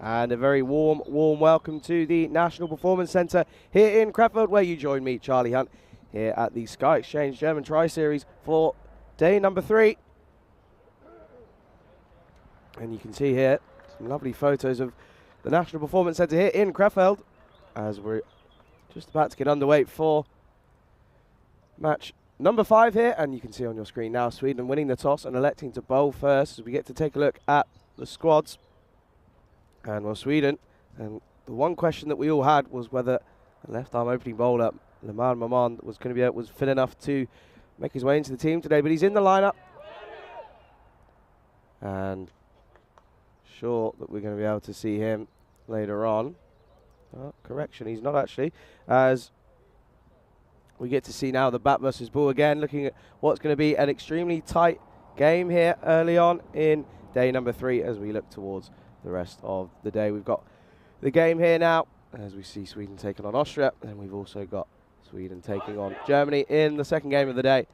And a very warm welcome to the National Performance Centre here in Krefeld, where you join me, Charlie Hunt, here at the Sky Exchange German Tri-Series for day number 3. And you can see here some lovely photos of the National Performance Centre here in Krefeld as we're just about to get underway for match number 5 here. And you can see on your screen now Sweden winning the toss and electing to bowl first as we get to take a look at the squads. And well, Sweden, and the one question that we all had was whether a left-arm opening bowler, Lemar Maman, was fit enough to make his way into the team today. But he's in the lineup, and sure that we're going to be able to see him later on. Oh, correction, he's not actually, as we get to see now the bat versus ball again, looking at what's going to be an extremely tight game here early on in day number 3 as we look towards the rest of the day. We've got the game here now as we see Sweden taking on Austria, and we've also got Sweden taking on Germany in the second game of the day.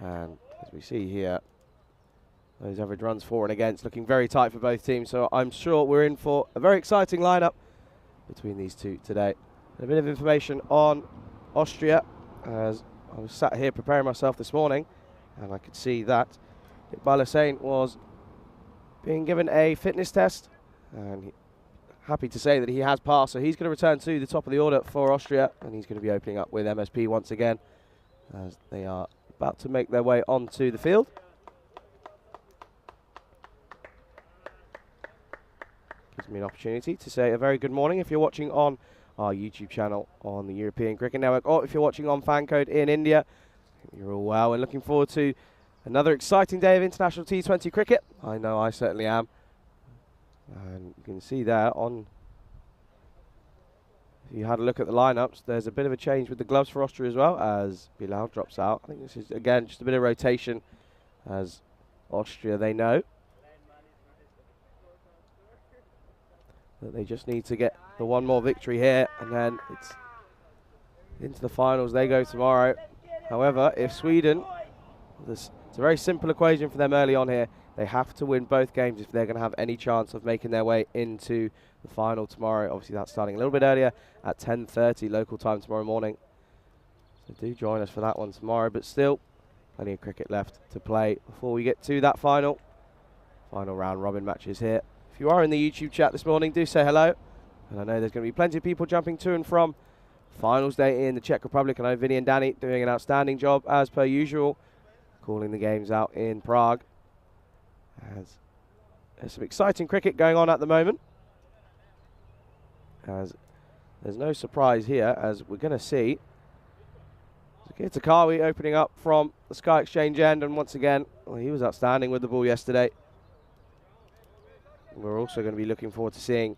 And as we see here, those average runs for and against looking very tight for both teams, so I'm sure we're in for a very exciting lineup between these two today. A bit of information on Austria, as I was sat here preparing myself this morning and I could see that Iqbal Hussain was being given a fitness test, and happy to say that he has passed, so he's going to return to the top of the order for Austria, and he's going to be opening up with MSP once again as they are about to make their way onto the field. Gives me an opportunity to say a very good morning if you're watching on our YouTube channel on the European Cricket Network, or if you're watching on Fancode in India. You're all well and looking forward to another exciting day of international T20 cricket. I know I certainly am. And you can see there on, if you had a look at the lineups, there's a bit of a change with the gloves for Austria as well, as Bilal drops out. I think this is, again, just a bit of rotation, as Austria, they know that they just need to get the one more victory here, and then it's into the finals they go tomorrow. However, if Sweden, it's a very simple equation for them early on here. They have to win both games if they're going to have any chance of making their way into the final tomorrow. Obviously, that's starting a little bit earlier at 10:30 local time tomorrow morning. So do join us for that one tomorrow, but still plenty of cricket left to play before we get to that final round robin matches here. If you are in the YouTube chat this morning, do say hello. And I know there's going to be plenty of people jumping to and from finals day in the Czech Republic. I know Vinny and Danny doing an outstanding job as per usual, calling the games out in Prague. As there's some exciting cricket going on at the moment, as there's no surprise here, as we're going to see Zakir Takawi opening up from the Sky Exchange end, and once again, well, he was outstanding with the ball yesterday. We're also going to be looking forward to seeing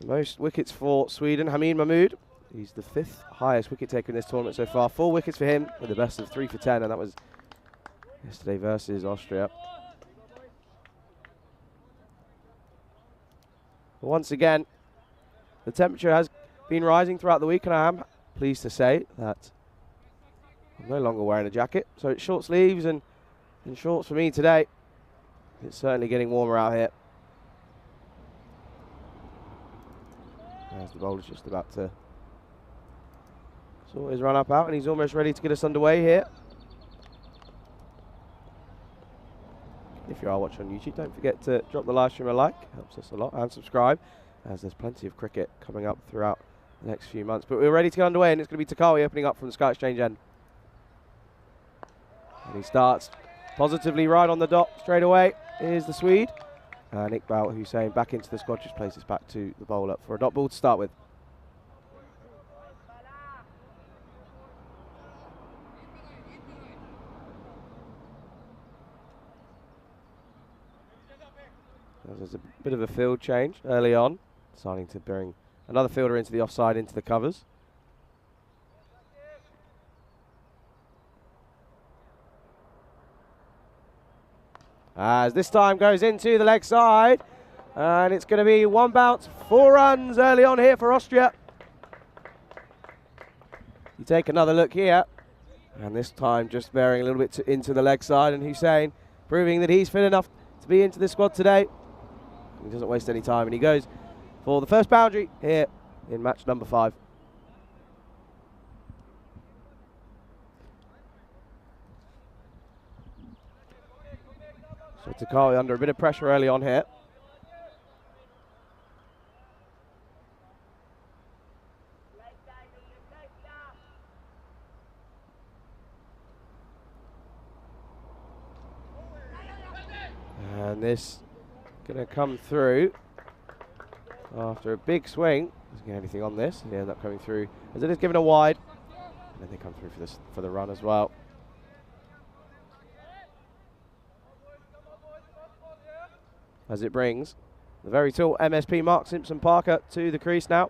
the most wickets for Sweden, Hamid Mahmood. He's the 5th highest wicket taker in this tournament so far. 4 wickets for him with the best of 3 for 10, and that was yesterday versus Austria. Once again, the temperature has been rising throughout the week, and I am pleased to say that I'm no longer wearing a jacket. So it's short sleeves and shorts for me today. It's certainly getting warmer out here. As the bowler's just about to sort his run up out, and he's almost ready to get us underway here. If you are watching on YouTube, don't forget to drop the live stream a like, helps us a lot, and subscribe, as there's plenty of cricket coming up throughout the next few months. But we're ready to get underway, and it's going to be Takawi opening up from the Sky Exchange end. And he starts positively right on the dot straight away. Here's the Swede. And Iqbal Hussain back into the squad, just places back to the bowler for a dot ball to start with. There's a bit of a field change early on, starting to bring another fielder into the offside, into the covers. As this time goes into the leg side, and it's going to be 1 bounce, 4 runs early on here for Austria. You take another look here, and this time just bearing a little bit into the leg side, and Hussain proving that he's fit enough to be into the squad today. He doesn't waste any time, and he goes for the first boundary here in match number 5. So Takari under a bit of pressure early on here. And this going to come through after a big swing. Doesn't get anything on this. They end up coming through as it is given a wide. And then they come through for the run as well. As it brings the very tall MSP Mark Simpson-Parker to the crease now.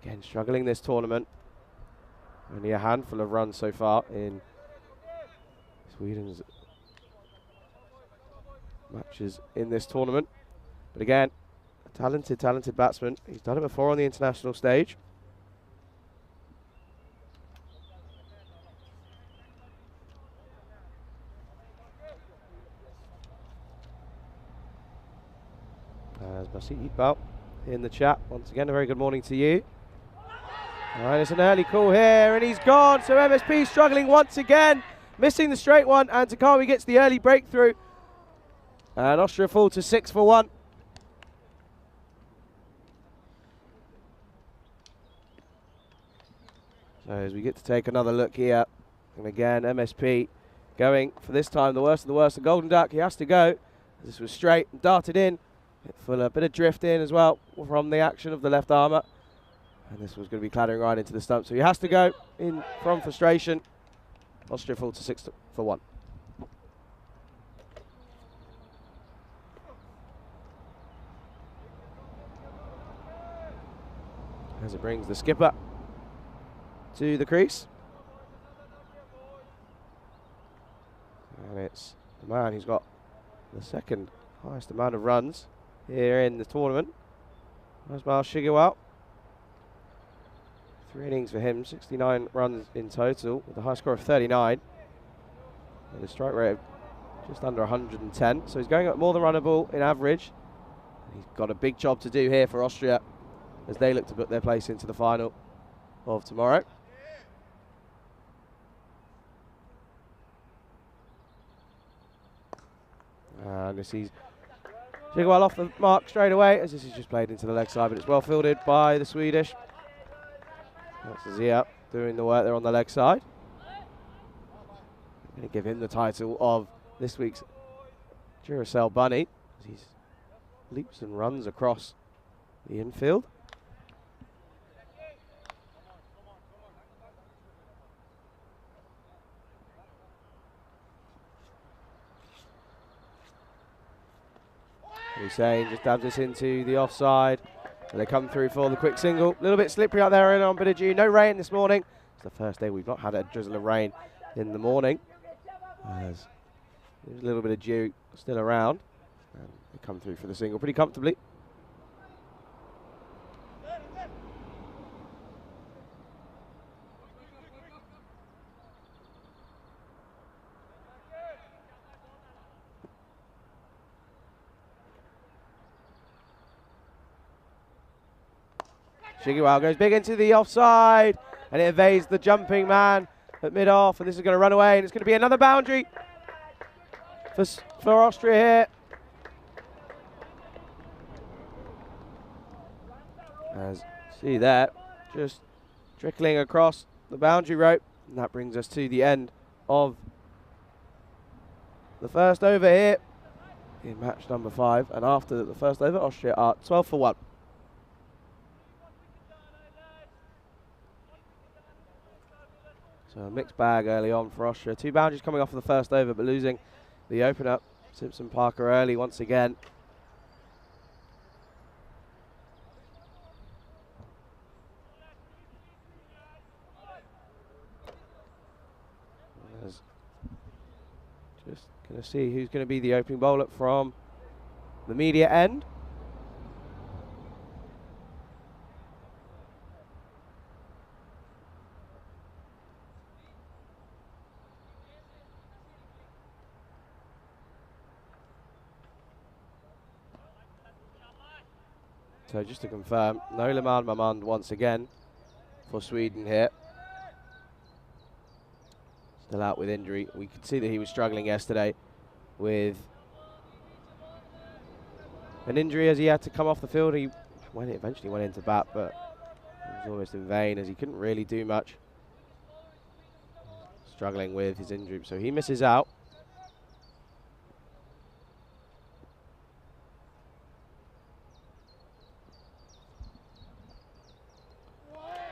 Again, struggling this tournament. Only a handful of runs so far in Sweden's matches in this tournament. But again, a talented batsman. He's done it before on the international stage. As Masih Iqbal in the chat. Once again, a very good morning to you. All right, it's an early call here, and he's gone. So MSP struggling once again, missing the straight one, and Takami gets the early breakthrough. And Austria fall to 6 for 1. So as we get to take another look here, and again, MSP going for this time the worst of the worst. The Golden Duck, he has to go. This was straight and darted in. Full a bit of drift in as well from the action of the left armour. And this was going to be clattering right into the stump. So he has to go in from frustration. Austria fall to 6 for 1. As it brings the skipper to the crease. And it's the man who's got the second highest amount of runs here in the tournament. Asmal Shigawa. 3 innings for him, 69 runs in total, with a high score of 39. And a strike rate of just under 110. So he's going up more than runnable in average. He's got a big job to do here for Austria as they look to put their place into the final of tomorrow. And this is Shigawa off the mark straight away, as this is just played into the leg side, but it's well fielded by the Swedish. That's Zia doing the work there on the leg side. I'm going to give him the title of this week's Duracell Bunny, as he leaps and runs across the infield. Hussein just dabs this into the offside. And they come through for the quick single. A little bit slippery out there in on Bidaju. No rain this morning. It's the first day we've not had a drizzle of rain in the morning. There's a little bit of dew still around. And they come through for the single pretty comfortably. Shigawa goes big into the offside, and it evades the jumping man at mid-off, and this is going to run away, and it's going to be another boundary for Austria here. As see that, just trickling across the boundary rope, and that brings us to the end of the first over here in match number 5, and after the first over, Austria are 12 for 1. So a mixed bag early on for Austria. 2 boundaries coming off of the first over, but losing the opener. Simpson-Parker early once again. Just going to see who's going to be the opening bowler from the media end. So just to confirm, no Liman Mamand once again for Sweden here. Still out with injury. We could see that he was struggling yesterday with an injury as he had to come off the field. He eventually went into bat, but it was almost in vain as he couldn't really do much. Struggling with his injury, so he misses out.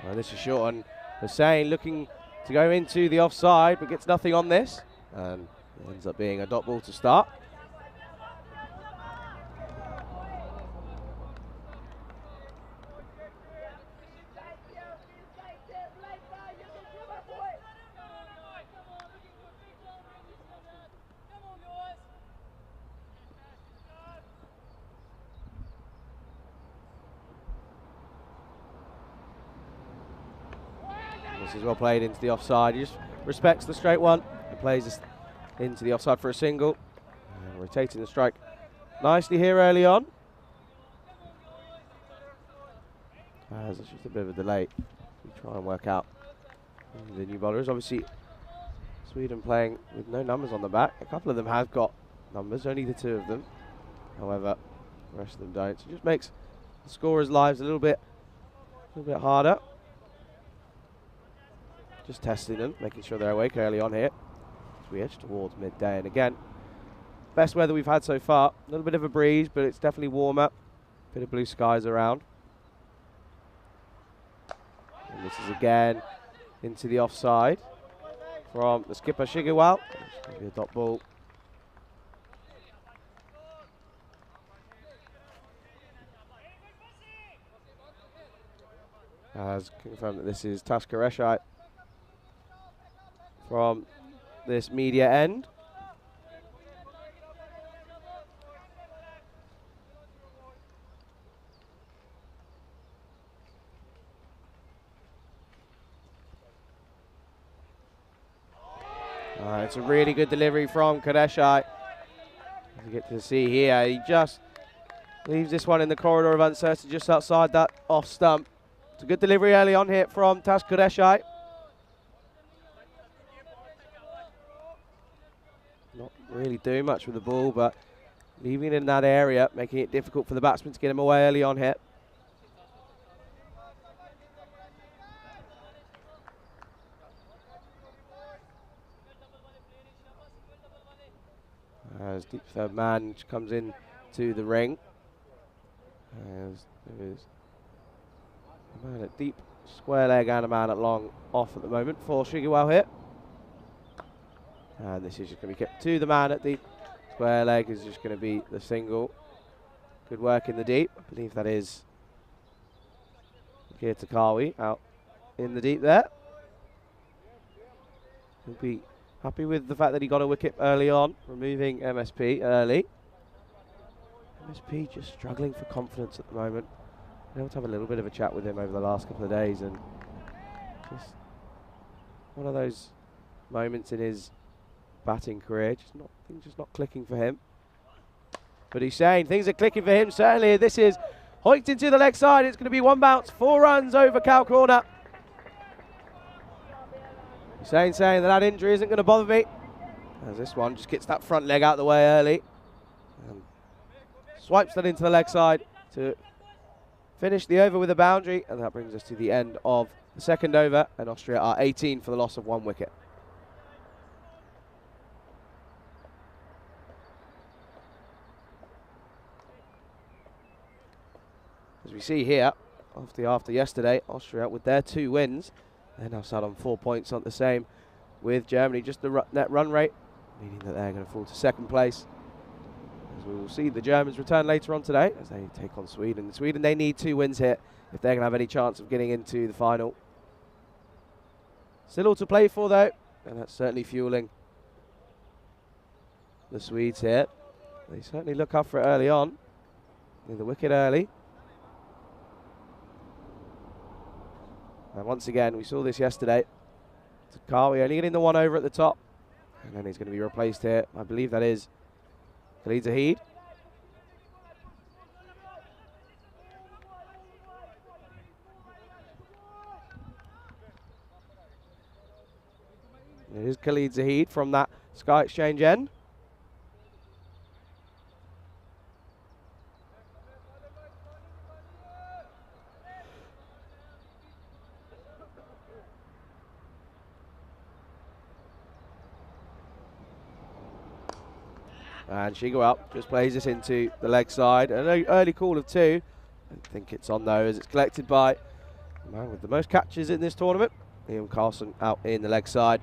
And this is short on Hussain, looking to go into the offside, but gets nothing on this, and it ends up being a dot ball to start. This is well played into the offside. He just respects the straight one and plays this into the offside for a single. Rotating the strike nicely here early on. There's just a bit of a delay. We try and work out who the new bowlers. Obviously, Sweden playing with no numbers on the back. A couple of them have got numbers, only the two of them. However, the rest of them don't. So it just makes the scorers' lives a little bit harder. Just testing them, making sure they're awake early on here as we edge towards midday. And again, best weather we've had so far. A little bit of a breeze, but it's definitely warmer. Bit of blue skies around. And this is again into the offside from the skipper Shigiwal. It's going to be a dot ball. As confirmed that this is Taskareshite from this media end. It's a really good delivery from Kadeshai. As you get to see here, he just leaves this one in the corridor of uncertainty just outside that off stump. It's a good delivery early on here from Tas Kadeshai. Not really doing much with the ball, but leaving it in that area, making it difficult for the batsman to get him away early on here. As deep third man comes in to the ring. As there is a man at deep square leg and a man at long off at the moment for Shigiwal here. And this is just going to be kept to the man at deep square leg. Is just going to be the single. Good work in the deep. I believe that is Kia Takawi out in the deep there. He'll be happy with the fact that he got a wicket early on, removing MSP early. MSP just struggling for confidence at the moment. I've been able to have a little bit of a chat with him over the last couple of days, and just one of those moments in his batting career, things just not clicking for him. But he's saying things are clicking for him, certainly. This is hoiked into the leg side. It's going to be one bounce, 4 runs over cow corner. Saying that injury isn't going to bother me, as this one just gets that front leg out of the way early and swipes that into the leg side to finish the over with a boundary, and that brings us to the end of the second over, and Austria are 18 for the loss of 1 wicket. As we see here, after yesterday, Austria with their 2 wins, they're now sat on 4 points, not the same with Germany. Just the net run rate, meaning that they're going to fall to 2nd place. As we will see the Germans return later on today as they take on Sweden. Sweden, they need 2 wins here if they're going to have any chance of getting into the final. Still all to play for though, and that's certainly fueling the Swedes here. They certainly look up for it early on. Need the wicket early. And once again, we saw this yesterday. Takawi only getting the 1 over at the top. And then he's going to be replaced here. I believe that is Khalid Zahid. It is Khalid Zahid from that Sky Exchange end. And Shigawa just plays this into the leg side. An early call of 2. I think it's on though, as it's collected by the man with the most catches in this tournament, Liam Carlson, out in the leg side.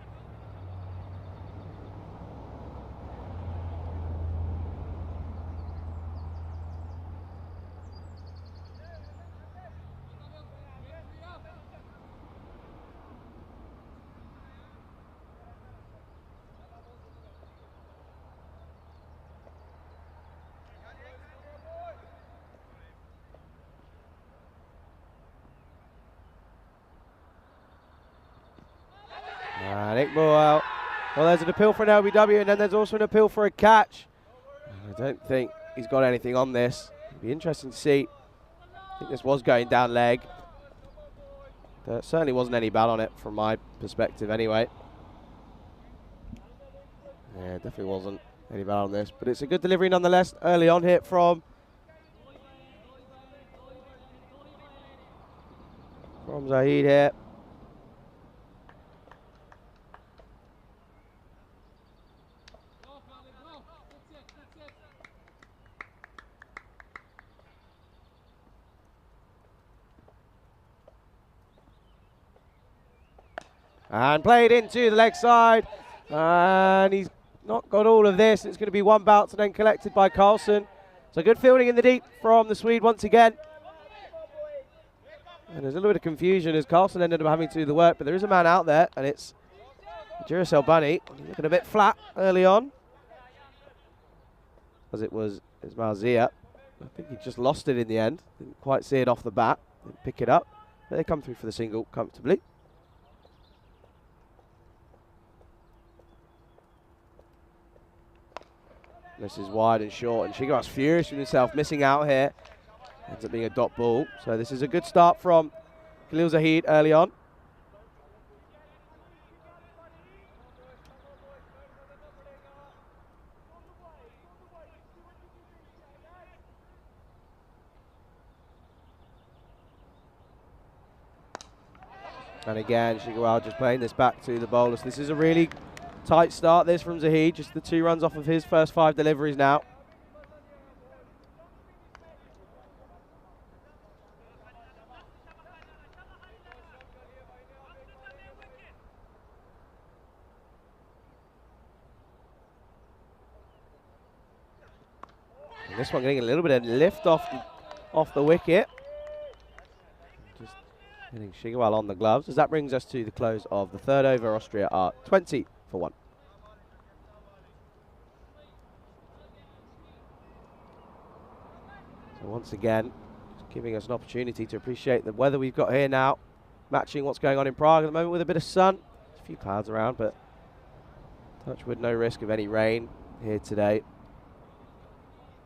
And Iqbal out. Well, there's an appeal for an LBW, and then there's also an appeal for a catch. I don't think he's got anything on this. It'd be interesting to see. I think this was going down leg. There certainly wasn't any bad on it from my perspective anyway. Yeah, definitely wasn't any bad on this. But it's a good delivery nonetheless. Early on hit from Zahid here. And played into the leg side. And he's not got all of this. It's going to be one bounce and then collected by Carlson. So good fielding in the deep from the Swede once again. And there's a little bit of confusion as Carlson ended up having to do the work, but there is a man out there, and it's Duracell Bunny. Looking a bit flat early on, as it was Ismail Zia. I think he just lost it in the end. Didn't quite see it off the bat. Didn't pick it up. But they come through for the single comfortably. This is wide and short, and Shigawa's furious with himself, missing out here. Ends up being a dot ball. So this is a good start from Khalil Zahid early on. And again, Shigawa just playing this back to the bowlers. This is a really tight start, this from Zahid. Just the 2 runs off of his first 5 deliveries now. And this one getting a little bit of lift off the wicket. Just hitting Shigawa on the gloves, as that brings us to the close of the 3rd over. Austria are 20 for 1. So once again, just giving us an opportunity to appreciate the weather we've got here now, matching what's going on in Prague at the moment with a bit of sun. There's a few clouds around, but touch wood, no risk of any rain here today.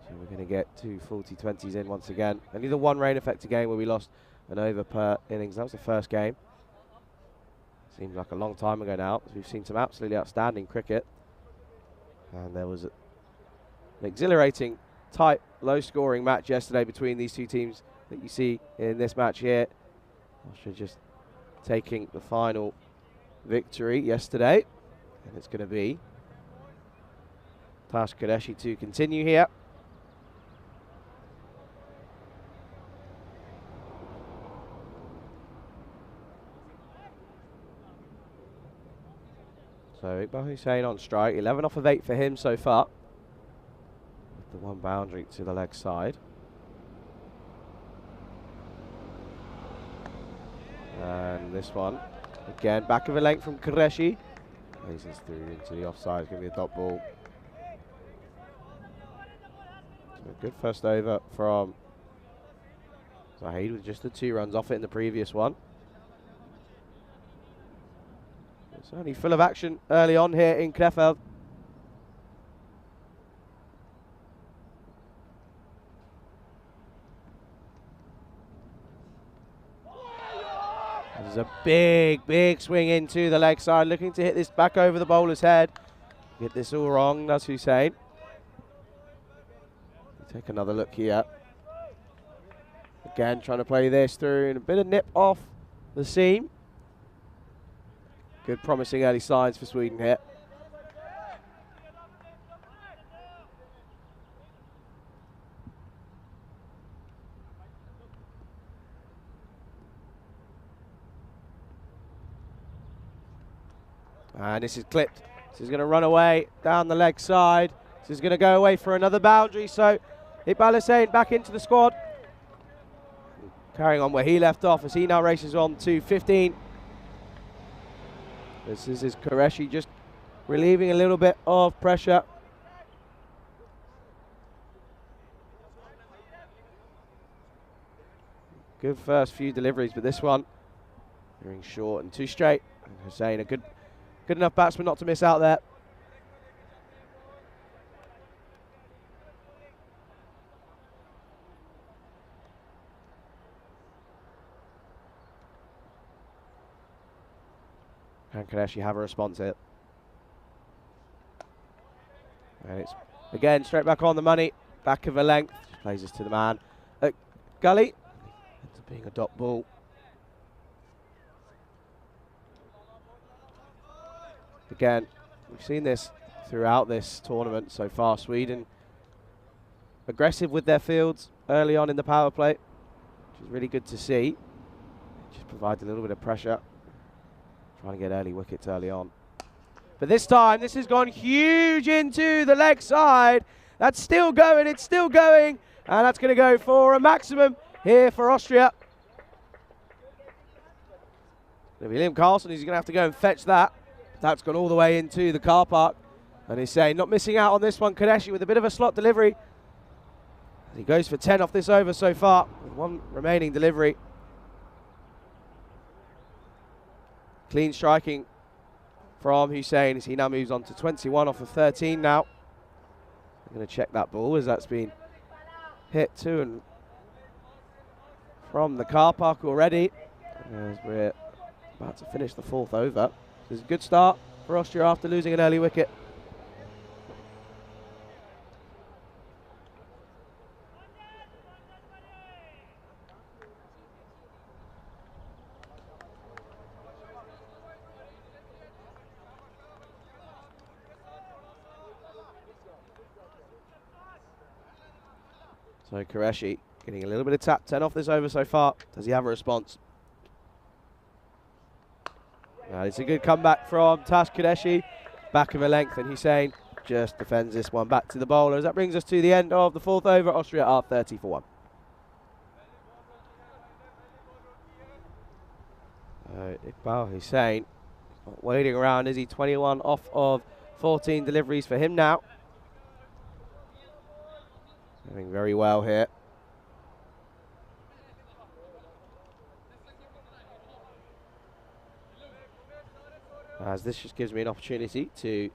So we're going to get 2 full T20s in once again. Only the 1 rain affected game where we lost an over per innings. That was the first game. Seems like a long time ago now, as we've seen some absolutely outstanding cricket. And there was an exhilarating, tight, low-scoring match yesterday between these 2 teams that you see in this match here. Austria just taking the final victory yesterday. And it's going to be Tash Qureshi to continue here. So Iqbal Hussain on strike, 11 off of 8 for him so far. With the 1 boundary to the leg side. And this one, again, back of a length from Qureshi. Places through into the offside, going to be a dot ball. So a good first over from Zahid with just the 2 runs off it in the previous one. Certainly full of action early on here in Krefeld. There's a big, big swing into the leg side, looking to hit this back over the bowler's head. Get this all wrong, that's Hussein. Take another look here. Again, trying to play this through and a bit of nip off the seam. Good promising early signs for Sweden here. And this is clipped. This is going to run away down the leg side. This is going to go away for another boundary. So Iqbal Hussain back into the squad. Carrying on where he left off as he now races on to 15. This is Qureshi just relieving a little bit of pressure. Good first few deliveries, but this one veering short and too straight. And Hussain, a good enough batsman not to miss out there. And can actually have a response here. And it's, again, straight back on the money. Back of a length. Just plays this to the man. Gully. Ends up being a dot ball. Again, we've seen this throughout this tournament so far. Sweden aggressive with their fields early on in the power play, which is really good to see. Just provides a little bit of pressure. Trying to get early wickets early on. But this time, this has gone huge into the leg side. That's still going, it's still going. And that's going to go for a maximum here for Austria. It'll be Liam Carlson who's going to have to go and fetch that. That's gone all the way into the car park. And he's saying, not missing out on this one, Qureshi with a bit of a slot delivery. He goes for 10 off this over so far, with one remaining delivery. Clean striking from Hussain as he now moves on to 21 off of 13 now. I'm going to check that ball as that's been hit to and from the car park already. As we're about to finish the fourth over. This is a good start for Austria after losing an early wicket. So Qureshi getting a little bit of tap, 10 off this over so far. Does he have a response? It's a good comeback from Tash Qureshi. Back of a length, and Hussain just defends this one back to the bowlers. That brings us to the end of the fourth over. Austria are 30 for 1. Iqbal Hussain waiting around, is he? 21 off of 14 deliveries for him now. Doing very well here. As this just gives me an opportunity to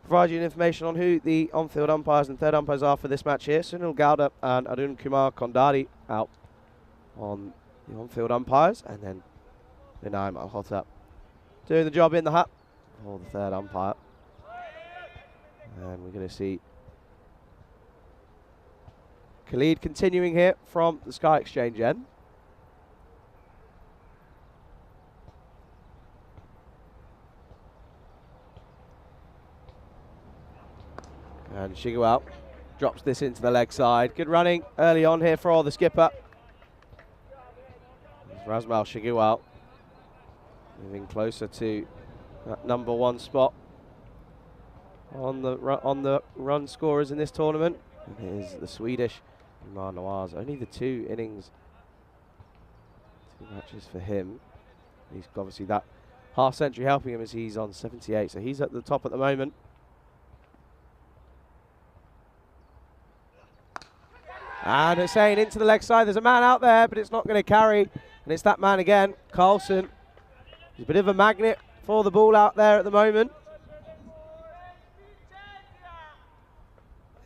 provide you information on who the on-field umpires and third umpires are for this match here. Sunil Gowda and Arun Kumar Kondari out on the on-field umpires, and then Vinay Malhotra doing the job in the hut for the third umpire. And we're going to see Khalid continuing here from the Sky Exchange end. And Shigual drops this into the leg side. Good running early on here for the skipper. Razmal Shigual moving closer to that number one spot on the run scorers in this tournament. And it is the Swedish Umar Nawaz. Only the two matches for him. He's obviously that half century helping him as he's on 78, so he's at the top at the moment. And Hussain into the leg side. There's a man out there, but it's not going to carry. And it's that man again, Carlson. He's a bit of a magnet for the ball out there at the moment.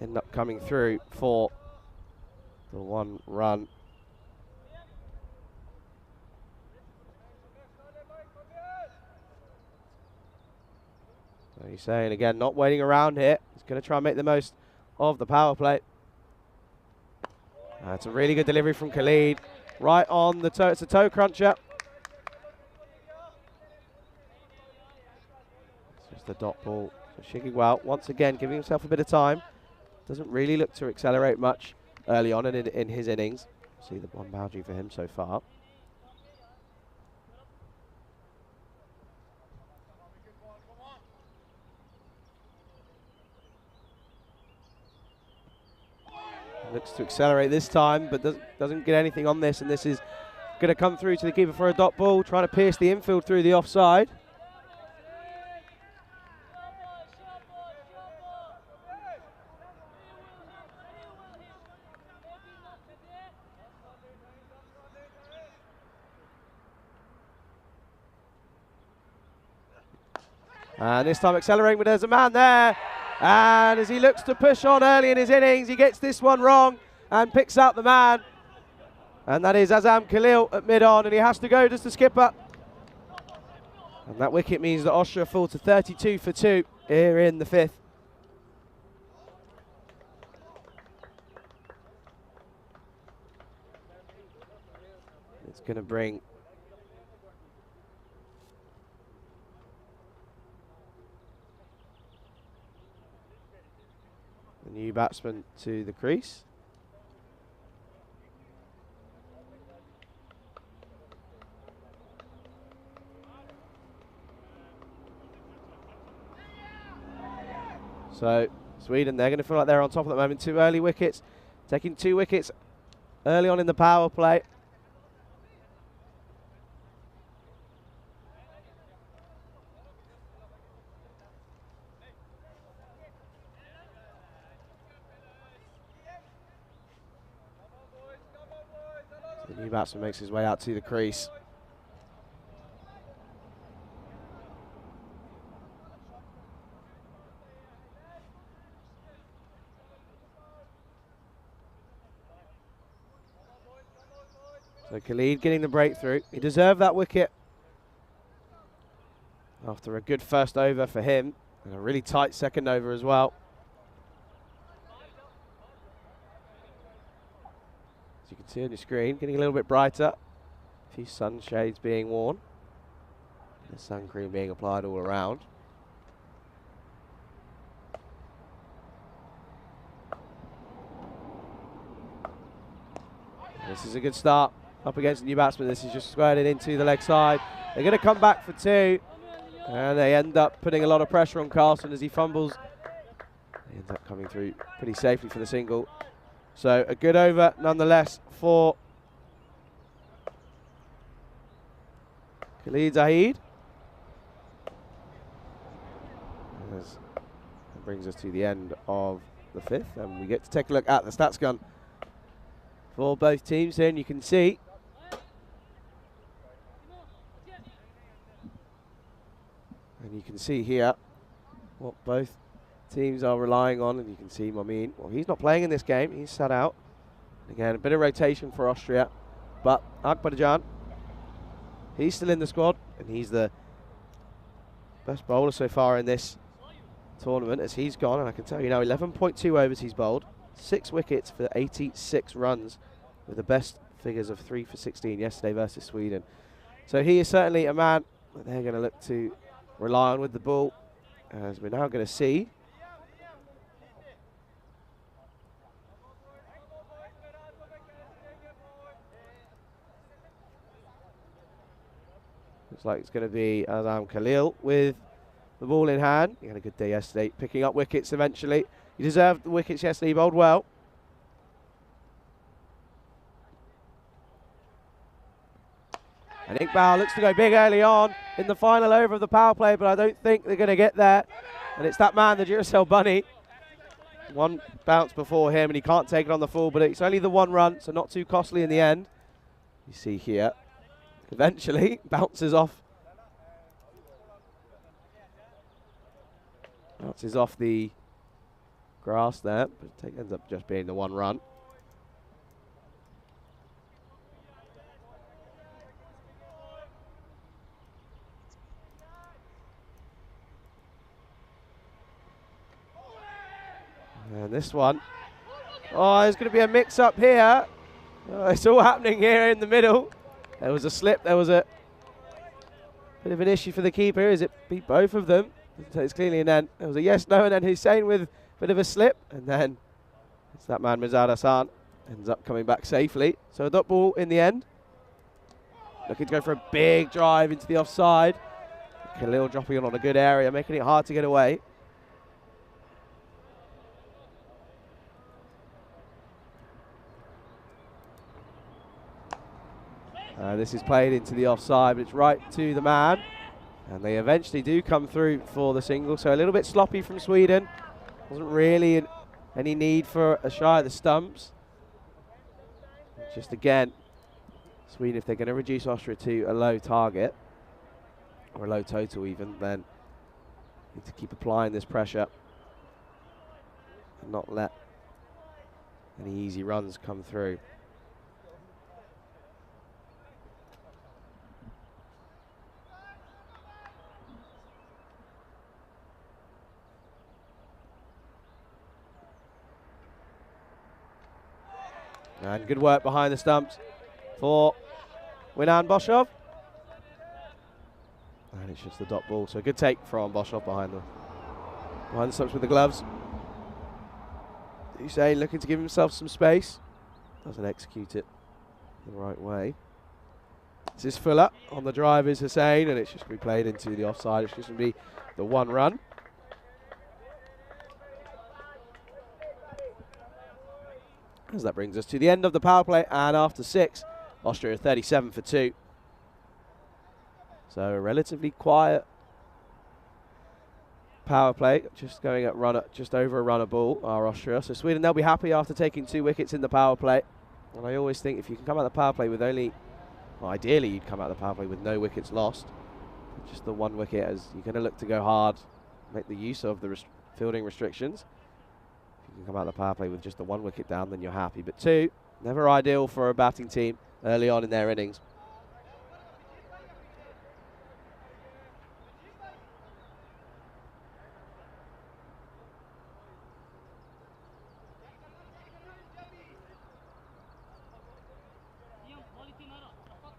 End up coming through for the one run. So he's saying, again, not waiting around here. He's going to try and make the most of the power play. That's a really good delivery from Khalid. Right on the toe. It's a toe cruncher. It's just the dot ball. So Shiggy well, once again, giving himself a bit of time. Doesn't really look to accelerate much early on in his innings. See the one boundary for him so far. Looks to accelerate this time, but doesn't get anything on this, and this is going to come through to the keeper for a dot ball, trying to pierce the infield through the offside. And this time accelerating, but there's a man there. And as he looks to push on early in his innings, he gets this one wrong and picks out the man. And that is Azam Khalil at mid-on, and he has to go just the skipper. And that wicket means that Austria fall to 32 for 2 here in the 5th. It's going to bring the new batsman to the crease. So Sweden, they're going to feel like they're on top at the moment. 2 early wickets, taking 2 wickets early on in the power play. So the new batsman makes his way out to the crease. So Khalid getting the breakthrough. He deserved that wicket after a good first over for him and a really tight second over as well. As you can see on your screen, getting a little bit brighter. A few sunshades being worn. The sun cream being applied all around. This is a good start. Up against the new batsman, this is just squared it into the leg side. They're going to come back for 2, and they end up putting a lot of pressure on Carlson as he fumbles. He ends up coming through pretty safely for the single. So a good over nonetheless for Khalid Zahid. That brings us to the end of the 5th, and we get to take a look at the stats gun for both teams here, and you can see here what both teams are relying on, and you can see Momin, well, he's not playing in this game, he's sat out. Again, a bit of rotation for Austria, but Akbarjan, he's still in the squad, and he's the best bowler so far in this tournament as he's gone, and I can tell you now, 11.2 overs he's bowled, 6 wickets for 86 runs, with the best figures of 3 for 16 yesterday versus Sweden. So he is certainly a man that they're going to look to rely on with the ball, as we're now going to see looks like it's going to be Azam Khalil with the ball in hand. He had a good day yesterday, picking up wickets eventually. He deserved the wickets yesterday, he bowled well. And Iqbal looks to go big early on in the final over of the power play, but I don't think they're going to get there. And it's that man, the Duracell Bunny. One bounce before him, and he can't take it on the full, but it's only the 1 run, so not too costly in the end. You see here, eventually bounces off. Bounces off the grass there, but it ends up just being the 1 run. And this one, oh, there's going to be a mix-up here. Oh, it's all happening here in the middle. There was a slip, there was a bit of an issue for the keeper as it beat both of them. So it's clearly an end. There was a yes, no, and then Hussein with a bit of a slip. And then it's that man, Mizad Hassan, ends up coming back safely. So a dot ball in the end. Looking to go for a big drive into the offside. Khalil dropping it on a good area, making it hard to get away. This is played into the offside, but it's right to the man. And they eventually do come through for the single. So a little bit sloppy from Sweden. Wasn't really any need for a shy at the stumps. Just again, Sweden, if they're going to reduce Austria to a low target, or a low total even, then need to keep applying this pressure and not let any easy runs come through. And good work behind the stumps for Winan Boshov. And it's just the dot ball. So a good take from Boshov behind the stumps with the gloves. Hussein looking to give himself some space. Doesn't execute it the right way. This is Fuller on the drive is Hussein, and it's just going to be played into the offside. It's just going to be the one run. As that brings us to the end of the power play, and after 6, Austria 37 for 2. So a relatively quiet power play, just going at just over a run a ball, are Austria. So Sweden, they'll be happy after taking 2 wickets in the power play. And I always think if you can come out of the power play with only, well, ideally you'd come out of the power play with no wickets lost. Just the 1 wicket, as you're going to look to go hard, make the use of the fielding restrictions. You can come out of the power play with just the 1 wicket down, then you're happy. But 2, never ideal for a batting team early on in their innings.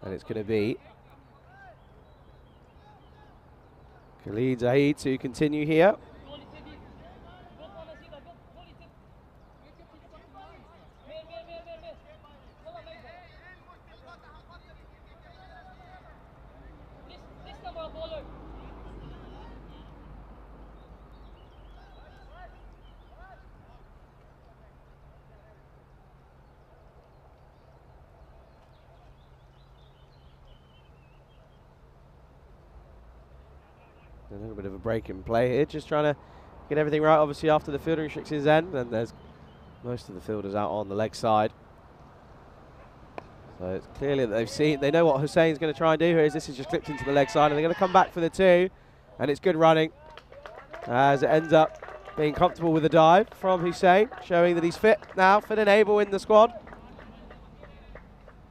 And it's going to be Khalid Zahid to continue here. A little bit of a break in play here, just trying to get everything right, obviously, after the fielding restrictions end, and there's most of the fielders out on the leg side. So it's clearly that they know what Hussein's going to try and do here, is this is just clipped into the leg side, and they're going to come back for the 2, and it's good running, as it ends up being comfortable with the dive from Hussein, showing that he's fit now, fit and able in the squad.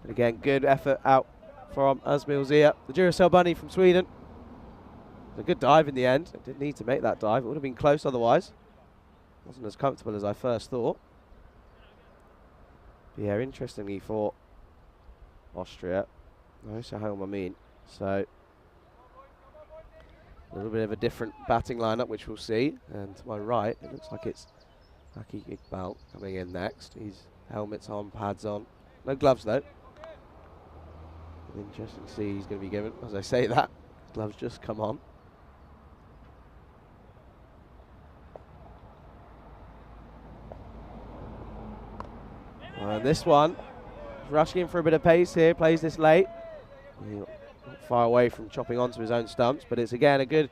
And again, good effort out from Asmil Zia, the Duracell bunny from Sweden. A good dive in the end. It didn't need to make that dive. It would have been close otherwise. Wasn't as comfortable as I first thought. But yeah, interestingly for Austria, no Sahel Amin. So a little bit of a different batting lineup, which we'll see. And to my right, it looks like it's Aki Iqbal coming in next. He's helmets on, pads on. No gloves though. Interesting to see he's going to be given. As I say that, gloves just come on. And this one, rushing in for a bit of pace here, plays this late. Not far away from chopping onto his own stumps, but it's again a good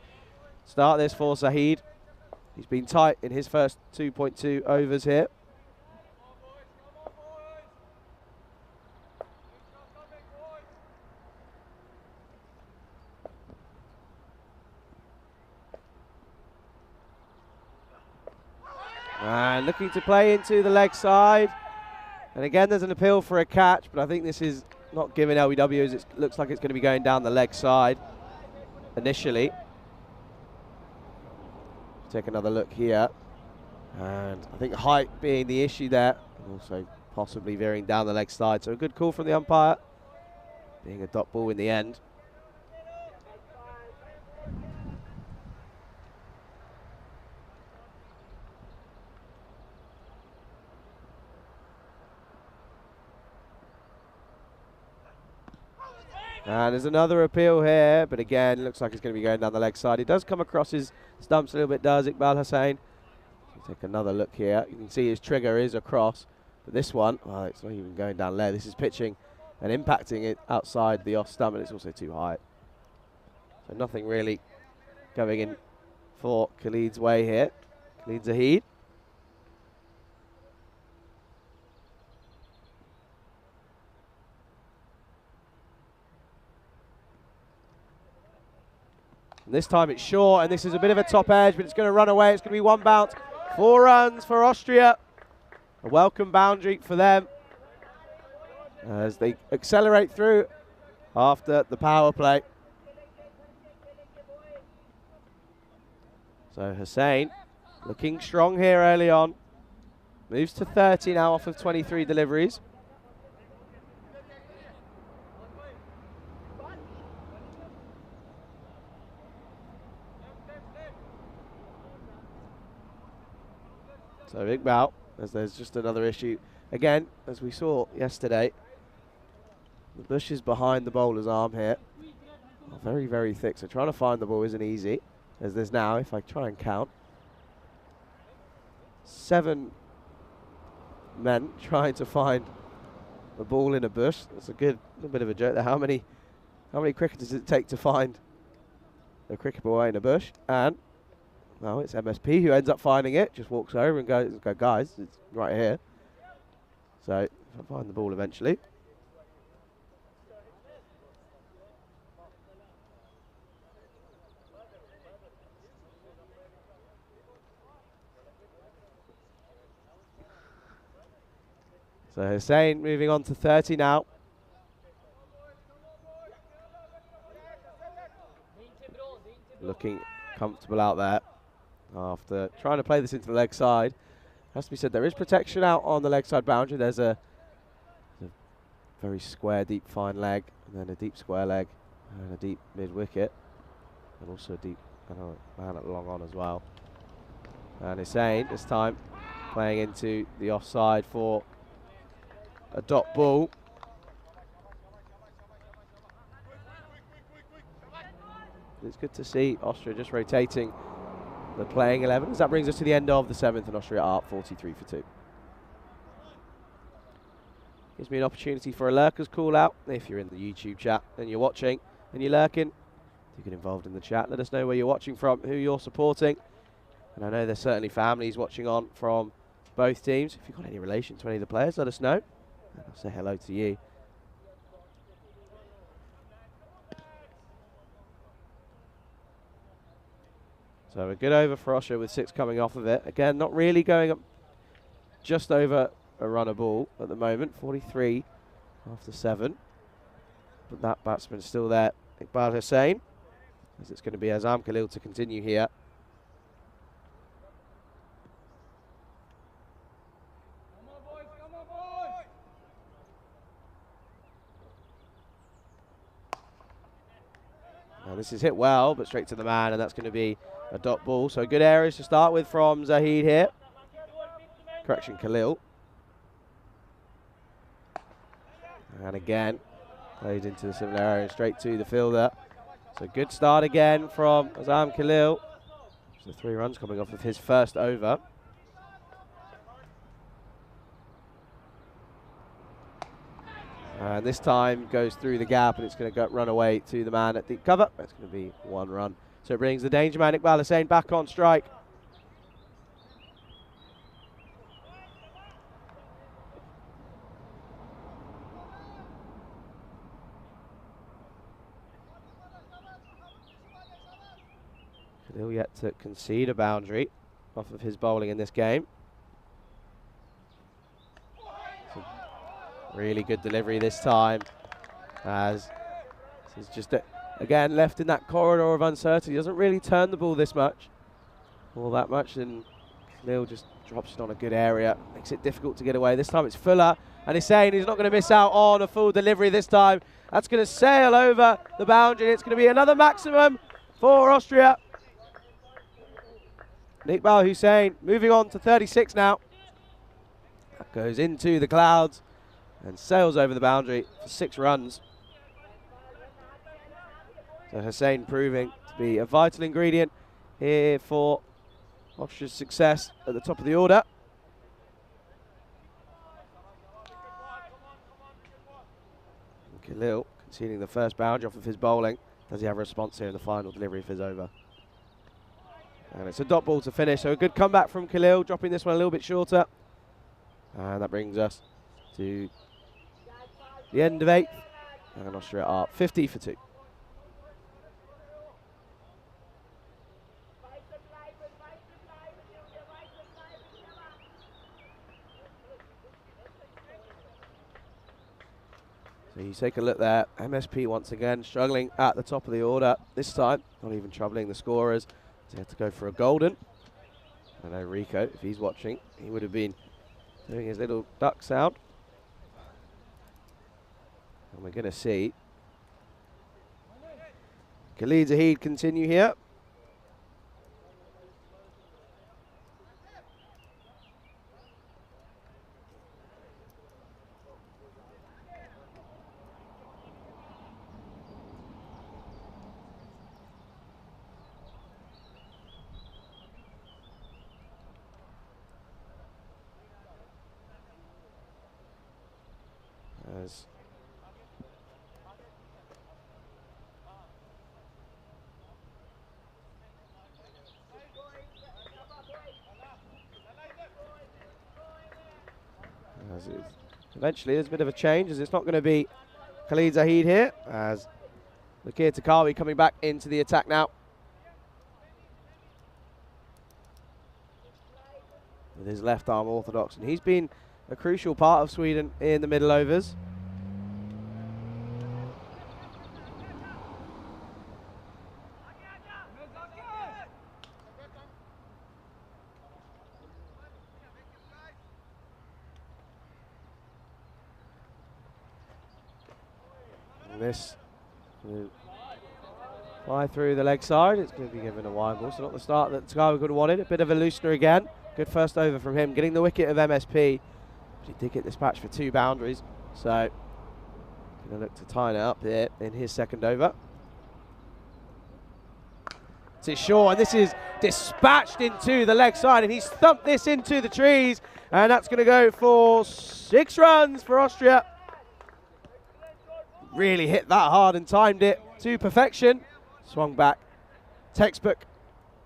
start this for Zahid. He's been tight in his first 2.2 overs here. And looking to play into the leg side. And again, there's an appeal for a catch, but I think this is not giving LBW, as it looks like it's going to be going down the leg side initially. Take another look here. And I think height being the issue there, and also possibly veering down the leg side. So a good call from the umpire, being a dot ball in the end. And there's another appeal here, but again, looks like it's going to be going down the leg side. He does come across his stumps a little bit, does Iqbal Hussain? Take another look here. You can see his trigger is across, but this one, well, it's not even going down there. This is pitching and impacting it outside the off stump, and it's also too high. So nothing really going in for Khalid's way here. Khalid Zahid. And this time it's short, and this is a bit of a top edge, but it's going to run away. It's going to be one bounce. 4 runs for Austria. A welcome boundary for them as they accelerate through after the power play. So Hussain looking strong here early on. Moves to 30 now off of 23 deliveries. So Iqbal, as there's just another issue. Again, as we saw yesterday, the bushes behind the bowler's arm here are very, very thick. So trying to find the ball isn't easy, as there's now, if I try and count, 7 men trying to find the ball in a bush. That's a good little bit of a joke there. How many cricketers does it take to find a cricket ball in a bush? And well, it's MSP who ends up finding it, just walks over and goes, guys, it's right here. So, I'll find the ball eventually. So, Hussain moving on to 30 now. Looking comfortable out there. After trying to play this into the leg side. Has to be said, there is protection out on the leg side boundary. There's a very square, deep, fine leg, and then a deep square leg, and a deep mid-wicket, and also a deep man at long on as well. And Hussain, this time, playing into the offside for a dot ball. It's good to see Austria just rotating the playing 11, as that brings us to the end of the 7th, and Austria are 43 for 2. Gives me an opportunity for a lurkers call out. If you're in the YouTube chat and you're watching and you're lurking, do get involved in the chat. Let us know where you're watching from, who you're supporting. And I know there's certainly families watching on from both teams. If you've got any relation to any of the players, let us know. And I'll say hello to you. So a good over for Austria with 6 coming off of it. Again, not really going up just over a run a ball at the moment. 43 after 7. But that batsman's still there. Iqbal Hussain. As it's going to be Azam Khalil to continue here. Now this is hit well, but straight to the man, and that's going to be a dot ball. So good areas to start with from Zahid here. Correction, Khalil. And again, played into the similar area, straight to the fielder. So good start again from Azam Khalil. So 3 runs coming off of his first over. And this time goes through the gap, and it's going to run away to the man at deep cover. That's going to be 1 run. So it brings the danger man, Iqbal Hussain, back on strike. Khalil yet to concede a boundary off of his bowling in this game. So really good delivery this time, as this is just again left in that corridor of uncertainty. He doesn't really turn the ball this much, all that much, and Khalil just drops it on a good area, makes it difficult to get away. This time it's Fuller, and he's saying he's not going to miss out on a full delivery this time. That's going to sail over the boundary. It's going to be another maximum for Austria. Iqbal Hussein moving on to 36 now. That goes into the clouds and sails over the boundary for 6 runs. So Hussein proving to be a vital ingredient here for Austria's success at the top of the order. Khalil conceding the first boundary off of his bowling. Does he have a response here in the final delivery if it's over? And it's a dot ball to finish, so a good comeback from Khalil, dropping this one a little bit shorter. And that brings us to the end of 8th. And Austria are 50 for 2. So you take a look there. MSP once again struggling at the top of the order. This time, not even troubling the scorers. They had to go for a golden. I know Rico, if he's watching, he would have been doing his little duck sound. And we're going to see Khalid Zahid continue here. Eventually there's a bit of a change, as it's not going to be Khalid Zahid here, as Lakir Takawi coming back into the attack now. With his left arm orthodox, and he's been a crucial part of Sweden in the middle overs. This will fly through the leg side. It's going to be given a wide ball, so not the start that Takawi could have wanted. A bit of a loosener again. Good first over from him, getting the wicket of MSP. But he did get dispatched for 2 boundaries, so going to look to tie it up here in his second over. It's Shaw, and this is dispatched into the leg side, and he's thumped this into the trees, and that's going to go for 6 runs for Austria. Really hit that hard and timed it to perfection. Swung back, textbook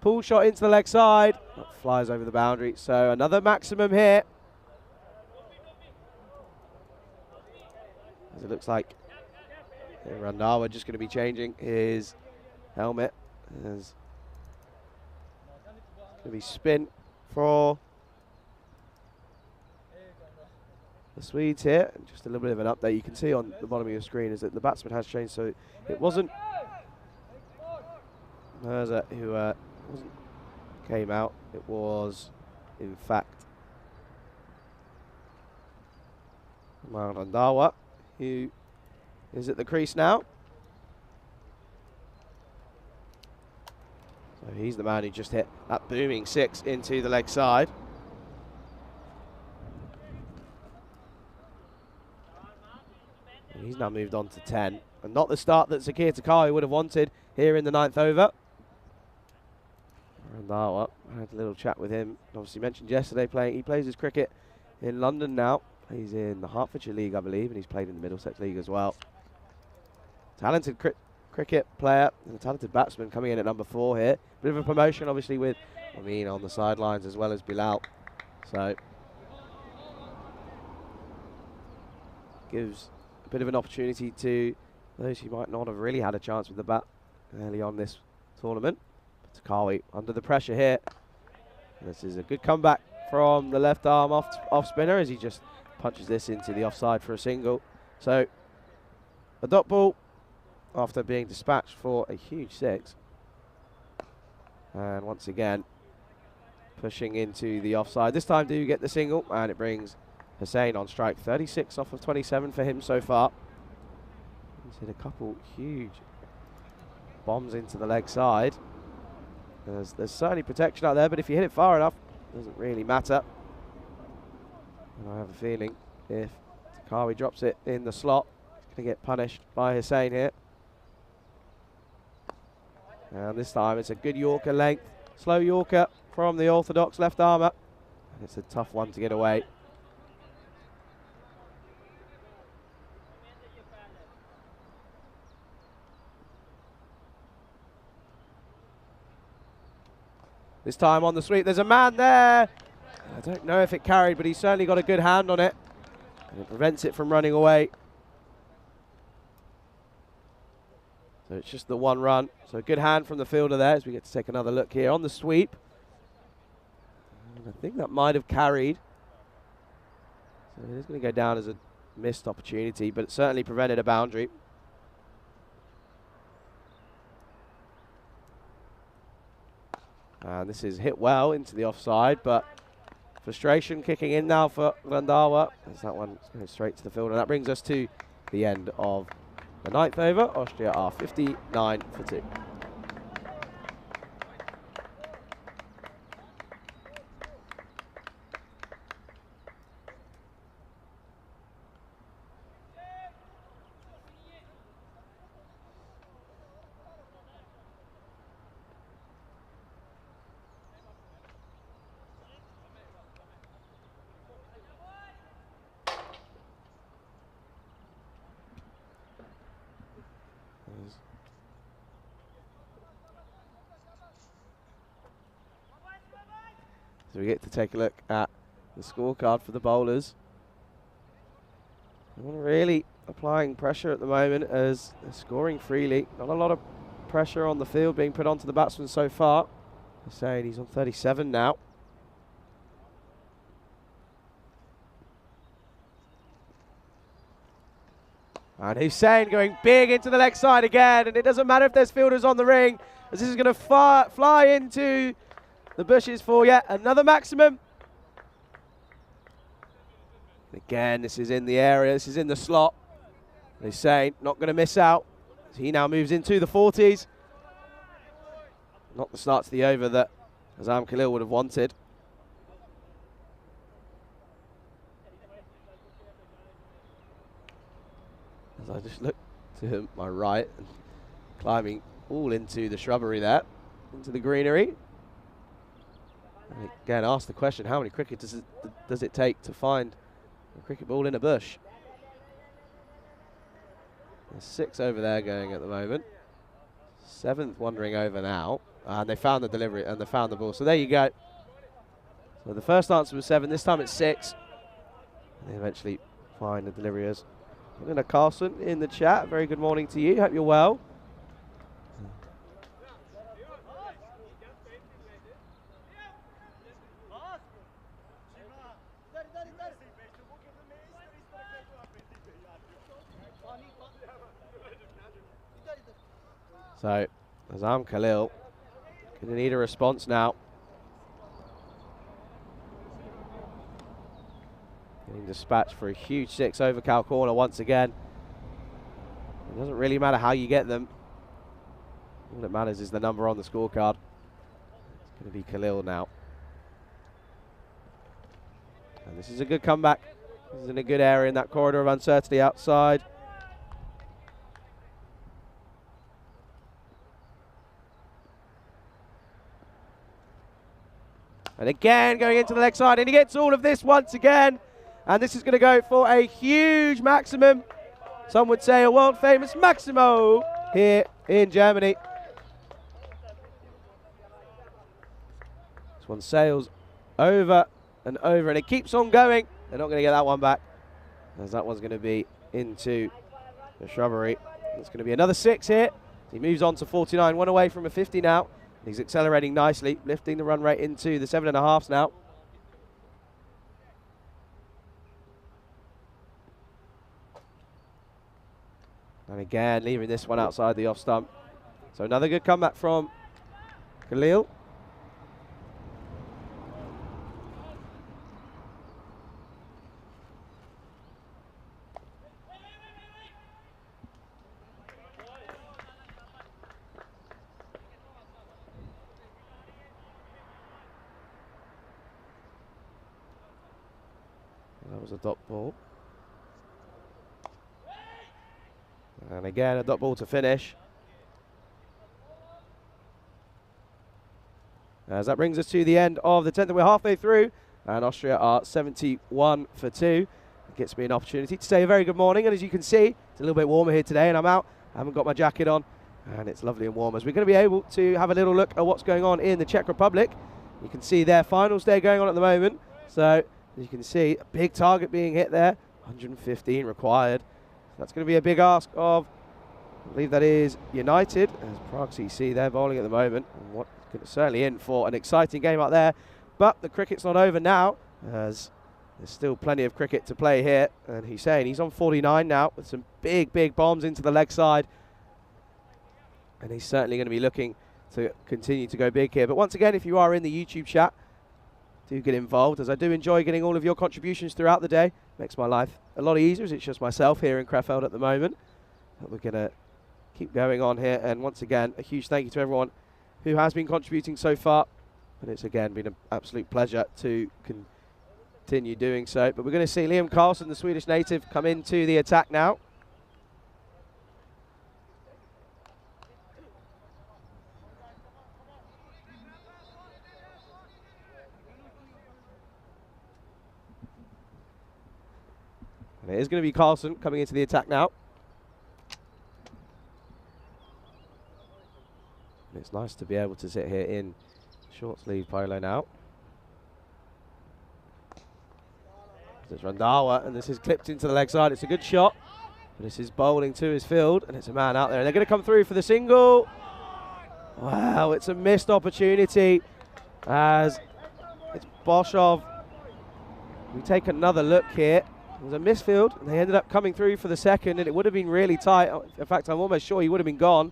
pull shot into the leg side. That flies over the boundary, so another maximum here. As it looks like Randawa just going to be changing his helmet. There's going to be spin for the Swedes here. And just a little bit of an update you can see on the bottom of your screen is that the batsman has changed, so it wasn't Mirza who came out. It was, in fact, Randawa, who is at the crease now. So he's the man who just hit that booming 6 into the leg side. And he's now moved on to 10, and not the start that Zakir Takawi would have wanted here in the 9th over. Randawa, I had a little chat with him. Obviously mentioned yesterday he plays his cricket in London now. He's in the Hertfordshire League, I believe, and he's played in the Middlesex League as well. Talented cricket player and a talented batsman coming in at number 4 here. Bit of a promotion, obviously, with Amin on the sidelines as well as Bilal. So gives a bit of an opportunity to those who might not have really had a chance with the bat early on this tournament. Takawi under the pressure here. This is a good comeback from the left arm off spinner as he just punches this into the offside for a single. So a dot ball after being dispatched for a huge 6. And once again, pushing into the offside. This time do get the single, and it brings Hussein on strike. 36 off of 27 for him so far. He's hit a couple huge bombs into the leg side. There's certainly protection out there, but if you hit it far enough, it doesn't really matter. And I have a feeling if Takawi drops it in the slot, he's going to get punished by Hussein here. And this time it's a good Yorker length. Slow Yorker from the orthodox left armour. And it's a tough one to get away. This time on the sweep, there's a man there. I don't know if it carried, but he's certainly got a good hand on it. And it prevents it from running away. So it's just the one run. So a good hand from the fielder there as we get to take another look here on the sweep. And I think that might have carried. So it is going to go down as a missed opportunity, but it certainly prevented a boundary. And this is hit well into the offside, but frustration kicking in now for Glendawa. As that one goes straight to the field, and that brings us to the end of the ninth over. Austria are 59 for 2. So we get to take a look at the scorecard for the bowlers. They're not really applying pressure at the moment as they're scoring freely. Not a lot of pressure on the field being put onto the batsman so far. Hussein, he's on 37 now. And Hussein going big into the leg side again, and it doesn't matter if there's fielders on the ring, as this is going to fly into the bushes for yet another maximum. Again, this is in the area, this is in the slot. Hussein not going to miss out. He now moves into the 40s. Not the start to the over that Azam Khalil would have wanted. As I just look to my right, and climbing all into the shrubbery there, into the greenery. And again, ask the question, how many cricket does it take to find a cricket ball in a bush? There's 6 over there going at the moment. 7th wandering over now. And they found the delivery and they found the ball. So there you go. So the first answer was 7. This time it's 6. And they eventually find the delivery. Helena Carlson in the chat. Very good morning to you. Hope you're well. So, Azam Khalil going to need a response now. Getting dispatched for a huge 6 over Cal corner once again. It doesn't really matter how you get them. All that matters is the number on the scorecard. It's going to be Khalil now. And this is a good comeback. This is in a good area in that corridor of uncertainty outside. And again, going into the leg side, and he gets all of this once again. And this is going to go for a huge maximum. Some would say a world-famous Maximo here in Germany. This one sails over and over, and it keeps on going. They're not going to get that one back, as that one's going to be into the shrubbery. It's going to be another 6 here. He moves on to 49, 1 away from a 50 now. He's accelerating nicely, lifting the run rate into the 7.5s now. And again, leaving this one outside the off stump. So another good comeback from Khalil. That was a dot ball. And again, a dot ball to finish. As that brings us to the end of the 10th, and we're halfway through, and Austria are 71 for 2. It gives me an opportunity to say a very good morning, and as you can see, it's a little bit warmer here today, and I'm out. I haven't got my jacket on, and it's lovely and warm, as we're going to be able to have a little look at what's going on in the Czech Republic. You can see their finals day going on at the moment, so as you can see, a big target being hit there, 115 required. That's going to be a big ask of, I believe that is United, as Prague CC, they're bowling at the moment, and what certainly in for an exciting game out there. But the cricket's not over now, as there's still plenty of cricket to play here. And he's on 49 now with some big bombs into the leg side. And he's certainly going to be looking to continue to go big here. But once again, if you are in the YouTube chat, do get involved, as I do enjoy getting all of your contributions throughout the day. Makes my life a lot easier, as it's just myself here in Krefeld at the moment. But we're going to keep going on here. And once again, a huge thank you to everyone who has been contributing so far, and it's again been an absolute pleasure to continue doing so. But we're going to see Liam Carlson, the Swedish native, come into the attack now. And it is going to be Carlson coming into the attack now. And it's nice to be able to sit here in short sleeve polo now. There's Randhawa, and this is clipped into the leg side. It's a good shot, but this is bowling to his field, and it's a man out there, and they're going to come through for the single. Wow, it's a missed opportunity, as it's Boshov. We take another look here. It was a misfield, and they ended up coming through for the second, and it would have been really tight. In fact, I'm almost sure he would have been gone.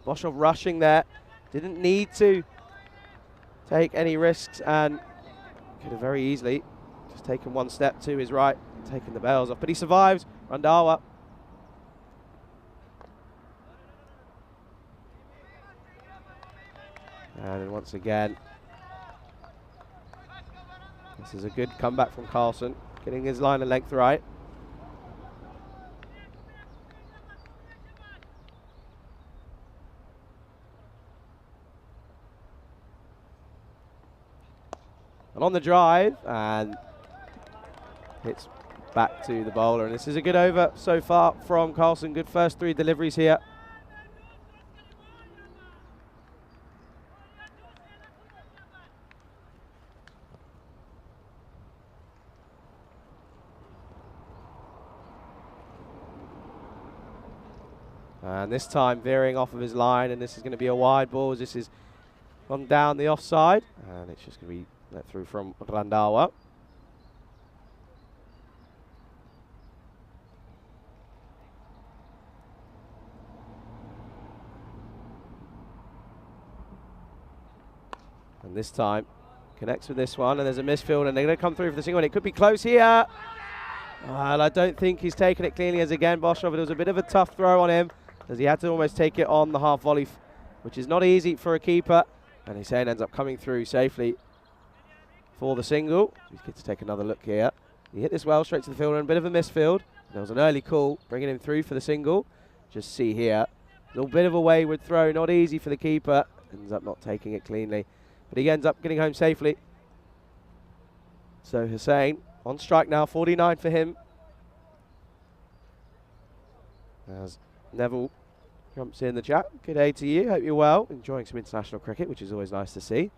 Boshov rushing there, didn't need to take any risks, and could have very easily just taken one step to his right, taken the bails off. But he survives. Randhawa. And once again, this is a good comeback from Carlson, getting his line of length right. And on the drive, and hits back to the bowler. And this is a good over so far from Carlson. Good first 3 deliveries here. And this time veering off of his line, and this is going to be a wide ball, as this is gone down the offside, and it's just going to be let through from Randhawa. And this time connects with this one, and there's a misfield, and they're going to come through for the single, and it could be close here. Well, I don't think he's taken it cleanly, as again Boshov, it was a bit of a tough throw on him, as he had to almost take it on the half volley, which is not easy for a keeper. And Hussein ends up coming through safely for the single. We get to take another look here. He hit this well straight to the fielder, and a bit of a misfield. There was an early call bringing him through for the single. Just see here, a little bit of a wayward throw, not easy for the keeper. Ends up not taking it cleanly, but he ends up getting home safely. So Hussein on strike now, 49 for him. As Neville jumps in the chat. Good day to you. Hope you're well. Enjoying some international cricket, which is always nice to see.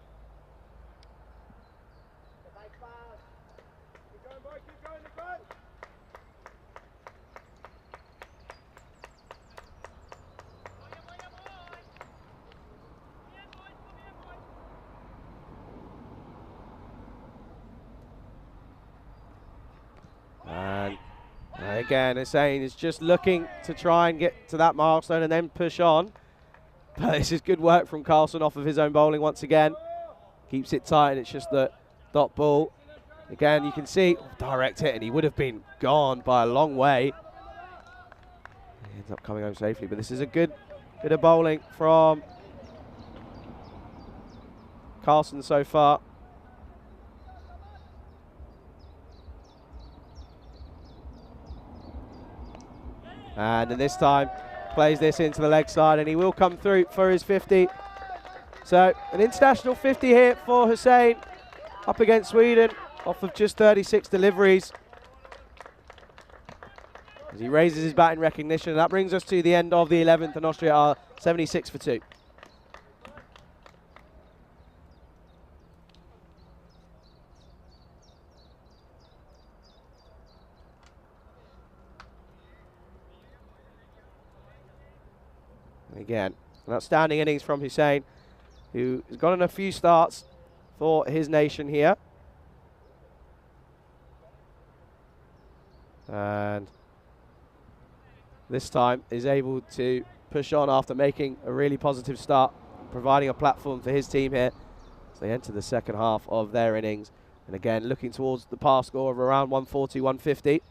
And again, Hussein is just looking to try and get to that milestone and then push on. But this is good work from Carlson off of his own bowling once again. Keeps it tight, and it's just the dot ball. Again, you can see direct hit, and he would have been gone by a long way. He ends up coming home safely, but this is a good bit of bowling from Carlson so far. And then this time plays this into the leg side, and he will come through for his 50. So an international 50 here for Hussein, up against Sweden, off of just 36 deliveries. As he raises his bat in recognition, that brings us to the end of the 11th, and Austria are 76 for 2. And again, an outstanding innings from Hussein, who has gotten a few starts for his nation here. And this time is able to push on after making a really positive start, providing a platform for his team here as they enter the second half of their innings. And again, looking towards the par score of around 140, 150.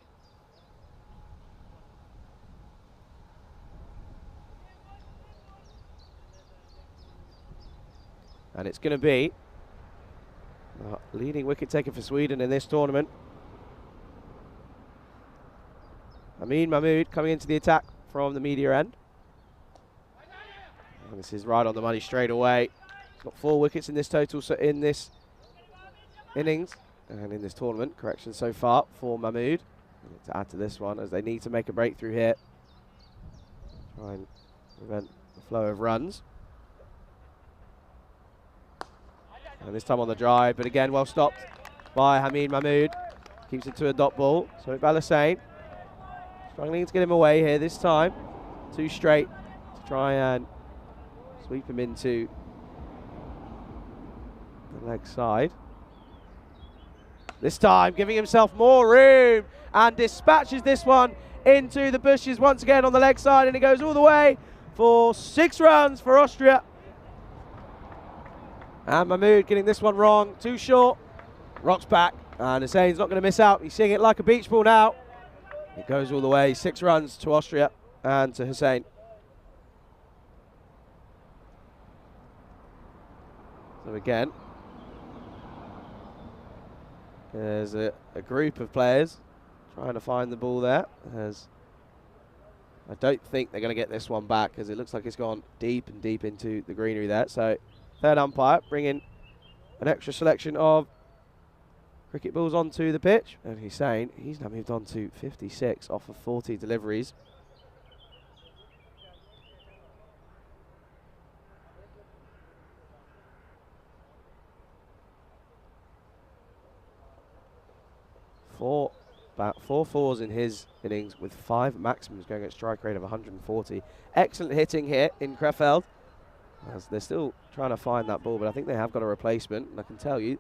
And it's going to be leading wicket taker for Sweden in this tournament. Amin Mahmood coming into the attack from the media end. And this is right on the money straight away. He's got 4 wickets in this total, so in this innings and in this tournament, correction, so far for Mahmood. To add to this one, as they need to make a breakthrough here. Try and prevent the flow of runs. And this time on the drive, but again well stopped by Hamid Mahmood. Keeps it to a dot ball. So Hussein struggling to get him away here this time. 2 straight to try and sweep him into the leg side. This time giving himself more room and dispatches this one into the bushes once again on the leg side, and it goes all the way for 6 runs for Austria. And Mahmood getting this one wrong, too short. Rocks back, and Hussein's not going to miss out. He's seeing it like a beach ball now. It goes all the way, 6 runs to Austria and to Hussein. So again, there's a group of players trying to find the ball there. I don't think they're going to get this one back, as it looks like it's gone deep and deep into the greenery there. So third umpire bringing an extra selection of cricket balls onto the pitch. And Hussein, he's now moved on to 56 off of 40 deliveries. About 4 fours in his innings, with 5 maximums, going at a strike rate of 140. Excellent hitting here in Krefeld, as they're still trying to find that ball, but I think they have got a replacement, and I can tell you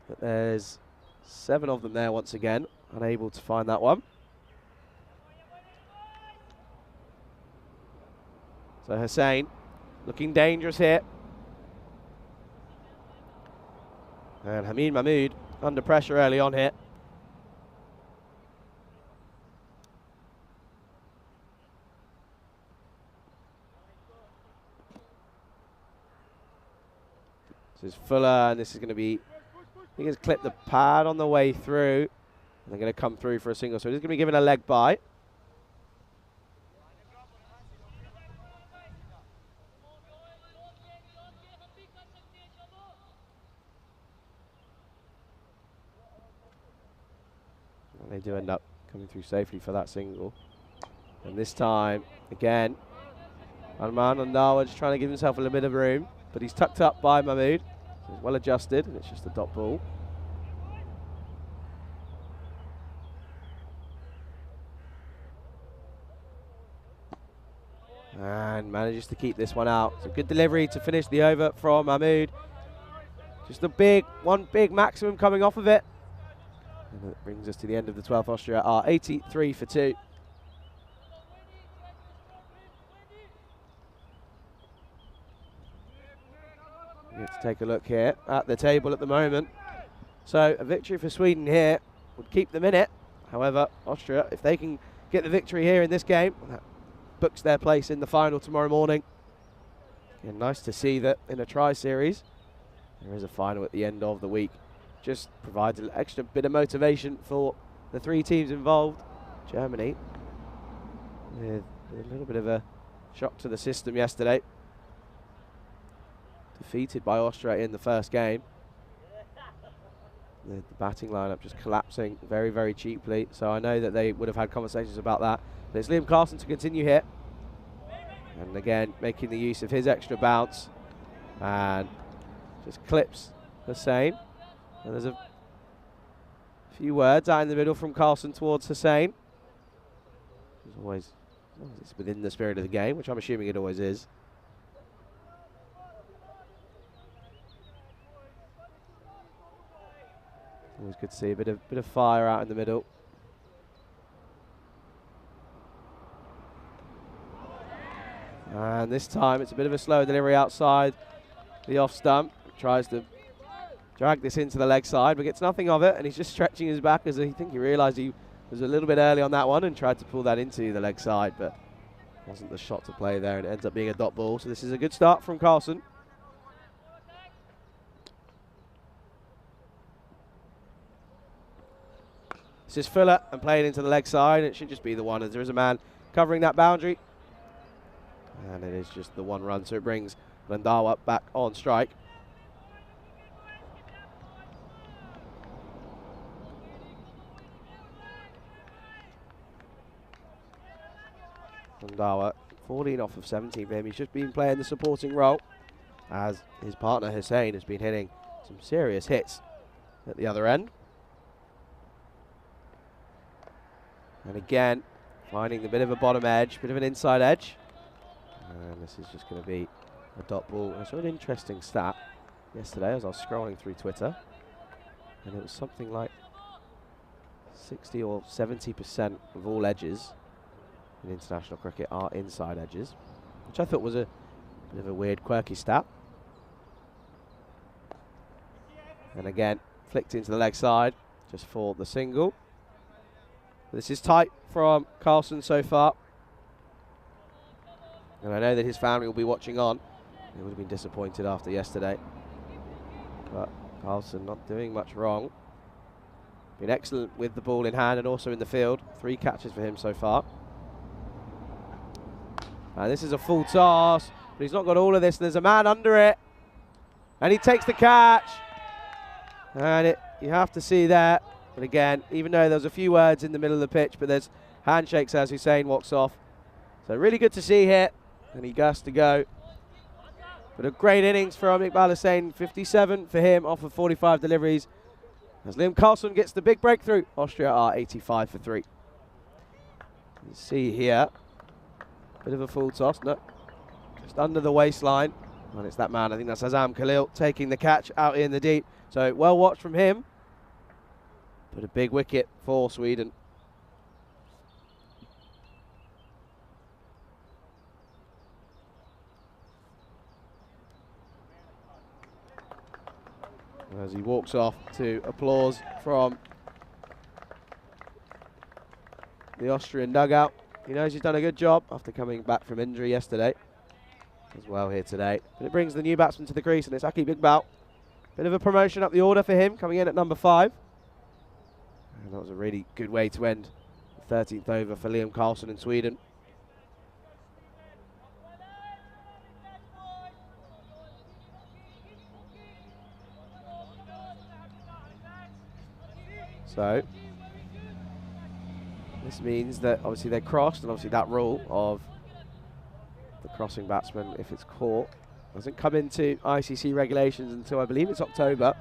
that there's 7 of them there once again, unable to find that one. So Hussein looking dangerous here. And Hamid Mahmood under pressure early on here. This is Fuller, and this is going to be, I think it's clipped the pad on the way through. And they're going to come through for a single, so he's going to be given a leg bye. And they do end up coming through safely for that single. And this time, again, Arman Andawa just trying to give himself a little bit of room, but he's tucked up by Mahmood. So he's well adjusted, and it's just a dot ball. And manages to keep this one out. It's a good delivery to finish the over from Mahmood. Just one big maximum coming off of it. And that brings us to the end of the 12th. Austria are 83 for 2. Let's take a look here at the table at the moment. So a victory for Sweden here would keep them in it. However, Austria, if they can get the victory here in this game, that books their place in the final tomorrow morning. And nice to see that in a tri-series, there is a final at the end of the week. Just provides an extra bit of motivation for the 3 teams involved. Germany with a little bit of a shock to the system yesterday. Defeated by Austria in the first game. The batting lineup just collapsing very, very cheaply. So I know that they would have had conversations about that. But it's Liam Carlson to continue here. And again, making the use of his extra bounce. And just clips Hussain. And there's a few words out in the middle from Carlson towards Hussain. As always, it's within the spirit of the game, which I'm assuming it always is. Always good to see a bit of fire out in the middle. And this time it's a bit of a slow delivery outside the off stump. Tries to drag this into the leg side, but gets nothing of it, and he's just stretching his back as I think he realised he was a little bit early on that one and tried to pull that into the leg side, but wasn't the shot to play there, and it ends up being a dot ball. So this is a good start from Carlson. This is Fuller and playing into the leg side. It should just be the one, as there is a man covering that boundary. And it is just the one run, so it brings Glendawa back on strike. Glendawa, 14 off of 17 for him. He's just been playing the supporting role, as his partner Hussain has been hitting some serious hits at the other end. And again, finding the bit of a bottom edge, bit of an inside edge. And this is just going to be a dot ball. I saw an interesting stat yesterday as I was scrolling through Twitter. And it was something like 60 or 70% of all edges in international cricket are inside edges, which I thought was a bit of a weird, quirky stat. And again, flicked into the leg side just for the single. This is tight from Carlson so far. And I know that his family will be watching on. They would have been disappointed after yesterday. But Carlson not doing much wrong. Been excellent with the ball in hand and also in the field. 3 catches for him so far. And this is a full toss, but he's not got all of this. There's a man under it. And he takes the catch. And you have to see that. But again, even though there's a few words in the middle of the pitch, but there's handshakes as Hussain walks off. So really good to see here. And he has to go. But a great innings from Iqbal Hussain. 57 for him off of 45 deliveries. As Liam Carlson gets the big breakthrough. Austria are 85 for 3. You see here. Bit of a full toss. No, just under the waistline. And it's that man, I think that's Azam Khalil, taking the catch out in the deep. So well watched from him. But a big wicket for Sweden. As he walks off to applause from the Austrian dugout. He knows he's done a good job after coming back from injury yesterday. As well here today. But it brings the new batsman to the crease, and it's Aki Iqbal. Bit of a promotion up the order for him, coming in at number 5. And that was a really good way to end the 13th over for Liam Carlson in Sweden. So this means that obviously they're crossed, and obviously that rule of the crossing batsman, if it's caught, doesn't come into ICC regulations until I believe it's October.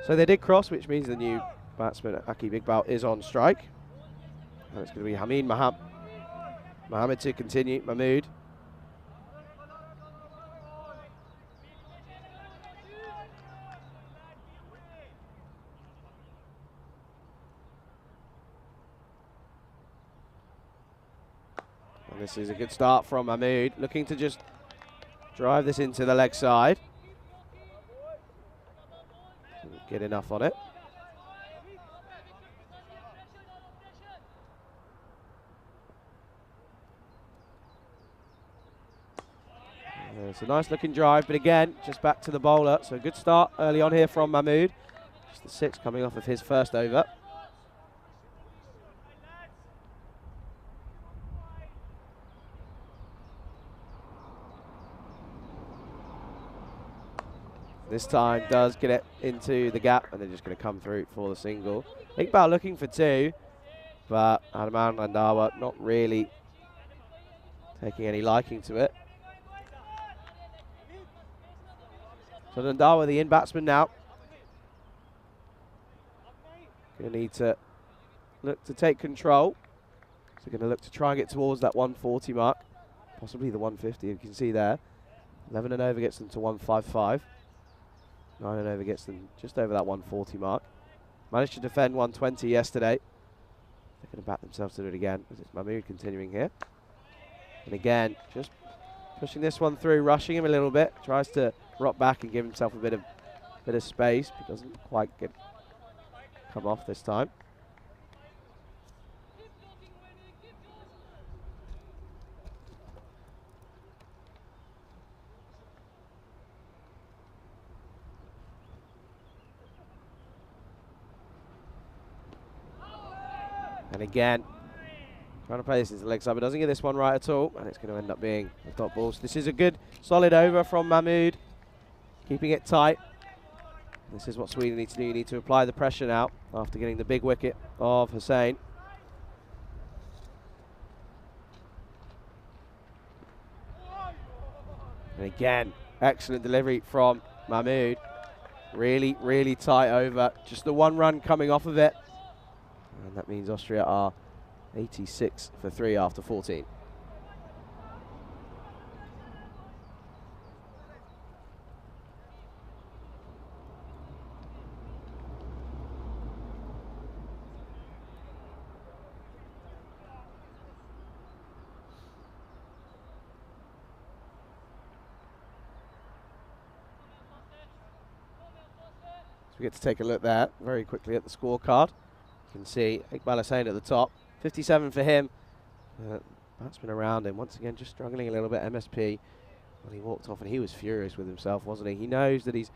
So they did cross, which means the new batsman Aki Iqbal is on strike. And it's going to be Hamid Mohammed to continue. Mahmood. And this is a good start from Mahmood, looking to just drive this into the leg side. Didn't get enough on it. It's a nice looking drive, but again, just back to the bowler. So a good start early on here from Mahmood. Just the 6 coming off of his first over. This time does get it into the gap, and they're just going to come through for the single. Iqbal looking for two, but Adnan Randawa not really taking any liking to it. So Randawa, the in batsman now. Going to need to look to take control. So going to look to try and get towards that 140 mark, possibly the 150, you can see there. 11 and over gets them to 155. 9 and over gets them just over that 140 mark. Managed to defend 120 yesterday. They're going to back themselves to do it again, as it's Mahmood continuing here. And again, just pushing this one through, rushing him a little bit. Tries to rock back and give himself a bit of space, but doesn't quite come off this time. And again, trying to play this into the leg side, but doesn't get this one right at all, and it's going to end up being a dot ball. So this is a good, solid over from Mahmood, keeping it tight. This is what Sweden need to do. You need to apply the pressure now after getting the big wicket of Hussain. And again, excellent delivery from Mahmood. Really, really tight over. Just the one run coming off of it. And that means Austria are 86 for 3 after 14. We get to take a look there very quickly at the scorecard. You can see Iqbal Hussain at the top, 57 for him. Batsman around him, once again just struggling a little bit. MSP, when he walked off, and he was furious with himself, wasn't he? He knows that he's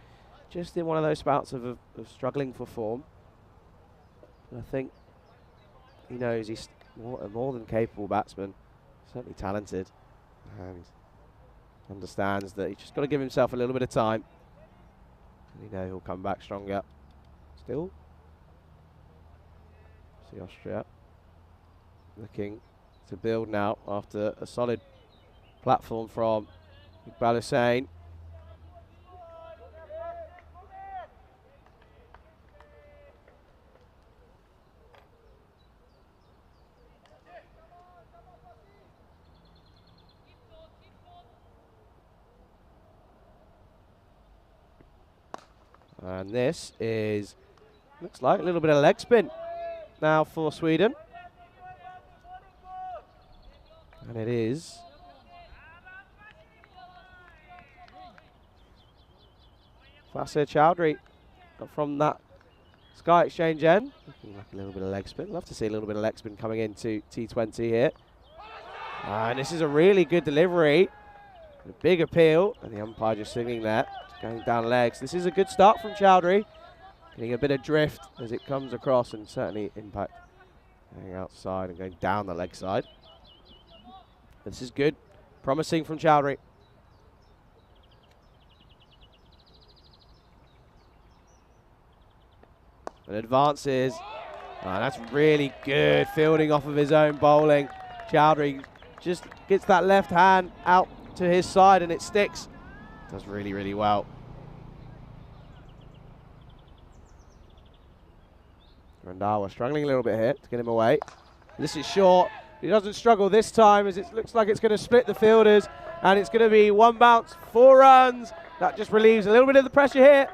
just in one of those spouts of struggling for form. And I think he knows he's a more than capable batsman, certainly talented, and understands that he's just got to give himself a little bit of time. And you know he'll come back stronger. Still, see Austria looking to build now after a solid platform from Iqbal Hussain. And this is, looks like a little bit of leg spin now for Sweden. And it is Fasir Chowdhury from that Sky Exchange end. Looking like a little bit of leg spin. Love to see a little bit of leg spin coming into T20 here. And this is a really good delivery. A big appeal. And the umpire just signaling there. Going down legs. This is a good start from Chowdhury. Getting a bit of drift as it comes across, and certainly impact going outside and going down the leg side. This is good. Promising from Chowdhury. And advances. That's really good fielding off of his own bowling. Chowdhury just gets that left hand out to his side and it sticks. Does really, really well. Randawa struggling a little bit here to get him away. This is short. He doesn't struggle this time, as it looks like it's going to split the fielders, and it's going to be one bounce, 4 runs. That just relieves a little bit of the pressure here.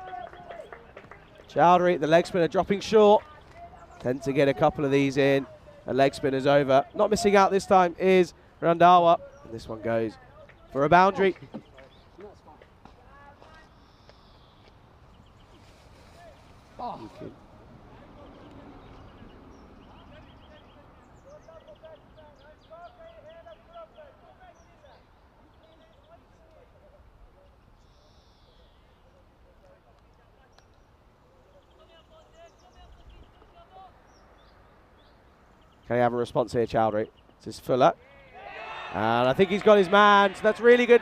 Chowdhury, the leg spinner, dropping short. Tend to get a couple of these in. A leg spinner's over. Not missing out this time is Randawa. And this one goes for a boundary. Can he have a response here, Chowdhury? This is Fuller. And I think he's got his man. So that's really good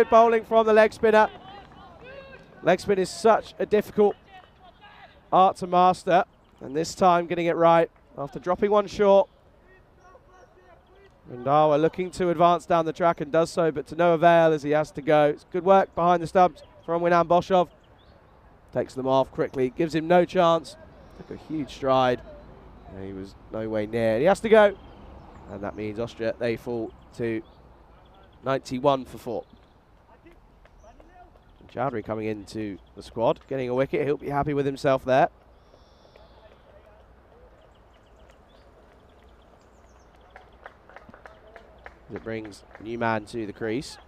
bowling from the leg spinner. Leg spin is such a difficult art to master, and this time getting it right after dropping one short. Rendawa looking to advance down the track and does so, but to no avail as he has to go. It's good work behind the stubs from Winan Boshov. Takes them off quickly, gives him no chance. Took a huge stride. And he was no way near. He has to go. And that means Austria, they fall to 91 for 4. And Chowdhury coming into the squad, getting a wicket. He'll be happy with himself there. It brings a new man to the crease.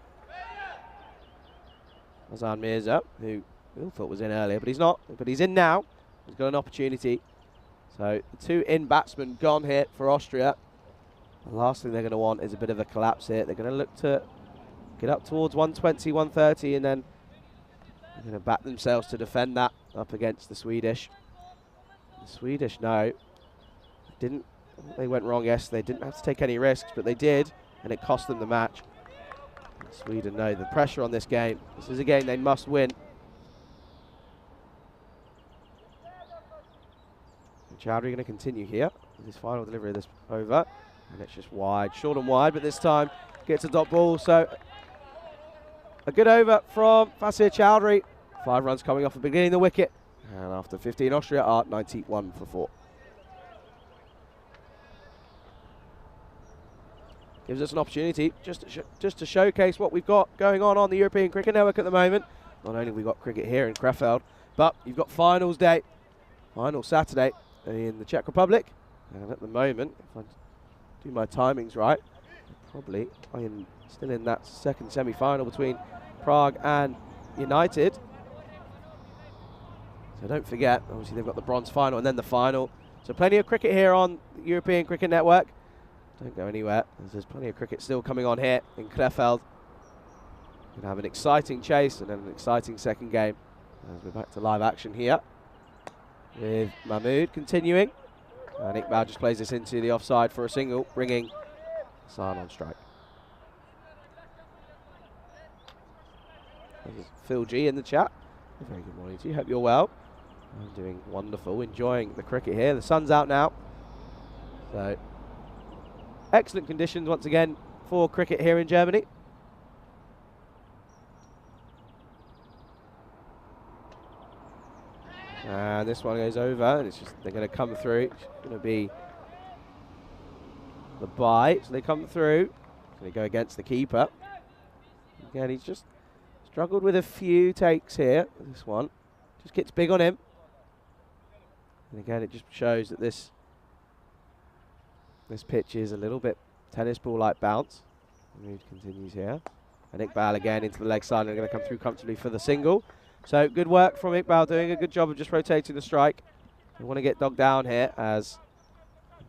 Azan Mirza, who we all thought was in earlier, but he's not. But he's in now. He's got an opportunity. So the 2 in batsmen gone here for Austria. The last thing they're going to want is a bit of a collapse here. They're going to look to get up towards 120, 130, and then they're going to back themselves to defend that up against the Swedish. The Swedish, no, they went wrong yesterday. They didn't have to take any risks, but they did, and it cost them the match. And Sweden know the pressure on this game. This is a game they must win. And Chowdhury going to continue here with his final delivery of this over. And it's just wide, short and wide, but this time gets a dot ball. So a good over from Fasir Chowdhury. 5 runs coming off the beginning of the wicket. And after 15, Austria are 91 for 4. Gives us an opportunity just to showcase what we've got going on the European Cricket Network at the moment. Not only have we got cricket here in Krefeld, but you've got finals day, final Saturday in the Czech Republic. And at the moment, if I do my timings right, probably I am still in that second semi-final between Prague and United. So don't forget, obviously they've got the bronze final and then the final. So plenty of cricket here on the European Cricket Network. Don't go anywhere, as there's plenty of cricket still coming on here in Krefeld. Going to have an exciting chase and then an exciting second game as we're back to live action here with Mahmood continuing. And Iqbal just plays this into the offside for a single, bringing Hassan on strike. There's Phil G in the chat. A very good morning to you. Hope you're well. I'm doing wonderful, enjoying the cricket here. The sun's out now. So excellent conditions once again for cricket here in Germany. And this one goes over, and it's just they're going to come through. It's going to be the bye, so they come through. Going to go against the keeper. Again, he's just struggled with a few takes here. This one just gets big on him. And again, it just shows that this pitch is a little bit tennis ball-like bounce. Mood continues here. And Iqbal again into the leg side, and they're going to come through comfortably for the single. So good work from Iqbal, doing a good job of just rotating the strike. They want to get dogged down here as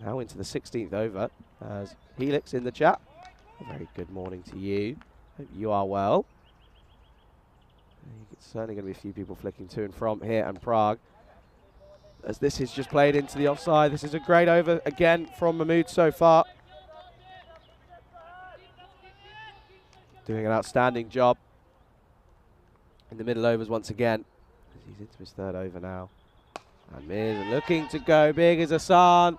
now into the 16th over as Helix in the chat. A very good morning to you. Hope you are well. It's certainly going to be a few people flicking to and from here and Prague, as this is just played into the offside. This is a great over again from Mahmood so far. Doing an outstanding job in the middle overs once again. He's into his 3rd over now. And Mirza looking to go big as Hassan.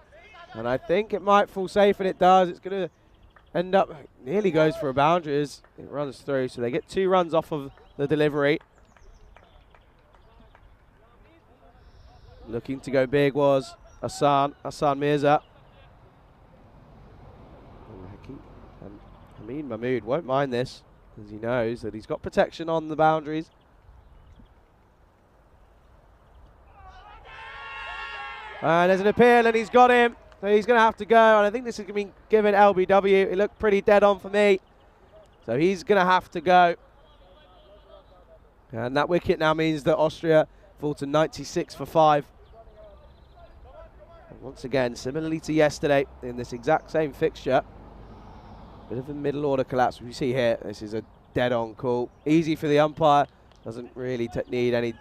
And I think it might fall safe, and it does. It's going to end up, nearly goes for a boundary as it runs through. So they get 2 runs off of the delivery. Looking to go big was Hassan Mirza. And Hamid Mahmood won't mind this, because he knows that he's got protection on the boundaries. And there's an appeal, and he's got him. So he's going to have to go, and I think this is going to be given LBW. It looked pretty dead on for me. So he's going to have to go. And that wicket now means that Austria fall to 96 for 5. And once again, similarly to yesterday, in this exact same fixture, bit of a middle order collapse. We see here, this is a dead-on call. Easy for the umpire. Doesn't really need any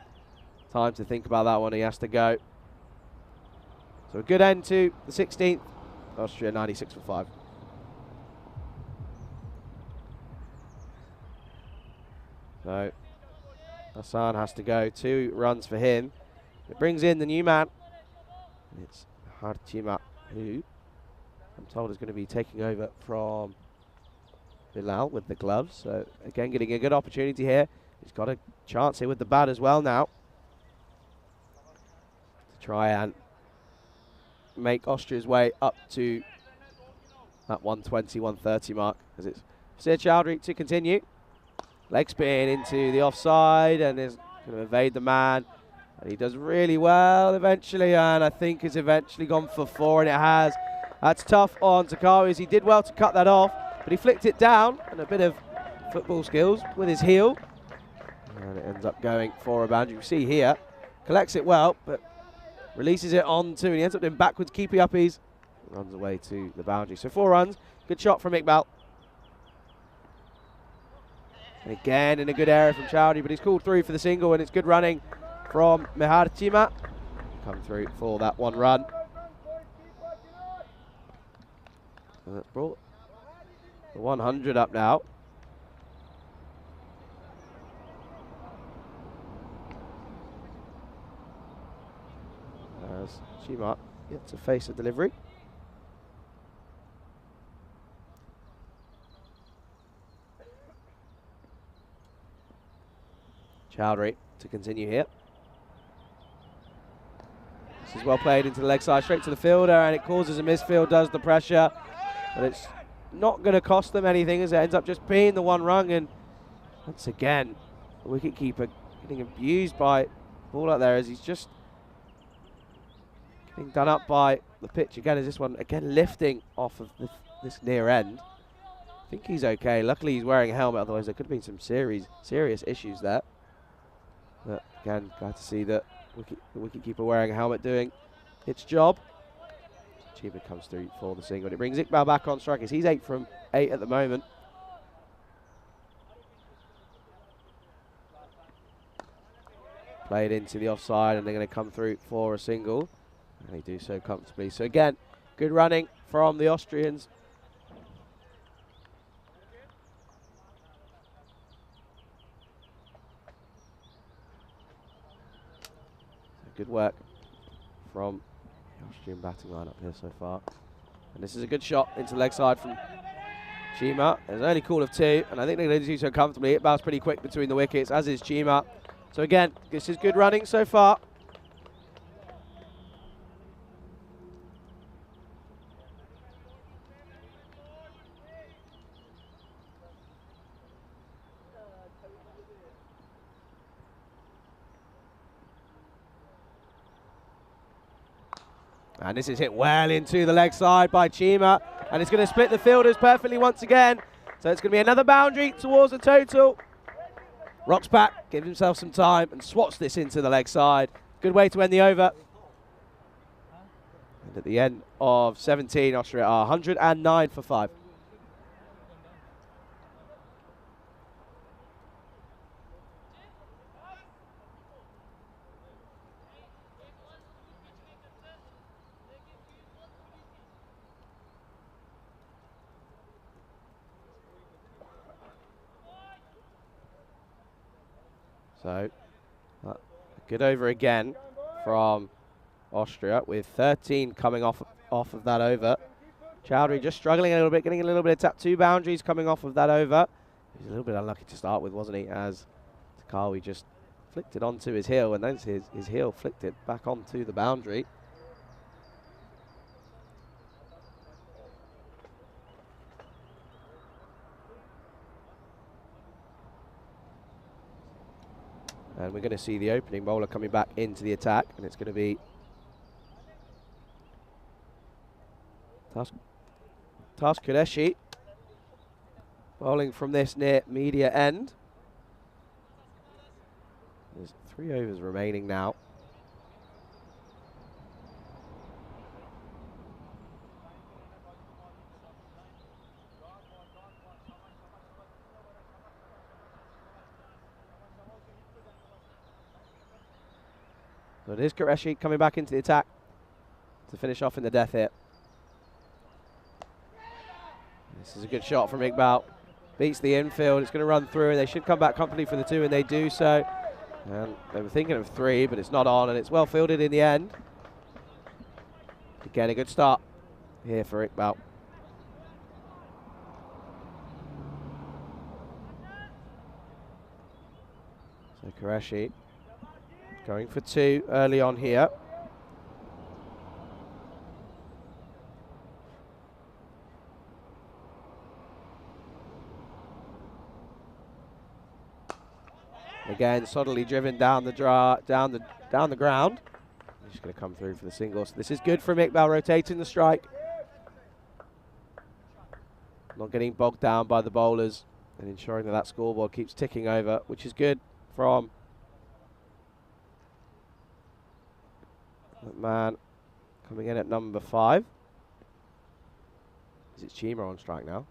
time to think about that one. He has to go. So a good end to the 16th. Austria 96 for 5. So Hassan has to go. 2 runs for him. It brings in the new man. It's Hartima, who I'm told is going to be taking over from Bilal with the gloves. So again, getting a good opportunity here. He's got a chance here with the bat as well now to try and make Austria's way up to that 120, 130 mark. As it's Sir Chowdhury to continue. Leg spin into the offside and is going to evade the man. And he does really well eventually, and I think it's eventually gone for 4, and it has. That's tough on Takawi, as he did well to cut that off, but he flicked it down, and a bit of football skills with his heel. And it ends up going for a boundary. You see here, collects it well, but releases it onto, and he ends up doing backwards keepy uppies. Runs away to the boundary. So 4 runs, good shot from Iqbal. And again, in a good area from Chowdhury, but he's called through for the single, and it's good running from Mehartima. Come through for that 1 run. And that's brought the 100 up now. As Chima yet to face a delivery. Chowdhury to continue here. This is well played into the leg side, straight to the fielder, and it causes a misfield, does the pressure. But it's not going to cost them anything, as it ends up just being the 1 run. And once again, the wicketkeeper getting abused by the ball out there, as he's just getting done up by the pitch again. As this one again lifting off of this near end. I think he's okay. Luckily he's wearing a helmet, otherwise there could have been some serious issues there. But again, glad to see that the wicketkeeper wearing a helmet doing its job. Chiba comes through for the single. It brings Iqbal back on strike, as he's 8 from 8 at the moment. Played into the offside, and they're going to come through for a single. And they do so comfortably. So again, good running from the Austrians. Good work from the Austrian batting lineup here so far. And this is a good shot into the leg side from Chima. There's an early call of 2, and I think they're going to do so comfortably. It bounces pretty quick between the wickets, as is Chima. So again, this is good running so far. And this is hit well into the leg side by Chima, and it's going to split the fielders perfectly once again. So it's going to be another boundary towards the total. Rocks back, gives himself some time, and swats this into the leg side. Good way to end the over. And at the end of 17, Austria are 109 for 5. So, a good over again from Austria, with 13 coming off of that over. Chowdhury just struggling a little bit, getting a little bit of tap. 2 boundaries coming off of that over. He was a little bit unlucky to start with, wasn't he? As Takawi just flicked it onto his heel, and then his heel flicked it back onto the boundary. And we're going to see the opening bowler coming back into the attack, and it's going to be Tas Qureshi bowling from this near media end. There's 3 overs remaining now. So it is Qureshi coming back into the attack to finish off in the death hit. This is a good shot from Iqbal. Beats the infield. It's going to run through, and they should come back comfortably for the 2, and they do so. And they were thinking of 3, but it's not on, and it's well fielded in the end. Again, a good start here for Iqbal. So Qureshi going for 2 early on here. Again, solidly driven down the ground. He's just going to come through for the single. So this is good from Iqbal, rotating the strike. Not getting bogged down by the bowlers and ensuring that that scoreboard keeps ticking over, which is good from McMahon, coming in at number 5. Is it Chima on strike now?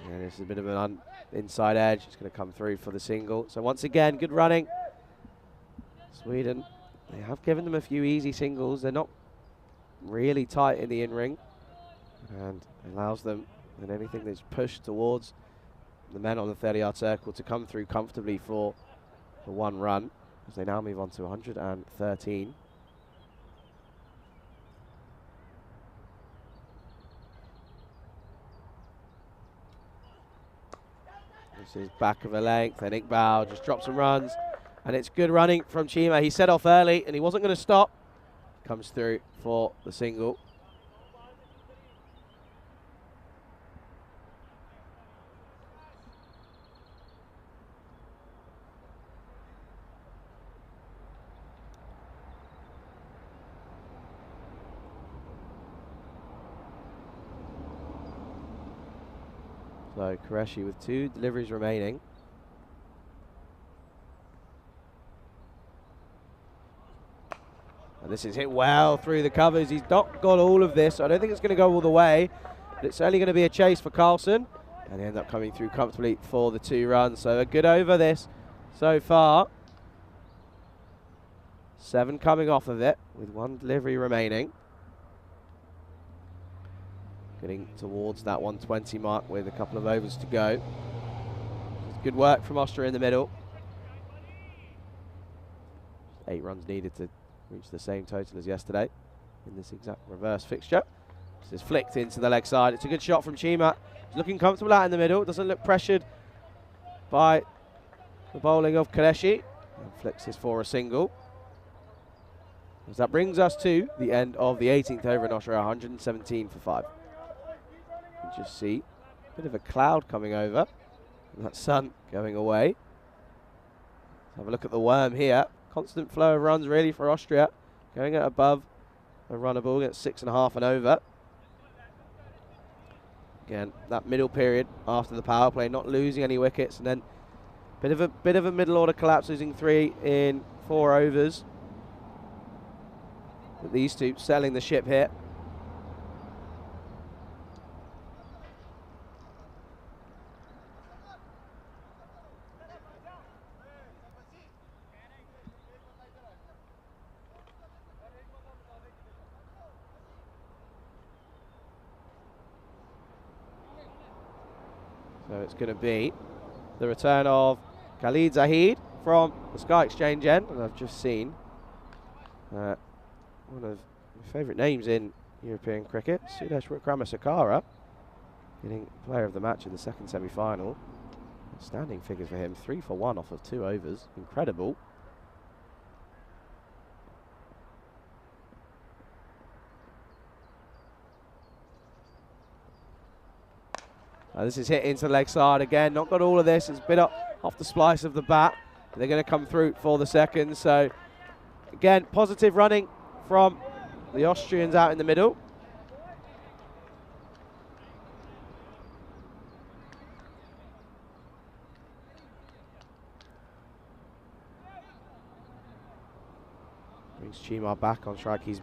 And this is a bit of an inside edge. It's going to come through for the single. So once again, good running. Sweden, they have given them a few easy singles. They're not really tight in the in-ring. And allows them, and anything that's pushed towards the men on the 30-yard circle, to come through comfortably for the 1 run, as they now move on to 113. This is back of a length, and Iqbal just drops some runs, and it's good running from Chima. He set off early, and he wasn't going to stop. Comes through for the single. So Qureshi with 2 deliveries remaining. And this is hit well through the covers. He's not got all of this. I don't think it's going to go all the way, but it's only going to be a chase for Carlson. And they end up coming through comfortably for the 2 runs. So a good over this so far. 7 coming off of it with 1 delivery remaining. Getting towards that 120 mark with a couple of overs to go. Good work from Austria in the middle. 8 runs needed to reach the same total as yesterday in this exact reverse fixture. This is flicked into the leg side. It's a good shot from Chima. He's looking comfortable out in the middle. Doesn't look pressured by the bowling of Qureshi. And flicks this for a single. As that brings us to the end of the 18th over in Austria, 117 for 5. You can just see a bit of a cloud coming over, and that sun going away. Let's have a look at the worm here. Constant flow of runs really for Austria, going at above a runner ball at 6.5 and over. Again, that middle period after the power play, not losing any wickets, and then bit of a middle order collapse, losing 3 in 4 overs. But these two selling the ship here. So it's going to be the return of Khalid Zahid from the Sky Exchange end. And I've just seen one of my favourite names in European cricket, Sudesh Wikramasakara, getting player of the match in the second semi-final. Outstanding figures for him, 3 for 1 off of 2 overs, incredible. This is hit into the leg side again, not got all of this, it's a bit off the splice of the bat. They're going to come through for the second, so again, positive running from the Austrians out in the middle. Brings Chima back on strike. He's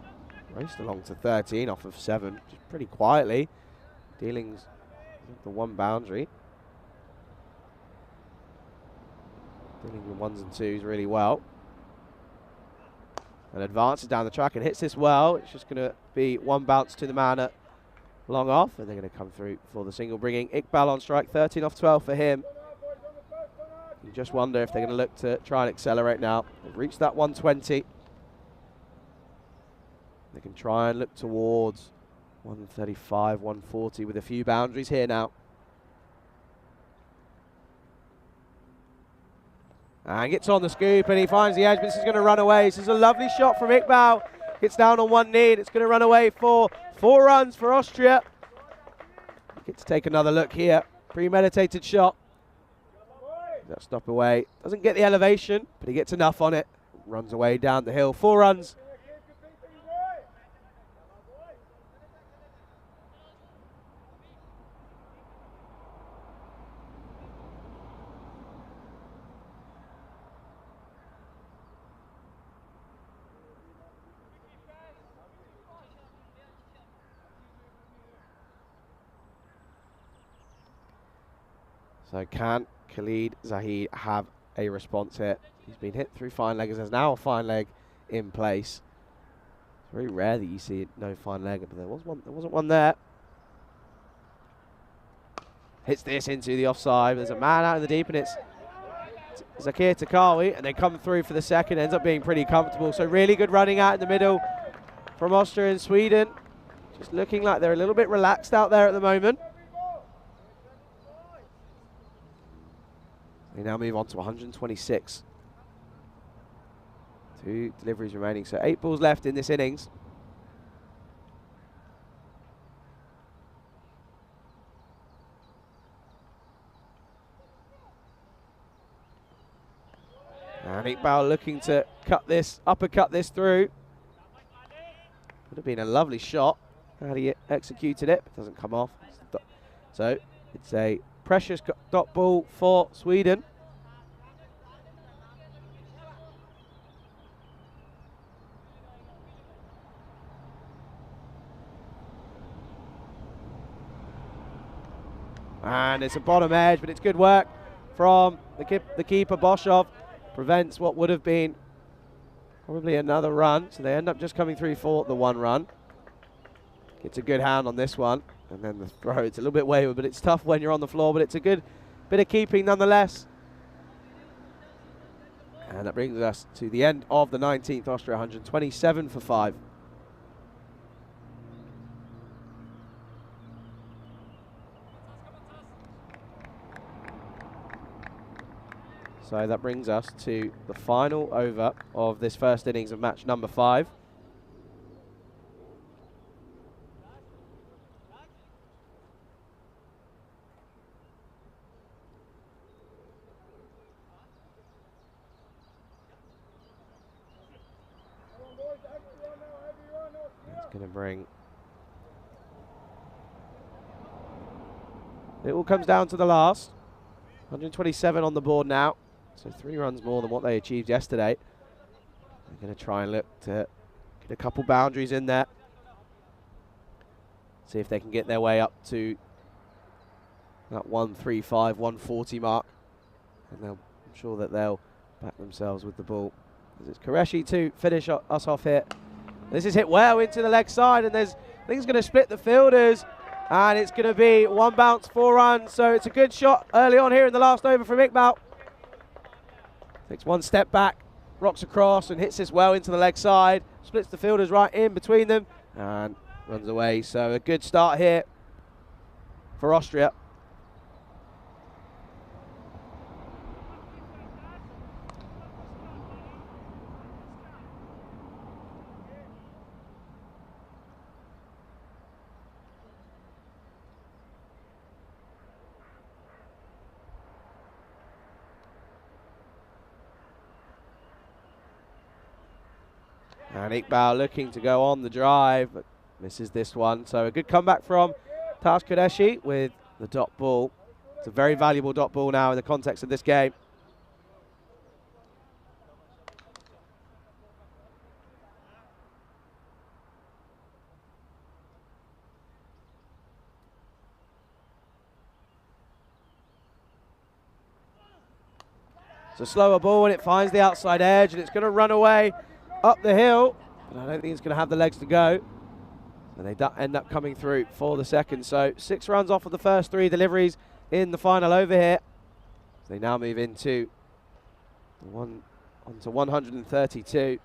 raced along to 13 off of 7, just pretty quietly. Dealings with the 1 boundary. Dealing with 1s and 2s really well. And advances down the track and hits this well. It's just going to be 1 bounce to the man at long off, and they're going to come through for the single, bringing Iqbal on strike. 13 off 12 for him. You just wonder if they're going to look to try and accelerate now. They've reached that 120. They can try and look towards 135, 140 with a few boundaries here now. And gets on the scoop and he finds the edge, but this is going to run away. This is a lovely shot from Iqbal. Gets down on one knee and it's going to run away for 4 runs for Austria. Get to take another look here. Premeditated shot. That stop away. Doesn't get the elevation, but he gets enough on it. Runs away down the hill. 4 runs. So can Khalid Zahid have a response here? He's been hit through fine leggers. There's now a fine leg in place. It's very rare that you see no fine leg, but there was one. There wasn't one there. Hits this into the offside. There's a man out in the deep, and it's Zakir Takawi, and they come through for the second. Ends up being pretty comfortable. So really good running out in the middle from Austria and Sweden. Just looking like they're a little bit relaxed out there at the moment. They now move on to 126. 2 deliveries remaining, so 8 balls left in this innings. And Iqbal looking to uppercut this through. Would have been a lovely shot had he executed it, but doesn't come off. So it's a precious dot ball for Sweden. And it's a bottom edge, but it's good work from the keeper, Boshov. Prevents what would have been probably another run. So they end up just coming through for the 1 run. Gets a good hand on this one. And then the throw, it's a little bit wayward, but it's tough when you're on the floor, but it's a good bit of keeping nonetheless. And that brings us to the end of the 19th Austria, 127 for 5. So that brings us to the final over of this first innings of match number 5. It's going to bring... It all comes down to the last. 127 on the board now. So 3 runs more than what they achieved yesterday. They're going to try and look to get a couple boundaries in there. See if they can get their way up to that 135, 140 mark. And I'm sure that they'll back themselves with the ball. It's Qureshi to finish us off here. This is hit well into the leg side, and I think it's going to split the fielders. And it's going to be 1 bounce, 4 runs. So it's a good shot early on here in the last over from Iqbal. Takes 1 step back, rocks across and hits this well into the leg side. Splits the fielders right in between them and runs away. So a good start here for Austria. And Iqbal looking to go on the drive, but misses this one. So a good comeback from Taj Qureshi with the dot ball. It's a very valuable dot ball now in the context of this game. It's a slower ball and it finds the outside edge and it's going to run away up the hill, but I don't think it's going to have the legs to go. And they end up coming through for the second. So 6 runs off of the first 3 deliveries in the final over here. So they now move into On to 132.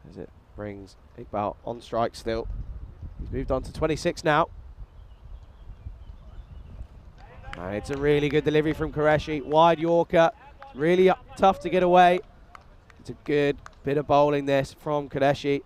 As it brings Iqbal on strike still. He's moved on to 26 now. And it's a really good delivery from Qureshi. Wide Yorker. Really tough to get away. It's a good bit of bowling this from Qureshi.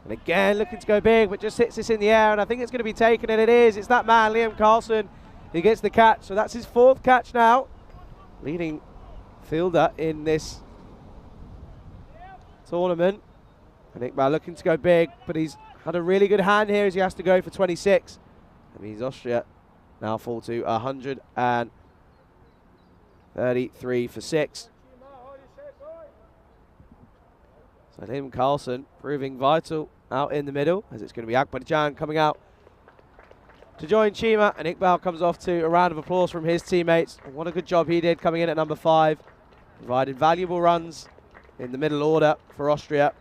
And again, looking to go big, but just hits this in the air, and I think it's going to be taken, and it is. It's that man, Liam Carlson, who gets the catch. So that's his 4th catch now. Leading fielder in this tournament. And Iqbal looking to go big, but he's had a really good hand here as he has to go for 26. That means Austria now fall to 133 for 6. So Liam Carlson proving vital out in the middle, as it's going to be Akbarjan coming out to join Chima, and Iqbal comes off to a round of applause from his teammates. And what a good job he did coming in at number 5, provided valuable runs in the middle order for Austria.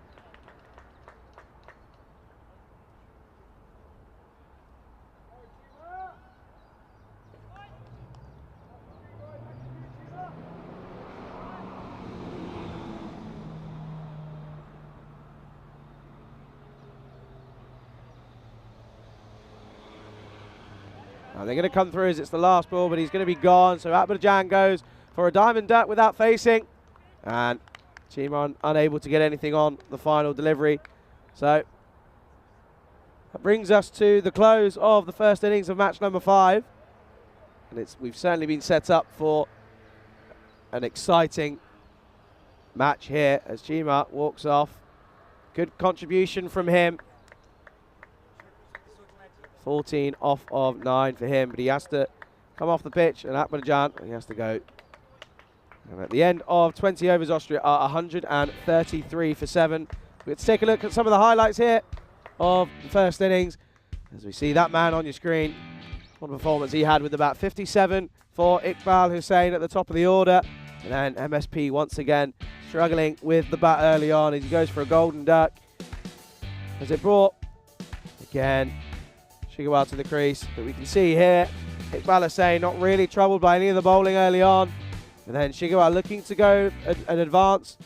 And they're going to come through as it's the last ball, but he's going to be gone. So Akbarjan goes for a diamond duck without facing. And Chima unable to get anything on the final delivery. So that brings us to the close of the first innings of match number 5. And we've certainly been set up for an exciting match here as Chima walks off. Good contribution from him. 14 off of 9 for him, but he has to come off the pitch, and Akbarjan, he has to go. And at the end of 20 overs, Austria are 133 for 7. Let's take a look at some of the highlights here of the first innings. As we see that man on your screen, what a performance he had with about 57 for Iqbal Hussain at the top of the order. And then MSP once again struggling with the bat early on as he goes for a golden duck. As it brought, again, Shigawa to the crease, but we can see here Iqbal Hussain not really troubled by any of the bowling early on, and then Shigawa looking to go an advance.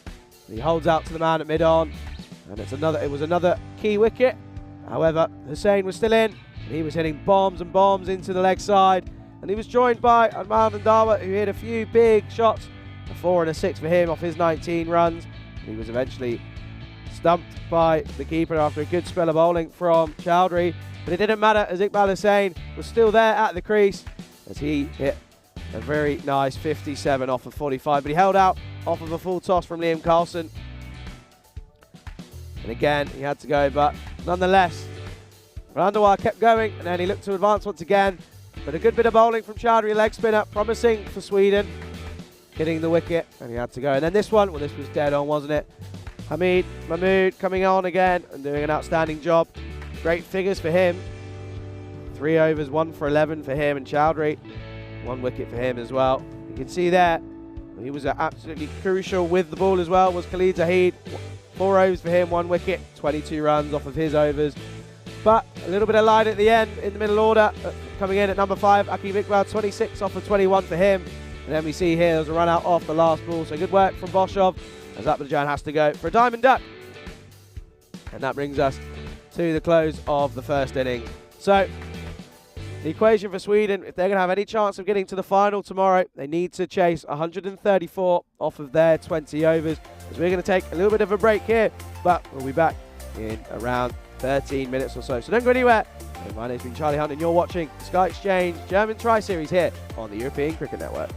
He holds out to the man at mid-on, and it was another key wicket. However, Hussain was still in, and he was hitting bombs and bombs into the leg side, and he was joined by Ahmad Ndawa, who hit a few big shots, a 4 and a 6 for him off his 19 runs. And he was eventually stumped by the keeper after a good spell of bowling from Chowdhury. But it didn't matter as Iqbal Hussain was still there at the crease as he hit a very nice 57 off of 45. But he held out off of a full toss from Liam Carlson. And again, he had to go, but nonetheless, Randawa kept going, and then he looked to advance once again. But a good bit of bowling from Chowdhury, leg spinner, promising for Sweden, hitting the wicket, and he had to go. And then this one, well, this was dead on, wasn't it? Hamid Mahmood coming on again and doing an outstanding job. Great figures for him. 3 overs, 1 for 11 for him, and Chowdhury, 1 wicket for him as well. You can see there, he was absolutely crucial with the ball as well, was Khalid Zahid. 4 overs for him, 1 wicket, 22 runs off of his overs. But a little bit of light at the end in the middle order. Coming in at number 5, Aqib Iqbal, 26 off of 21 for him. And then we see here there's a run out off the last ball. So good work from Boshov as Akbarjan has to go for a diamond duck. And that brings us to the close of the first inning. So the equation for Sweden, if they're going to have any chance of getting to the final tomorrow, they need to chase 134 off of their 20 overs. As we're going to take a little bit of a break here, but we'll be back in around 13 minutes or so. So don't go anywhere. My name's been Charlie Hunt and you're watching Sky Exchange German Tri-Series here on the European Cricket Network.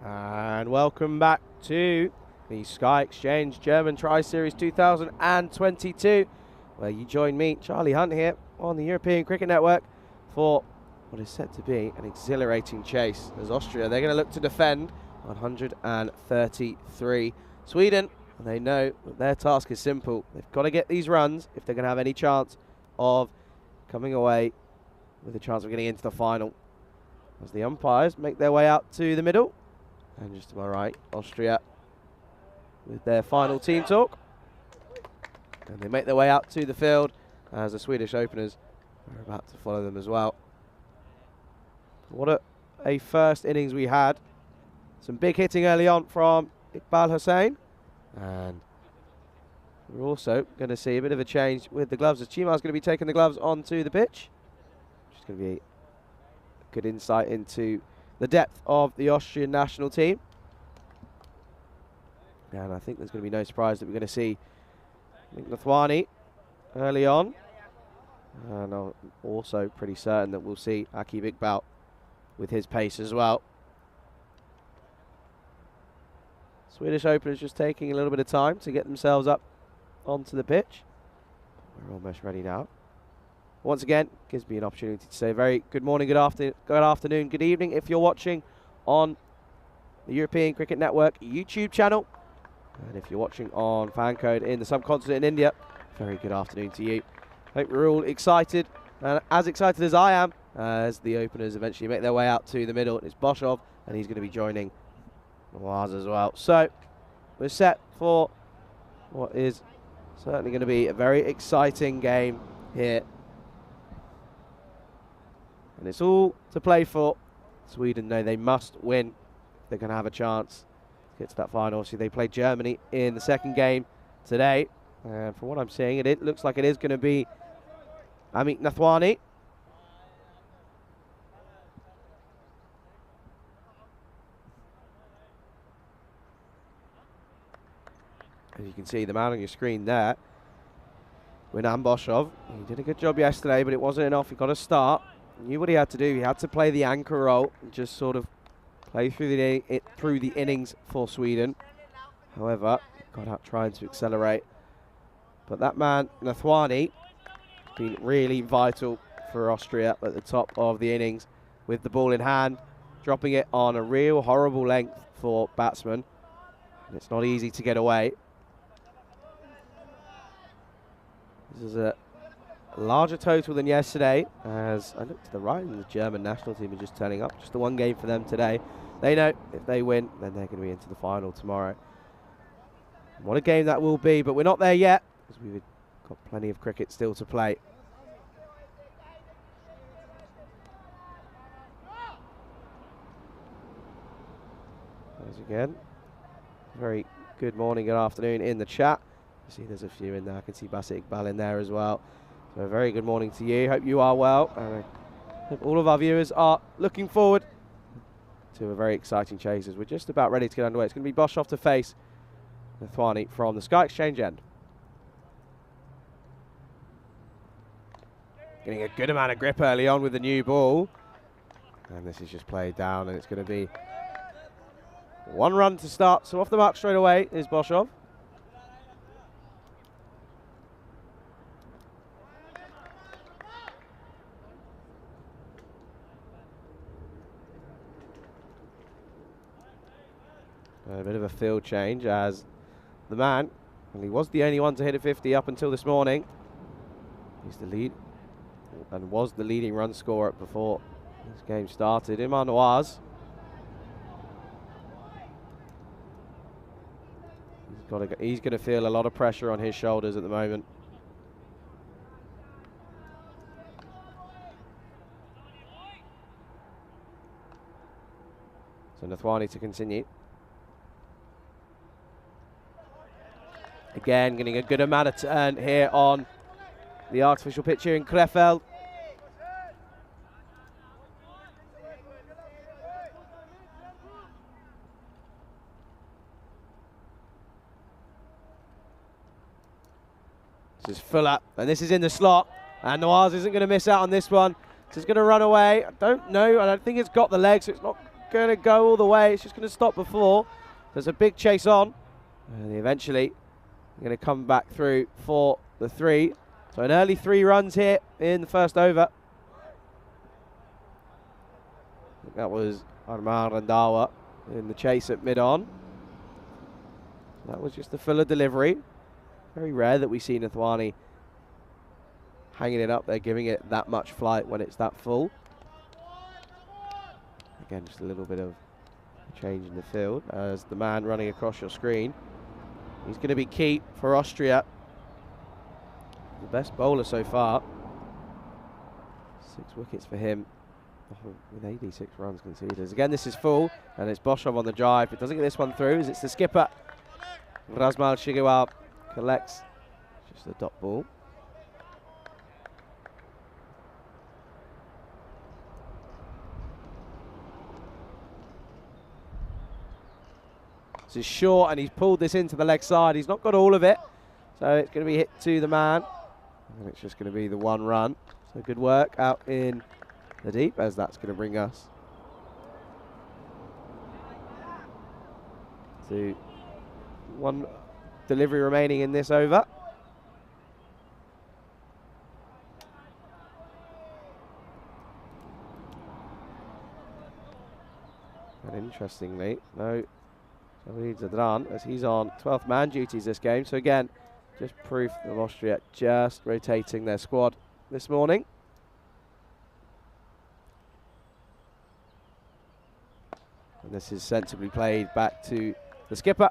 And welcome back to the Sky Exchange German Tri-Series 2022, where you join me, Charlie Hunt, here on the European Cricket Network for what is set to be an exhilarating chase as Austria, they're going to look to defend 133. Sweden, they know that their task is simple. They've got to get these runs if they're going to have any chance of coming away with a chance of getting into the final. As the umpires make their way out to the middle. And just to my right, Austria with their final team talk. And they make their way out to the field as the Swedish openers are about to follow them as well. What a first innings we had. Some big hitting early on from Iqbal Hussain. And we're also going to see a bit of a change with the gloves as Chima's going to be taking the gloves onto the pitch. Which is going to be good insight into the depth of the Austrian national team. And I think there's going to be no surprise that we're going to see Nathwani early on. And I'm also pretty certain that we'll see Aqib Iqbal with his pace as well. Swedish openers just taking a little bit of time to get themselves up onto the pitch. We're almost ready now. Once again, gives me an opportunity to say a very good morning, good afternoon, good evening if you're watching on the European Cricket Network YouTube channel. And if you're watching on Fancode in the subcontinent in India, very good afternoon to you. Hope we're all excited, and as excited as I am, as the openers eventually make their way out to the middle. It's Boshov, and he's going to be joining Nawaz as well. So we're set for what is certainly going to be a very exciting game here. And it's all to play for. Sweden know they must win if they're going to have a chance to get to that final. Obviously, they played Germany in the second game today. And from what I'm seeing, it looks like it is going to be Amit Nathwani. As you can see, the man on your screen there, Winam Boshov. He did a good job yesterday, but it wasn't enough. He got a start. He knew what he had to do. He had to play the anchor role and just sort of play through the innings for Sweden. However, got out trying to accelerate. But that man, Nathwani, has been really vital for Austria at the top of the innings with the ball in hand, dropping it on a real horrible length for batsmen. And it's not easy to get away. This is a larger total than yesterday, as I look to the right and the German national team are just turning up. Just the one game for them today. They know if they win, then they're going to be into the final tomorrow. What a game that will be, but we're not there yet, because we've got plenty of cricket still to play. As again, very good morning, good afternoon in the chat. You see there's a few in there. I can see Basit Iqbal in there as well. So a very good morning to you. Hope you are well. And I hope all of our viewers are looking forward to a very exciting chase as we're just about ready to get underway. It's going to be Boshov to face Nathwani from the Sky Exchange end. Getting a good amount of grip early on with the new ball. And this is just played down, and it's going to be one run to start. So off the mark straight away is Boshov. A bit of a field change as the man, and he was the only one to hit a 50 up until this morning. He's the lead and was the leading run scorer before this game started. Imar Nawaz. He's going to feel a lot of pressure on his shoulders at the moment. So Nathwani to continue. Again, getting a good amount of turn here on the artificial pitch here in Krefeld. This is Fuller, and this is in the slot. And Nawaz isn't going to miss out on this one. So it's going to run away. I don't know. I don't think it's got the legs, so it's not going to go all the way. It's just going to stop before. There's a big chase on. And eventually going to come back through for the 3. So an early 3 runs here in the first over. I think that was Armand Randawa in the chase at mid-on. That was just the fuller delivery. Very rare that we see Nathwani hanging it up there, giving it that much flight when it's that full. Again, just a little bit of change in the field as the man running across your screen. He's going to be key for Austria. The best bowler so far. 6 wickets for him with 86 runs conceded. Again, this is full, and it's Boshov on the drive. It doesn't get this one through, as it's the skipper. Razmal Shigawa collects just the dot ball. This is short, and he's pulled this into the leg side. He's not got all of it, so it's going to be hit to the man. And it's just going to be the 1 run. So good work out in the deep, as that's going to bring us to 1 delivery remaining in this over. And interestingly, no Saeed Zadran, as he's on 12th man duties this game. So again, just proof of Austria just rotating their squad this morning. And this is sensibly played back to the skipper.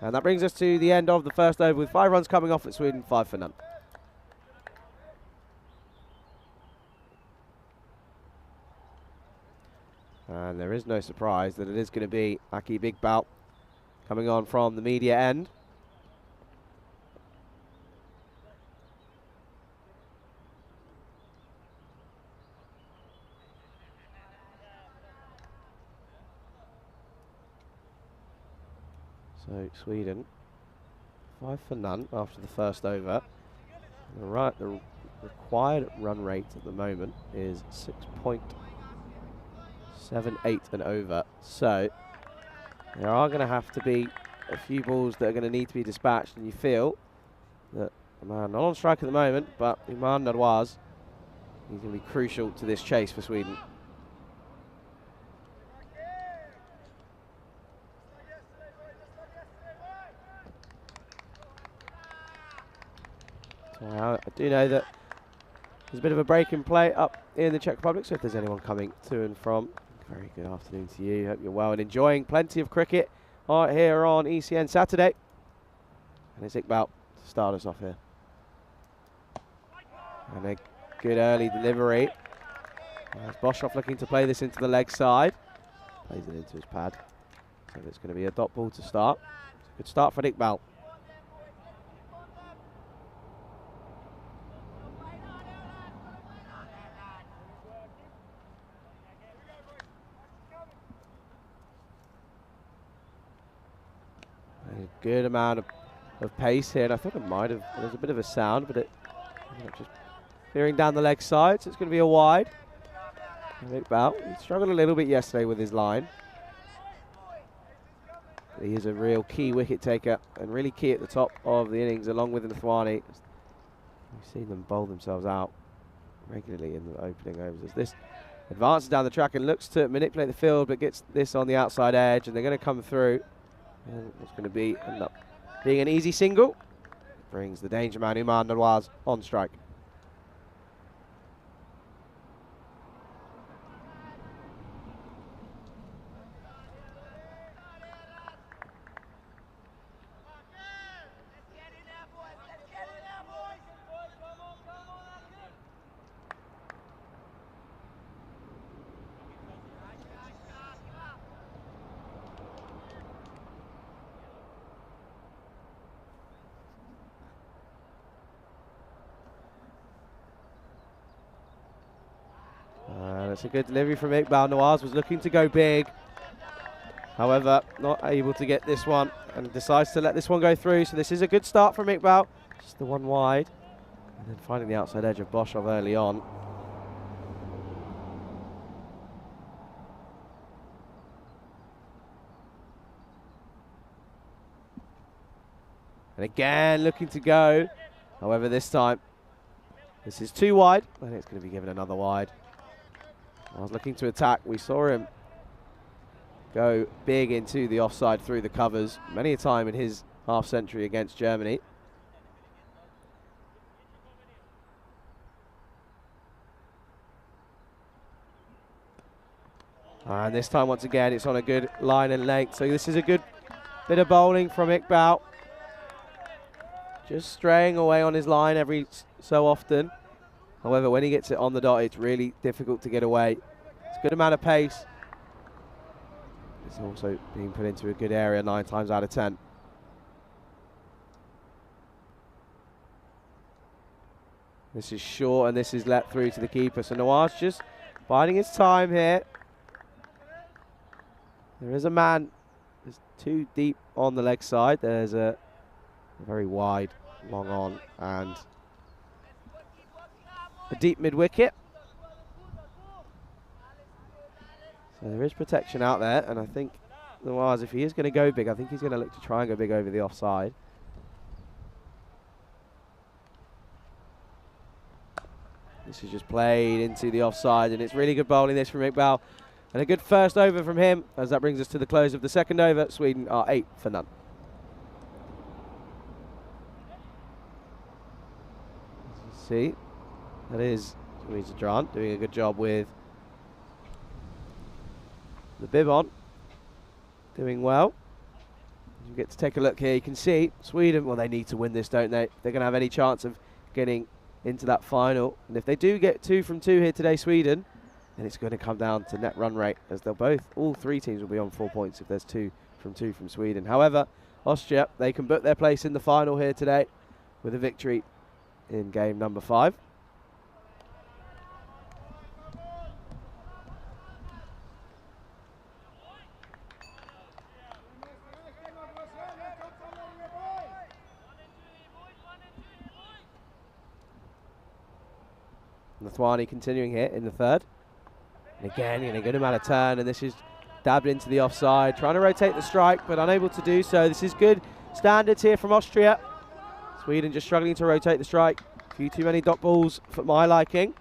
And that brings us to the end of the first over with 5 runs coming off at Sweden, 5 for none. And there is no surprise that it is going to be Aki Bigbout coming on from the media end. So Sweden, 5 for none after the first over. The required run rate at the moment is 6.78 and over. So there are going to have to be a few balls that are going to need to be dispatched, and you feel that the man not on strike at the moment, but Iman Nawaz, he's going to be crucial to this chase for Sweden. I do know that there's a bit of a break in play up in the Czech Republic, so if there's anyone coming to and from, very good afternoon to you. Hope you're well and enjoying plenty of cricket here on ECN Saturday. And it's Iqbal to start us off here. And a good early delivery. As Boshov looking to play this into the leg side. Plays it into his pad. So it's going to be a dot ball to start. It's a good start for Iqbal. Good amount of pace here, and I thought it might have, there's a bit of a sound, but it just veering down the leg side, so it's going to be a wide. Iqbal, he struggled a little bit yesterday with his line. But he is a real key wicket taker, and really key at the top of the innings, along with Nathwani. We've seen them bowl themselves out regularly in the opening overs. As this advances down the track and looks to manipulate the field, but gets this on the outside edge, and they're going to come through. And it's going to be end up being an easy single. Brings the danger man Iman Nawaz on strike. That's a good delivery from Iqbal. Nawaz was looking to go big. However, not able to get this one and decides to let this one go through. So this is a good start from Iqbal. Just the one wide. And then finding the outside edge of Boshov early on. And again, looking to go. However, this time, this is too wide. And it's going to be given another wide. I was looking to attack. We saw him go big into the offside through the covers many a time in his half century against Germany. And this time, once again, it's on a good line and length. So this is a good bit of bowling from Iqbal. Just straying away on his line every so often. However, when he gets it on the dot, it's really difficult to get away. It's a good amount of pace. It's also being put into a good area 9 times out of 10. This is short, and this is let through to the keeper. So Nawaz just biding his time here. There is a man. There's 2 deep on the leg side. There's a very wide, long on, and a deep mid-wicket. So there is protection out there, and I think Nawaz, if he is going to go big, I think he's going to look to try and go big over the offside. This is just played into the offside, and it's really good bowling this from Iqbal. And a good first over from him, as that brings us to the close of the second over. Sweden are 8 for none. As you see, that is Louisa Drant doing a good job with the bib on. Doing well. You get to take a look here. You can see Sweden, well, they need to win this, don't they? They're going to have any chance of getting into that final. And if they do get 2 from 2 here today, Sweden, then it's going to come down to net run rate, as all 3 teams will be on 4 points if there's 2 from Sweden. However, Austria, they can book their place in the final here today with a victory in game number 5. Nathwani continuing here in the third. And again, in a good amount of turn, and this is dabbed into the offside. Trying to rotate the strike, but unable to do so. This is good standards here from Austria. Sweden just struggling to rotate the strike. A few too many dot balls for my liking.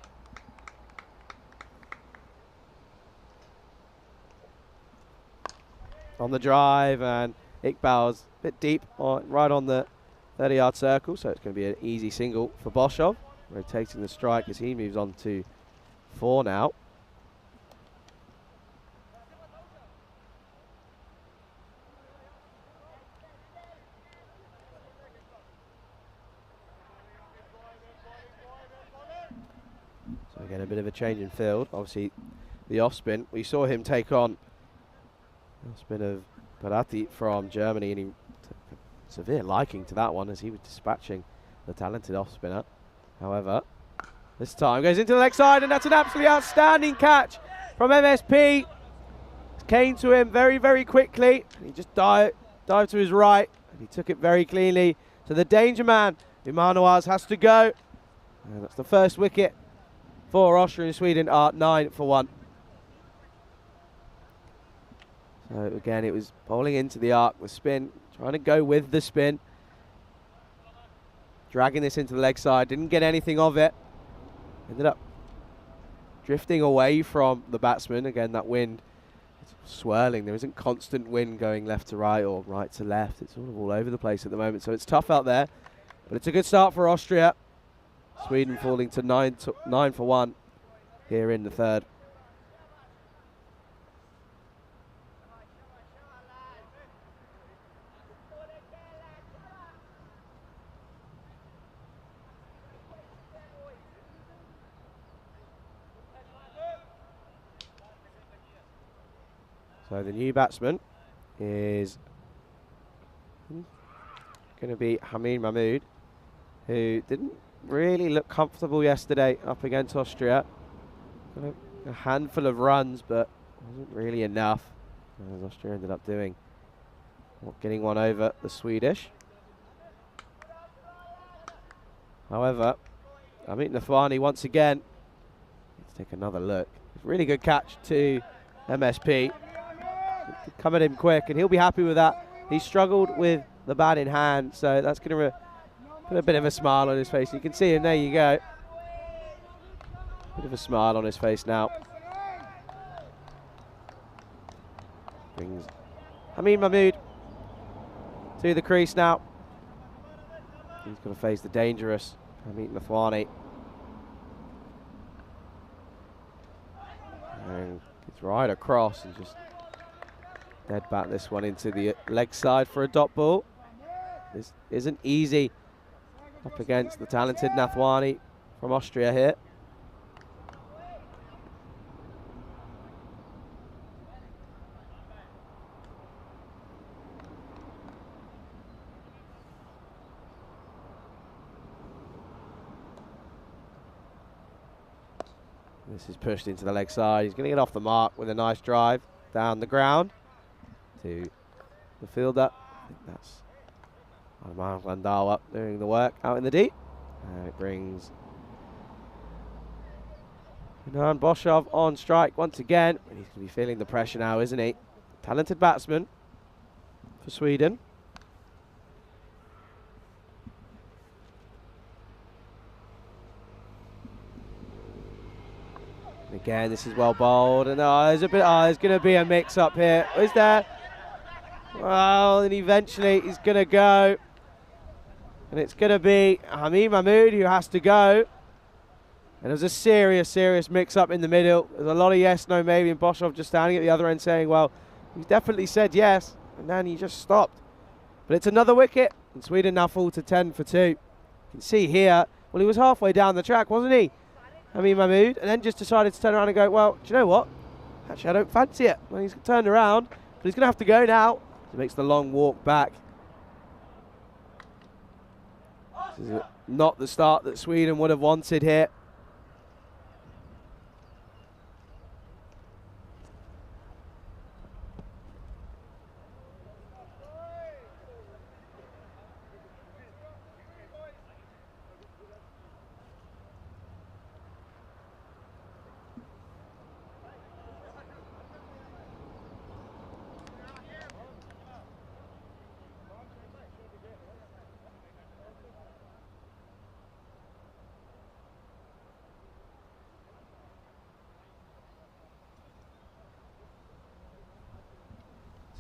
On the drive, and Iqbal's a bit deep, right on the 30-yard circle, so it's going to be an easy single for Boshov. Rotating the strike as he moves on to 4 now. So again, a bit of a change in field. Obviously, the off-spin. We saw him take on the off-spin of Barati from Germany, and he took a severe liking to that one as he was dispatching the talented off-spinner. However, this time goes into the leg side, and that's an absolutely outstanding catch from MSP. Came to him very, very quickly, and he just dived to his right, and he took it very cleanly. So the danger man, Imanuaz, has to go. And that's the first wicket for Austria and Sweden are 9 for 1. So again, it was bowling into the arc, the spin, trying to go with the spin. Dragging this into the leg side, didn't get anything of it. Ended up drifting away from the batsman. Again, that wind, it's swirling. There isn't constant wind going left to right or right to left. It's sort of all over the place at the moment, so it's tough out there. But it's a good start for Austria. Sweden falling to 9 for 1 here in the third. So the new batsman is going to be Hamid Mahmood, who didn't really look comfortable yesterday up against Austria. Got a handful of runs, but wasn't really enough, as Austria ended up doing, getting one over the Swedish. However, Amit Nathwani once again, let's take another look. Really good catch to MSP. Come at him quick, and he'll be happy with that. He struggled with the bat in hand, so that's going to put a bit of a smile on his face. You can see him, there you go. Bit of a smile on his face now. Brings Hamid Mahmood to the crease now. He's going to face the dangerous Hamid Nathwani. And it's right across and just dead bat this one into the leg side for a dot ball. This isn't easy up against the talented Nathwani from Austria here. This is pushed into the leg side. He's going to get off the mark with a nice drive down the ground to the fielder. I think that's Arman Glandawa doing the work out in the deep. And it brings Hernan Boshov on strike once again. He's going to be feeling the pressure now, isn't he? Talented batsman for Sweden. Again, this is well bowled, and there's there's going to be a mix-up here. Is there? Well, and eventually he's going to go, and it's going to be Hamid Mahmood who has to go. And there's a serious mix-up in the middle. There's a lot of yes, no, maybe, and Boshov just standing at the other end saying, well, he's definitely said yes, and then he just stopped. But it's another wicket, and Sweden now fall to 10 for 2. You can see here, well, he was halfway down the track, wasn't he? Hamid Mahmood, and then just decided to turn around and go, well, do you know what? Actually, I don't fancy it. Well, he's turned around, but he's going to have to go now. He makes the long walk back. This is not the start that Sweden would have wanted here.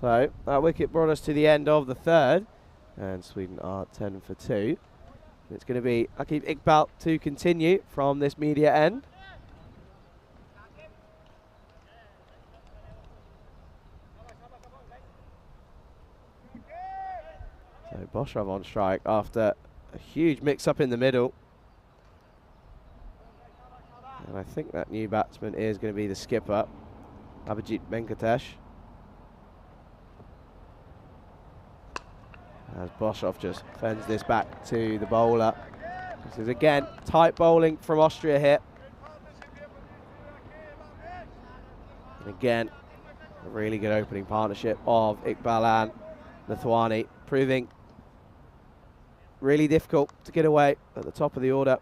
So that wicket brought us to the end of the third, and Sweden are 10 for 2. It's going to be Aqib Iqbal to continue from this media end. So Boshov on strike after a huge mix-up in the middle. And I think that new batsman is going to be the skipper, Abhijit Venkatesh. As Boshov just fends this back to the bowler. This is again tight bowling from Austria here. And again, a really good opening partnership of Iqbal and Nathwani, proving really difficult to get away at the top of the order.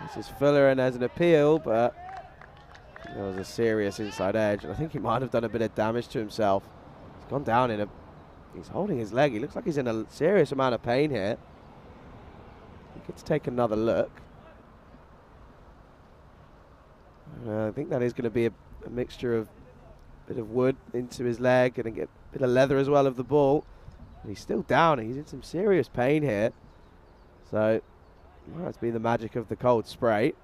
This is Fuller, and there's an appeal, but there was a serious inside edge, and I think he might have done a bit of damage to himself. He's gone down in a... He's holding his leg. He looks like he's in a serious amount of pain here. He gets to take another look. I think that is going to be a mixture of a bit of wood into his leg and get a bit of leather as well of the ball. And he's still down. He's in some serious pain here. So, well, it's been the magic of the cold spray.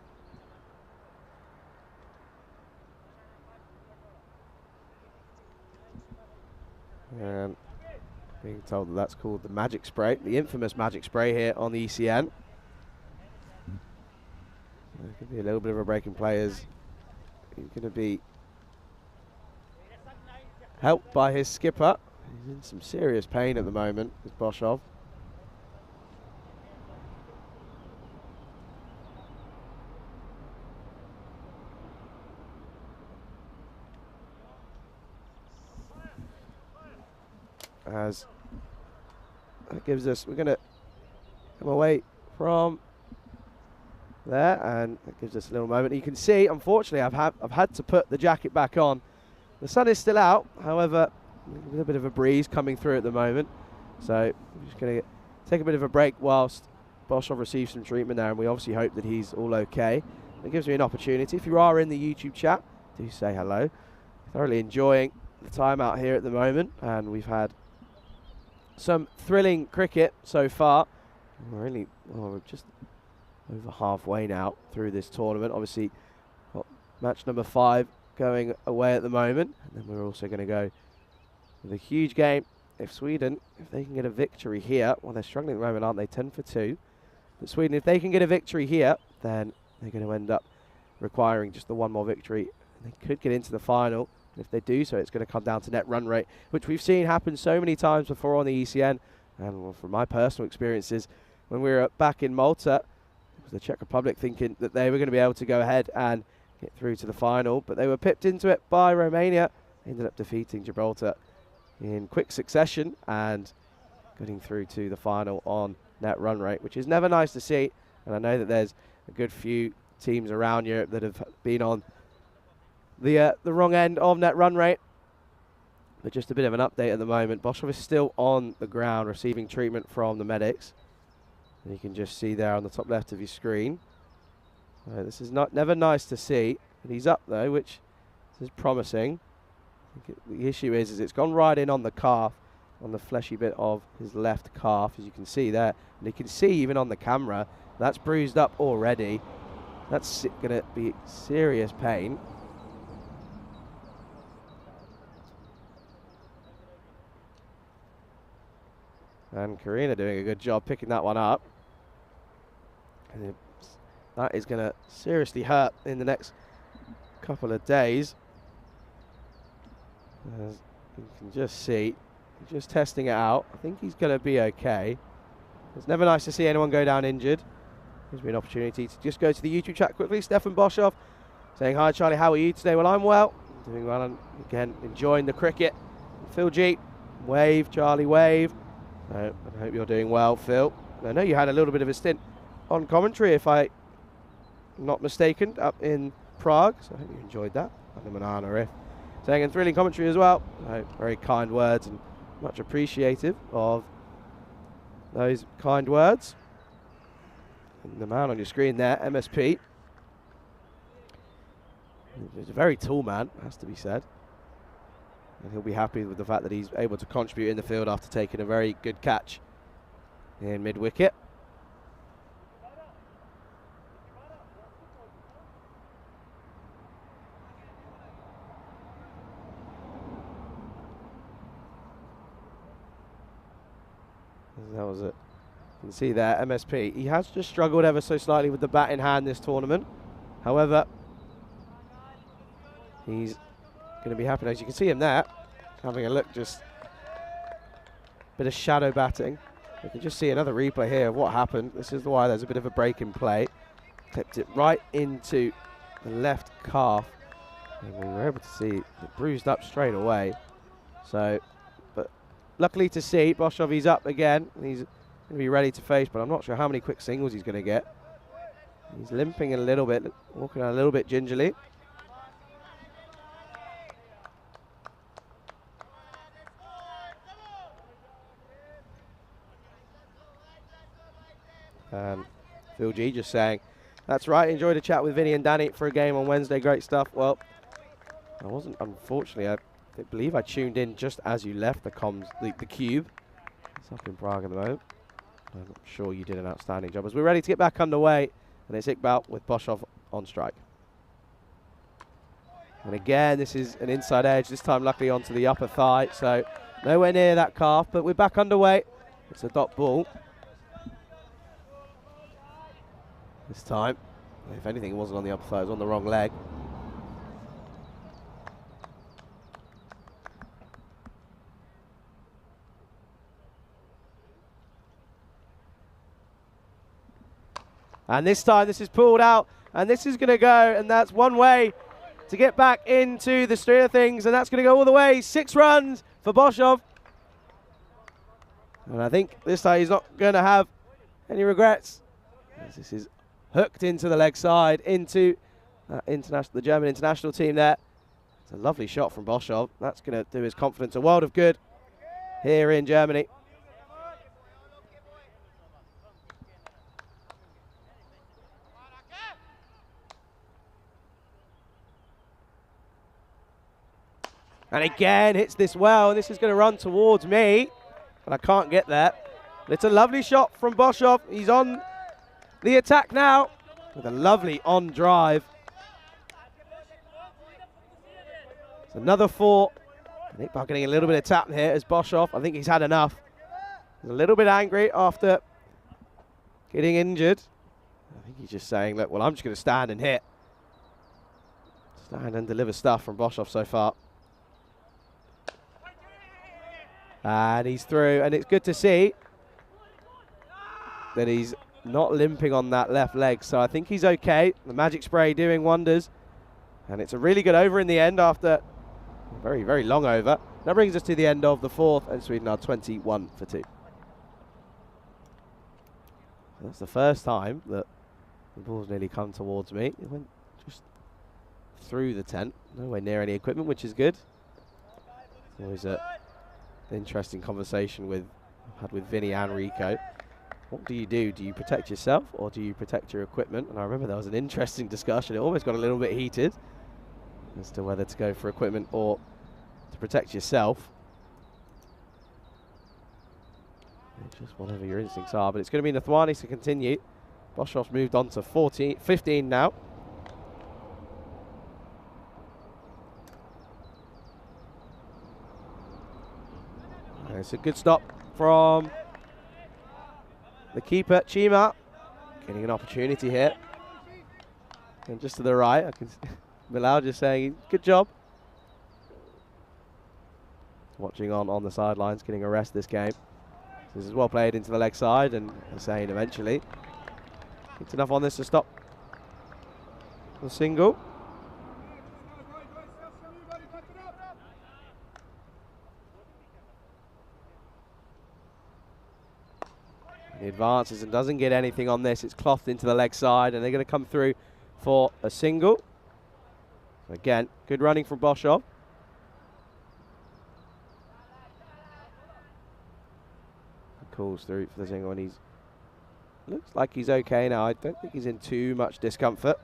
And being told that that's called the magic spray, the infamous magic spray here on the ECN. There could be a little bit of a break in play as he's going to be helped by his skipper. He's in some serious pain at the moment, with Boshov. As that gives us, we're going to come away from there, and that gives us a little moment. You can see, unfortunately, I've had to put the jacket back on. The sun is still out, however, a bit of a breeze coming through at the moment. So we're just going to take a bit of a break whilst Boshov receives some treatment there, and we obviously hope that he's all okay. It gives me an opportunity. If you are in the YouTube chat, do say hello. Thoroughly enjoying the time out here at the moment, and we've had some thrilling cricket so far. We're just over halfway now through this tournament. Obviously, got match number 5 going away at the moment, and then we're also going to go with a huge game. If Sweden, if they can get a victory here, well, they're struggling at the moment, aren't they? 10 for 2. But Sweden, if they can get a victory here, then they're going to end up requiring just the one more victory. And they could get into the final. And if they do so, it's going to come down to net run rate, which we've seen happen so many times before on the ECN. And well, from my personal experiences, when we were back in Malta, it was the Czech Republic thinking that they were going to be able to go ahead and get through to the final. But they were pipped into it by Romania. They ended up defeating Gibraltar in quick succession and getting through to the final on net run rate, which is never nice to see. And I know that there's a good few teams around Europe that have been on the wrong end of net run rate. But just a bit of an update at the moment. Boshov is still on the ground receiving treatment from the medics. And you can just see there on the top left of your screen. This is never nice to see. But he's up though, which is promising. The issue is it's gone right in on the calf, on the fleshy bit of his left calf, as you can see there. And you can see even on the camera, that's bruised up already. That's going to be serious pain. And Karina doing a good job picking that one up. And that is going to seriously hurt in the next couple of days. As you can just see, just testing it out. I think he's going to be okay. It's never nice to see anyone go down injured. Gives me an opportunity to just go to the YouTube chat quickly. Stefan Boshov saying, "Hi Charlie, how are you today?" Well, I'm well. Doing well, and again, enjoying the cricket. Phil G, wave, Charlie, wave. I hope you're doing well, Phil. I know you had a little bit of a stint on commentary, if I'm not mistaken, up in Prague. So I hope you enjoyed that. And the banana riff. Saying in thrilling commentary as well. Very kind words and much appreciative of those kind words. And the man on your screen there, MSP. He's a very tall man, has to be said. And he'll be happy with the fact that he's able to contribute in the field after taking a very good catch in mid-wicket. That was it. You can see there, MSP. He has just struggled ever so slightly with the bat in hand this tournament. However, he's going to be happy. As you can see him there, having a look, just a bit of shadow batting. You can just see another replay here of what happened. This is why there's a bit of a break in play. Clipped it right into the left calf. And we were able to see it bruised up straight away. So, but luckily to see, Boshov, he's up again. And he's going to be ready to face, but I'm not sure how many quick singles he's going to get. He's limping a little bit, walking a little bit gingerly. Phil G just saying, "That's right, enjoyed a chat with Vinny and Danny for a game on Wednesday, great stuff." Well, I wasn't, unfortunately. I believe I tuned in just as you left the comms, the cube. It's up in Prague at the moment. I'm sure you did an outstanding job. As we're ready to get back underway, and it's Iqbal with Boshov on strike. And again, this is an inside edge, this time luckily onto the upper thigh, so nowhere near that calf, but we're back underway. It's a dot ball. This time, if anything, it wasn't on the upper thigh, it was on the wrong leg. And this time, this is pulled out, and this is going to go, and that's one way to get back into the stream of things, and that's going to go all the way. 6 runs for Boshov. And I think this time he's not going to have any regrets. This is hooked into the leg side, into the German international team there It's a lovely shot from Boschov. That's going to do his confidence a world of good here in Germany. And again, hits this well. This is going to run towards me, but I can't get there. But it's a lovely shot from Boschov. He's on the attack now with a lovely on drive. It's another 4. I think Iqbal getting a little bit of tap here as Boschov. I think he's had enough. He's a little bit angry after getting injured. I think he's just saying, look, well, I'm just going to stand and hit. Stand and deliver stuff from Boschov so far. And he's through, and it's good to see that he's not limping on that left leg, so I think he's okay. The magic spray doing wonders, and it's a really good over in the end after a very, very long over. That brings us to the end of the 4th, and Sweden are 21 for 2. That's the first time that the ball's nearly come towards me. It went just through the tent, nowhere near any equipment, which is good. It's always an interesting conversation I've had with Vinny and Rico. What do? Do you protect yourself or do you protect your equipment? And I remember there was an interesting discussion. It almost got a little bit heated as to whether to go for equipment or to protect yourself. Just whatever your instincts are. But it's going to be Nathwanis to continue. Boschov's moved on to 15 now. And it's a good stop from the keeper, Chima, getting an opportunity here. And just to the right, I can Bilal just saying, good job. Watching on the sidelines, getting a rest this game. This is well played into the leg side, and Hussein eventually gets enough on this to stop the single. He advances and doesn't get anything on this. It's clothed into the leg side, and they're going to come through for a single. Again, good running from Boschov. Calls through for the single, and looks like he's okay now. I don't think he's in too much discomfort.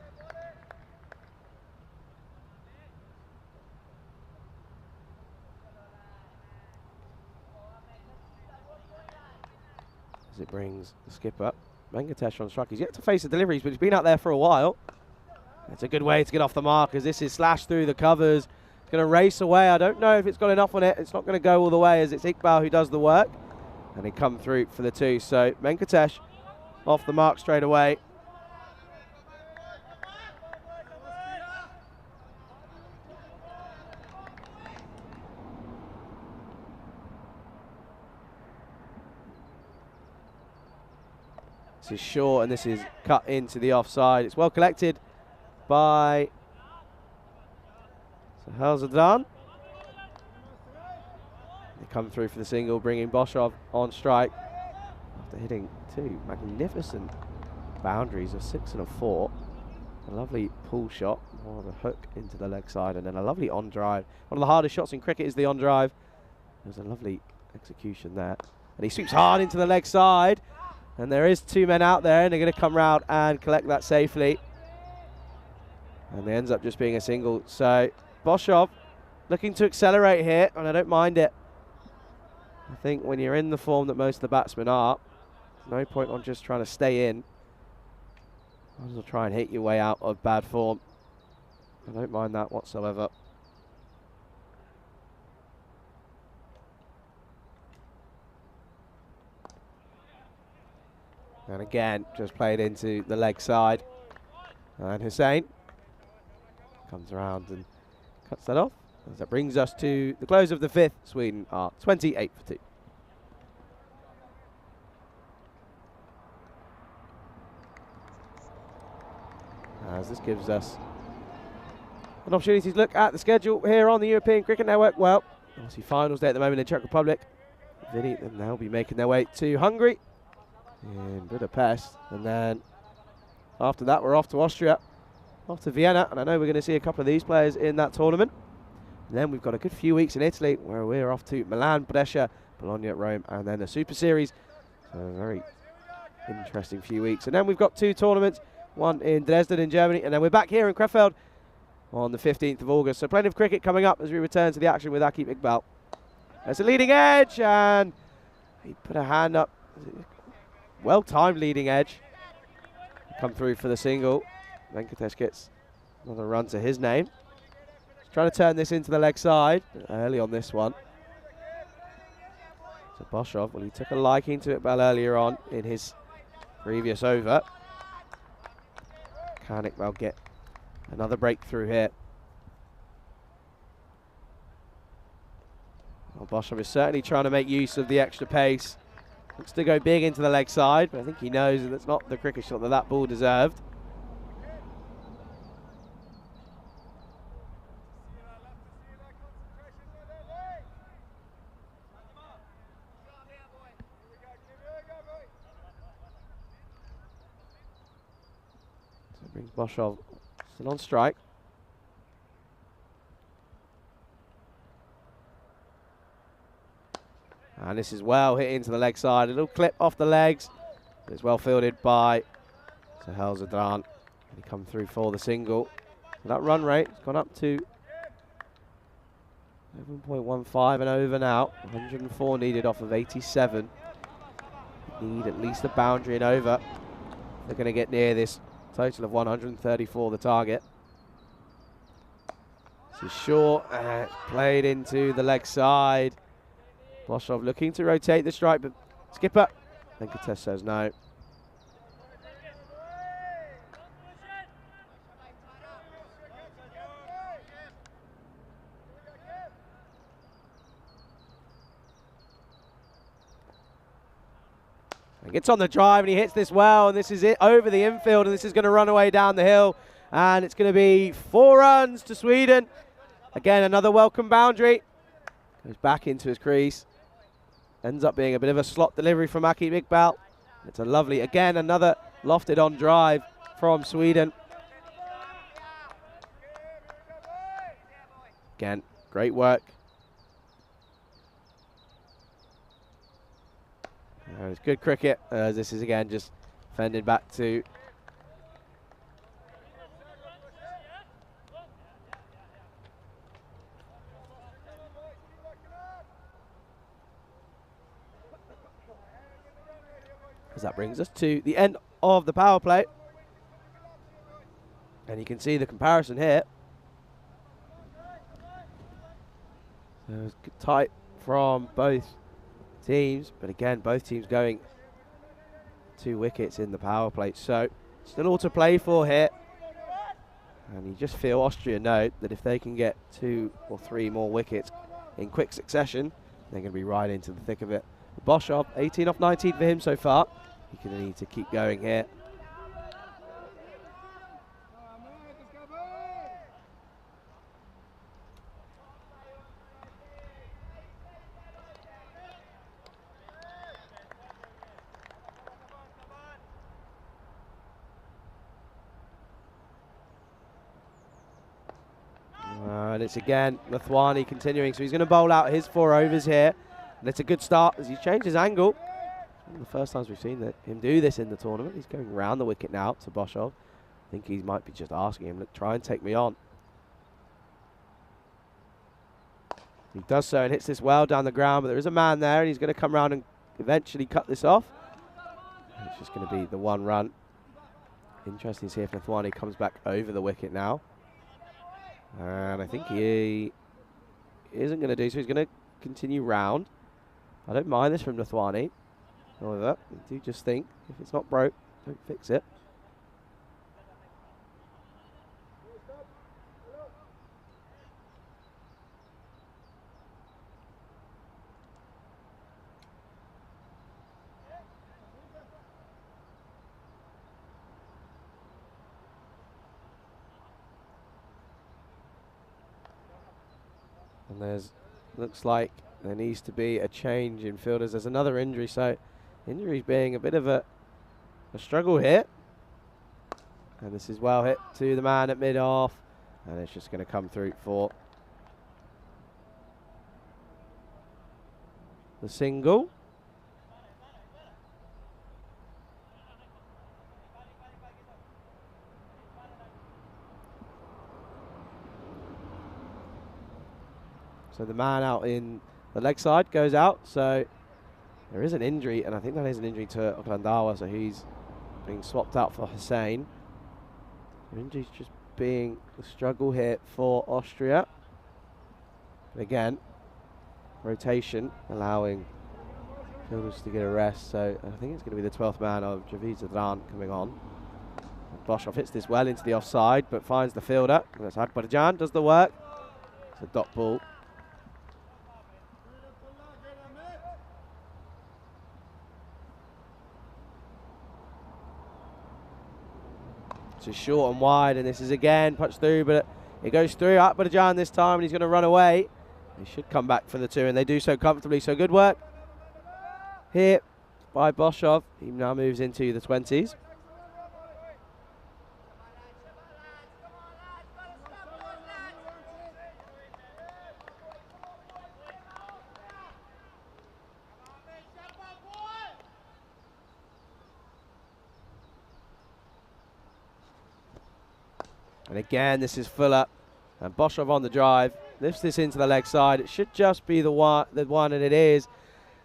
As it brings the skipper, Venkatesh on strike. He's yet to face the deliveries, but he's been out there for a while. It's a good way to get off the mark, as this is slashed through the covers. It's going to race away. I don't know if it's got enough on it. It's not going to go all the way, as it's Iqbal who does the work. And he come through for the 2. So Venkatesh off the mark straight away. This is short, and this is cut into the offside. It's well collected by Sahel. They come through for the single, bringing Boschov on strike after hitting 2 magnificent boundaries, a 6 and a 4. A lovely pull shot, more of a hook into the leg side, and then a lovely on drive. One of the hardest shots in cricket is the on drive. There's a lovely execution there. And he sweeps hard into the leg side. And there is 2 men out there, and they're going to come round and collect that safely. And it ends up just being a single. So Boschov looking to accelerate here, and I don't mind it. I think when you're in the form that most of the batsmen are, no point on just trying to stay in. Might as well try and hit your way out of bad form. I don't mind that whatsoever. And again, just played into the leg side. And Hussein comes around and cuts that off. As that brings us to the close of the 5th. Sweden are 28 for 2. As this gives us an opportunity to look at the schedule here on the European Cricket Network. Well, obviously finals day at the moment in Czech Republic. Vinny and they'll be making their way to Hungary in Budapest, and then after that we're off to Austria, off to Vienna, and I know we're going to see a couple of these players in that tournament. And then we've got a good few weeks in Italy where we're off to Milan, Brescia, Bologna at Rome, and then the Super Series. So a very interesting few weeks. And then we've got 2 tournaments, one in Dresden in Germany, and then we're back here in Krefeld on the 15th of August. So plenty of cricket coming up as we return to the action with Akif Iqbal. There's a leading edge, and he put a hand up. Well-timed leading edge. Come through for the single. Venkatesh gets another run to his name. He's trying to turn this into the leg side early on this one. So Boshov, well, he took a liking to Iqbal earlier on in his previous over. Can Iqbal get another breakthrough here? Well, Boshov is certainly trying to make use of the extra pace. Looks to go big into the leg side, but I think he knows that that's not the cricket shot that ball deserved. So it brings Boshov still on strike. And this is well hit into the leg side. A little clip off the legs. It's well fielded by Sahel Zadran. And he come through for the single. And that run rate has gone up to 11.15 and over now. 104 needed off of 87. Need at least a boundary and over. They're going to get near this total of 134, the target. This is short and it's played into the leg side. Boshov looking to rotate the strike, but skipper Venkatesh says no. And gets on the drive and he hits this well, and this is it over the infield, and this is going to run away down the hill, and it's going to be 4 runs to Sweden. Again, another welcome boundary. Goes back into his crease. Ends up being a bit of a slot delivery from Akif Iqbal. It's a lovely, again, another lofted on drive from Sweden. Again, great work. It's good cricket. This is again just fending back to as that brings us to the end of the power play. And you can see the comparison here. So it's tight from both teams, but again, both teams going 2 wickets in the power play. So still all to play for here. And you just feel Austria know that if they can get 2 or 3 more wickets in quick succession, they're going to be right into the thick of it. Boshov, 18 off 19 for him so far. He's going to need to keep going here. And it's again Nathwani continuing, so he's going to bowl out his 4 overs here. And it's a good start as he changes his angle. One of the first times we've seen him do this in the tournament. He's going round the wicket now to Boshov. I think he might be just asking him, look, try and take me on. He does so and hits this well down the ground, but there is a man there and he's going to come round and eventually cut this off. And it's just going to be the 1 run. Interesting to see if Nathwani comes back over the wicket now. And I think he isn't going to do so. He's going to continue round. I don't mind this from Nathwani. However, I do just think if it's not broke, don't fix it. And there's, looks like there needs to be a change in fielders. There's another injury, so injuries being a bit of a struggle here. And this is well hit to the man at mid-off. And it's just going to come through for the single. So the man out in the leg side goes out. So there is an injury, and I think that is an injury to Oklandawa, so he's being swapped out for Hussein. The injury's just being the struggle here for Austria. But again, rotation allowing fielders to get a rest. So I think it's going to be the 12th man of Javid Zadran coming on. Boshov hits this well into the offside, but finds the fielder. And that's Akbarjan does the work. It's a dot ball. It's short and wide, and this is again punched through, but it goes through. Akbarjan this time, and he's going to run away. They should come back for the two, and they do so comfortably. So good work here by Boshov. He now moves into the 20s. And again, this is Fuller, and Boshov on the drive, lifts this into the leg side. It should just be the one, and it is.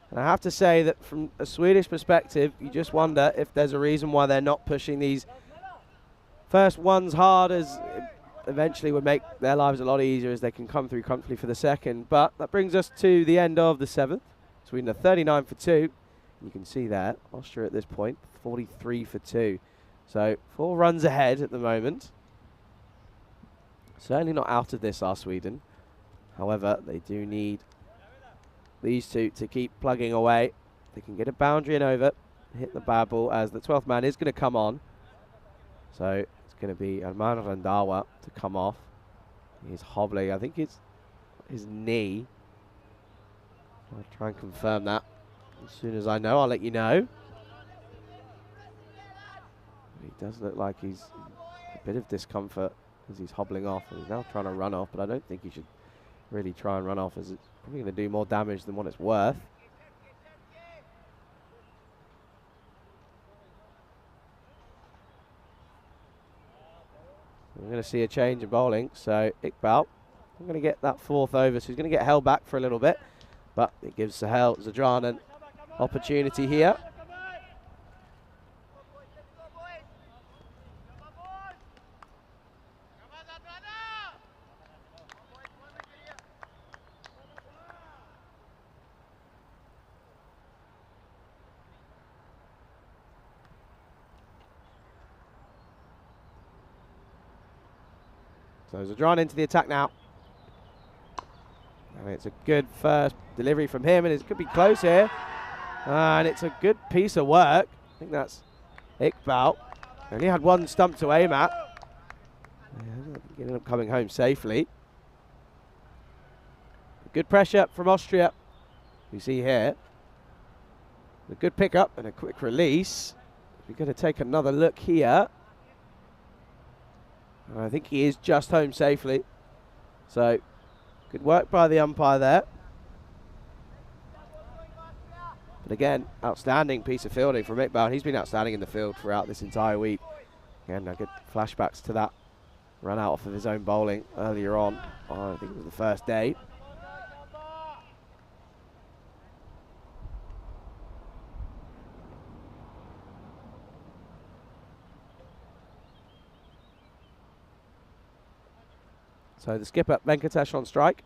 And I have to say that from a Swedish perspective, you just wonder if there's a reason why they're not pushing these first ones hard, as it eventually would make their lives a lot easier as they can come through comfortably for the second. But that brings us to the end of the 7th. Sweden are 39 for 2. You can see that Austria at this point, 43 for 2. So 4 runs ahead at the moment. Certainly not out of this are Sweden. However, they do need these two to keep plugging away. They can get a boundary and over, hit the bad ball, as the 12th man is going to come on. So it's going to be Arman Randawa to come off. He's hobbling. I think it's his knee. I'll try and confirm that. As soon as I know, I'll let you know. He does look like he's a bit of discomfort as he's hobbling off, and he's now trying to run off, but I don't think he should really try and run off, as it's probably going to do more damage than what it's worth. We're going to see a change in bowling, so Iqbal, I'm going to get that 4th over, so he's going to get held back for a little bit, but it gives Sahel Zadran an opportunity here. So Zadran into the attack now. And it's a good first delivery from him, and it could be close here. And it's a good piece of work. I think that's Iqbal. Only had one stump to aim at. He ended up coming home safely. Good pressure from Austria. You see here. A good pickup and a quick release. We're going to take another look here. I think he is just home safely. So, good work by the umpire there. But again, outstanding piece of fielding from Iqbal. He's been outstanding in the field throughout this entire week. Again, I get flashbacks to that run out off of his own bowling earlier on. I think it was the first day. So the skipper, Venkatesh, on strike.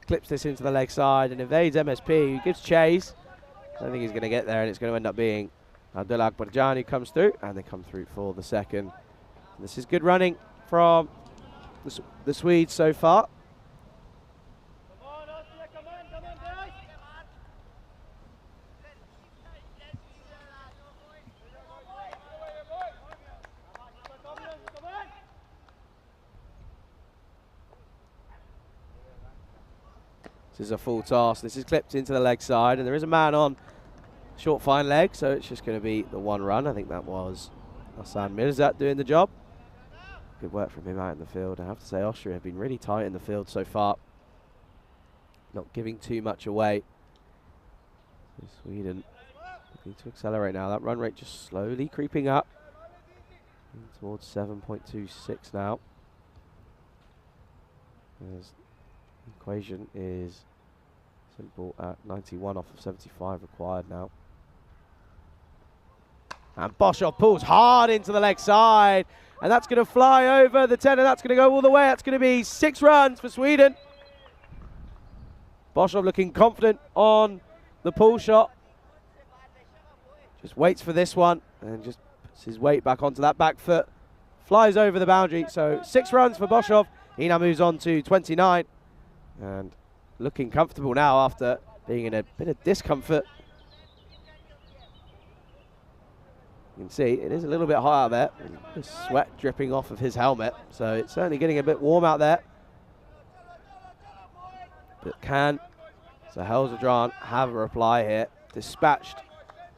Clips this into the leg side and evades MSP, who gives chase. I don't think he's going to get there, and it's going to end up being Abdullah Akbarjan who comes through, and they come through for the second. This is good running from the Swedes so far. This is a full toss. This is clipped into the leg side, and there is a man on short fine leg, so it's just going to be the 1 run. I think that was Hassan Mirzat doing the job. Good work from him out in the field. I have to say, Austria have been really tight in the field so far. not giving too much away. Sweden looking to accelerate now. That run rate just slowly creeping up towards 7.26 now. As the equation is simple at 91 off of 75 required now. And Boshoff pulls hard into the leg side, and that's going to fly over the 10, and that's going to go all the way. That's going to be 6 runs for Sweden. Boshoff looking confident on the pull shot. Just waits for this one and just puts his weight back onto that back foot. Flies over the boundary. So 6 runs for Boshoff. He now moves on to 29 and looking comfortable now after being in a bit of discomfort. You can see it is a little bit hot out there. There's sweat dripping off of his helmet. So it's certainly getting a bit warm out there. But can Sahel Zadran have a reply here? Dispatched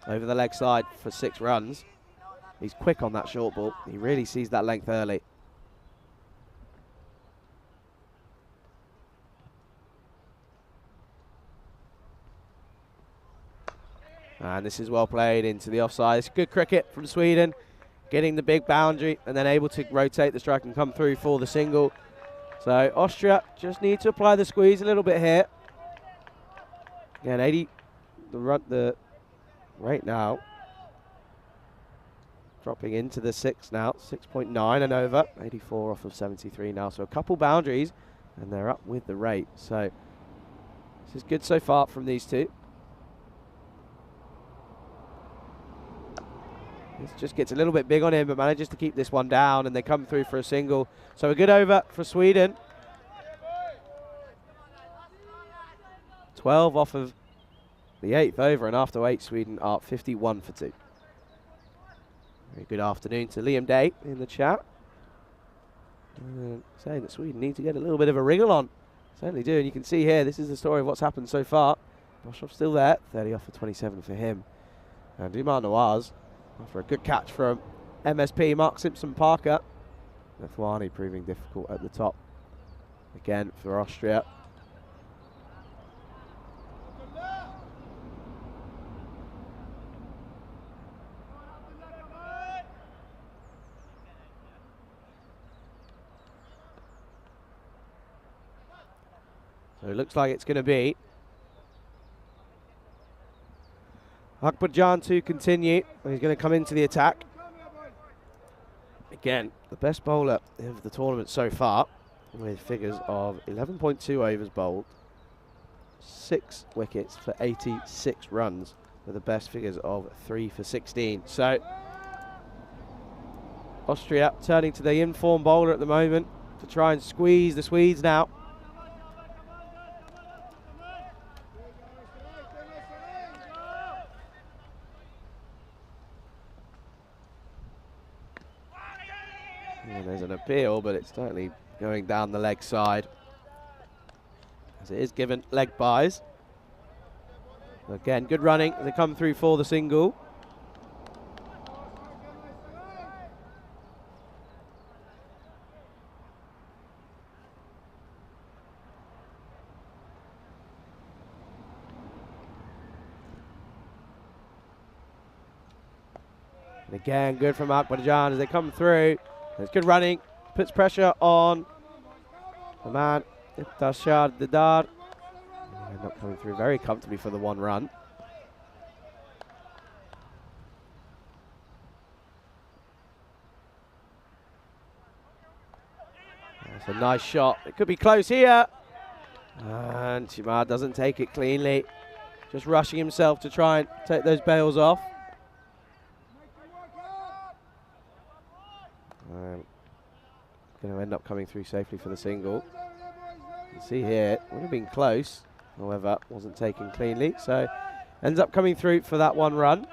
over the leg side for 6 runs. He's quick on that short ball. He really sees that length early. And this is well played into the offside. It's good cricket from Sweden, getting the big boundary and then able to rotate the strike and come through for the single. So Austria just need to apply the squeeze a little bit here. Again, 80, the rate now dropping into the 6 now, 6.9 and over, 84 off of 73 now. So a couple boundaries and they're up with the rate. So this is good so far from these two. This just gets a little bit big on him, but manages to keep this one down, and they come through for a single. So a good over for Sweden. 12 off of the 8th over, and after 8, Sweden are 51 for 2. Very good afternoon to Liam Day in the chat. Saying that Sweden need to get a little bit of a wriggle on. Certainly do, and you can see here, this is the story of what's happened so far. Boshoff's still there, 30 off of 27 for him. And Dumar Nawaz, after a good catch from MSP, Mark Simpson-Parker. Nathwani proving difficult at the top. Again for Austria. So it looks like it's going to be Akbarjan to continue. He's going to come into the attack. Again, the best bowler of the tournament so far, with figures of 11.2 overs bowled, 6 wickets for 86 runs, with the best figures of 3 for 16. So Austria turning to the in-form bowler at the moment to try and squeeze the Swedes now. And there's an appeal, but it's totally going down the leg side, as it is given leg byes. Again, good running. They come through for the single. And again, good from Akbarjan as they come through. It's good running, puts pressure on the man, Iftashar Didar. End up coming through very comfortably for the 1 run. That's a nice shot. It could be close here. And Shimar doesn't take it cleanly. Just rushing himself to try and take those bails off. Going to end up coming through safely for the single. You can see here, would have been close, however, wasn't taken cleanly. So ends up coming through for that 1 run.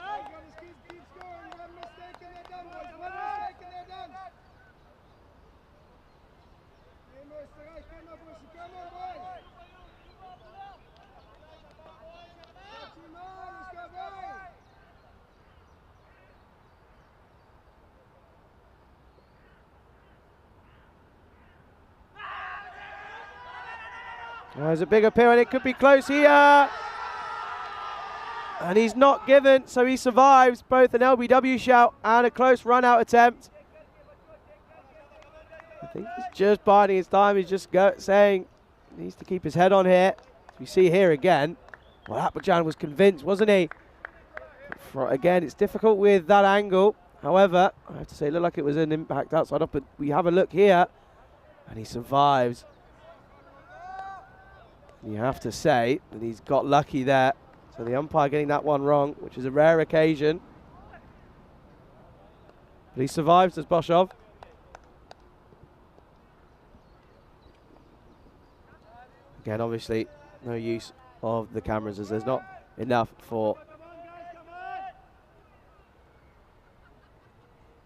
There's a big appeal and it could be close here. And he's not given, so he survives both an LBW shout and a close run-out attempt. I think he's just biding his time. He's just saying he needs to keep his head on here. As we see here again, well, Appajan was convinced, wasn't he? Again, it's difficult with that angle. However, I have to say, it looked like it was an impact outside up, but we have a look here, and he survives. You have to say that he's got lucky there. So the umpire getting that one wrong, which is a rare occasion. But he survives, as Boshov. Again, obviously, no use of the cameras as there's not enough for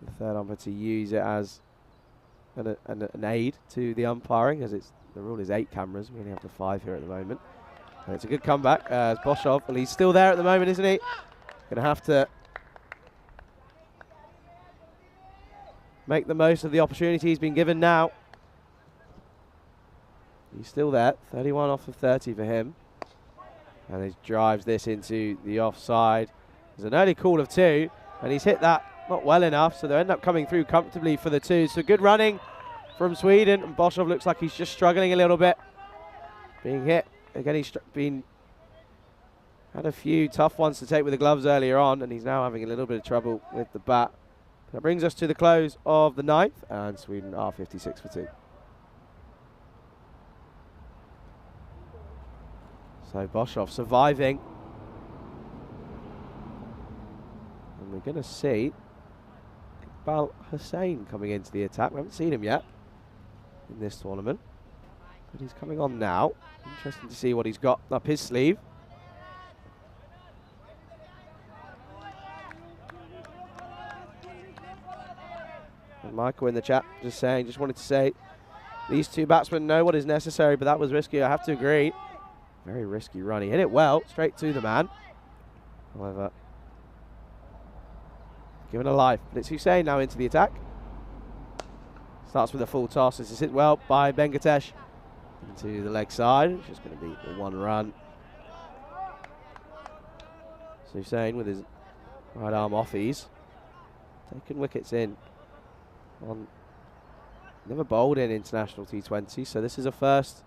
the third umpire to use it as an aid to the umpiring, as the rule is 8 cameras. We only have the 5 here at the moment. And it's a good comeback as Boshov, well, he's still there at the moment, isn't he? Going to have to make the most of the opportunity he's been given now. He's still there, 31 off of 30 for him. And he drives this into the offside. There's an early call of 2, and he's hit that not well enough, so they end up coming through comfortably for the 2. So good running from Sweden, and Boshov looks like he's just struggling a little bit. Being hit. Again, he's had a few tough ones to take with the gloves earlier on, and he's now having a little bit of trouble with the bat. That brings us to the close of the 9th, and Sweden are 56 for 2. So Boshov surviving. And we're going to see Iqbal Hussain coming into the attack. We haven't seen him yet in this tournament, but he's coming on now. Interesting to see what he's got up his sleeve. And Michael in the chat just wanted to say, these 2 batsmen know what is necessary, but that was risky, I have to agree. Very risky run. He hit it well, straight to the man. However, given a life. But it's Hussain now into the attack. Starts with a full toss. This is hit well by Bengatesh. Into the leg side. It's just going to be the 1 run. So Hussain with his right arm offies. Taking wickets in. Never bowled in international T20, so this is a first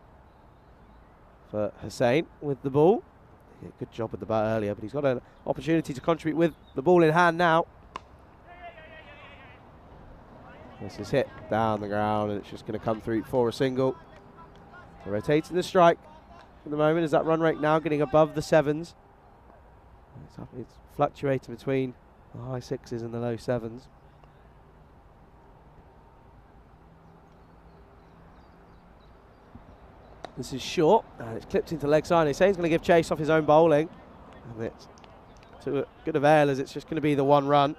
for Hussain with the ball. Yeah, good job with the bat earlier, but he's got an opportunity to contribute with the ball in hand now. This is hit down the ground, and it's just going to come through for a single. So rotating the strike at the moment. Is that run rate now getting above the 7s? It's fluctuating between the high 6s and the low 7s. This is short, and it's clipped into leg side. They say he's going to give chase off his own bowling, and it's to a good avail, as it's just going to be the 1 run.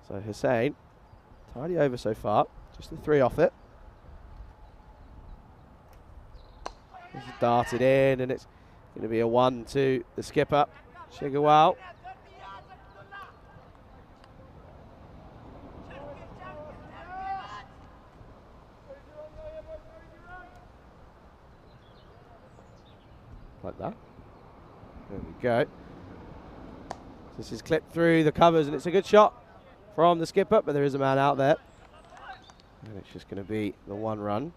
So Hussain, tidy over so far, just the 3 off it. This is darted in, and it's going to be a 1 to the skipper, Chigawal. Like that. There we go. This is clipped through the covers, and it's a good shot from the skipper, but there is a man out there. And it's just going to be the 1 run.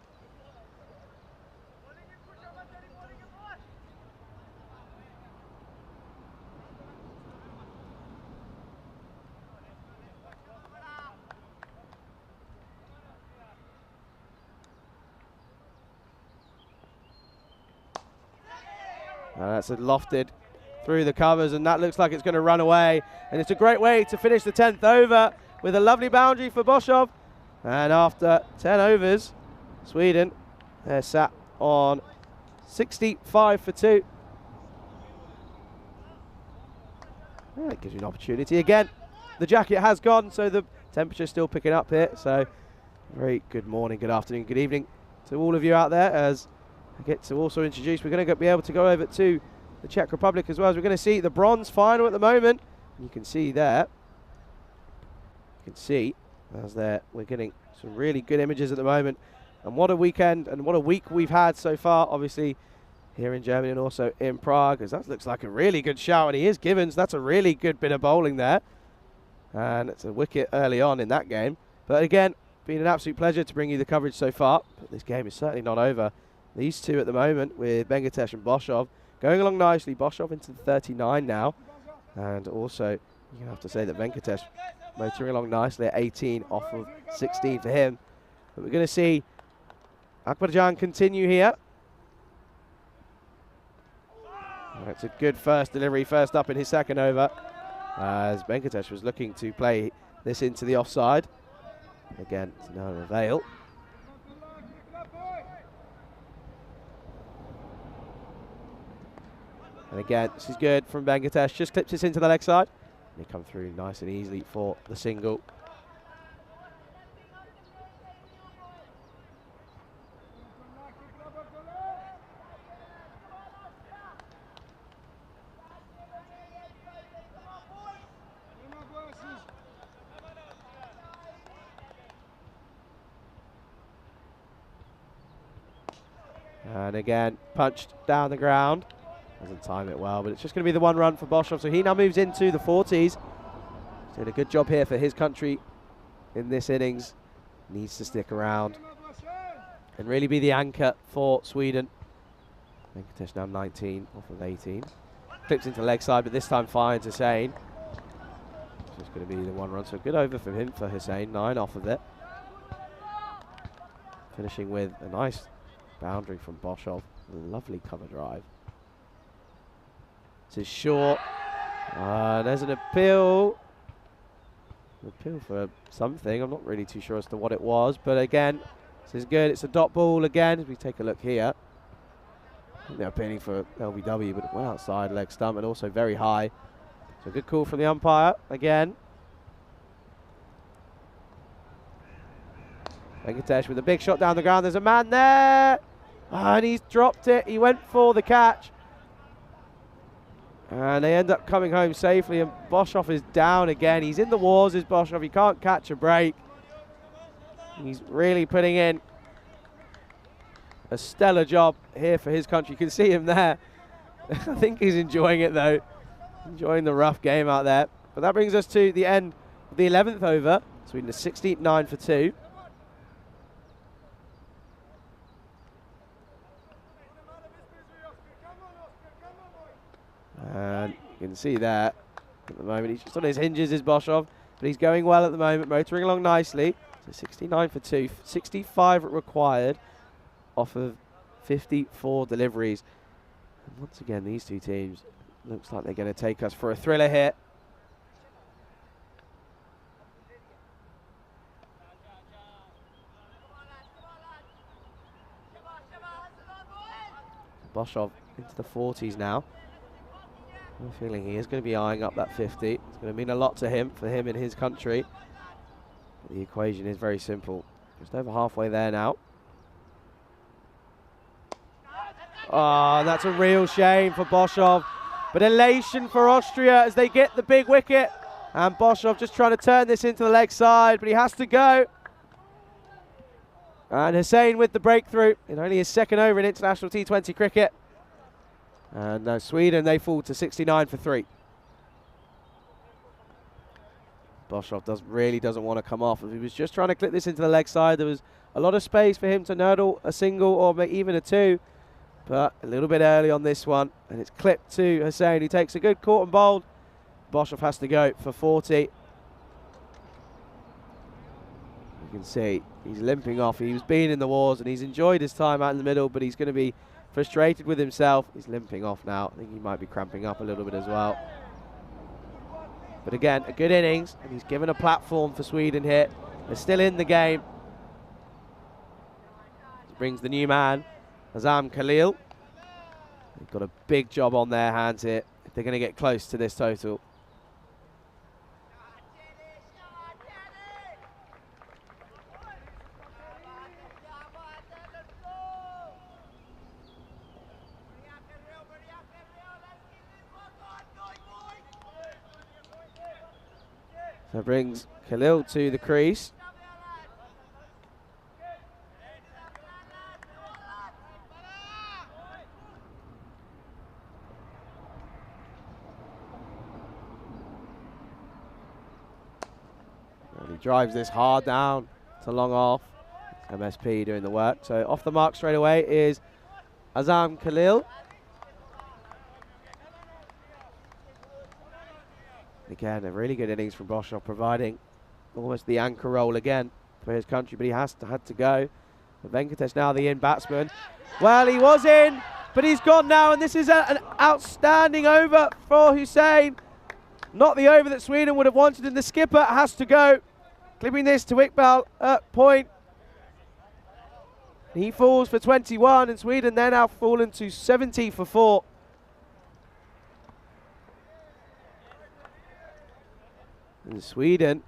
That's lofted through the covers, and that looks like it's going to run away. And it's a great way to finish the 10th over with a lovely boundary for Boshov. And after 10 overs, Sweden, they're sat on 65 for 2. That gives you an opportunity again. The jacket has gone, so the temperature's still picking up here. So very good morning, good afternoon, good evening to all of you out there, as I get to also introduce, we're going to be able to go over to the Czech Republic as well, as we're going to see the bronze final at the moment. You can see there. You can see as there, we're getting some really good images at the moment. And what a weekend and what a week we've had so far, obviously, here in Germany and also in Prague, as that looks like a really good shout, and he is Givens. That's a really good bit of bowling there. And it's a wicket early on in that game. But again, been an absolute pleasure to bring you the coverage so far. But this game is certainly not over. These two at the moment with Venkatesh and Boshov going along nicely. Boshov into the 39 now. And also, you have to say that Venkatesh motoring along nicely at 18 off of 16 for him. But we're going to see Akbarjan continue here. That's a good first delivery, first up in his second over, as Venkatesh was looking to play this into the offside. Again, to no avail. And again, this is good from Venkatesh. Just clips this into the leg side. And he come through nice and easily for the single. And again, punched down the ground. Doesn't time it well, but it's just going to be the one run for Boshov. So he now moves into the 40s. He's doing a good job here for his country in this innings. Needs to stick around and really be the anchor for Sweden. Venkatesh now 19 off of 18. Clips into leg side, but this time finds Hussain. So it's going to be the one run. So good over from him for Hussain. 9 off of it. Finishing with a nice boundary from Boshov. Lovely cover drive. This is short. There's an appeal. An appeal for something. I'm not really too sure as to what it was. But again, this is good. It's a dot ball again. As we take a look here. I think they're appealing for LBW, but it went outside leg stump and also very high. So good call from the umpire again. Venkatesh with a big shot down the ground. There's a man there. And he's dropped it. He went for the catch. And they end up coming home safely. And Boshov is down again. He's in the wars, is Boshov. He can't catch a break. He's really putting in a stellar job here for his country. You can see him there. I think he's enjoying it, though. Enjoying the rough game out there. But that brings us to the end of the 11th over. Sweden is 69 for 2. And you can see there at the moment, he's just on his hinges, is Boshov, but he's going well at the moment, motoring along nicely. So 69 for 2, 65 required off of 54 deliveries. And once again, these two teams, looks like they're going to take us for a thriller here. Boshov into the 40s now. I'm feeling he is going to be eyeing up that 50. It's going to mean a lot to him, for him in his country. But the equation is very simple. Just over halfway there now. Oh, that's a real shame for Boshov. But elation for Austria as they get the big wicket. And Boshov just trying to turn this into the leg side, but he has to go. And Hussain with the breakthrough in only his second over in international T20 cricket. And now Sweden, they fall to 69 for 3. Boshov really doesn't want to come off. He was just trying to clip this into the leg side. There was a lot of space for him to nurdle a single or even a 2. But a little bit early on this one. And it's clipped to Hussain, who takes a good caught and bowled. Boshov has to go for 40. You can see he's limping off. He was being in the wars and he's enjoyed his time out in the middle, but he's going to be frustrated with himself. He's limping off now. I think he might be cramping up a little bit as well. But again, a good innings, and he's given a platform for Sweden here. They're still in the game. This brings the new man, Azam Khalil. They've got a big job on their hands here if they're going to get close to this total. That brings Khalil to the crease. And he drives this hard down to long off. MSP doing the work. So off the mark straight away is Azam Khalil. Again, a really good innings from Boschov, providing almost the anchor role again for his country, but he had to go. But Venkatesh now the in batsman. Well, he was in, but he's gone now, and this is an outstanding over for Hussain. Not the over that Sweden would have wanted, and the skipper has to go. Clipping this to Iqbal at point. He falls for 21, and Sweden they're now fallen to 70 for 4. And Sweden,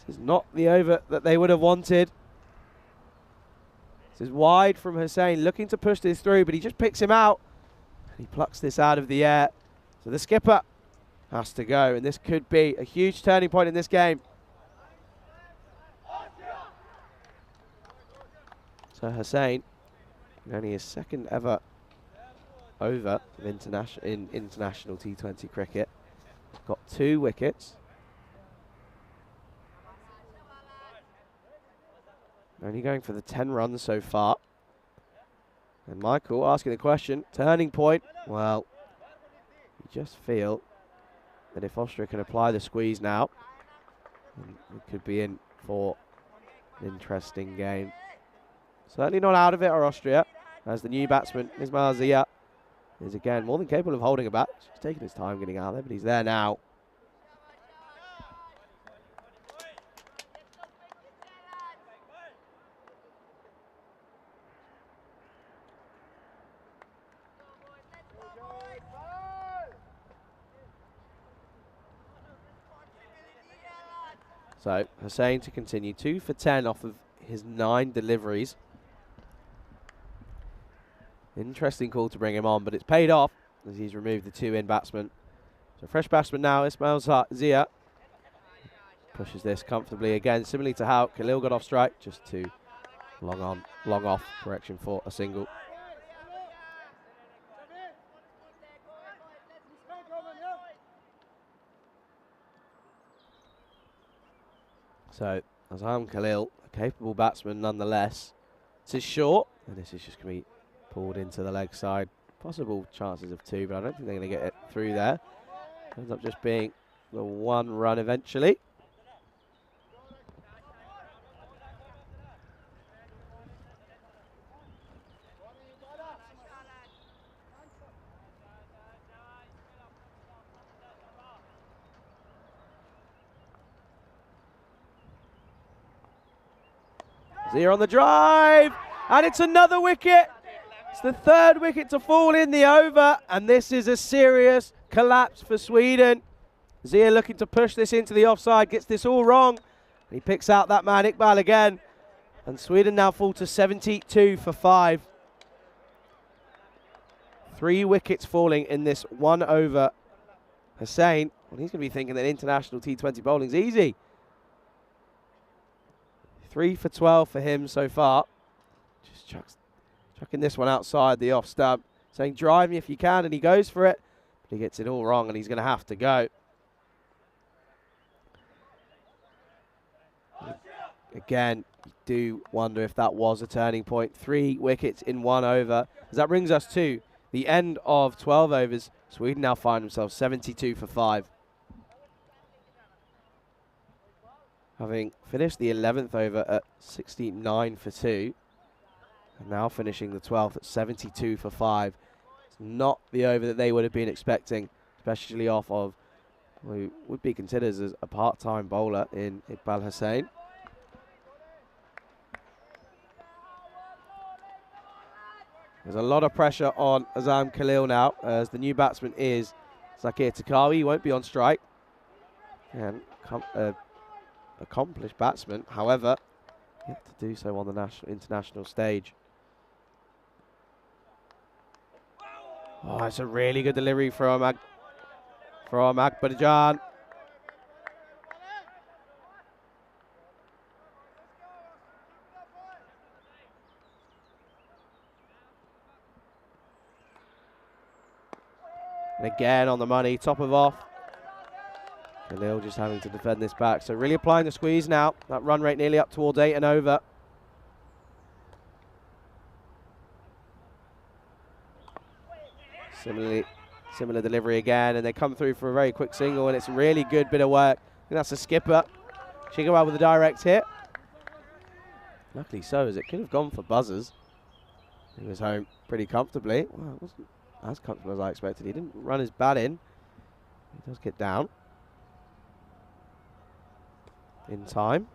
this is not the over that they would have wanted. This is wide from Hussain, looking to push this through, but he just picks him out. And he plucks this out of the air. So the skipper has to go, and this could be a huge turning point in this game. So Hussain, only his second ever over of in international T20 cricket, got 2 wickets. Only going for the 10 runs so far. And Michael asking the question, turning point. Well, you just feel that if Austria can apply the squeeze now, we could be in for an interesting game. Certainly not out of it are Austria, as the new batsman, Ismail Zia, is again more than capable of holding a bat. He's taking his time getting out there, but he's there now. So Hussain to continue 2 for 10 off of his 9 deliveries. Interesting call to bring him on, but it's paid off as he's removed the 2 in batsmen. So fresh batsman now, Ismail Zia. Pushes this comfortably again, similarly to how Khalil got off strike, just 2 long on, long off, correction for a single. So Azam Khalil, a capable batsman nonetheless. This is short, and this is just going to be pulled into the leg side. Possible chances of 2, but I don't think they're going to get it through there. Ends up just being the 1 run eventually. Zia on the drive, and it's another wicket. It's the 3rd wicket to fall in the over, and this is a serious collapse for Sweden. Zia looking to push this into the offside, gets this all wrong. He picks out that man Iqbal again, and Sweden now fall to 72 for 5. 3 wickets falling in this 1 over. Hussain, well, he's going to be thinking that international T20 bowling's easy. 3 for 12 for him so far. Just chucking this one outside the off stump, saying drive me if you can, and he goes for it. But he gets it all wrong, and he's going to have to go. Again, you do wonder if that was a turning point. 3 wickets in 1 over. As that brings us to the end of 12 overs. Sweden now find themselves 72 for 5. Having finished the 11th over at 69 for 2. And now finishing the 12th at 72 for 5. It's not the over that they would have been expecting, especially off of who would be considered as a part-time bowler in Iqbal Hussain. There's a lot of pressure on Azam Khalil now, as the new batsman is Zakir Takawi. He won't be on strike. And accomplished batsman, however, yet to do so on the international stage. Oh, it's a really good delivery from Akbarjan. And again on the money, top of off. Khalil just having to defend this back. So really applying the squeeze now. That run rate nearly up towards 8 and over. Similar delivery again, and they come through for a very quick single, and it's a really good bit of work. I think that's a skipper. Chigawal with a direct hit. Luckily so, as it could have gone for buzzers. He was home pretty comfortably. Well, it wasn't as comfortable as I expected. He didn't run his bat in. He does get down in time.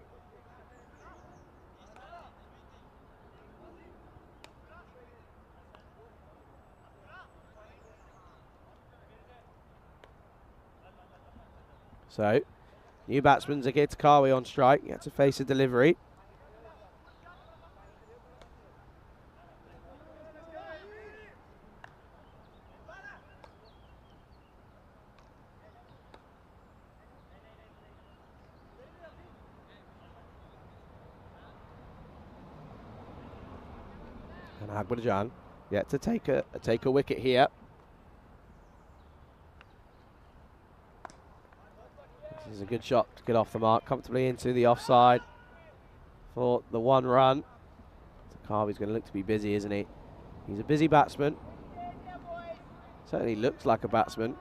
So, new batsman Zakir Takawi on strike. He had to face a delivery. And Agbajan yet to take a wicket here. This is a good shot to get off the mark, comfortably into the offside for the 1 run. Takawi's going to look to be busy, isn't he? He's a busy batsman. Certainly looks like a batsman.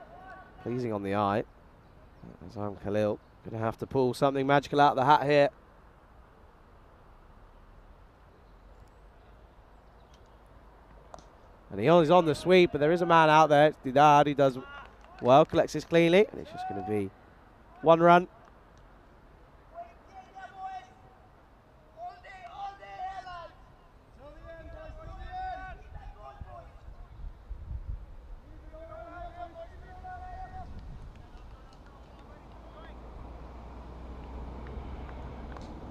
Pleasing on the eye. As I'm Khalil, going to have to pull something magical out of the hat here. And he's on the sweep, but there is a man out there. It's Didad. He does well, collects this cleanly, and it's just going to be 1 run.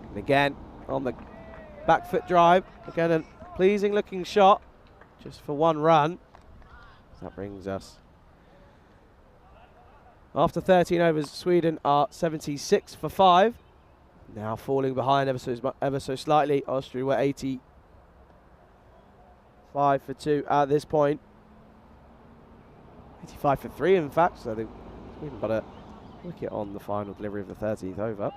And again, on the back foot drive, again a pleasing looking shot, just for 1 run. That brings us, after 13 overs, Sweden are 76 for 5. Now falling behind ever so slightly. Austria were 85 for 2 at this point. 85 for 3, in fact. So they've even got a wicket on the final delivery of the 13th over.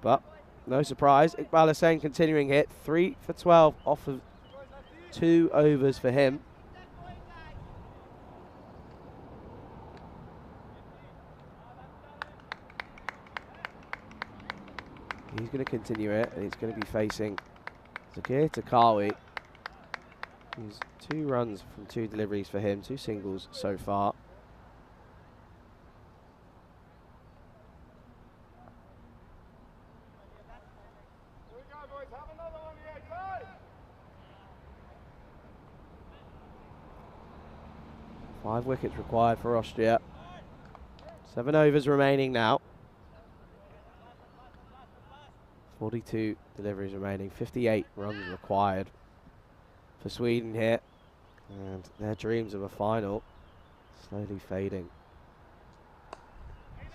But no surprise. Iqbal Hussain continuing hit. 3 for 12 off of 2 overs for him. He's going to continue it, and he's going to be facing Zakir Takawi. He's 2 runs from 2 deliveries for him, 2 singles so far. Five wickets required for Austria. 7 overs remaining now. 42 deliveries remaining, 58 runs required for Sweden here. And their dreams of a final slowly fading.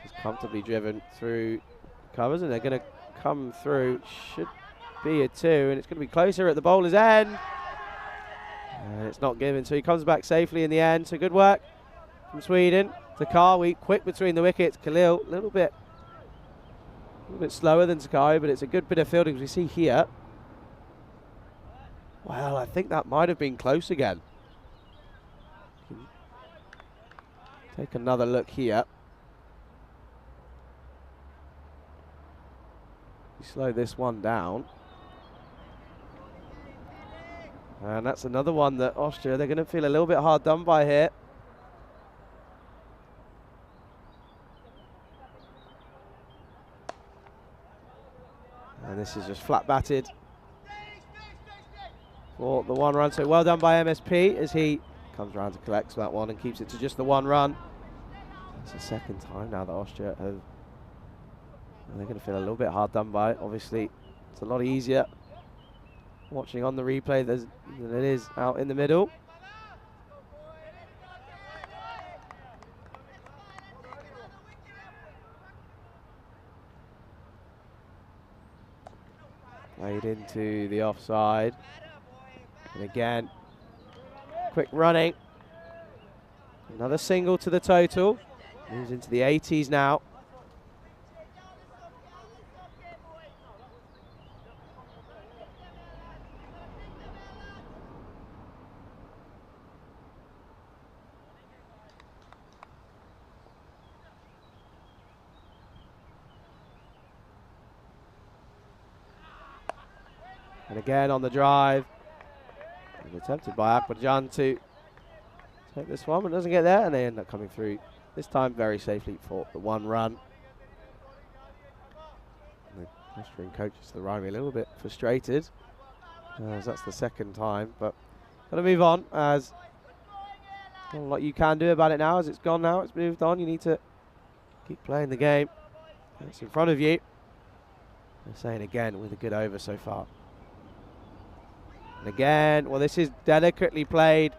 This is comfortably driven through covers, and they're going to come through. Should be a 2, and it's going to be closer at the bowler's end. And it's not given, so he comes back safely in the end. So good work from Sweden. Takawi quick between the wickets. Khalil a little bit slower than Takawi, but it's a good bit of fielding as we see here. Well, I think that might have been close again. Take another look here. We slow this one down. And that's another one that Austria, they're going to feel a little bit hard done by here. And this is just flat batted for the 1 run. So well done by MSP as he comes around to collect that one and keeps it to just the 1 run. It's the 2nd time now that Austria have. They're going to feel a little bit hard done by. Obviously, it's a lot easier watching on the replay than it is out in the middle. Played into the offside. And again, quick running. Another single to the total. Moves into the 80s now. And again on the drive. Attempted by Akbarjan to take this one, but doesn't get there, and they end up coming through. This time very safely for the one run. And the Austrian coaches to the right a little bit frustrated, as that's the second time, but got to move on, as not a lot you can do about it now, as it's gone now, it's moved on. You need to keep playing the game. It's in front of you. They're saying again with a good over so far. And again, well, this is delicately played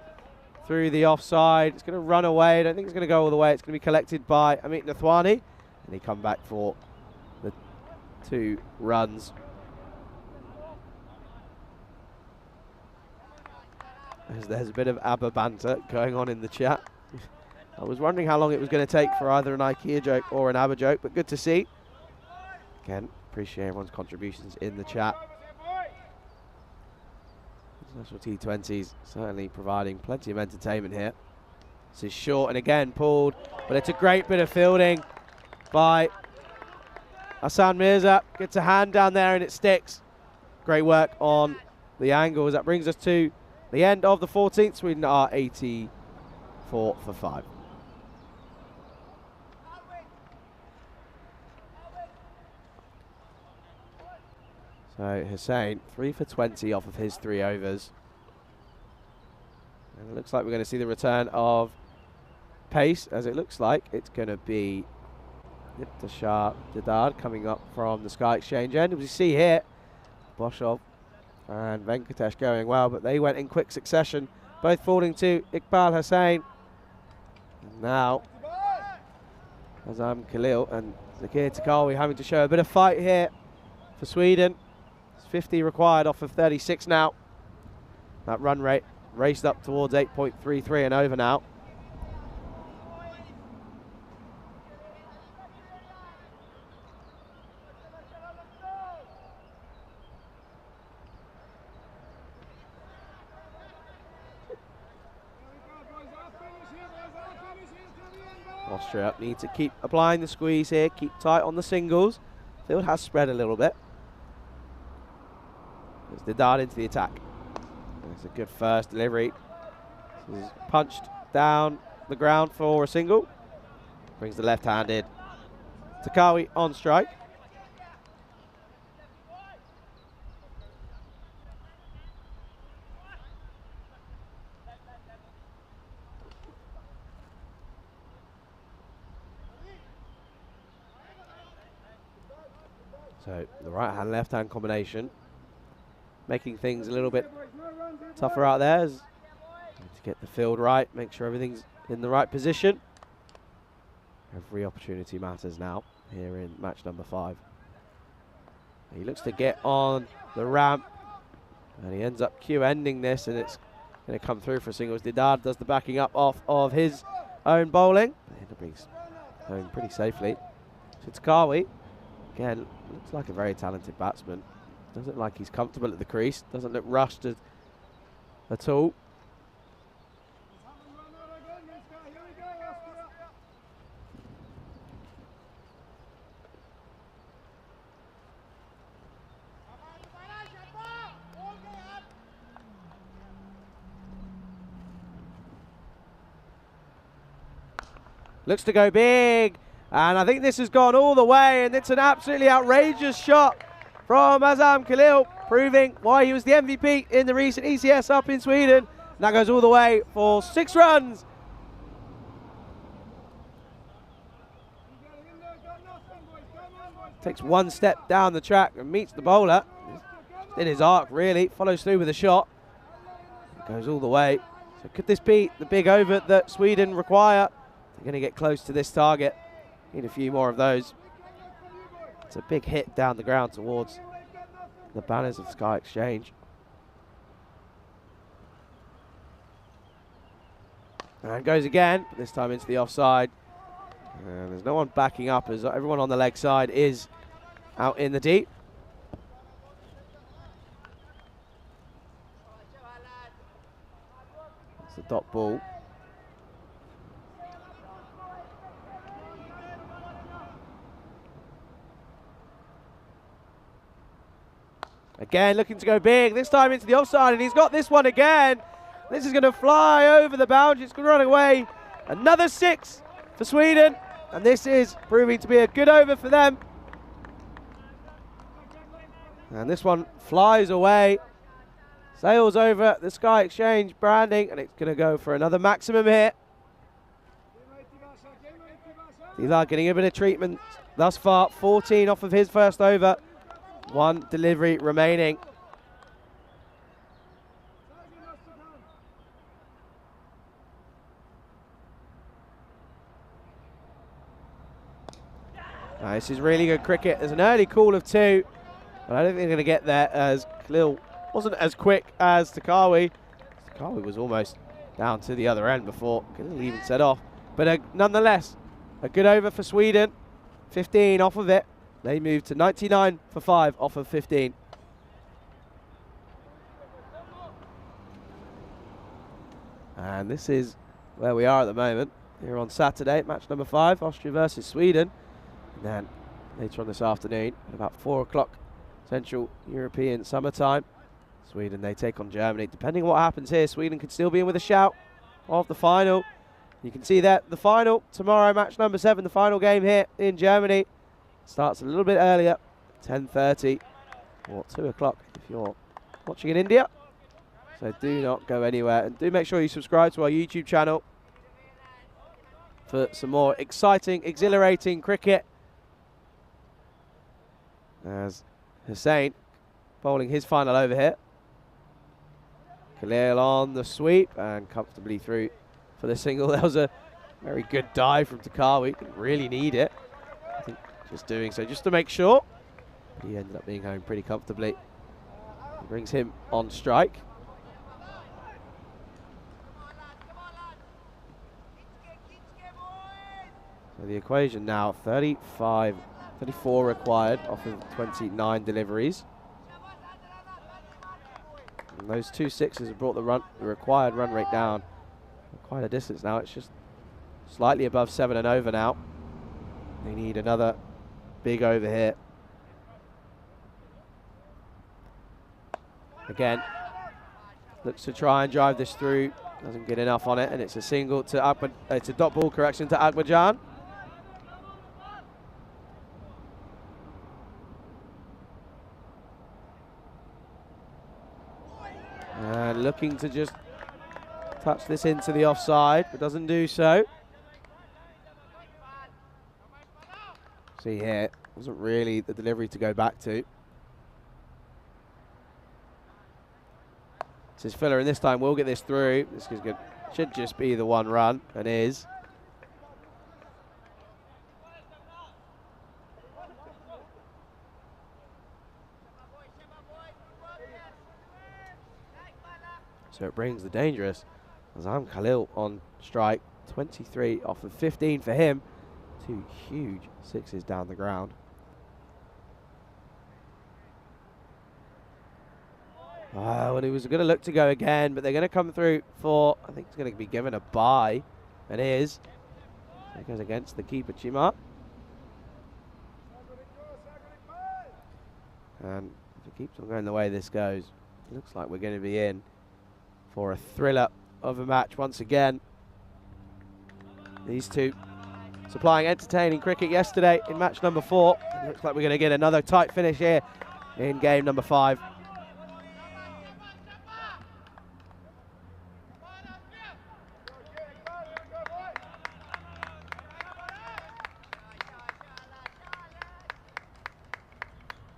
through the offside. It's going to run away. I don't think it's going to go all the way. It's going to be collected by Amit Nathwani. And he come back for the 2 runs. As there's a bit of ABBA banter going on in the chat. I was wondering how long it was going to take for either an IKEA joke or an ABBA joke, but good to see. Again, appreciate everyone's contributions in the chat. National T20s certainly providing plenty of entertainment here. This is short and again pulled, but it's a great bit of fielding by Hassan Mirza. Gets a hand down there and it sticks. Great work on the angles. That brings us to the end of the 14th. Sweden are 84 for 5. So Hussein, 3 for 20 off of his 3 overs. And it looks like we're going to see the return of pace, as it looks like it's going to be Niftashar Jadad coming up from the Sky Exchange end. As we see here, Boshov and Venkatesh going well, but they went in quick succession, both falling to Iqbal Hussain. And now, Azam Khalil and Zakir Takawi having to show a bit of fight here for Sweden. 50 required off of 36 now. That run rate raced up towards 8.33 and over now. Austria need to keep applying the squeeze here, keep tight on the singles. Field has spread a little bit. There's the dart into the attack. It's a good first delivery. This is punched down the ground for a single. Brings the left-handed. Takawi on strike. So the right-hand, left-hand combination, making things a little bit tougher out there. Need to get the field right, make sure everything's in the right position. Every opportunity matters now here in match number 5. He looks to get on the ramp, and he ends up Q-ending this, and it's going to come through for singles. Didad does the backing up off of his own bowling. And it brings home pretty safely. Takawi, again, looks like a very talented batsman. Doesn't look like he's comfortable at the crease. Doesn't look rushed at all. Looks to go big, and I think this has gone all the way, and it's an absolutely outrageous shot from Azam Khalil, proving why he was the MVP in the recent ECS up in Sweden. And that goes all the way for 6 runs. Takes one step down the track and meets the bowler. In his arc, really. Follows through with a shot. It goes all the way. So could this be the big over that Sweden require? They're going to get close to this target. Need a few more of those. It's a big hit down the ground towards the banners of Sky Exchange. And goes again, but this time into the offside. And there's no one backing up as everyone on the leg side is out in the deep. It's the dot ball. Again, looking to go big, this time into the offside, and he's got this one again. This is going to fly over the boundary, it's going to run away. Another 6 for Sweden, and this is proving to be a good over for them. And this one flies away, sails over the Sky Exchange branding, and it's going to go for another maximum hit. Tila getting a bit of treatment thus far, 14 off of his first over. 1 delivery remaining. This is really good cricket. There's an early call of 2, but I don't think they're going to get there as Khalil wasn't as quick as Takawi. Takawi was almost down to the other end before Khalil even set off. But nonetheless, a good over for Sweden. 15 off of it. They move to 99 for 5 off of 15. And this is where we are at the moment. Here on Saturday, match number 5, Austria versus Sweden. And then later on this afternoon, at about 4 o'clock Central European summertime, Sweden, they take on Germany. Depending on what happens here, Sweden could still be in with a shout of the final. You can see that the final tomorrow, match number 7, the final game here in Germany. Starts a little bit earlier, 10:30 or 2 o'clock if you're watching in India. So do not go anywhere, and do make sure you subscribe to our YouTube channel for some more exciting, exhilarating cricket. As Hussain bowling his final over here. Khalil on the sweep and comfortably through for the single. That was a very good dive from Takawi. Didn't really need it. I think just doing so just to make sure. He ended up being home pretty comfortably. Brings him on strike. So the equation now 34 required off of 29 deliveries. And those 2 sixes have brought the required run rate down quite a distance now. It's just slightly above 7 and over now. They need another big over here. Again, looks to try and drive this through. Doesn't get enough on it, and it's a single to Akbar. It's a dot ball correction to Akbarjan. And looking to just touch this into the offside, but doesn't do so. See here, wasn't really the delivery to go back to. This is Fuller, and this time we'll get this through. This is good. Should just be the 1 run, and is. So it brings the dangerous Azam Khalil on strike. 23 off of 15 for him. 2 huge 6s down the ground. Well, he was going to look to go again, but they're going to come through for, I think it's going to be given a bye, and is. It goes against the keeper, Chima. And if it keeps on going the way this goes, it looks like we're going to be in for a thriller of a match once again. These two supplying entertaining cricket yesterday in match number 4. It looks like we're going to get another tight finish here in game number 5.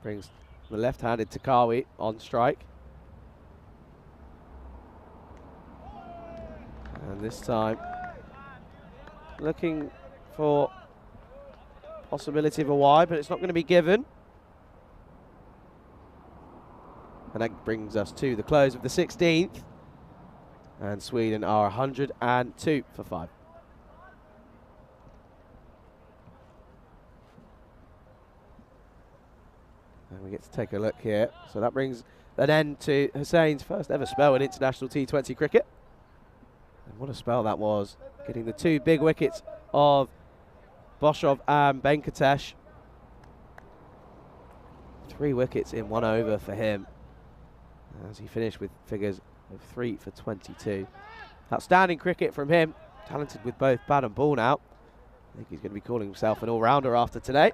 Brings the left-handed Takawi on strike. And this time, looking for possibility of a wide, but it's not going to be given. And that brings us to the close of the 16th. And Sweden are 102 for 5. And we get to take a look here. So that brings an end to Hussein's first ever spell in international T20 cricket. And what a spell that was, getting the 2 big wickets of Boshov and Venkatesh. 3 wickets in 1 over for him, as he finished with figures of 3 for 22. Outstanding cricket from him, talented with both bat and ball now. I think he's going to be calling himself an all-rounder after today.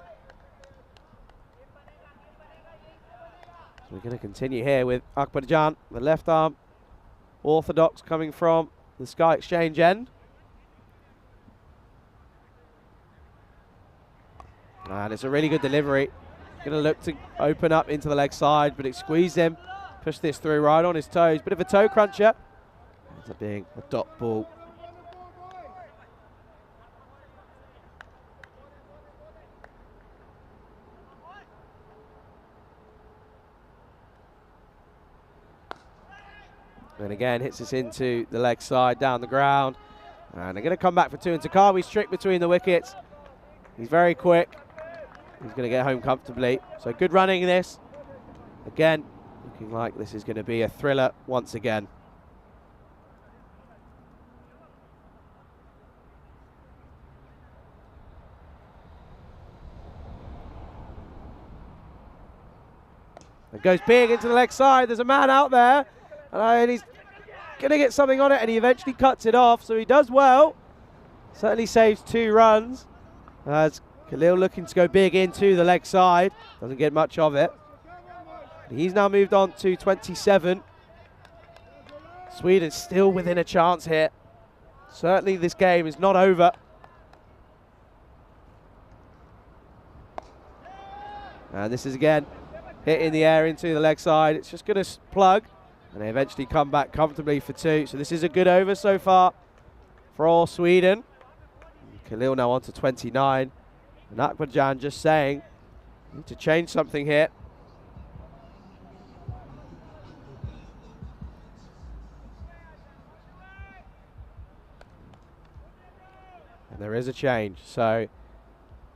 So we're going to continue here with Akbarjan, the left arm orthodox coming from the Sky Exchange end. And it's a really good delivery. Going to look to open up into the leg side, but it squeezed him. Pushed this through right on his toes. Bit of a toe cruncher. Ends up being a dot ball. And again, hits us into the leg side, down the ground. And they're going to come back for 2. And Takawi's trick between the wickets. He's very quick. He's going to get home comfortably. So good running this. Again, looking like this is going to be a thriller once again. It goes big into the leg side. There's a man out there. And he's going to get something on it, and he eventually cuts it off. So he does well. Certainly saves 2 runs. As Khalil looking to go big into the leg side. Doesn't get much of it. He's now moved on to 27. Sweden still within a chance here. Certainly this game is not over. And this is again hit in the air into the leg side. It's just going to plug. And they eventually come back comfortably for 2. So this is a good over so far for all Sweden. Khalil now on to 29. And Akbarjan just saying, need to change something here. And there is a change. So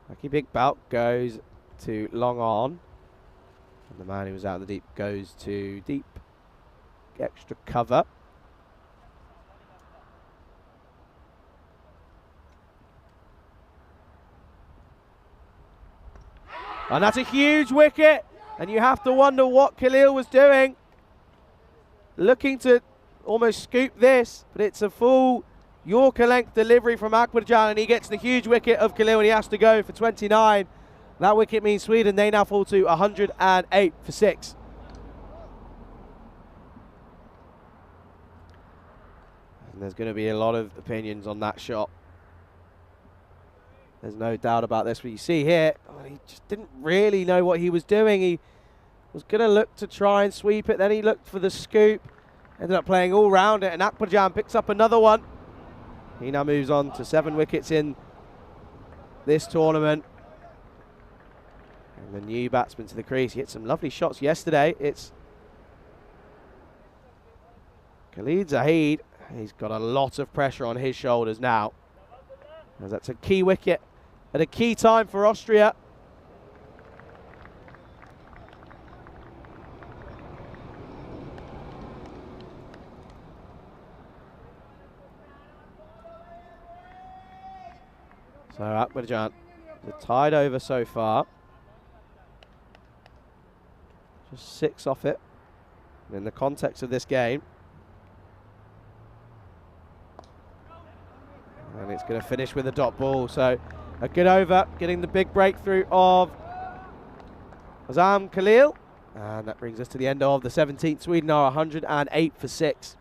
Lucky Big Bout goes to long on. And the man who was out in the deep goes to deep. Extra cover. And that's a huge wicket. And you have to wonder what Khalil was doing. Looking to almost scoop this, but it's a full Yorker length delivery from Akbarjan, and he gets the huge wicket of Khalil, and he has to go for 29. That wicket means Sweden, they now fall to 108 for 6. And there's going to be a lot of opinions on that shot. There's no doubt about this. What you see here, he just didn't really know what he was doing. He was going to look to try and sweep it. Then he looked for the scoop. Ended up playing all round it. And Akbarjan picks up another one. He now moves on to 7 wickets in this tournament. And the new batsman to the crease. He hit some lovely shots yesterday. It's Khalid Zahid. He's got a lot of pressure on his shoulders now, as that's a key wicket at a key time for Austria. So Akbarjan, the tied over so far. Just 6 off it in the context of this game. And it's going to finish with a dot ball. So a good over, getting the big breakthrough of Azam Khalil. And that brings us to the end of the 17th. Sweden are 108 for 6.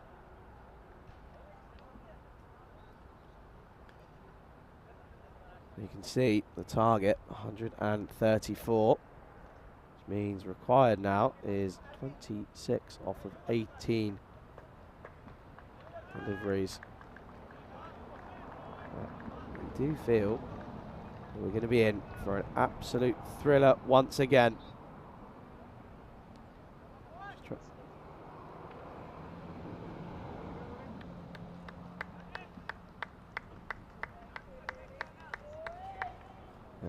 You can see the target, 134. Which means required now is 26 off of 18 deliveries. We do feel that we're going to be in for an absolute thriller once again.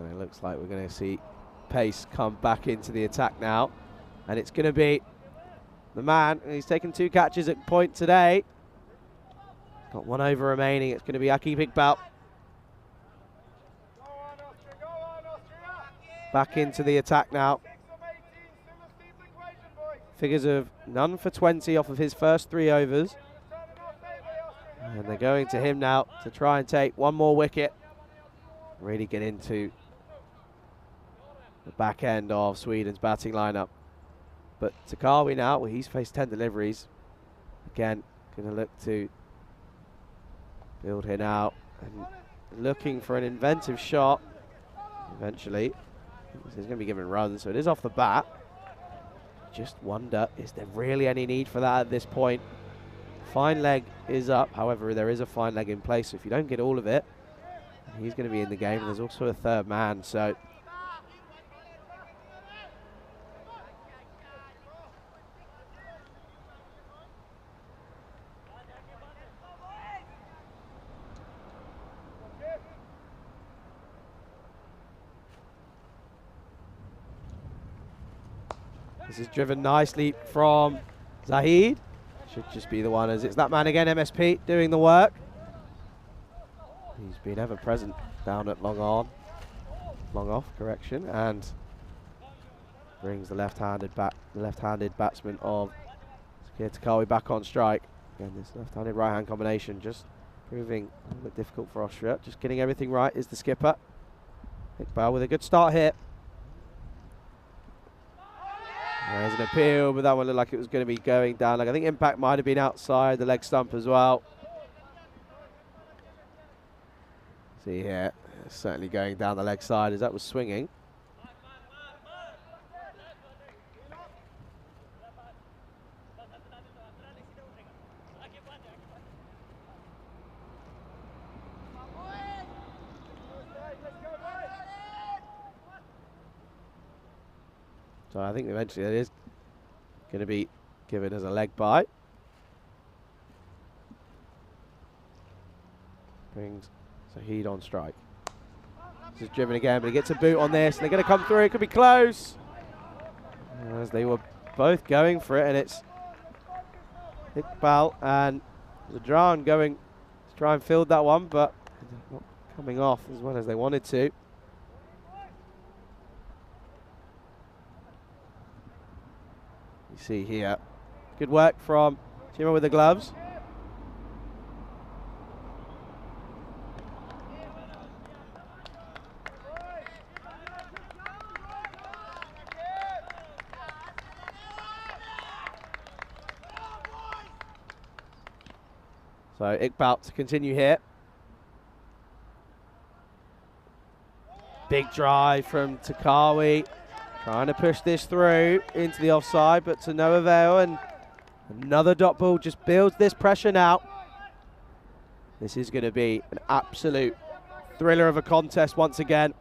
And it looks like we're going to see pace come back into the attack now. And it's going to be the man, and he's taken 2 catches at point today. Got 1 over remaining. It's going to be Aki Pigbal. Back into the attack now. Figures of none for 20 off of his first 3 overs. And they're going to him now to try and take 1 more wicket. Really get into the back end of Sweden's batting lineup. But Takawi now, well, he's faced 10 deliveries. Again, going to look to build here now. And looking for an inventive shot. Eventually. He's going to be given runs, so it is off the bat. Just wonder, is there really any need for that at this point? Fine leg is up, however, there is a fine leg in place, so if you don't get all of it, he's going to be in the game, and there's also a 3rd man, so... This is driven nicely from Zahid. Should just be the one, as it's that man again, MSP, doing the work. He's been ever present down at long off, correction, and brings the left-handed batsman of Zakir Takawi back on strike. Again, this left-handed right-hand combination just proving a little bit difficult for Austria. Just getting everything right is the skipper. Iqbal with a good start here. There's an appeal, but that one looked like it was going to be going down. Like, I think impact might have been outside the leg stump as well. See here, certainly going down the leg side as that was swinging. So I think eventually it is going to be given as a leg bye. Brings Zahid on strike. This is driven again, but he gets a boot on this. They're going to come through. It could be close. As they were both going for it, and it's Iqbal and Zadran going to try and field that one, but not coming off as well as they wanted to. You see here, good work from Chima with the gloves. So Iqbal to continue here. Big drive from Takawi. Trying to push this through into the offside, but to no avail, and another dot ball just builds this pressure now. This is going to be an absolute thriller of a contest once again.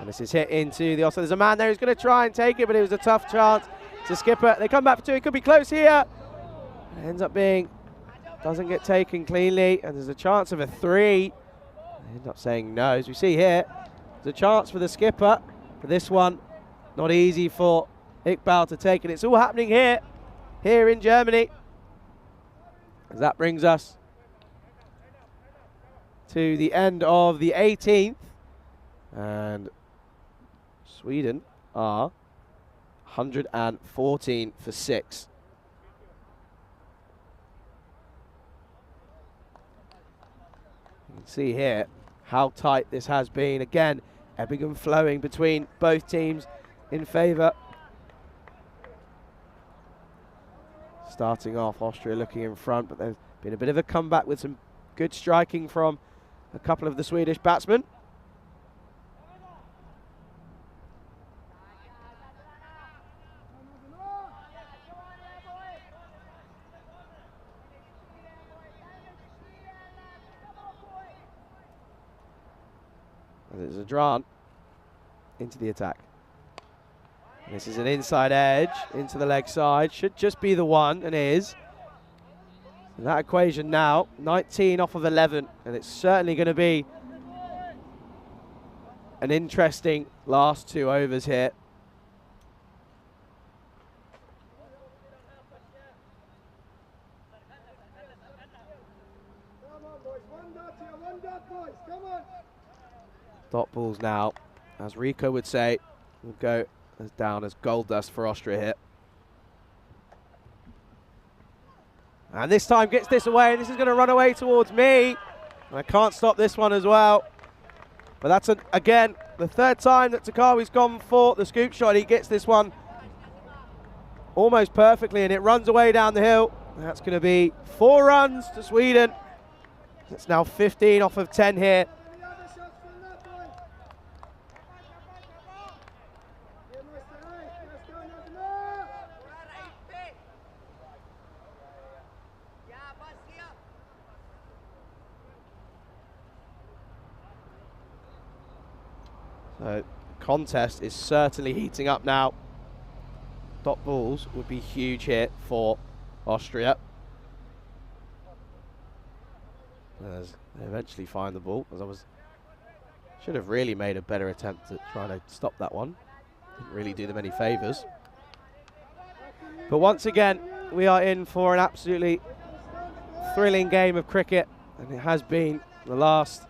This is hit into the offside. There's a man there who's going to try and take it, but it was a tough chance to skipper. They come back for 2. It could be close here. It ends up being, doesn't get taken cleanly, and there's a chance of a 3. They end up saying no. As we see here, there's a chance for the skipper. For this one, not easy for Iqbal to take, and it's all happening here in Germany. As that brings us to the end of the 18th. And Sweden are 114 for 6. You can see here how tight this has been. Again, ebbing and flowing between both teams in favour. Starting off, Austria looking in front, but there's been a bit of a comeback with some good striking from a couple of the Swedish batsmen. There's a Zadran into the attack. And this is an inside edge into the leg side. Should just be the one, and is. And that equation now, 19 off of 11, and it's certainly going to be an interesting last 2 overs here. Dot balls now, as Rico would say, will go as down as gold dust for Austria here. And this time gets this away, and this is going to run away towards me. I can't stop this one as well. But that's, again, the 3rd time that Takawi's gone for the scoop shot. He gets this one almost perfectly, and it runs away down the hill. That's going to be 4 runs to Sweden. It's now 15 off of 10 here. So, contest is certainly heating up now. Dot balls would be huge here for Austria. As they eventually find the ball, as should have really made a better attempt at trying to stop that one. Didn't really do them any favours. But once again, we are in for an absolutely thrilling game of cricket, and it has been the last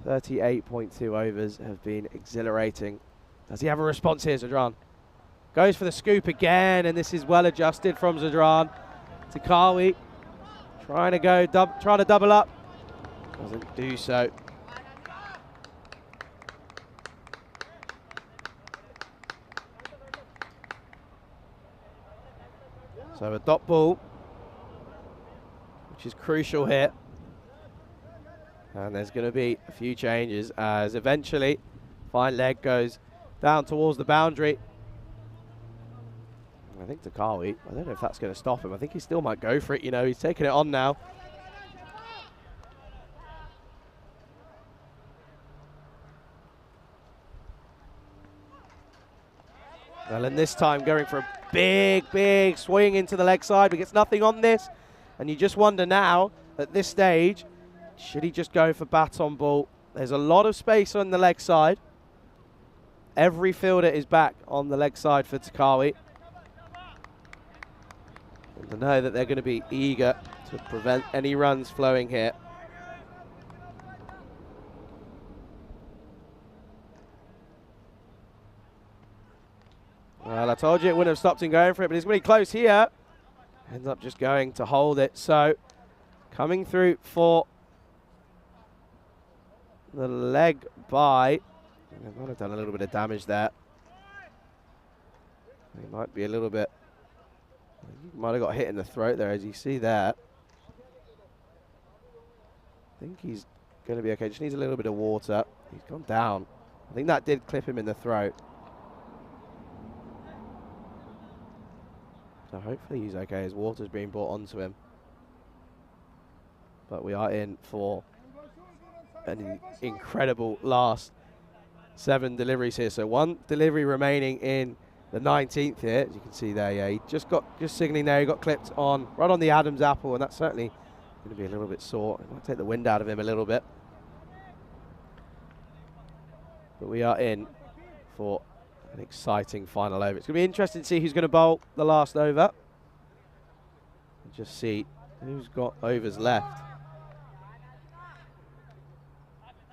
38.2 overs have been exhilarating. Does he have a response here, Zadran? Goes for the scoop again, and this is well adjusted from Zadran. Takawi trying to double up. Doesn't do so. So a dot ball, which is crucial here. And there's going to be a few changes as eventually fine leg goes down towards the boundary. I think Takawi, I don't know if that's going to stop him. I think he still might go for it, you know. He's taking it on now. Well, and this time going for a big swing into the leg side, but gets nothing on this. And you just wonder now, at this stage, should he just go for bat on ball? There's a lot of space on the leg side. Every fielder is back on the leg side for Takawi. And to know that they're going to be eager to prevent any runs flowing here. Well, I told you it wouldn't have stopped him going for it, but he's really close here. Ends up just going to hold it. So, coming through for the leg by. I might have done a little bit of damage there. He might be a little bit. He might have got hit in the throat there, as you see there. I think he's going to be okay. Just needs a little bit of water. He's gone down. I think that did clip him in the throat. So hopefully he's okay. His water's being brought onto him. But we are in for an incredible last 7 deliveries here. So 1 delivery remaining in the 19th here, as you can see there. Yeah, he just signaling there. He got clipped on right on the Adam's apple, and that's certainly going to be a little bit sore. It might take the wind out of him a little bit. But we are in for an exciting final over. It's going to be interesting to see who's going to bowl the last over. And just see who's got overs left.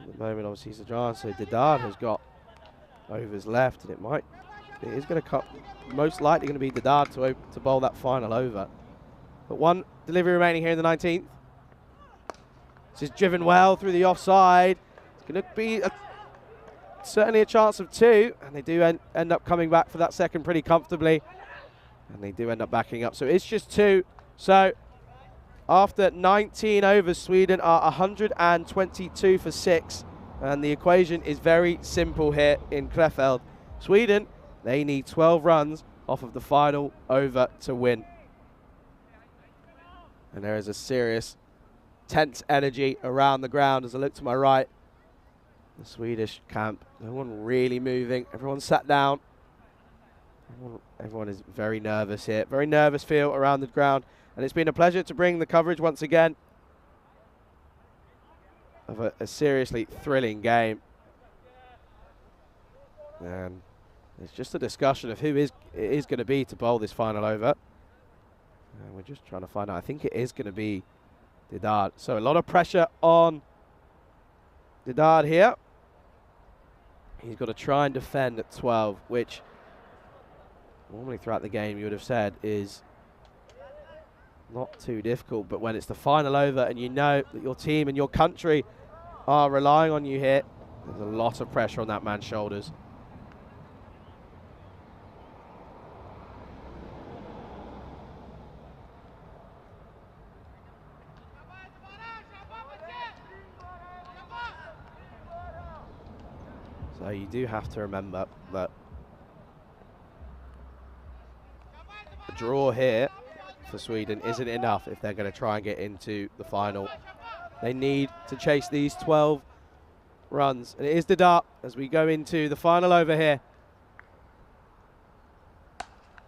At the moment, obviously, Zadran, so Didard has got overs left, and it is going to cut, most likely going to be Didard to bowl that final over. But 1 delivery remaining here in the 19th. This is driven well through the offside. It's going to be certainly a chance of 2, and they do end up coming back for that second pretty comfortably, and they do end up backing up. So it's just 2. So after 19 overs, Sweden are 122 for 6, and the equation is very simple here in Krefeld. Sweden, they need 12 runs off of the final over to win. And there is a serious tense energy around the ground. As I look to my right, the Swedish camp, no one really moving. Everyone sat down. Everyone is very nervous here. Very nervous feel around the ground. And it's been a pleasure to bring the coverage once again of a seriously thrilling game. And it's just a discussion of who it is going to be to bowl this final over. And we're just trying to find out. I think it is going to be Didard. So a lot of pressure on Didard here. He's got to try and defend at 12, which normally throughout the game you would have said is not too difficult. But when it's the final over and you know that your team and your country are relying on you here, there's a lot of pressure on that man's shoulders. So you do have to remember that a draw here for Sweden isn't enough if they're going to try and get into the final. They need to chase these 12 runs. And it is Didard as we go into the final over here.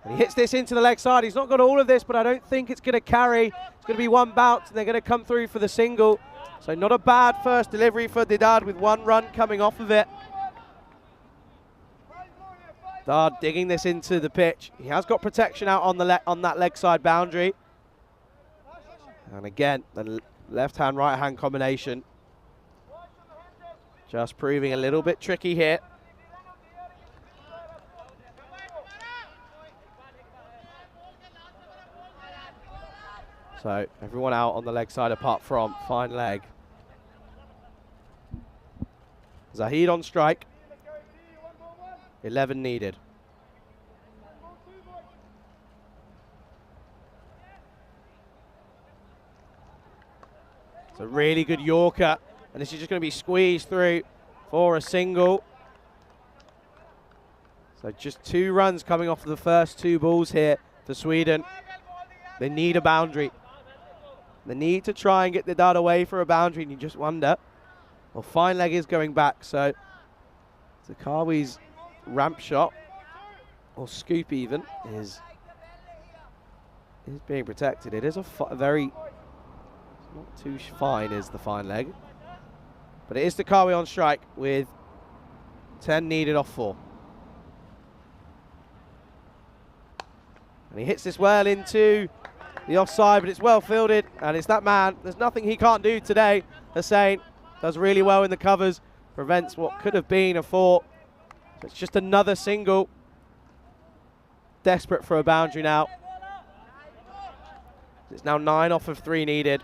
And he hits this into the leg side. He's not got all of this, but I don't think it's going to carry. It's going to be one bounce, and they're going to come through for the single. So not a bad first delivery for Didard with one run coming off of it. Didard digging this into the pitch. He has got protection out on the on that leg side boundary. And again, the left-hand, right-hand combination just proving a little bit tricky here. So everyone out on the leg side apart from fine leg. Zahid on strike. 11 needed. It's a really good Yorker, and this is just going to be squeezed through for a single. So just 2 runs coming off of the first 2 balls here for Sweden. They need a boundary. They need to try and get the dad away for a boundary, and you just wonder. Well, fine leg is going back, so Zakawi's ramp shot, or scoop even, is being protected. It is a very, not too fine is the fine leg, but it is Zakawi on strike with 10 needed off 4. And he hits this well into the offside, but it's well fielded, and it's that man. There's nothing he can't do today. Hussain does really well in the covers, prevents what could have been a 4. So it's just another single. Desperate for a boundary now. It's now 9 off of 3 needed.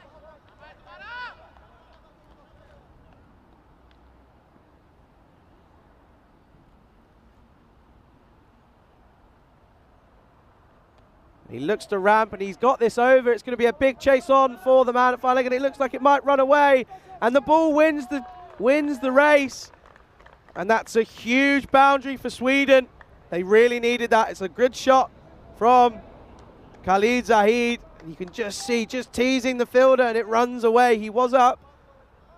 He looks to ramp, and he's got this over. It's going to be a big chase on for the man at fine leg, and it looks like it might run away. And the ball wins the race. And that's a huge boundary for Sweden. They really needed that. It's a good shot from Khalid Zahid. You can just see, just teasing the fielder, and it runs away. He was up,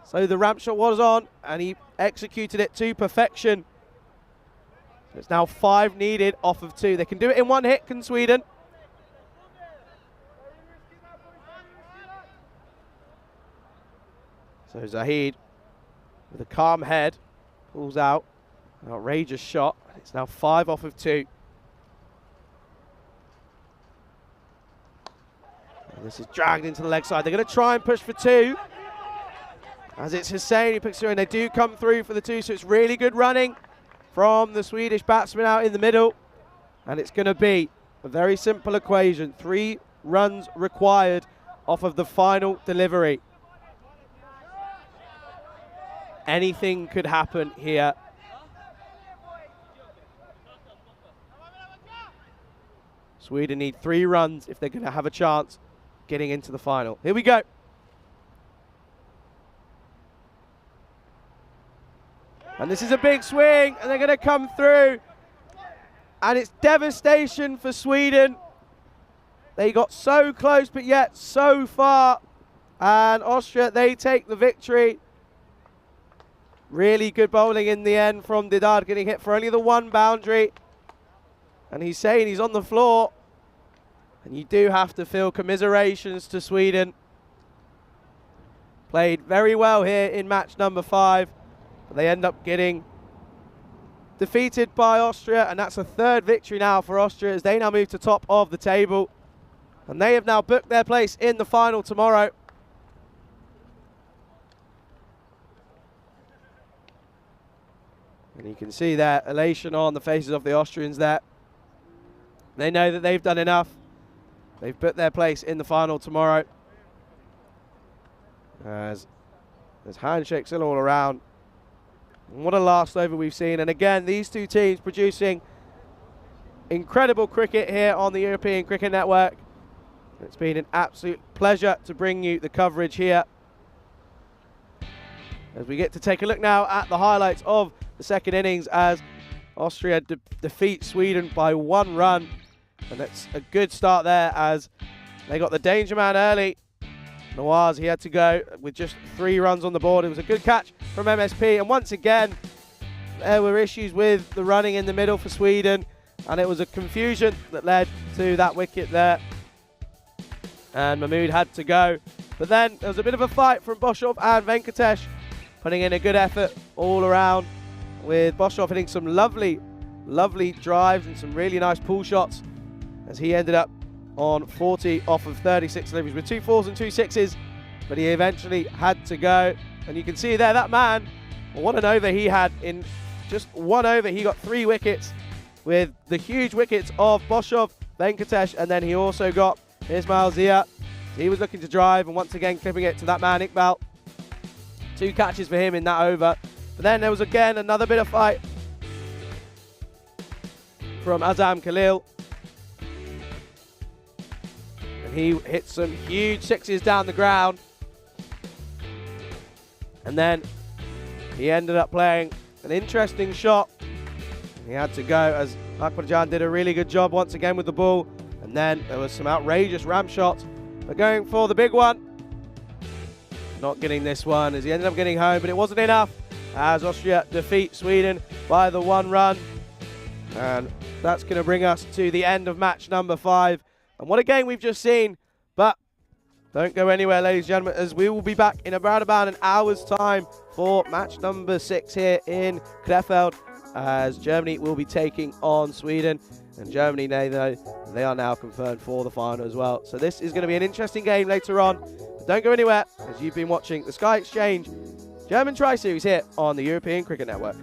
so the ramp shot was on, and he executed it to perfection. It's now 5 needed off of 2. They can do it in 1 hit, can Sweden? So Zahid, with a calm head, pulls out an outrageous shot. It's now 5 off of 2. And this is dragged into the leg side. They're going to try and push for 2. As it's Hussain who picks through, and they do come through for the 2. So it's really good running from the Swedish batsman out in the middle. And it's going to be a very simple equation. 3 runs required off of the final delivery. Anything could happen here. Sweden need 3 runs if they're going to have a chance getting into the final. Here we go. And this is a big swing, and they're going to come through. And it's devastation for Sweden. They got so close, but yet so far And Austria, they take the victory. Really good bowling in the end from Didard, getting hit for only the one boundary. And he's saying he's on the floor. And you do have to feel commiserations to Sweden. Played very well here in match number 5. But they end up getting defeated by Austria. And that's a third victory now for Austria as they now move to top of the table. And they have now booked their place in the final tomorrow. And you can see that elation on the faces of the Austrians there. They know that they've done enough. They've put their place in the final tomorrow. As there's handshakes all around. And what a last over we've seen. And again, these two teams producing incredible cricket here on the European Cricket Network. It's been an absolute pleasure to bring you the coverage here. As we get to take a look now at the highlights of the second innings as Austria defeat Sweden by 1 run. And that's a good start there as they got the danger man early. Nawaz, he had to go with just 3 runs on the board. It was a good catch from MSP. And once again, there were issues with the running in the middle for Sweden. And it was a confusion that led to that wicket there. And Mahmood had to go. But then there was a bit of a fight from Boshoff and Venkatesh, putting in a good effort all around, with Boshoff hitting some lovely drives and some really nice pull shots as he ended up on 40 off of 36 deliveries with 2 4s and 2 6s, but he eventually had to go. And you can see there, that man, what an over he had. In just 1 over, he got 3 wickets with the huge wickets of Boshoff, Venkatesh, and then he also got Ismail Zia. He was looking to drive and once again clipping it to that man, Iqbal. 2 catches for him in that over. But then there was again another bit of fight from Azam Khalil. And he hit some huge 6s down the ground. And then he ended up playing an interesting shot. He had to go as Akbarjan did a really good job once again with the ball. And then there was some outrageous ram shots. But going for the big one. Not getting this one as he ended up getting home, but it wasn't enough as Austria defeat Sweden by the 1 run. And that's going to bring us to the end of match number 5. And what a game we've just seen. But don't go anywhere, ladies and gentlemen, as we will be back in about an hour's time for match number 6 here in Krefeld, as Germany will be taking on Sweden. And Germany, they are now confirmed for the final as well. So this is going to be an interesting game later on. But don't go anywhere, as you've been watching the Sky Exchange German Tri-Series here on the European Cricket Network.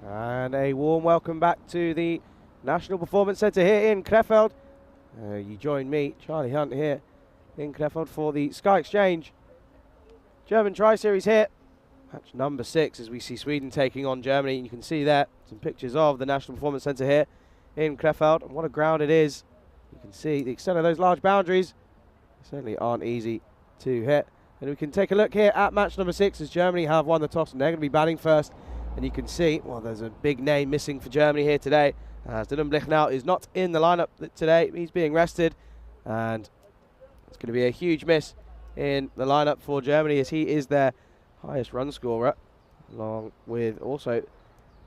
And a warm welcome back to the National Performance Centre here in Krefeld. You join me, Charlie Hunt, here in Krefeld for the Sky Exchange German Tri-Series here. Match number 6 as we see Sweden taking on Germany. And you can see there some pictures of the National Performance Centre here in Krefeld. And what a ground it is. You can see the extent of those large boundaries. They certainly aren't easy to hit. And we can take a look here at match number 6 as Germany have won the toss and they're going to be batting first. And you can see, well, there's a big name missing for Germany here today. As Dylan Blichnau is not in the lineup today. He's being rested. And it's going to be a huge miss in the lineup for Germany as he is their highest run scorer, along with also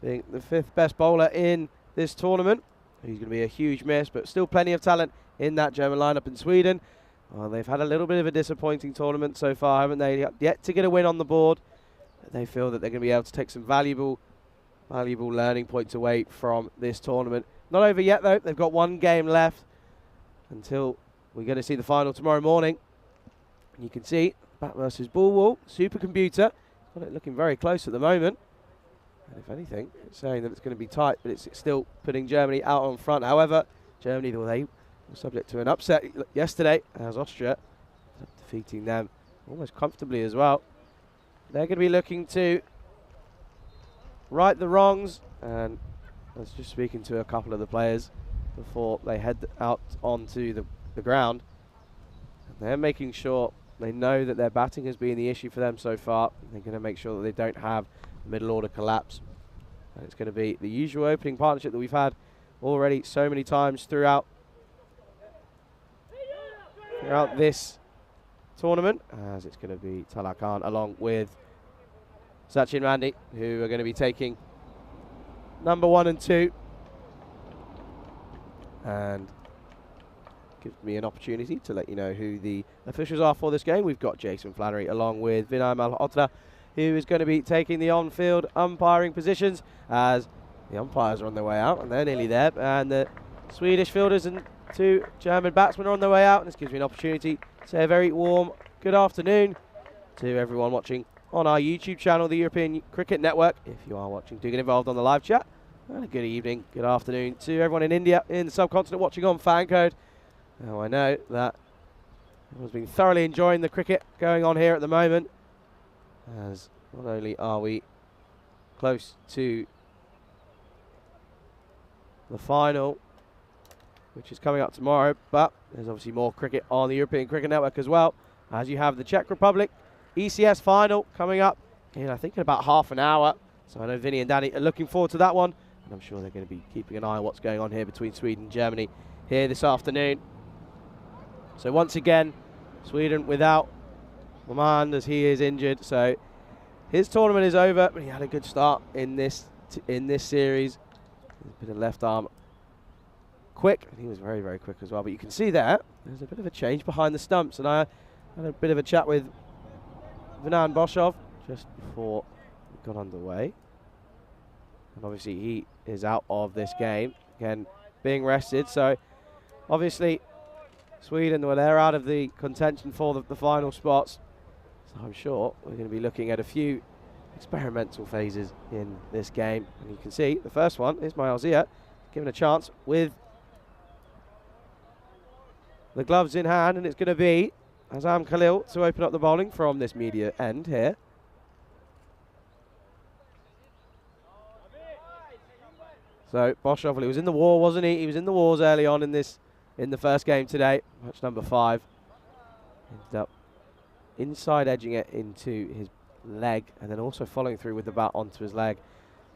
being the 5th best bowler in this tournament. He's going to be a huge miss, but still plenty of talent in that German lineup in Sweden. Well, they've had a little bit of a disappointing tournament so far, haven't they? Yet to get a win on the board. They feel that they're going to be able to take some valuable learning points away from this tournament. Not over yet, though. They've got one game left until we're going to see the final tomorrow morning. And you can see bat versus ball wall, supercomputer. Got it looking very close at the moment. And if anything, it's saying that it's going to be tight, but it's still putting Germany out on front. However, Germany, though, they were subject to an upset yesterday as Austria defeating them almost comfortably as well. They're going to be looking to right the wrongs, and I was just speaking to a couple of the players before they head out onto the ground. And they're making sure they know that their batting has been the issue for them so far. They're going to make sure that they don't have middle order collapse. And it's going to be the usual opening partnership that we've had already so many times throughout this tournament, as it's going to be Talal Khan along with Sachin Randi, who are going to be taking number 1 and 2. And gives me an opportunity to let you know who the officials are for this game. We've got Jason Flannery along with Vinay Malhotra, who is going to be taking the on-field umpiring positions as the umpires are on their way out, and they're nearly there. And the Swedish fielders and 2 German batsmen are on their way out. And this gives me an opportunity to say a very warm good afternoon to everyone watching on our YouTube channel, the European Cricket Network. If you are watching, do get involved on the live chat. And a good evening, good afternoon to everyone in India, in the subcontinent, watching on Fancode. Now, I know that everyone's been thoroughly enjoying the cricket going on here at the moment, as not only are we close to the final, which is coming up tomorrow, but there's obviously more cricket on the European Cricket Network as well, as you have the Czech Republic ECS final coming up in, I think, in about half an hour. So I know Vinny and Danny are looking forward to that one, and I'm sure they're going to be keeping an eye on what's going on here between Sweden and Germany here this afternoon. So once again, Sweden without Maman as he is injured. So his tournament is over, but he had a good start in this series. A bit of left arm quick, and he was very, very quick as well. But you can see there's a bit of a change behind the stumps, and I had a bit of a chat with Vinan Boshov just before we got underway. And obviously he is out of this game, again being rested. So obviously Sweden, well, they're out of the contention for the final spots. So I'm sure we're going to be looking at a few experimental phases in this game. And you can see the first one is Miles Zia given a chance with the gloves in hand, and it's going to be Azam Khalil to open up the bowling from this media end here. So Boshov, well, he was in the war, wasn't he? He was in the wars early on in the first game today, match number 5. Ended up inside edging it into his leg, and then also following through with the bat onto his leg.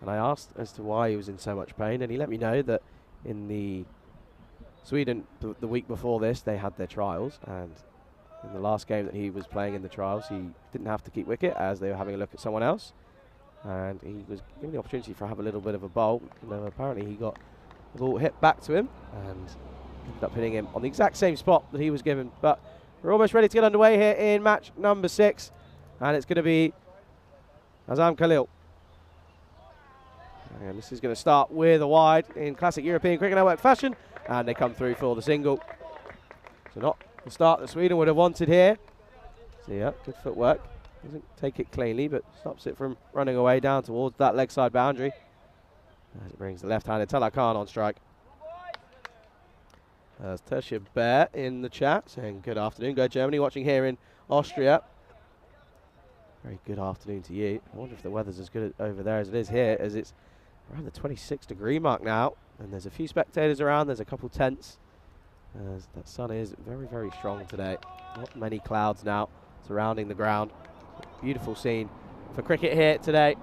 And I asked as to why he was in so much pain, and he let me know that in the Sweden, the week before this, they had their trials, and in the last game that he was playing in the trials, he didn't have to keep wicket as they were having a look at someone else, and he was given the opportunity for have a little bit of a bowl. Apparently he got the ball hit back to him and ended up hitting him on the exact same spot that he was given. But we're almost ready to get underway here in match number 6, and it's going to be Azam Khalil. And this is going to start with a wide in classic European Cricket Network fashion, and they come through for the single. So not the start that Sweden would have wanted here. So yeah, good footwork. Doesn't take it cleanly, but stops it from running away down towards that leg side boundary. As it brings the left-handed Talakan on strike. There's Tertia Bear in the chat saying good afternoon. Go Germany, watching here in Austria. Very good afternoon to you. I wonder if the weather's as good over there as it is here, as it's around the 26-degree mark now. And there's a few spectators around. There's a couple tents. As that sun is very, very strong today. Not many clouds now surrounding the ground. Beautiful scene for cricket here today.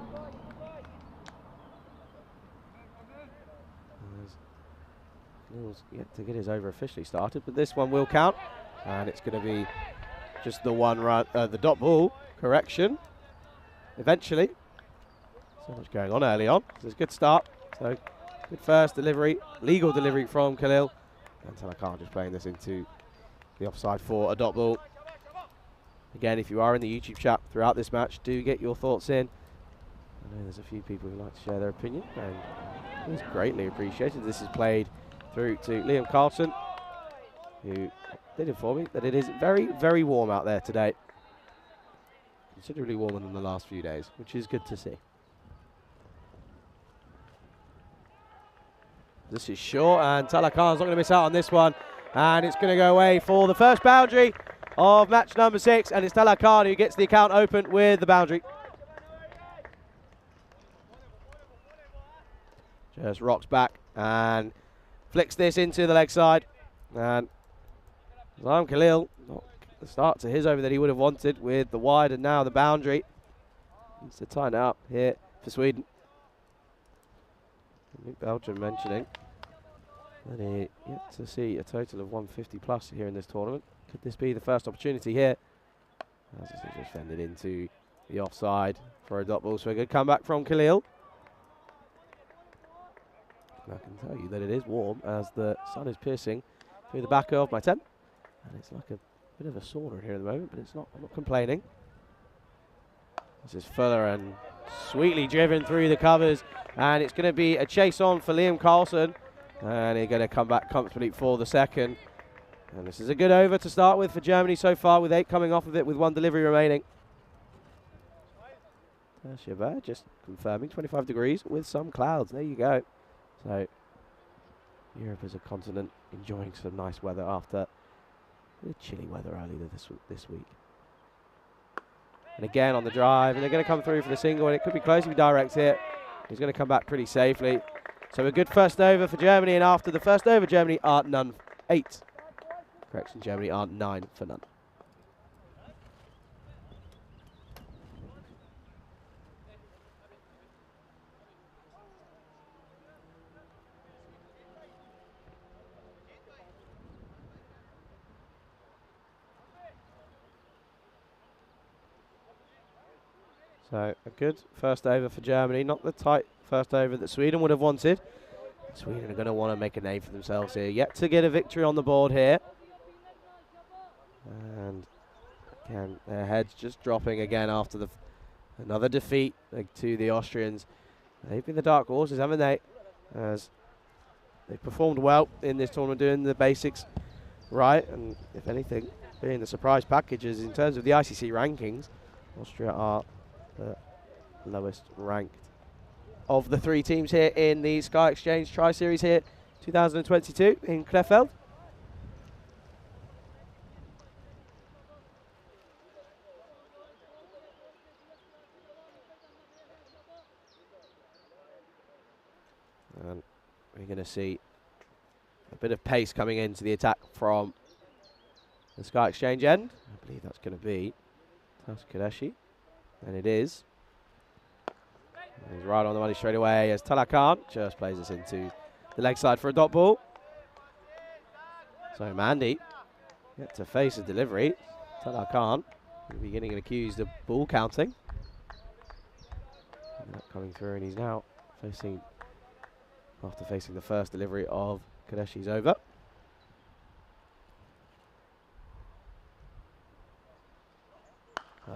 Neil's yet to get his over officially started, but this one will count, and it's going to be just the one run, the dot ball correction. Eventually, so much going on early on. So it's a good start. So good first delivery, legal delivery from Khalil, and Talakan just playing this into the offside for a dot ball. Again, if you are in the YouTube chat throughout this match, do get your thoughts in. I know there's a few people who like to share their opinion, and it's greatly appreciated. This is played through to Liam Carlson, who did inform me that it is very, very warm out there today. Considerably warmer than the last few days, which is good to see. This is short, and Talakan's not going to miss out on this one. And it's going to go away for the first boundary of match number 6, and it's Talakan who gets the account open with the boundary. Just rocks back and flicks this into the leg side, and Zaim Khalil, not the start to his over that he would have wanted with the wide and now the boundary. Needs to tighten it up here for Sweden. Belgium mentioning that he yet to see a total of 150 plus here in this tournament. Could this be the first opportunity here? As this is just fended into the offside for a dot ball. So a good comeback from Khalil. I can tell you that it is warm as the sun is piercing through the back of my tent, and it's like a bit of a sauna here at the moment, but it's not. I'm not complaining. This is Fuller and sweetly driven through the covers, and it's going to be a chase on for Liam Carlson, and he's going to come back comfortably for the second. And this is a good over to start with for Germany so far, with 8 coming off of it with 1 delivery remaining. Shiva just confirming 25 degrees with some clouds. There you go. So Europe as a continent enjoying some nice weather after the chilly weather earlier this week. And again on the drive, and they're going to come through for the single, and it could be close if he directs it. He's going to come back pretty safely. So a good first over for Germany, and after the first over, Germany are none. 8. Correction, Germany are 9 for none. So a good first over for Germany, not the tight first over that Sweden would have wanted. Sweden are going to want to make a name for themselves here. Yet to get a victory on the board here. And again, their heads just dropping again after another defeat to the Austrians. They've been the dark horses, haven't they? As they've performed well in this tournament, doing the basics right. And if anything, being the surprise packages in terms of the ICC rankings, Austria are the lowest ranked of the 3 teams here in the Sky Exchange Tri-Series here 2022 in Krefeld. And we're going to see a bit of pace coming into the attack from the Sky Exchange end. I believe that's going to be Kadeshi. And it is. And he's right on the money straight away as Talakan just plays this into the leg side for a dot ball. So Mandy yet to face a delivery. Talakan will be getting accused of ball counting. Coming through, and he's now facing, after facing the first delivery of Kadeshi's over.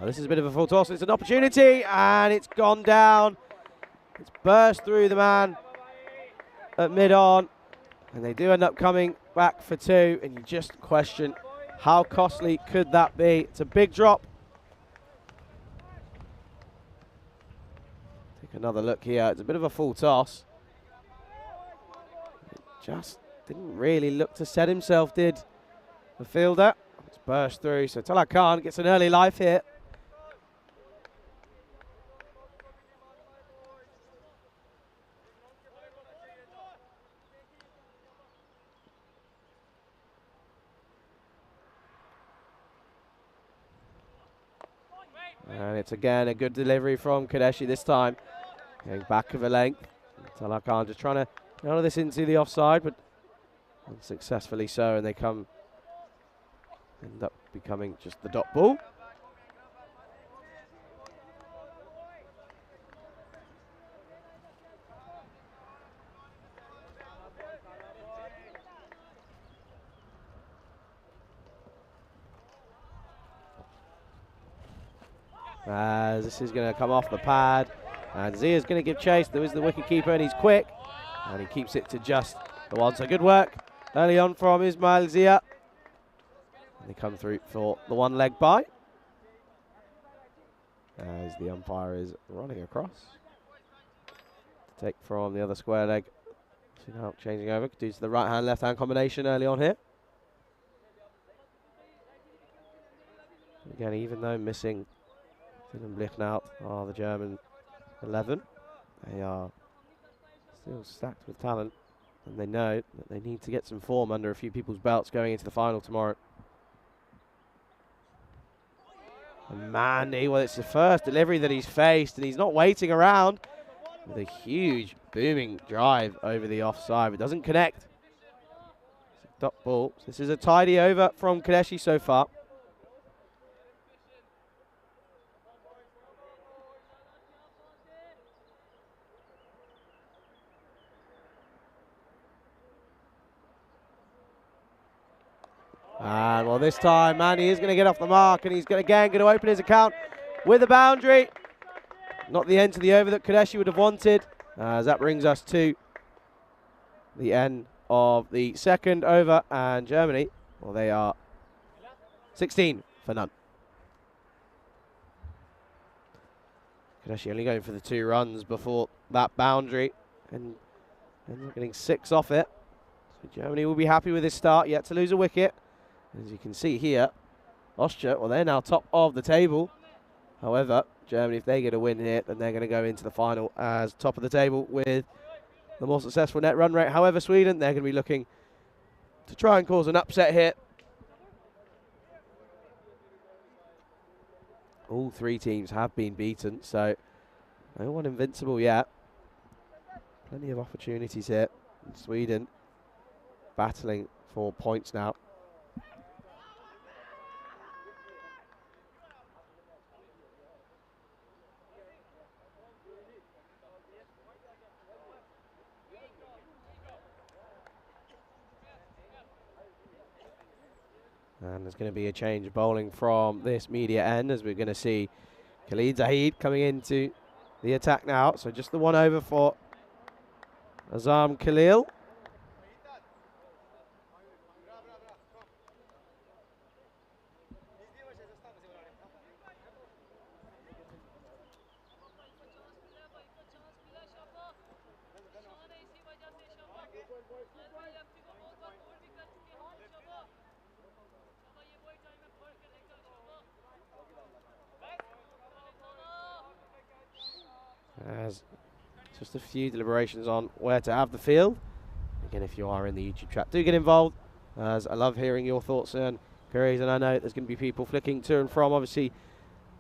This is a bit of a full toss. It's an opportunity, and it's gone down. It's burst through the man at mid-on, and they do end up coming back for 2, and you just question how costly could that be. It's a big drop. Take another look here. It's a bit of a full toss. just didn't really look to set himself, did the fielder. It's burst through, so Talakan gets an early life here. And it's again a good delivery from Kadeshi this time. Going back of a length. Talakan just trying to nail this into the offside, but unsuccessfully so, and they end up becoming just the dot ball. As this is going to come off the pad, and Zia's going to give chase. There is the wicket keeper, and he's quick, and he keeps it to just the one. So good work early on from Ismail Zia. And they come through for the one leg bye, as the umpire is running across to take from the other square leg. So now changing over due to the right hand left hand combination early on here. Again, even though missing Blichnaut are the German 11, they are still stacked with talent, and they know that they need to get some form under a few people's belts going into the final tomorrow. And Mandy, well, it's the first delivery that he's faced, and he's not waiting around with a huge booming drive over the offside, but doesn't connect. It's a dot ball. So this is a tidy over from Kadeshi so far. And well, this time Manny is going to get off the mark, and he's again going to open his account with a boundary. Not the end to the over that Kadeshi would have wanted, as that brings us to the end of the second over, and Germany, well, they are 16 for none. Kadeshi only going for the 2 runs before that boundary, and ends up getting 6 off it. So Germany will be happy with this start, yet to lose a wicket. As you can see here, Austria, well, they're now top of the table. However, Germany, if they get a win here, then they're going to go into the final as top of the table with the more successful net run rate. However, Sweden, they're going to be looking to try and cause an upset here. All 3 teams have been beaten, so no one invincible yet. Plenty of opportunities here. And Sweden battling for points now. And there's going to be a change of bowling from this media end, as we're going to see Khalid Zahid coming into the attack now. So just the one over for Azam Khalil. As just a few deliberations on where to have the field. Again, if you are in the YouTube chat, do get involved, as I love hearing your thoughts and queries, and I know there's going to be people flicking to and from, obviously,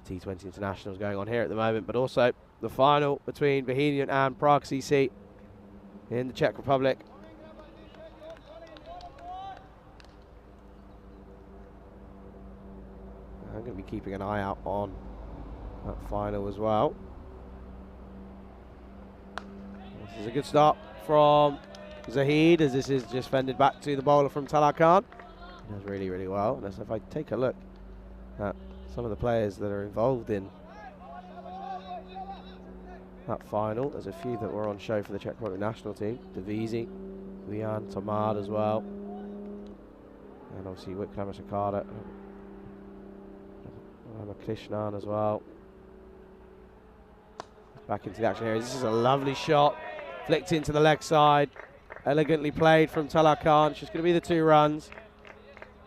T20 Internationals going on here at the moment, but also the final between Bohemian and Prague CC in the Czech Republic. I'm going to be keeping an eye out on that final as well. This is a good start from Zahid, as this is just fended back to the bowler from Talakan. He does really, really well. And so if I take a look at some of the players that are involved in that final, there's a few that were on show for the Czech Republic national team. Divisi, Leon Tomad as well. And obviously Wickham Sakada, Krishnan as well. Back into the action here. This is a lovely shot. Flicked into the leg side. Elegantly played from Talal Khan. It's just going to be the 2 runs.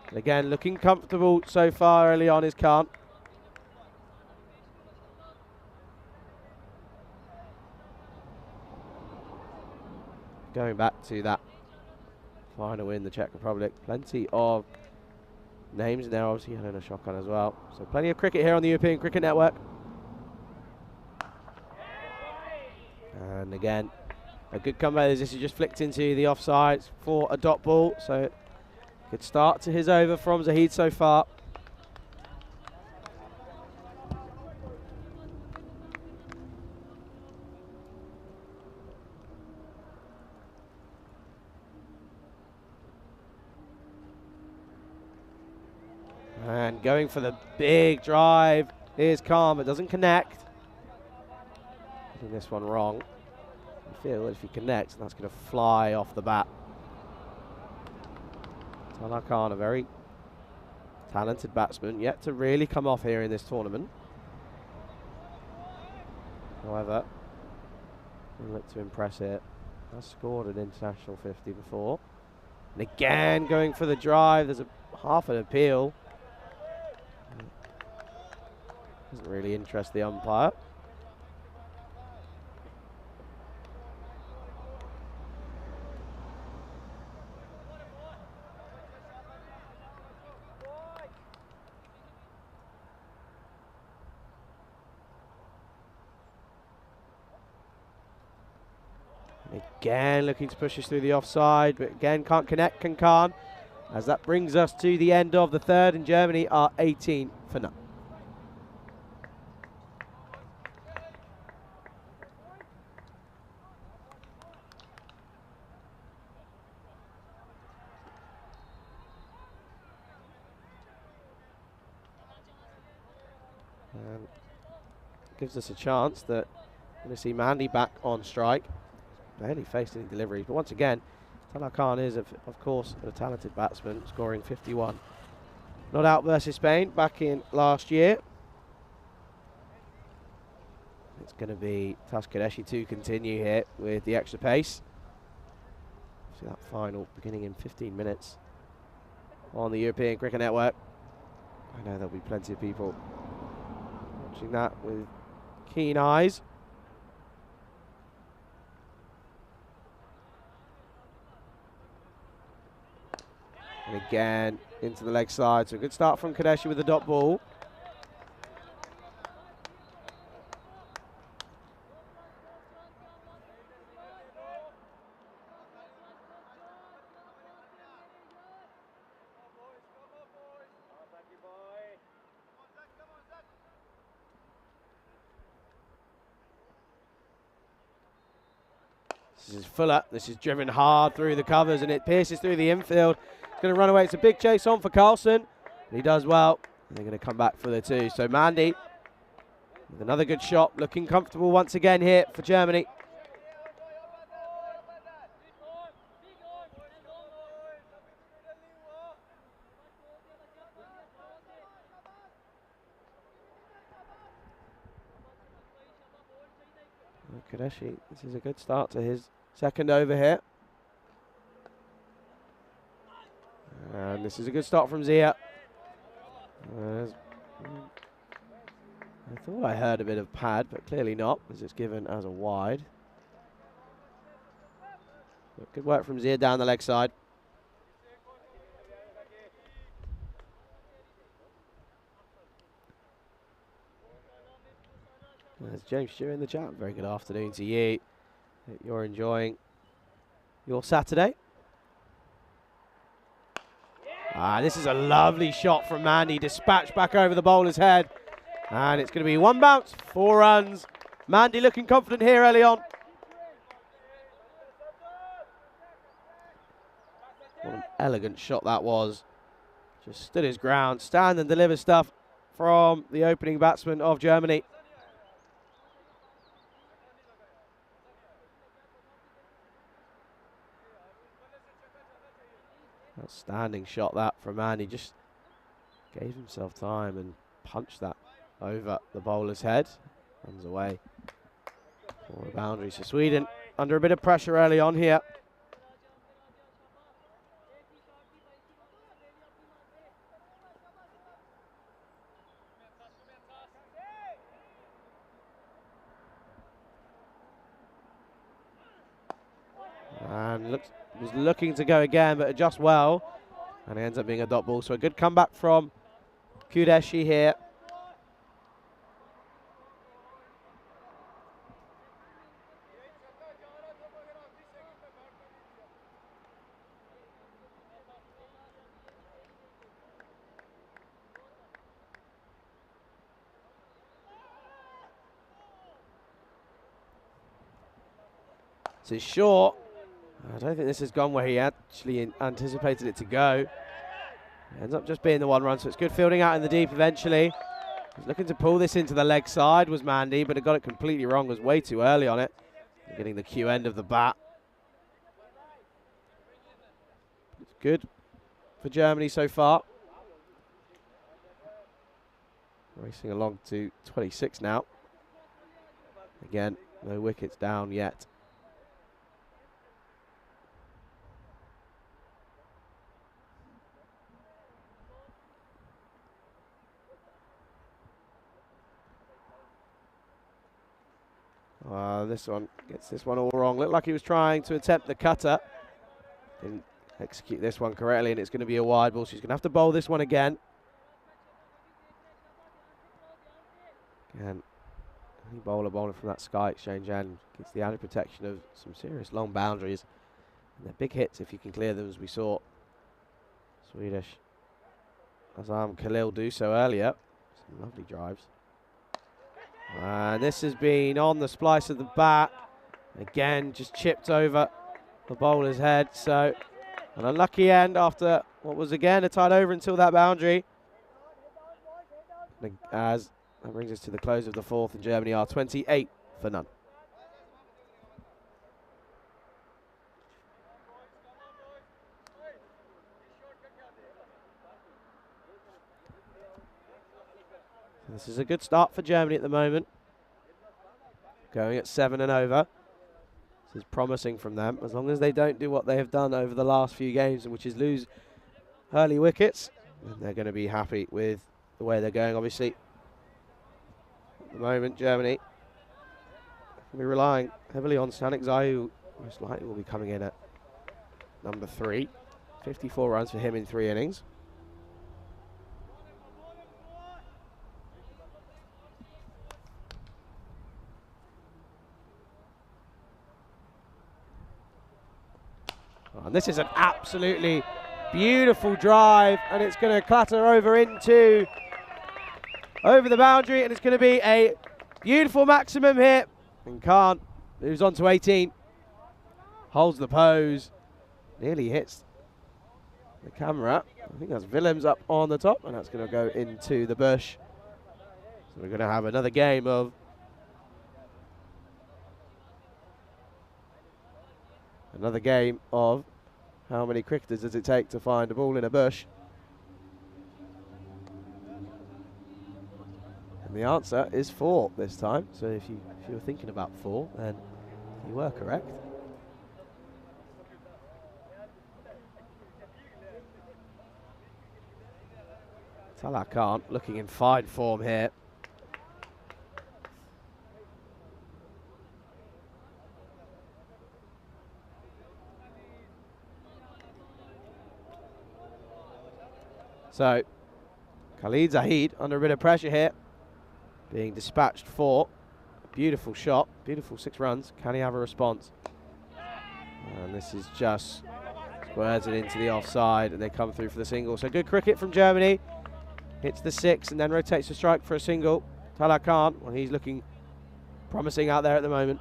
And again, looking comfortable so far early on is Khan. Going back to that final win, the Czech Republic. Plenty of names in there, obviously Helena Shotgun as well. So plenty of cricket here on the European Cricket Network. And again, a good comeback. This is just flicked into the offsides for a dot ball. So good start to his over from Zahid so far. And going for the big drive is Khan, but doesn't connect. Getting this one wrong. I feel that if he connects, that's going to fly off the bat. Talal Khan, a very talented batsman, yet to really come off here in this tournament. However, he'll look to impress here. Has scored an international 50 before. And again, going for the drive. There's a half an appeal. Doesn't really interest the umpire. And again, looking to push us through the offside, but again, can't connect, Khan. As that brings us to the end of the 3rd, and Germany are 18 for none. Gives us a chance that we're going to see Mandy back on strike. Barely faced any deliveries, but once again, Talal Khan is, of course, a talented batsman, scoring 51. Not out versus Spain back in last year. It's going to be Taskadeshi to continue here with the extra pace. See that final beginning in 15 minutes on the European Cricket Network. I know there'll be plenty of people watching that with keen eyes. And again, into the leg side. So a good start from Kadeshi with the dot ball. This is Fuller. This is driven hard through the covers, and it pierces through the infield. It's going to run away. It's a big chase on for Carlson. He does well. They're going to come back for the 2. So Mandy with another good shot. Looking comfortable once again here for Germany. Kadeshi, this is a good start to his 2nd over here. And this is a good start from Zia. I thought I heard a bit of pad, but clearly not, as it's given as a wide. But good work from Zia down the leg side. There's James Stewart in the chat. Very good afternoon to you. Hope you're enjoying your Saturday. This is a lovely shot from Mandy, dispatched back over the bowler's head. And it's going to be 1 bounce, 4 runs. Mandy looking confident here early on. What an elegant shot that was. Just stood his ground, stand and deliver stuff from the opening batsman of Germany. Outstanding shot that from Andy. Just gave himself time and punched that over the bowler's head. Runs away for a boundary. So Sweden under a bit of pressure early on here. was looking to go again, but adjusts well. And it ends up being a dot ball. So a good comeback from Kudeshi here. This is short. I don't think this has gone where he actually anticipated it to go. Ends up just being the one run, so it's good fielding out in the deep eventually. He's looking to pull this into the leg side, was Mandy, but it got it completely wrong, was way too early on it. Getting the Q end of the bat. It's good for Germany so far. Racing along to 26 now. Again, no wickets down yet. This one gets this one all wrong. Looked like he was trying to attempt the cutter. Didn't execute this one correctly, and it's going to be a wide ball. So he's going to have to bowl this one again. Again, any bowler bowling from that Sky Exchange end gets the added protection of some serious long boundaries. And they're big hits if you can clear them, as we saw Swedish Azam Khalil do so earlier. Some lovely drives. And this has been on the splice of the bat. Again, just chipped over the bowler's head. So an unlucky end after what was again a tied over until that boundary. As that brings us to the close of the fourth, and Germany are 28 for none. This is a good start for Germany at the moment. Going at 7 and over. This is promising from them. As long as they don't do what they have done over the last few games, which is lose early wickets, then they're going to be happy with the way they're going, obviously. At the moment, Germany will be relying heavily on Stanik Zai, who most likely will be coming in at number 3. 54 runs for him in 3 innings. And this is an absolutely beautiful drive, and it's going to clatter over the boundary, and it's going to be a beautiful maximum hit. And Khan moves on to 18, holds the pose, nearly hits the camera. I think that's Willems up on the top, and that's going to go into the bush. So we're going to have another game of how many cricketers does it take to find a ball in a bush? And the answer is 4 this time. So if you were thinking about 4, then you were correct. Salah Khan looking in fine form here. So, Khalid Zahid under a bit of pressure here, being dispatched for a beautiful shot, beautiful 6 runs. Can he have a response? And this is just squares it into the offside, and they come through for the single. So good cricket from Germany. Hits the 6 and then rotates the strike for a single. Salah Khan, well, he's looking promising out there at the moment.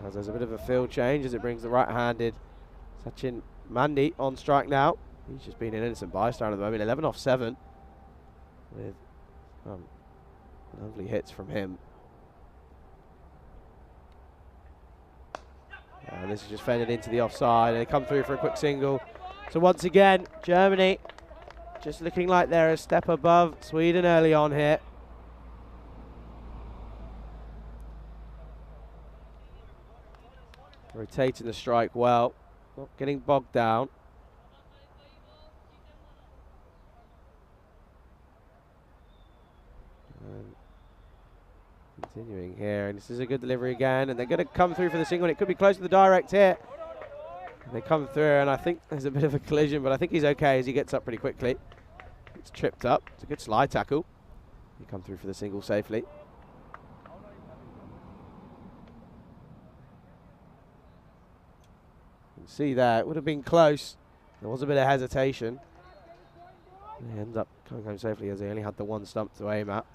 As there's a bit of a field change as it brings the right-handed Sachin Mandi on strike now. He's just been an innocent bystander at the moment. 11 off 7 with lovely hits from him. And this is just fended into the offside, and they come through for a quick single. So once again, Germany just looking like they're a step above Sweden early on here. Rotating the strike well. not getting bogged down. And continuing here, and this is a good delivery again, and they're going to come through for the single, and it could be close to the direct hit. And they come through, and I think there's a bit of a collision, but I think he's okay as he gets up pretty quickly. It's tripped up. It's a good slide tackle. He come through for the single safely. You can see there, it would have been close. There was a bit of hesitation. He ends up coming home safely as he only had the one stump to aim at.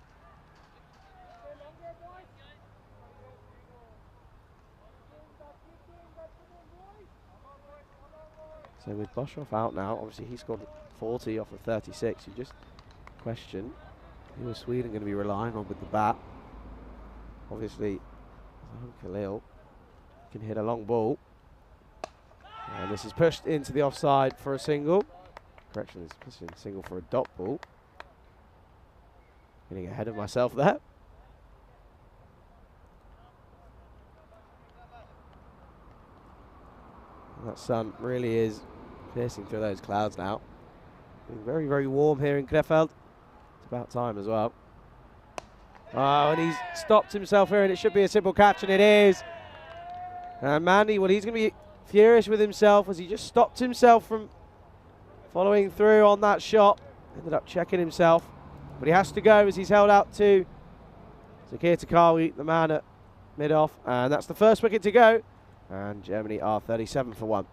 So with Boshoff out now, obviously he scored 40 off of 36. You just question who is Sweden going to be relying on with the bat. Obviously, Khalil can hit a long ball. And this is pushed into the offside for a single. Correction, it's pushed in single for a dot ball. Getting ahead of myself there. And that sun really is piercing through those clouds now. Getting very, very warm here in Krefeld. It's about time as well. Oh, and he's stopped himself here, and it should be a simple catch, and it is. And Mandy, well, he's going to be furious with himself as he just stopped himself from following through on that shot. Ended up checking himself, but he has to go as he's held out to Zakir Takawi, the man at mid-off, and that's the first wicket to go. And Germany are 37 for 1.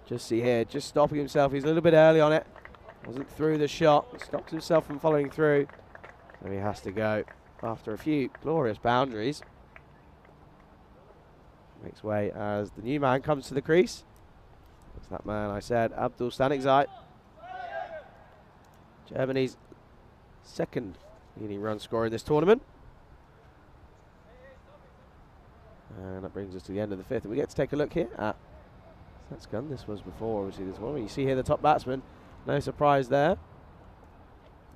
Just see here, just stopping himself. He's a little bit early on it. Wasn't through the shot. Stopped himself from following through. So he has to go after a few glorious boundaries. Makes way as the new man comes to the crease. That's that man I said, Abdul Stanikzai. Germany's second leading run scorer in this tournament. And that brings us to the end of the 5th. And we get to take a look here at that's gun. This was before, obviously, this one. You see here the top batsman. No surprise there.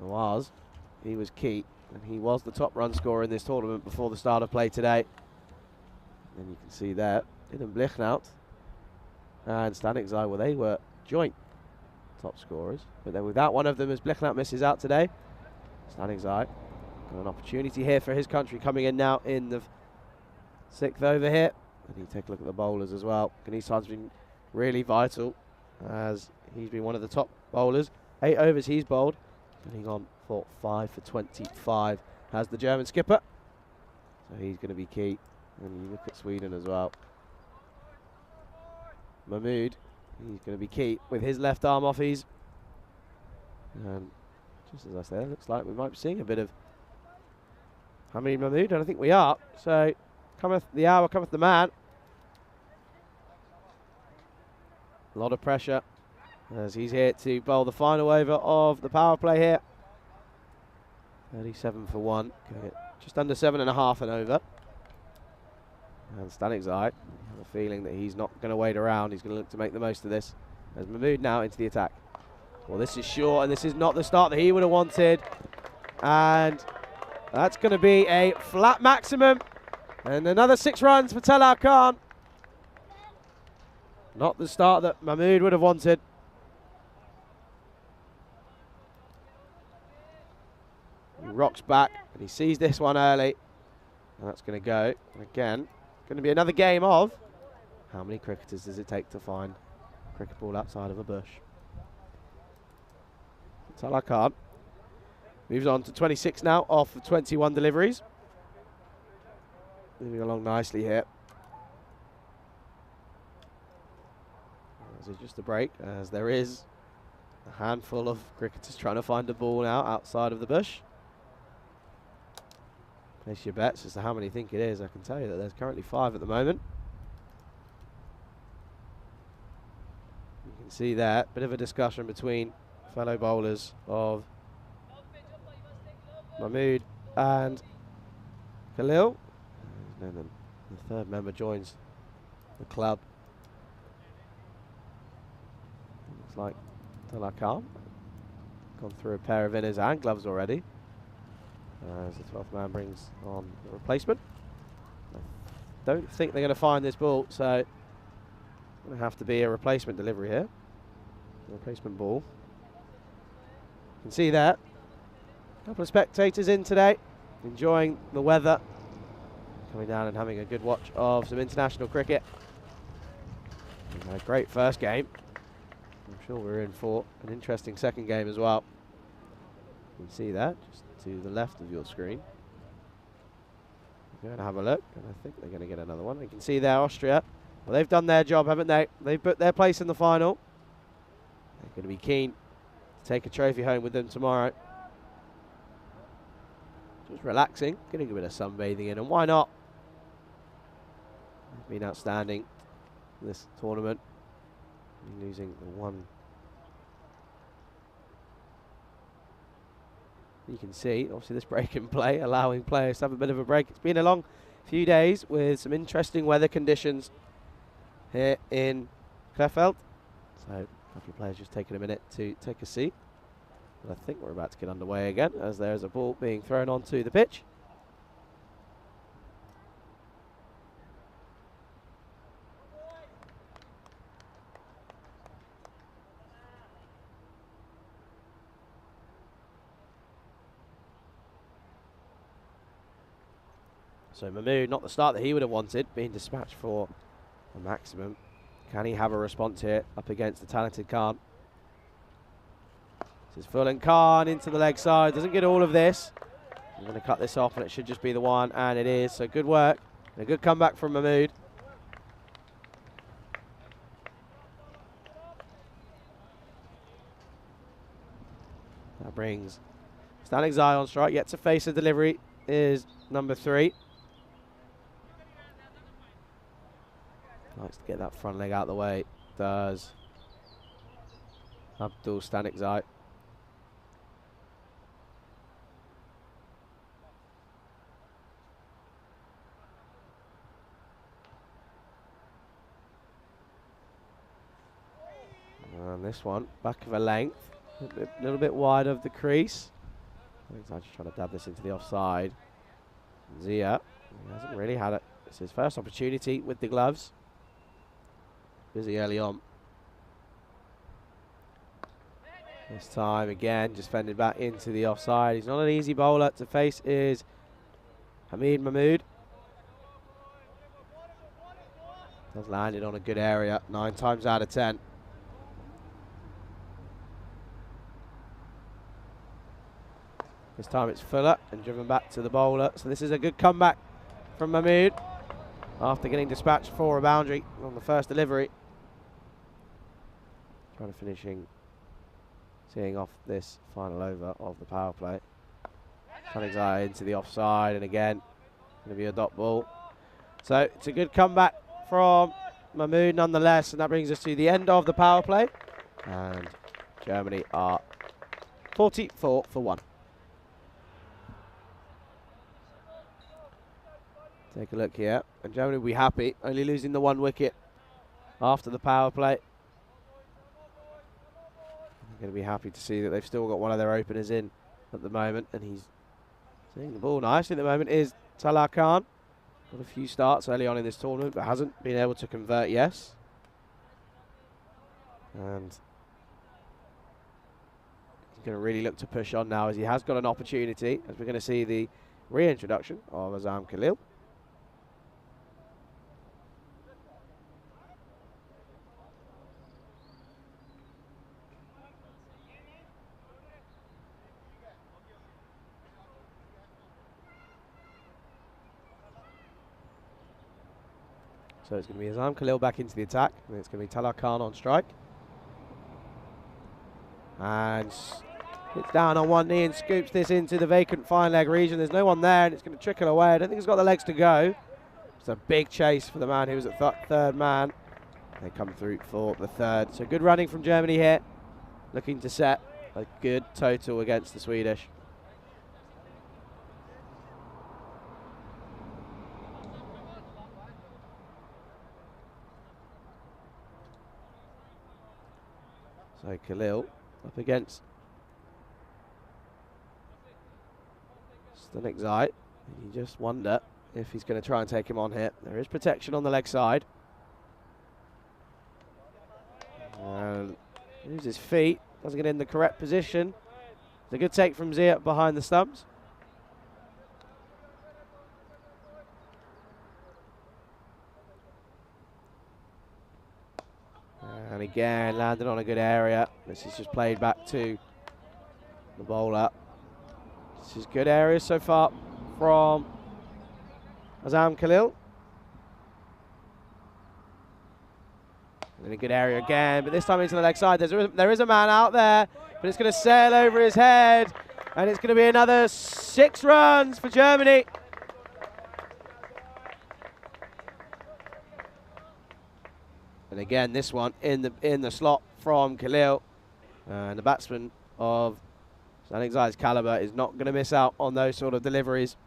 He was key, and he was the top run scorer in this tournament before the start of play today. And you can see there, Dylan Blichnout and Stanikzai, well, they were joint top scorers. But then without one of them, as Blichnout misses out today, Stanikzai got an opportunity here for his country coming in now in the 6th over here. And you take a look at the bowlers as well. Ganesh been really vital as he's been one of the top bowlers. 8 overs he's bowled, getting on for 5 for 25 as the German skipper. So he's going to be key. And you look at Sweden as well. Mahmood, he's going to be key with his left arm offies. And just as I said, it looks like we might be seeing a bit of Hamid Mahmood, and I think we are. So cometh the hour, cometh the man. A lot of pressure as he's here to bowl the final over of the power play here. 37 for 1, just under 7.5 and over. And Stanikzai, I have a feeling that he's not going to wait around. He's going to look to make the most of this. As Mahmood now into the attack. Well, this is short, and this is not the start that he would have wanted. And that's going to be a flat maximum. And another 6 runs for Talal Khan. Not the start that Mahmood would have wanted. He rocks back, and he sees this one early. And that's going to go. Again, going to be another game of how many cricketers does it take to find a cricket ball outside of a bush. Talal Khan moves on to 26 now, off of 21 deliveries. Moving along nicely here. This is just a break, as there is a handful of cricketers trying to find a ball now outside of the bush. Place your bets as to how many you think it is. I can tell you that there's currently 5 at the moment. You can see there, bit of a discussion between fellow bowlers of Mahmood and Khalil. And then the 3rd member joins the club. Looks like Talal Khan gone through a pair of inners and gloves already. As the 12th man brings on the replacement. I don't think they're going to find this ball, so Going to have to be a replacement delivery here. A replacement ball. You can see that. A couple of spectators in today, enjoying the weather. Coming down and having a good watch of some international cricket. A great first game. I'm sure we're in for an interesting second game as well. You can see that just to the left of your screen. We're going to have a look, and I think they're going to get another one. You can see there, Austria. Well, they've done their job, haven't they? They've put their place in the final. They're going to be keen to take a trophy home with them tomorrow. Just relaxing, getting a bit of sunbathing in, and why not? They've been outstanding in this tournament. Losing the one. You can see, obviously, this break in play, allowing players to have a bit of a break. It's been a long few days with some interesting weather conditions here in Krefeld. So, a couple of players just taking a minute to take a seat. But I think we're about to get underway again as there's a ball being thrown onto the pitch. So Mahmood, not the start that he would have wanted, being dispatched for a maximum. Can he have a response here up against the talented Khan? This is full, and Khan into the leg side. Doesn't get all of this. I'm going to cut this off, and it should just be the one, and it is. So good work. And a good comeback from Mahmood. That brings Stanik's eye on strike. Yet to face a delivery is number 3. Likes to get that front leg out of the way. Does Abdul Stanik's eye. And this one, back of a length. A little bit wide of the crease. I think I'm just trying to dab this into the offside. Zia, he hasn't really had it. It's his first opportunity with the gloves. Busy early on. This time again, just fended back into the offside. He's not an easy bowler to face, is Hamid Mahmood. Has landed on a good area 9 times out of 10. This time it's Fuller and driven back to the bowler. So this is a good comeback from Mahmood after getting dispatched for a boundary on the first delivery. Trying to seeing off this final over of the power play. Stanik's eye into the offside, and again, going to be a dot ball. So it's a good comeback from Mahmood nonetheless, and that brings us to the end of the power play. And Germany are 44 for 1. Take a look here, and Germany will be happy, only losing the 1 wicket after the power play. They're going to be happy to see that they've still got one of their openers in at the moment, and he's seeing the ball nicely at the moment is Talal Khan. Got a few starts early on in this tournament, but hasn't been able to convert, yes. And he's going to really look to push on now as he has got an opportunity, as we're going to see the reintroduction of Azam Khalil. So it's going to be Azam Khalil back into the attack, and it's going to be Talal Khan on strike. And hits down on one knee and scoops this into the vacant fine leg region. There's no one there, and it's going to trickle away. I don't think it's got the legs to go. It's a big chase for the man who was at third man. They come through for the third. So good running from Germany here, looking to set a good total against the Swedish. So Khalil up against Stanik's eye. You just wonder if he's going to try and take him on here. There is protection on the leg side. And moves his feet, doesn't get in the correct position. It's a good take from Zia behind the stumps. And again, landed on a good area. This is just played back to the bowler. This is good area so far from Azam Khalil. In a good area again, but this time into the leg side. There is a man out there, but it's going to sail over his head, and it's going to be another 6 runs for Germany. And again, this one in the slot from Khalil, and the batsman of Stanley Zai's caliber is not going to miss out on those sort of deliveries.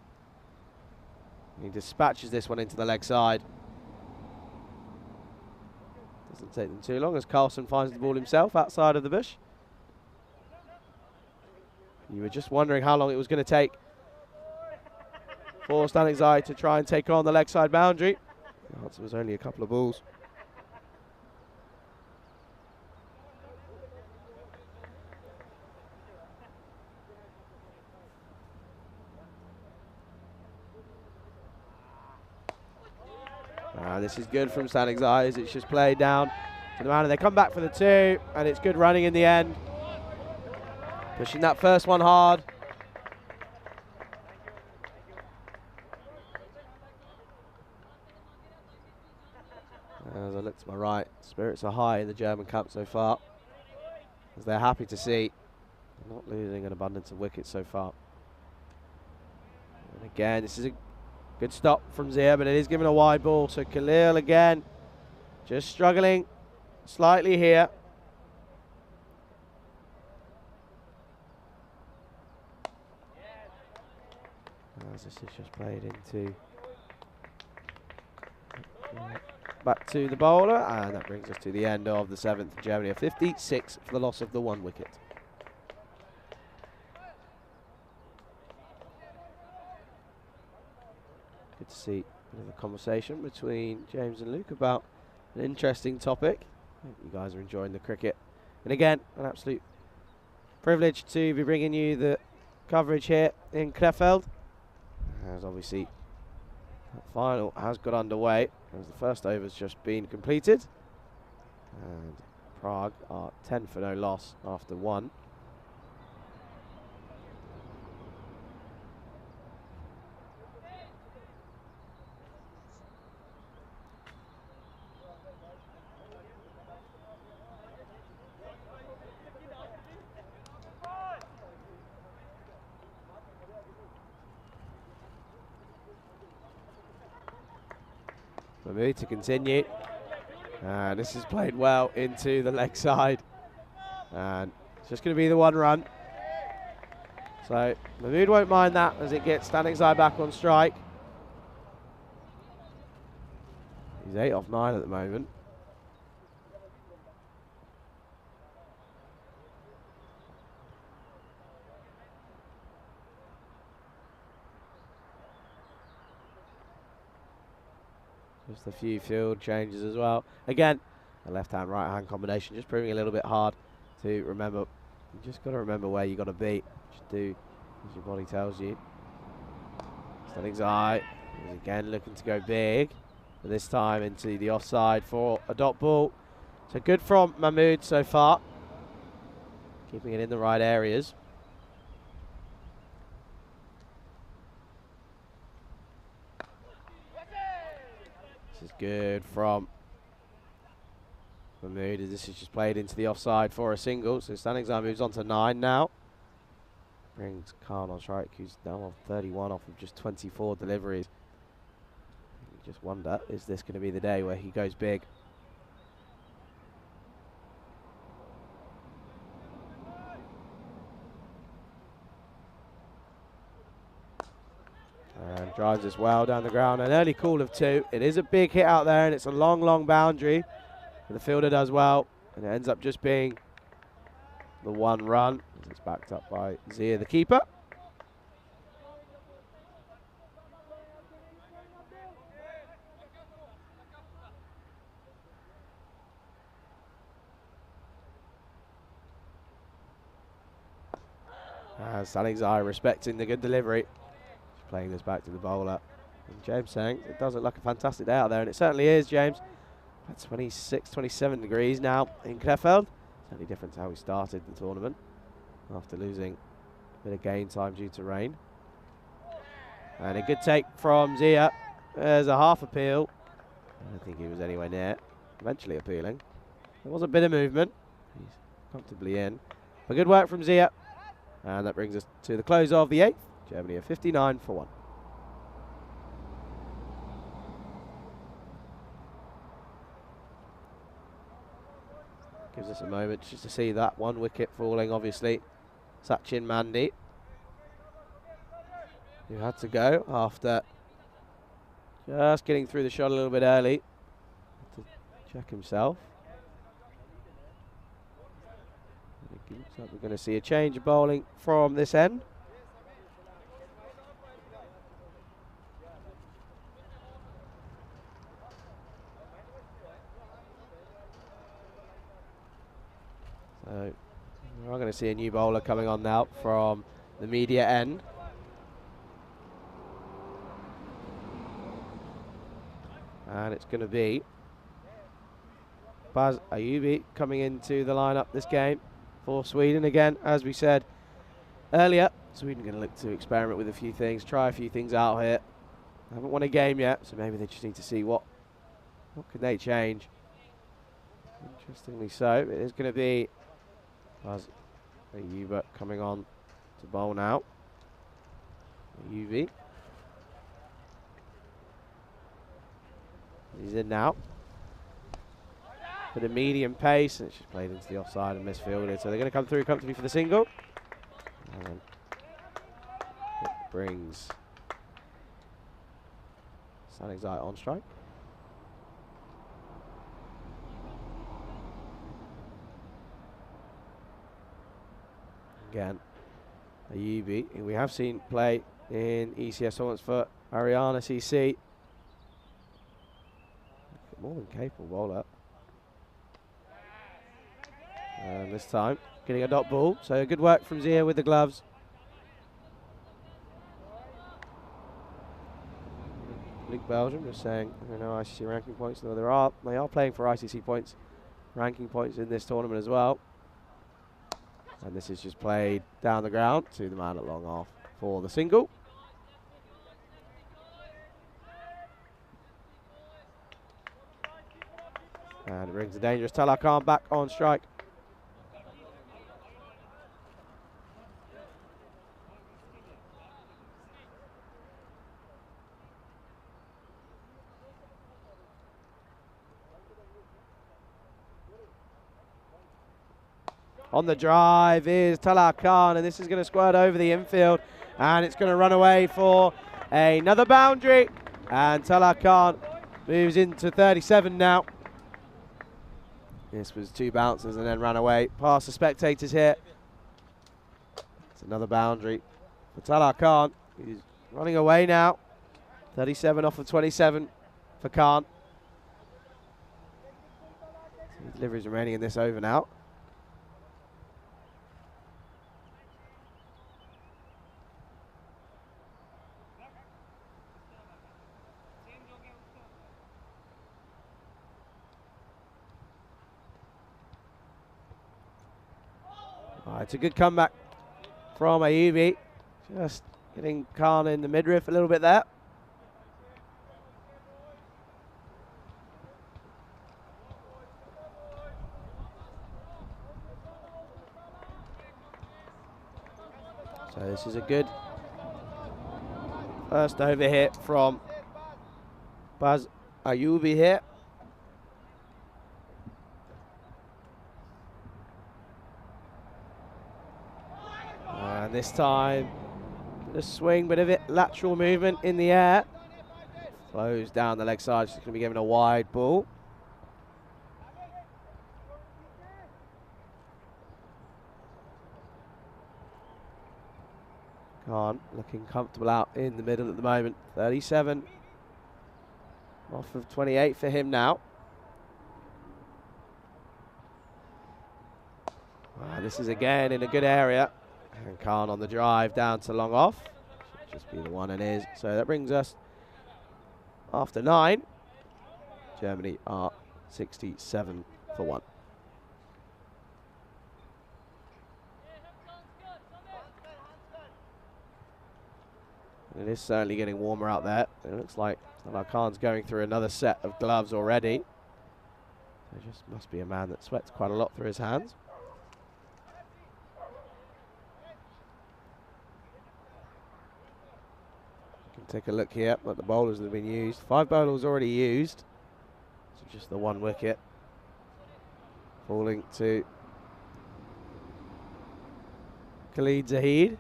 He dispatches this one into the leg side. Doesn't take them too long as Carlson finds the ball himself outside of the bush. You were just wondering how long it was going to take for Stanley Zai to try and take on the leg side boundary. The answer was only a couple of balls. This is good from Stanley Zai as it's just played down to the man, and they come back for the 2, and it's good running in the end. Pushing that first one hard. As I look to my right, spirits are high in the German camp so far, as they're happy to see they're not losing an abundance of wickets so far. And again, this is a good stop from Zia, but it is given a wide ball. So Khalil again, just struggling slightly here. As this is just played into back to the bowler, and that brings us to the end of the 7th. Germany are 56 for the loss of the 1 wicket. Good to see a bit of a conversation between James and Luke about an interesting topic. I hope you guys are enjoying the cricket. And again, an absolute privilege to be bringing you the coverage here in Krefeld. As obviously that final has got underway as the first over's just been completed. And Prague are 10 for no loss after 1. Mahmood to continue, and this is played well into the leg side, and it's just going to be the 1 run. So Mahmood won't mind that as it gets Stanley Zai back on strike. He's 8 off 9 at the moment. Just a few field changes as well. Again, a left-hand, right-hand combination, just proving a little bit hard to remember. You just got to remember where you got to be. Just do as your body tells you. Stanley Zai is again looking to go big, but this time into the offside for a dot ball. So good from Mahmood so far, keeping it in the right areas. This is good from Mahmood as this is just played into the offside for a single. So Stanley Zai moves on to 9 now. Brings Khan on strike, who's now on 31 off of just 24 deliveries. You just wonder, is this going to be the day where he goes big? And drives us well down the ground. An early call of 2. It is a big hit out there, and it's a long, long boundary. And the fielder does well, and it ends up just being the 1 run. It's backed up by Zia, the keeper. Saling's respecting the good delivery. Just playing this back to the bowler. And James saying it does look like a fantastic day out there, and it certainly is, James. About 26, 27 degrees now in Krefeld. Certainly different to how we started the tournament after losing a bit of game time due to rain. And a good take from Zia. There's a half appeal. I don't think he was anywhere near. Eventually appealing. There was a bit of movement. He's comfortably in. But good work from Zia. And that brings us to the close of the 8th. Germany are 59 for 1. Gives us a moment just to see that one wicket falling, obviously. Sachin Mandi, who had to go after just getting through the shot a little bit early. Had to check himself. Looks like we're going to see a change of bowling from this end. So we're going to see a new bowler coming on now from the media end. And it's going to be Baz Ayubi coming into the lineup this game for Sweden again. As we said earlier, Sweden going to look to experiment with a few things, try a few things out here. Haven't won a game yet, so maybe they just need to see what can they change. Interestingly so, it is going to be Baz Ayubi coming on to bowl now. Ayubi. He's in now. Bit of medium pace, and it's just played into the offside and misfielded. So they're going to come through comfortably for the single. And it brings Saling's on strike. Again, Ayubi, who we have seen play in ECS once for Ariana CC. More than capable bowler. And this time, getting a dot ball. So good work from Zia with the gloves. League Belgium just saying, I know ICC ranking points, though they are playing for ICC points, ranking points in this tournament as well. And this is just played down the ground to the man at long off for the single. And it brings the dangerous Talal Khan back on strike. On the drive is Talal Khan, and this is going to squirt over the infield, and it's going to run away for another boundary. And Talal Khan moves into 37 now. This was 2 bounces and then ran away past the spectators here. It's another boundary for Talal Khan. He's running away now. 37 off of 27 for Khan. 2 deliveries remaining in this over now. It's a good comeback from Ayubi. Just getting Khan in the midriff a little bit there. So this is a good first over hit from Baz Ayubi here. And this time, the swing, bit of it, lateral movement in the air. Flows down the leg side, she's going to be given a wide ball. Khan looking comfortable out in the middle at the moment. 37 off of 28 for him now. This is again in a good area. And Khan on the drive down to long off. Should just be the one and is. So that brings us after 9. Germany are 67 for 1. It is certainly getting warmer out there. It looks like Khan's going through another set of gloves already. There just must be a man that sweats quite a lot through his hands. You can take a look here at the bowlers that have been used. 5 bowlers already used. So just the 1 wicket. Falling to Khalid Zahid.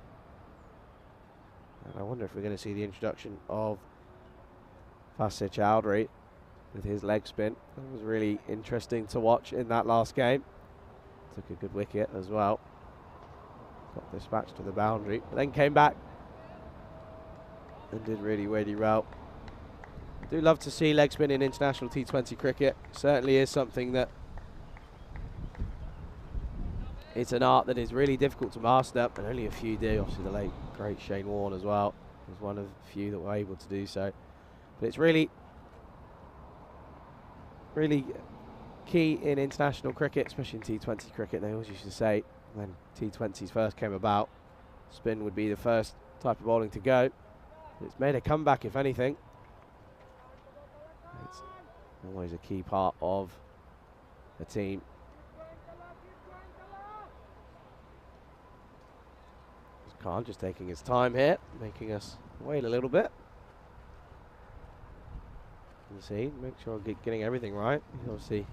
And I wonder if we're going to see the introduction of Fasih Chowdhury with his leg spin. That was really interesting to watch in that last game. Took a good wicket as well. Got dispatched to the boundary, but then came back and did really, really well. I do love to see leg spin in international T20 cricket. Certainly is something that it's an art that is really difficult to master, and only a few do. Obviously the late great Shane Warne as well was one of the few that were able to do so. But it's really, really key in international cricket, especially in T20 cricket. They always used to say when T20s first came about, spin would be the first type of bowling to go. It's made a comeback, if anything. It's always a key part of a team. Khan just taking his time here, making us wait a little bit. You see, make sure I'm getting everything right. He's obviously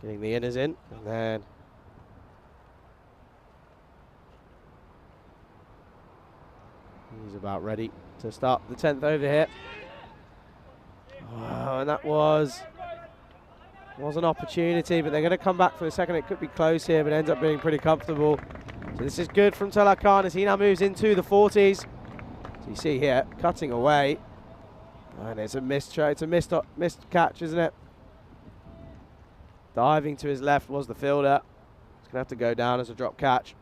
getting the inners in, and then he's about ready to start the 10th over here. Oh, and that was an opportunity, but they're going to come back for a second. It could be close here, but ends up being pretty comfortable. So this is good from Talat Khan as he now moves into the 40s. So you see here, cutting away. And it's a missed catch, isn't it? Diving to his left was the fielder. He's going to have to go down as a drop catch.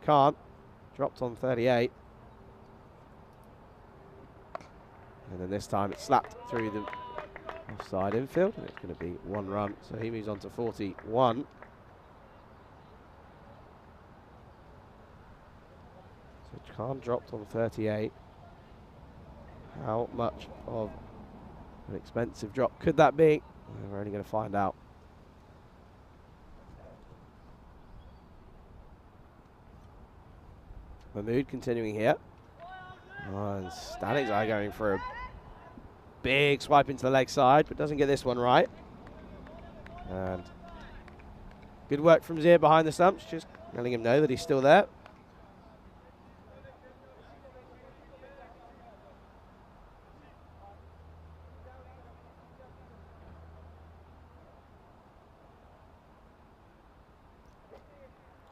Khan dropped on 38. And then this time it slapped through the offside infield, and it's going to be 1 run. So he moves on to 41. So Khan dropped on 38. How much of an expensive drop could that be? We're only going to find out. Mahmood continuing here. Oh, and Stanixai going for a big swipe into the leg side, but doesn't get this one right. And good work from Zia behind the stumps, just letting him know that he's still there.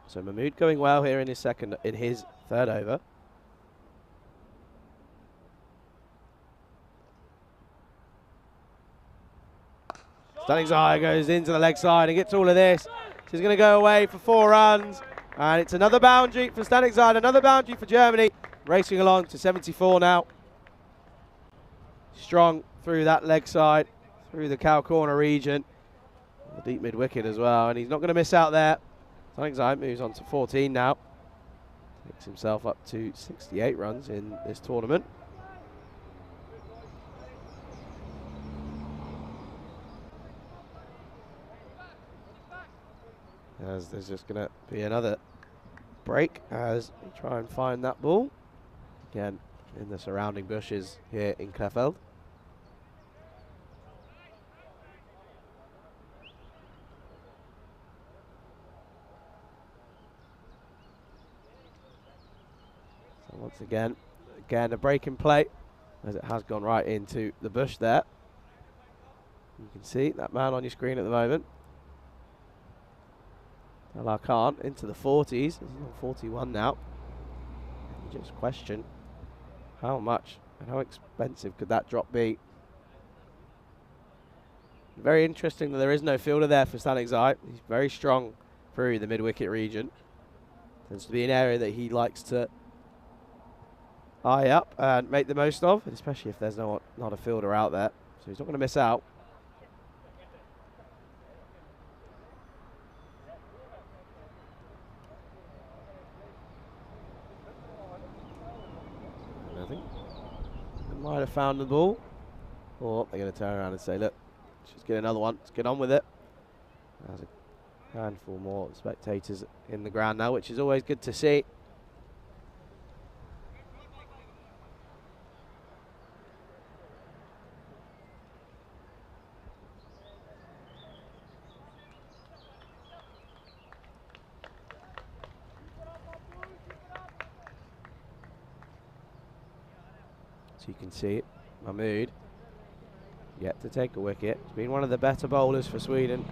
So Mahmood going well here in his third over. Stanixai goes into the leg side and gets all of this. He's going to go away for 4 runs. And it's another boundary for Stanixai, another boundary for Germany. Racing along to 74 now. Strong through that leg side, through the cow corner region. The deep mid wicket as well, and he's not going to miss out there. Stanixai moves on to 14 now. Takes himself up to 68 runs in this tournament. As there's just going to be another break as we try and find that ball. Again, in the surrounding bushes here in Krefeld. So once again a break in play as it has gone right into the bush there. You can see that man on your screen at the moment. Talat Khan into the 40s. He's on 41 now. You just question how much and how expensive could that drop be. Very interesting that there is no fielder there for Stanixai. He's very strong through the mid-wicket region. Tends to be an area that he likes to eye up and make the most of, especially if there's not a fielder out there. So he's not going to miss out. I think they might have found the ball. Or they're going to turn around and say, look, let's just get another one. Let's get on with it. There's a handful more spectators in the ground now, which is always good to see. So you can see it, Mahmood yet to take a wicket. He's been one of the better bowlers for Sweden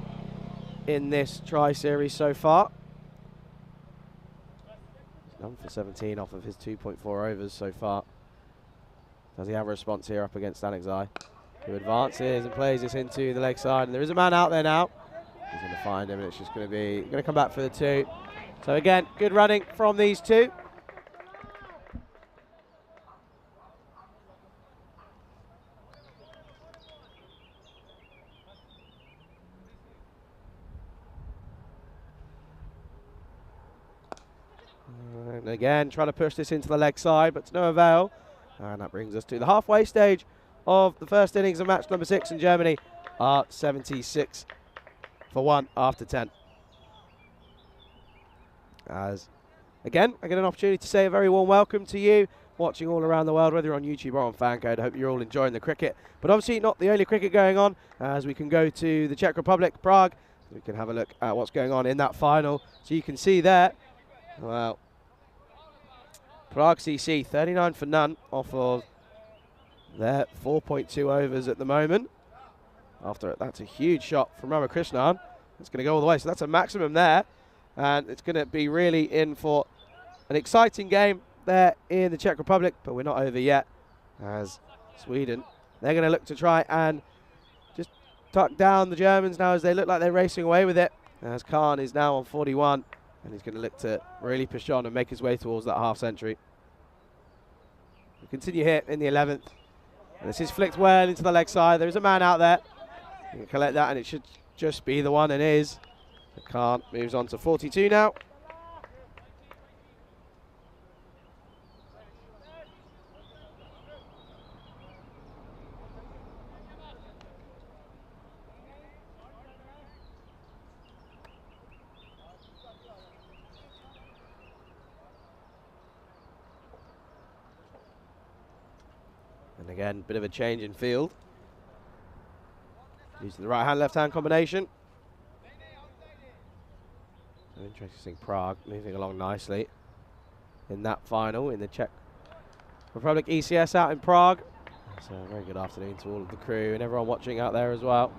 in this tri-series so far. He's 9 for 17 off of his 2.4 overs so far. Does he have a response here up against Stanixai, who advances and plays this into the leg side? And there is a man out there now. He's going to find him, and it's just going to come back for the 2. So again, good running from these two. And again, trying to push this into the leg side, but to no avail. And that brings us to the halfway stage of the first innings of match number 6, and Germany are 76 for 1 after 10. As, again, I get an opportunity to say a very warm welcome to you watching all around the world, whether you're on YouTube or on Fancode. I hope you're all enjoying the cricket. But obviously not the only cricket going on, as we can go to the Czech Republic, Prague. We can have a look at what's going on in that final. So you can see there, well, Prague CC 39 for none off of their 4.2 overs at the moment. After it, that's a huge shot from Ramakrishnan. It's going to go all the way, so that's a maximum there. And it's going to be really in for an exciting game there in the Czech Republic, but we're not over yet, as Sweden, they're going to look to try and just tuck down the Germans now, as they look like they're racing away with it, as Khan is now on 41, and he's going to look to really push on and make his way towards that half century. We continue here in the 11th, and this is flicked well into the leg side. There is a man out there. You can collect that, and it should just be the one, and is. Khan moves on to 42 now. And again, bit of a change in field. Using the right-hand, left-hand combination. So interesting, Prague moving along nicely in that final in the Czech Republic ECS out in Prague. So a very good afternoon to all of the crew and everyone watching out there as well.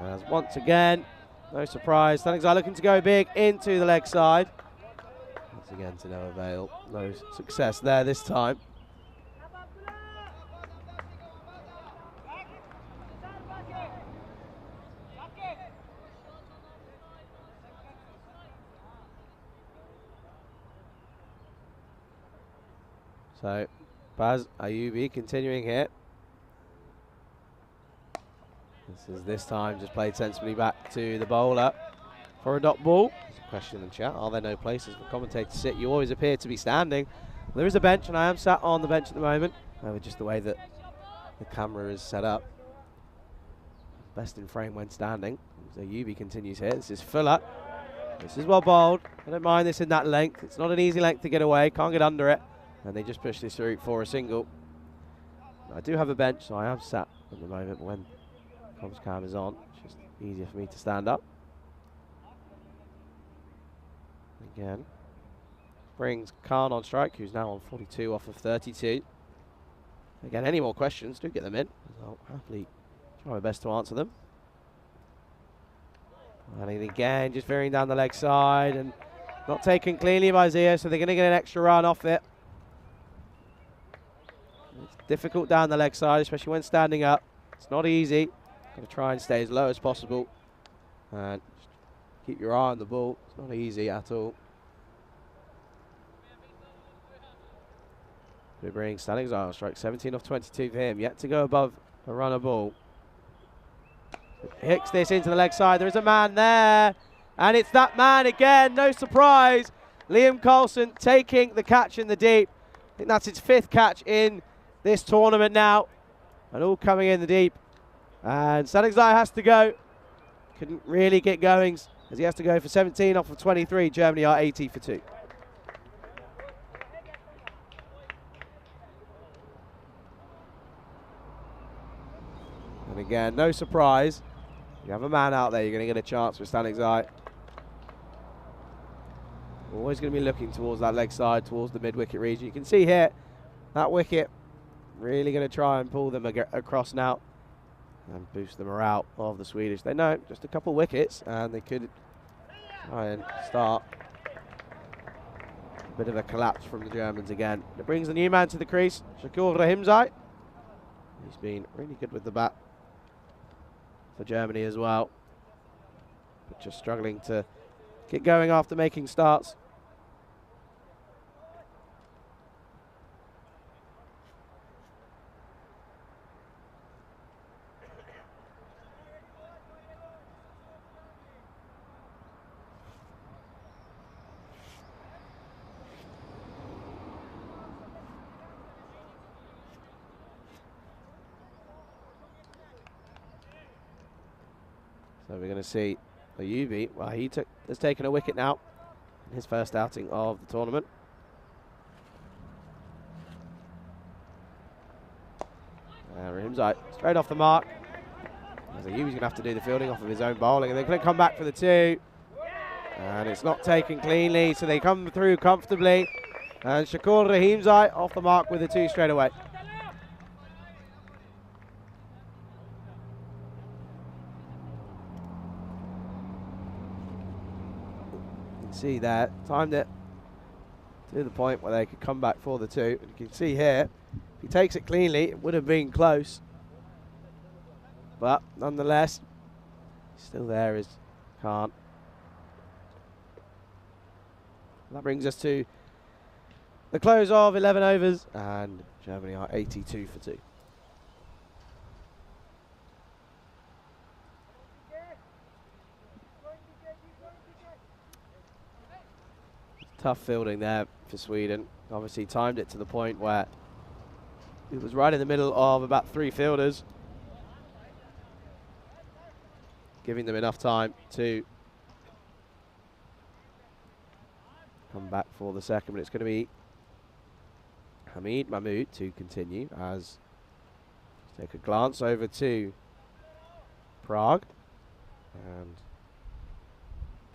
As once again, no surprise, Stanixai looking to go big into the leg side. Once again to no avail, no success there this time. So, Baz Ayubi continuing here. This time just played sensibly back to the bowler for a dot ball. There's a question in the chat, are there no places for commentators to sit? You always appear to be standing. There is a bench, and I am sat on the bench at the moment, with just the way that the camera is set up. Best in frame when standing. So Ayubi continues here. This is Fuller. This is well bowled. I don't mind this in that length. It's not an easy length to get away. Can't get under it. And they just push this through for a single. I do have a bench, so I am sat at the moment when comms cam is on. It's just easier for me to stand up. Again, brings Khan on strike, who's now on 42 off of 32. Again, any more questions, do get them in. I'll happily try my best to answer them. And again, just veering down the leg side and not taken cleanly by Zia, so they're going to get an extra run off it. It's difficult down the leg side, especially when standing up. It's not easy. Got to try and stay as low as possible. And just keep your eye on the ball. It's not easy at all. We bring Standing Zai on strike. 17 off 22 for him. Yet to go above a runner ball. Hicks this into the leg side. There is a man there. And it's that man again. No surprise. Liam Coulson taking the catch in the deep. I think that's his 5th catch in this tournament now. And all coming in the deep. And Standing Zai has to go. Couldn't really get going as he has to go for 17 off of 23. Germany are 80 for 2. And again, no surprise. You have a man out there, you're going to get a chance with Standing Zai. Always going to be looking towards that leg side, towards the mid-wicket region. You can see here, that wicket really going to try and pull them across now and boost the morale of the Swedish. They know just a couple wickets and they could try and start a bit of a collapse from the Germans again. It brings the new man to the crease, Shakur Rahimzai. He's been really good with the bat for Germany as well, but just struggling to get going after making starts. So we're going to see Ayubi. Well, has taken a wicket now in his first outing of the tournament. Rahimzai straight off the mark. As Ayubi's going to have to do the fielding off of his own bowling, and they're going to come back for the 2. And it's not taken cleanly, so they come through comfortably. And Shakur Rahimzai off the mark with the 2 straight away. See there, timed it to the point where they could come back for the 2. And you can see here, if he takes it cleanly, it would have been close. But nonetheless, still there is Khan. That brings us to the close of 11 overs, and Germany are 82 for 2. Tough fielding there for Sweden. Obviously timed it to the point where it was right in the middle of about 3 fielders, giving them enough time to come back for the second. But it's going to be Hamid Mahmood to continue. As take a glance over to Prague, and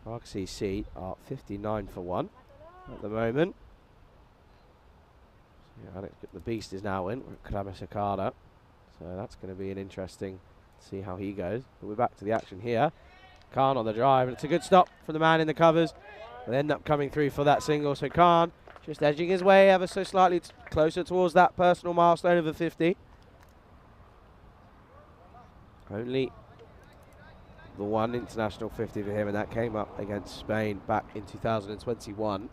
Prague CC are 59 for 1 at the moment. So, yeah, the beast is now in, Kramasakada. So that's going to be an interesting to see how he goes. But we're back to the action here. Khan on the drive, and it's a good stop from the man in the covers. They end up coming through for that single. So Khan just edging his way ever so slightly closer towards that personal milestone of the 50. Only the 1 international 50 for him, and that came up against Spain back in 2021.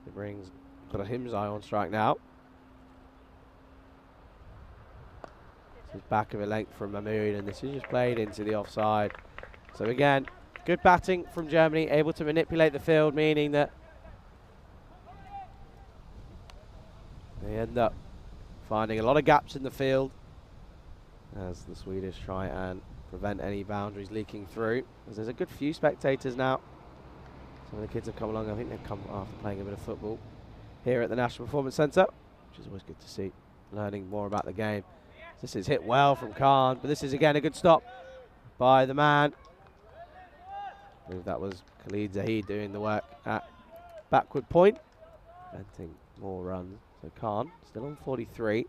It brings Rahimzai on strike now. This is back of a length from Mahmood, and this is just played into the offside. So again, good batting from Germany, able to manipulate the field, meaning that they end up finding a lot of gaps in the field as the Swedish try and prevent any boundaries leaking through. As there's a good few spectators now. Some of the kids have come along. I think they've come after playing a bit of football here at the National Performance Centre, which is always good to see, learning more about the game. This is hit well from Khan, but this is again a good stop by the man. I believe that was Khalid Zahid doing the work at backward point, preventing more runs. So Khan still on 43.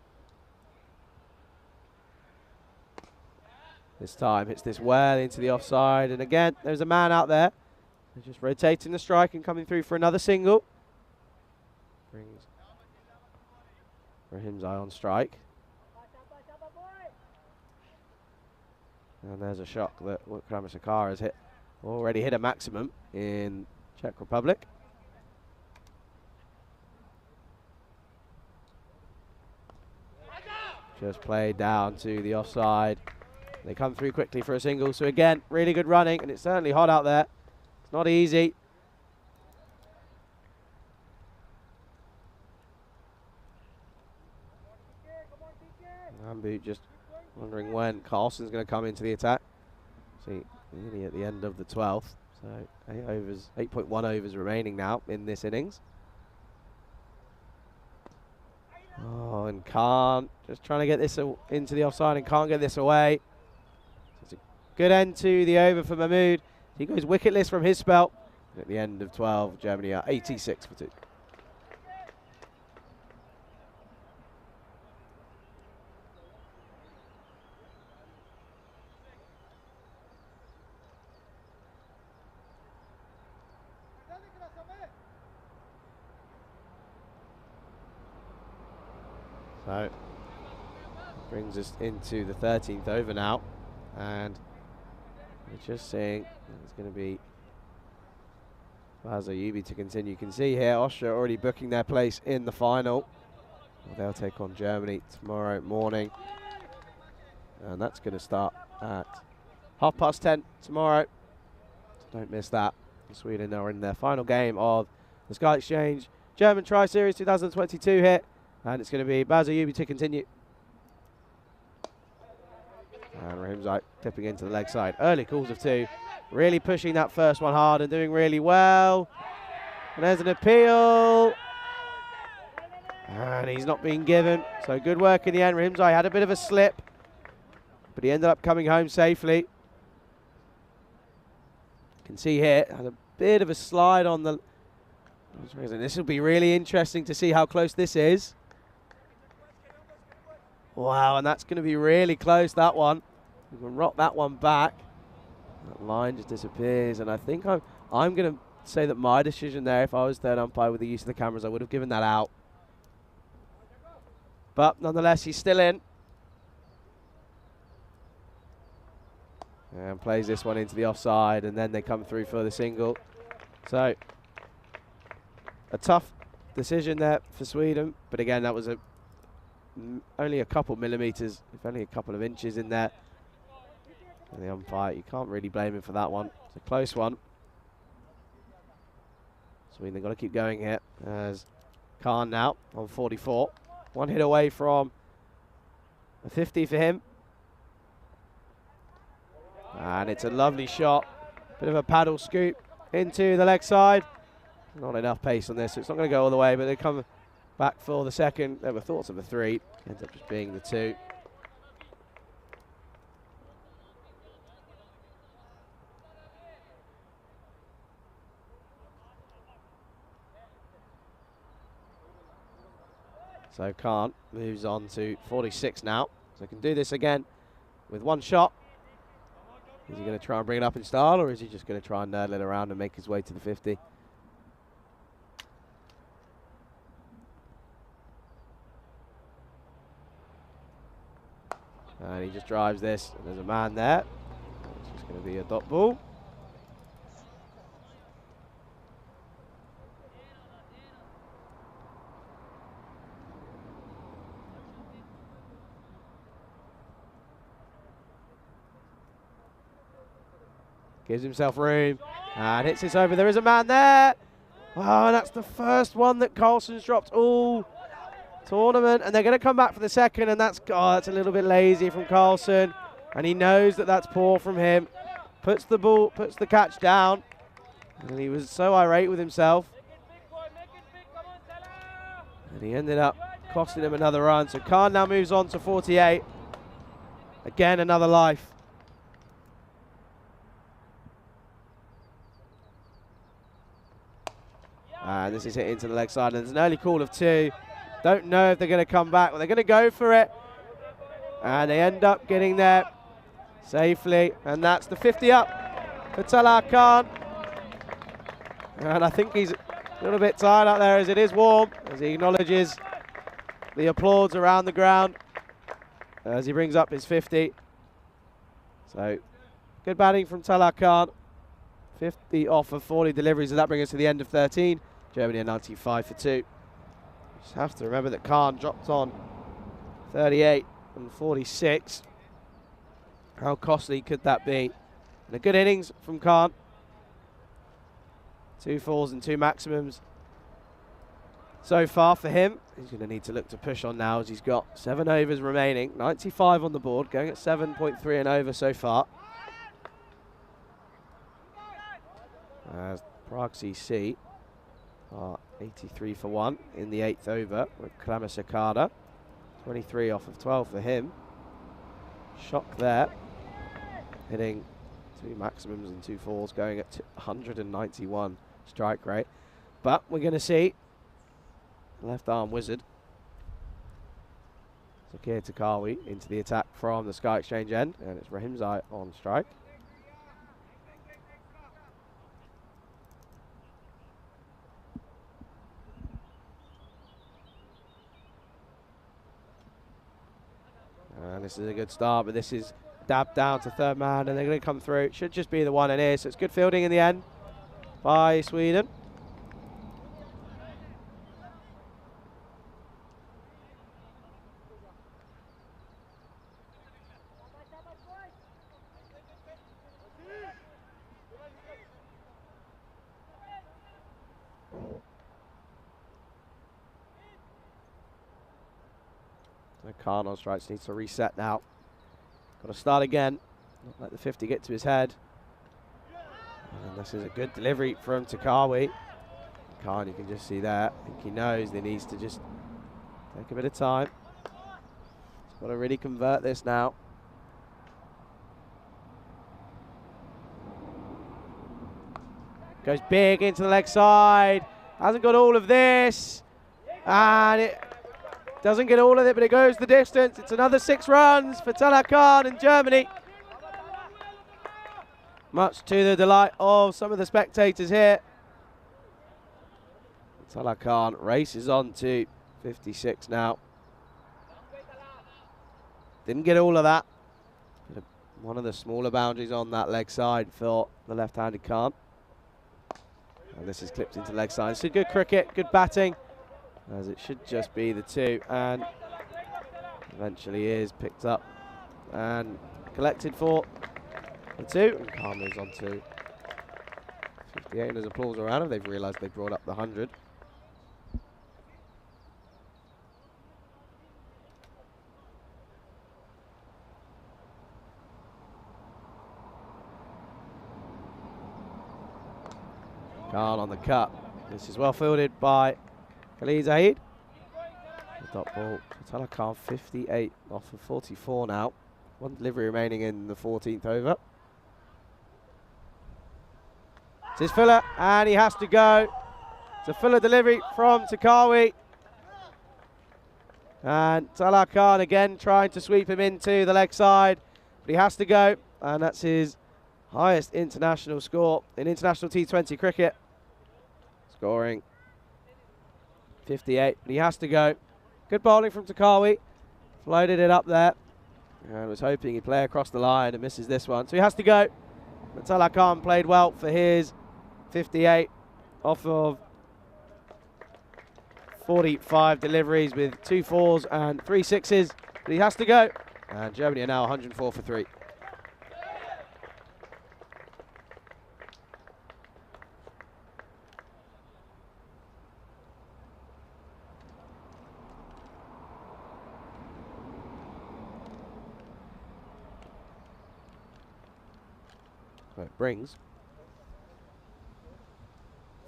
This time hits this well into the offside, and again there's a man out there. They're just rotating the strike and coming through for another single. Brings Rahimzai on strike. And there's a shock that Kramisakar has already hit a maximum in Czech Republic. Just played down to the offside. They come through quickly for a single. So again, really good running, and it's certainly hot out there. It's not easy. Ambu just wondering when Carlsen's going to come into the attack. See, nearly at the end of the 12th. So 8.1 overs remaining now in this innings. Oh, and Khan just trying to get this into the offside and can't get this away. So it's a good end to the over for Mahmood. He goes wicketless from his spell. At the end of 12, Germany are 86 for 2. So, brings us into the 13th over now, and we're just seeing it's going to be Baz Ayubi to continue. You can see here Austria already booking their place in the final. Well, they'll take on Germany tomorrow morning, and that's going to start at 10:30 tomorrow. So don't miss that. Sweden are in their final game of the Sky Exchange German Tri-Series 2022 here. And it's going to be Baz Ayubi to continue. And Rahimzai tipping into the leg side. Early calls of 2. Really pushing that first one hard and doing really well. And there's an appeal. And he's not being given. So good work in the end. Rahimzai had a bit of a slip, but he ended up coming home safely. You can see here, had a bit of a slide on the... This will be really interesting to see how close this is. Wow, and that's going to be really close, that one. We can rock that one back. That line just disappears, and I think I'm going to say that my decision there, if I was third umpire with the use of the cameras, I would have given that out. But nonetheless, he's still in. And plays this one into the offside, and then they come through for the single. So, a tough decision there for Sweden, but again, that was only a couple millimeters, if only a couple of inches in there. And the umpire, you can't really blame him for that one. It's a close one. Sweden, they've got to keep going here. As Khan now on 44. One hit away from a 50 for him. And it's a lovely shot. Bit of a paddle scoop into the leg side. Not enough pace on this, so it's not going to go all the way, but they come back for the second. There were thoughts of a 3. Ends up just being the 2. So Khan moves on to 46 now. So can do this again with one shot. Is he going to try and bring it up in style, or is he just going to try and nerdle it around and make his way to the 50? And he just drives this, and there's a man there. It's just going to be a dot ball. Gives himself room and hits this over. There is a man there. Oh, and that's the first one that Carlsen's dropped all tournament, and they're going to come back for the second, and that's a little bit lazy from Carlsen, and he knows that that's poor from him. Puts the catch down, and he was so irate with himself, and he ended up costing him another run. So Khan now moves on to 48. Again, another life. And this is hit into the leg side, and there's an early call of 2. Don't know if they're going to come back, but they're going to go for it. And they end up getting there safely, and that's the 50 up for Talal Khan. And I think he's a little bit tired out there as it is warm, as he acknowledges the applause around the ground as he brings up his 50. So, good batting from Talal Khan. 50 off of 40 deliveries, and that brings us to the end of 13. Germany are 95 for 2. Just have to remember that Khan dropped on 38 and 46. How costly could that be? And a good innings from Khan. 2 fours and 2 maximums so far for him. He's going to need to look to push on now, as he's got 7 overs remaining. 95 on the board, going at 7.3 and over so far. As Prague CC are 83 for 1 in the 8th over with Kramer-Sakada. 23 off of 12 for him. Shock there. Hitting 2 maximums and 2 fours, going at 191 strike rate. But we're going to see left arm wizard. Zakir Takawi into the attack from the Sky Exchange end, and it's Rahimzai on strike. And this is a good start, but this is dabbed down to third man, and they're going to come through. It should just be the one in here, so it's good fielding in the end by Sweden. Khan on strikes, needs to reset now. Got to start again. Not let the 50 get to his head. And this is a good delivery from Takawi. Khan, you can just see there. I think he knows that he needs to just take a bit of time. He's got to really convert this now. Goes big into the leg side. Hasn't got all of this. And it doesn't get all of it, but it goes the distance. It's another 6 runs for Talal Khan in Germany. Much to the delight of some of the spectators here. Talal Khan races on to 56 now. Didn't get all of that. One of the smaller boundaries on that leg side for the left-handed Khan. And this is clipped into leg side. So good cricket, good batting, as it should just be the 2, and eventually is picked up and collected for the 2, and Khan moves on to 58, and there's applause around him. They've realised they brought up the 100. Khan on the cut. This is well fielded by Khalid Zahid. The dot ball. Talal Khan 58 off of 44 now. 1 delivery remaining in the 14th over. It's his filler, and he has to go. It's a filler delivery from Takawi. And Talal Khan again trying to sweep him into the leg side, but he has to go, and that's his highest international score in international T20 cricket. Scoring 58, but he has to go. Good bowling from Takawi. Floated it up there. And was hoping he'd play across the line and misses this one. So he has to go. But Talal Khan played well for his 58 off of 45 deliveries with 2 fours and 3 sixes. But he has to go. And Germany are now 104 for 3. It brings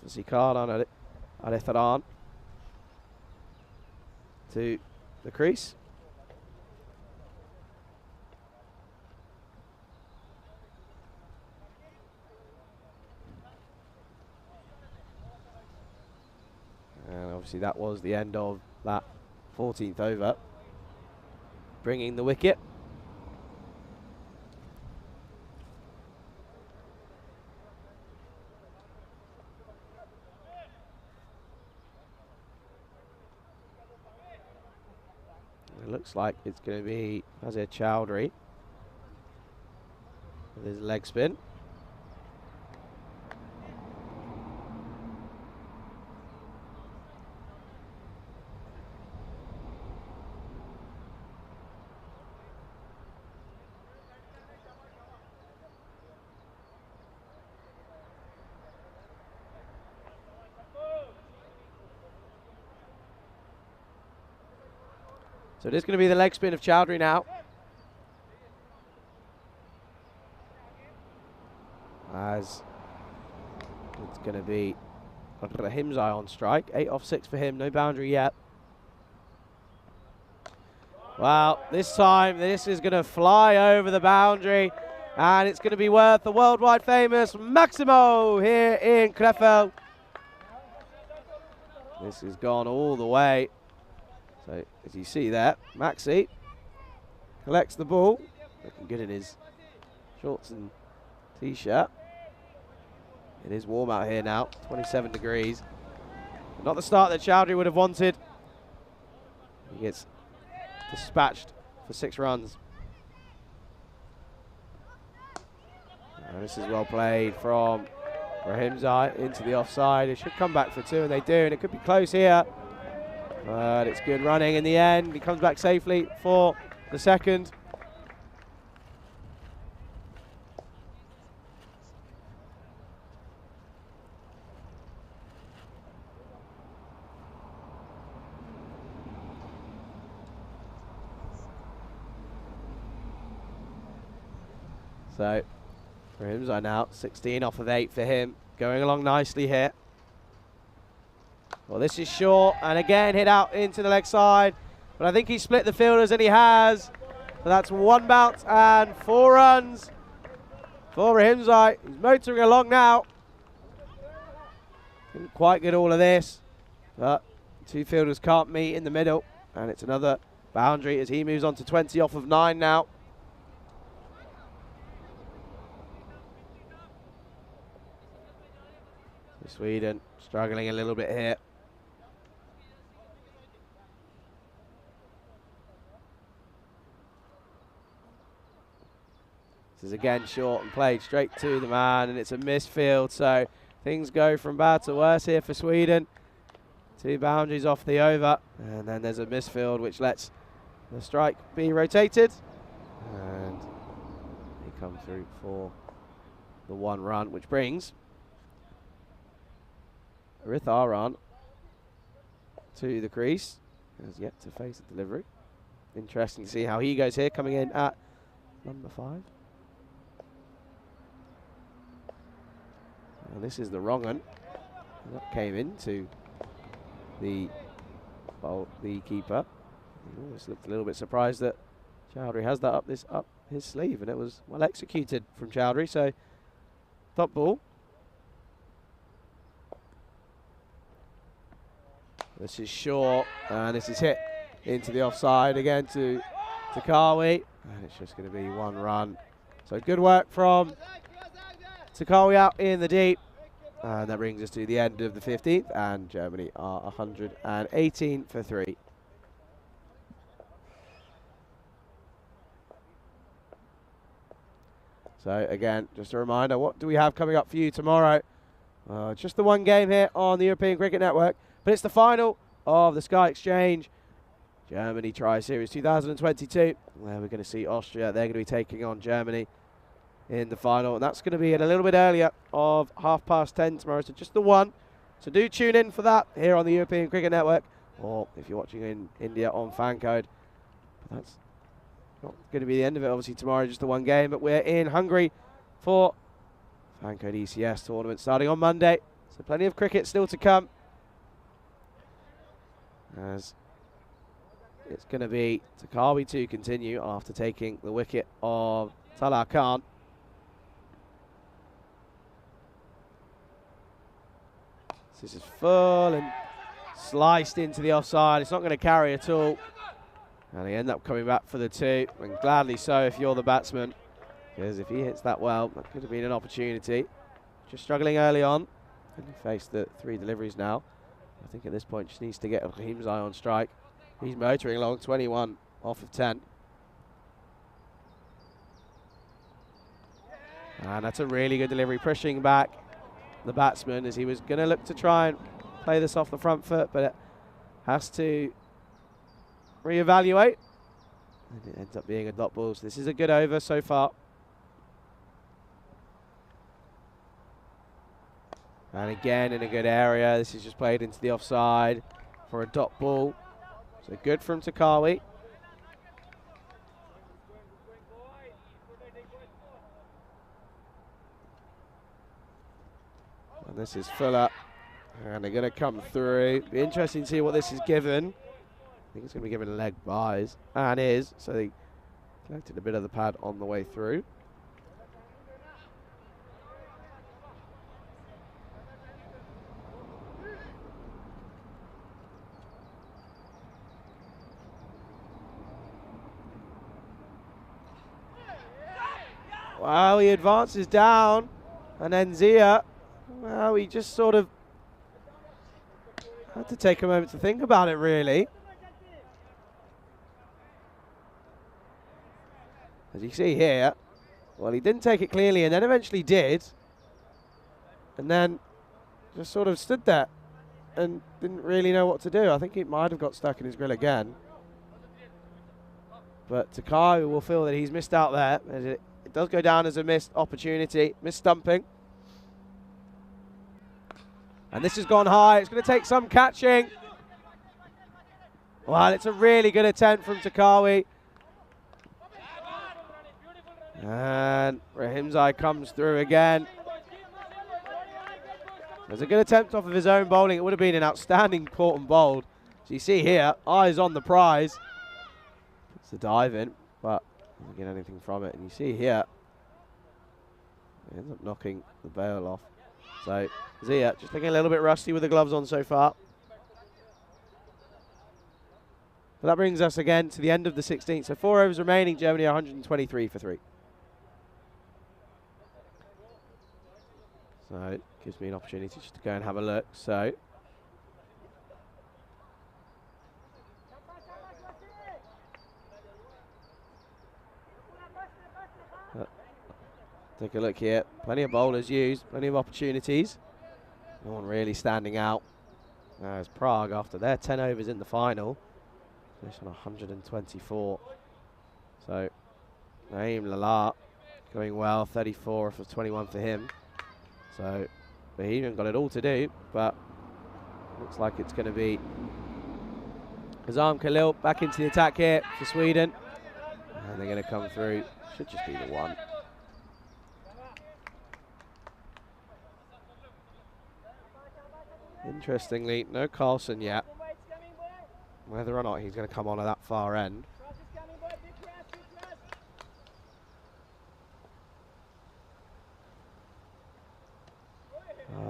Zikard Aletharan to the crease. And obviously that was the end of that 14th over, bringing the wicket. It looks like it's going to be Nazir Chowdhury with his leg spin. So it is going to be the leg spin of Chowdhury now. As it's going to be Rahimzai on strike. 8 off 6 for him, no boundary yet. Well, this time this is going to fly over the boundary, and it's going to be worth the worldwide famous Maximo here in Krefeld. This has gone all the way. So, as you see there, Maxi collects the ball. Looking good in his shorts and t-shirt. It is warm out here now, 27 degrees. But not the start that Chowdhury would have wanted. He gets dispatched for 6 runs. And this is well played from Rahimzai into the offside. It should come back for 2, and they do, and it could be close here. But it's good running in the end. He comes back safely for the second. So, for him, now 16 off of 8 for him. Going along nicely here. Well, this is short, and again hit out into the leg side. But I think he split the fielders, and he has. So that's 1 bounce and 4 runs for Rahimzai. He's motoring along now. Didn't quite get all of this, but 2 fielders can't meet in the middle, and it's another boundary as he moves on to 20 off of 9 now. Sweden struggling a little bit here. This is again short and played straight to the man, and it's a misfield, so things go from bad to worse here for Sweden. 2 boundaries off the over, and then there's a misfield which lets the strike be rotated, and they come through for the 1 run, which brings Ritharan to the crease. Has yet to face a delivery. Interesting to see how he goes here, coming in at number 5. And this is the wrong one. That came into the keeper. He almost looked a little bit surprised that Chowdhury has that up his sleeve, and it was well executed from Chowdhury. So top ball. This is short, and this is hit into the offside again to Takawi, and it's just going to be 1 run. So good work from Takawi out in the deep, and that brings us to the end of the 15th, and Germany are 118 for 3. So again, just a reminder, what do we have coming up for you tomorrow? Just the 1 game here on the European Cricket Network. But it's the final of the Sky Exchange Germany Tri-Series 2022, where we're going to see Austria. They're going to be taking on Germany in the final, and that's going to be at a little bit earlier of 10:30 tomorrow. So just the 1. So do tune in for that here on the European Cricket Network, or if you're watching in India on Fan Code. But that's not going to be the end of it. Obviously tomorrow just the 1 game, but we're in Hungary for Fan Code ECS tournament starting on Monday. So plenty of cricket still to come, as it's going to be Takawi to continue after taking the wicket of Talal Khan. This is full and sliced into the offside. It's not going to carry at all, and they end up coming back for the 2, and gladly so if you're the batsman, because if he hits that well, that could have been an opportunity. Just struggling early on, and he faced the 3 deliveries now. I think at this point just needs to get Rahimzai on strike. He's motoring along, 21 off of 10. And that's a really good delivery, pushing back the batsman as he was going to look to try and play this off the front foot, but it has to reevaluate. And it ends up being a dot ball. So this is a good over so far. And again in a good area. This is just played into the offside for a dot ball. So good from Takawi. And this is Fuller. And they're going to come through. Be interesting to see what this is given. I think it's going to be given leg buys. And is. So they collected a bit of the pad on the way through. Wow, he advances down. And then Zia, well, he just sort of had to take a moment to think about it, really. As you see here, well, he didn't take it cleanly and then eventually did. And then just sort of stood there and didn't really know what to do. I think he might have got stuck in his grill again. But Takai will feel that he's missed out there. As it does go down as a missed opportunity, missed stumping. And this has gone high. It's going to take some catching. Well, it's a really good attempt from Takawi. And Rahimzai comes through again. There's a good attempt off of his own bowling. It would have been an outstanding caught and bowled. So you see here, eyes on the prize. Puts the dive in, but doesn't get anything from it. And you see here, he ends up knocking the bail off. So Zia just looking a little bit rusty with the gloves on so far. But that brings us again to the end of the 16th. So 4 overs remaining. Germany 123 for 3. So it gives me an opportunity just to go and have a look. So take a look here. Plenty of bowlers used, plenty of opportunities. No one really standing out. As Prague, after their 10 overs in the final, finished on 124. So Naeem Lala going well, 34 off of 21 for him. So he even got it all to do, but looks like it's going to be Azam Khalil back into the attack here for Sweden. And they're going to come through. Should just be the one. Interestingly, no Carlson yet. Whether or not he's going to come on at that far end.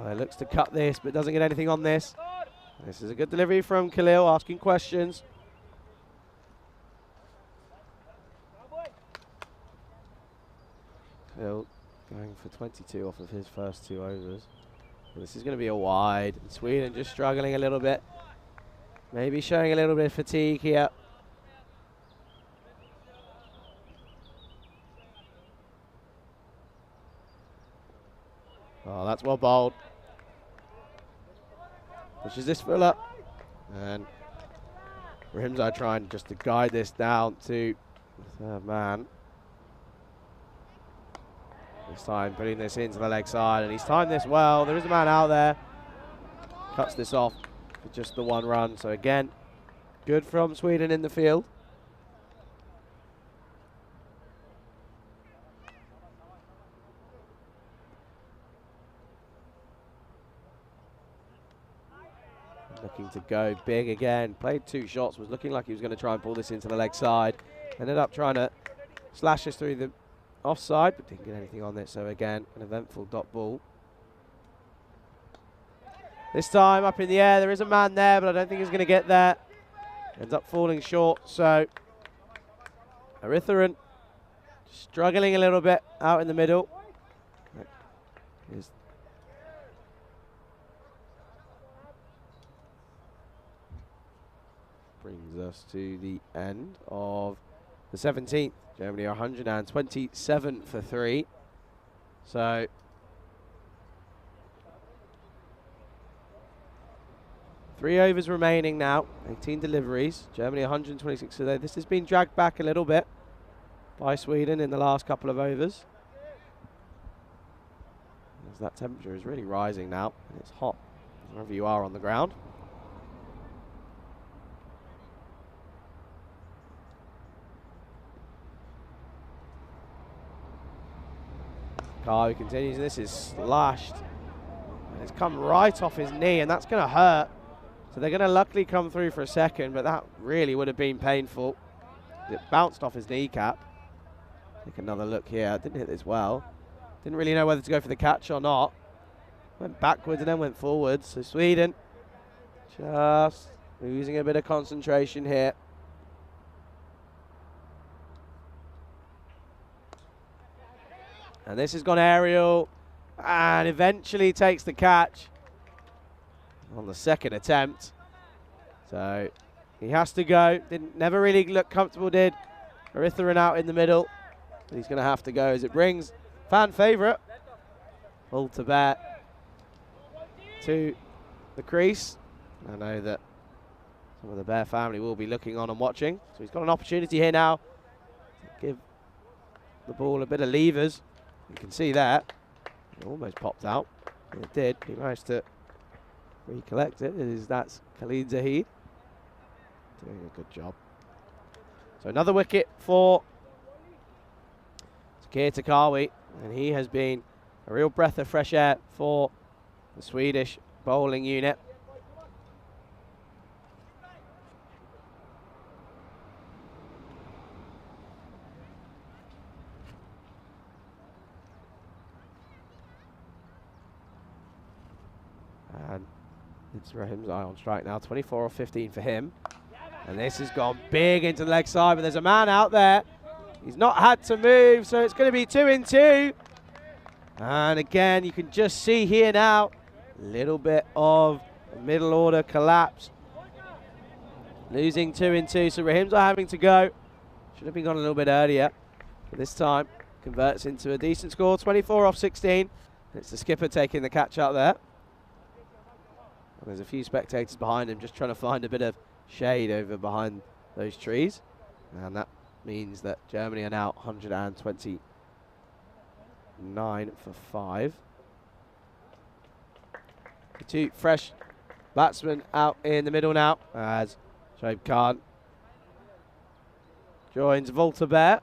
It looks to cut this, but doesn't get anything on this. This is a good delivery from Khalil, asking questions. Khalil going for 22 off of his first 2 overs. This is going to be a wide. Sweden just struggling a little bit. Maybe showing a little bit of fatigue here. Oh, that's well bowled. Which is this Fuller. And Rahimzai trying just to guide this down to the 3rd man. This time putting this into the leg side, and he's timed this well. There is a man out there. Cuts this off for just the 1 run. So again, good from Sweden in the field. Looking to go big again. Played 2 shots, was looking like he was going to try and pull this into the leg side. Ended up trying to slash this through the offside, but didn't get anything on it. So again, an eventful dot ball. This time up in the air. There is a man there, but I don't think he's going to get there. Ends up falling short. So Aritharan struggling a little bit out in the middle. Brings us to the end of the 17th. Germany 127 for 3. So three overs remaining now, 18 deliveries. Germany 126 today. This has been dragged back a little bit by Sweden in the last couple of overs. As that temperature is really rising now, and it's hot wherever you are on the ground. Kari continues, this is slashed. And it's come right off his knee, and that's going to hurt. So they're going to luckily come through for a second, but that really would have been painful. It bounced off his kneecap. Take another look here. Didn't hit this well. Didn't really know whether to go for the catch or not. Went backwards and then went forwards. So Sweden just losing a bit of concentration here. And this has gone aerial and eventually takes the catch on the second attempt. So he has to go. Never really look comfortable, did Aritharan out in the middle. But he's going to have to go as it brings fan favourite Volta to the crease. I know that some of the Bear family will be looking on and watching. So he's got an opportunity here now to give the ball a bit of levers. You can see that. It almost popped out. And it did. He managed to recollect it. That's Khalid Zahid. Doing a good job. So another wicket for Takir Takawi. And he has been a real breath of fresh air for the Swedish bowling unit. And it's Rahim Zai on strike now, 24 off 15 for him. And this has gone big into the leg side, but there's a man out there. He's not had to move, so it's going to be 2 in 2. And again, you can just see here now, a little bit of a middle order collapse. Losing 2 in 2, so Rahim Zai having to go. Should have been gone a little bit earlier, but this time converts into a decent score, 24 off 16. It's the skipper taking the catch out there. And there's a few spectators behind him just trying to find a bit of shade over behind those trees. And that means that Germany are now 129 for 5. The two fresh batsmen out in the middle now as Shoaib Khan joins Volta Bear.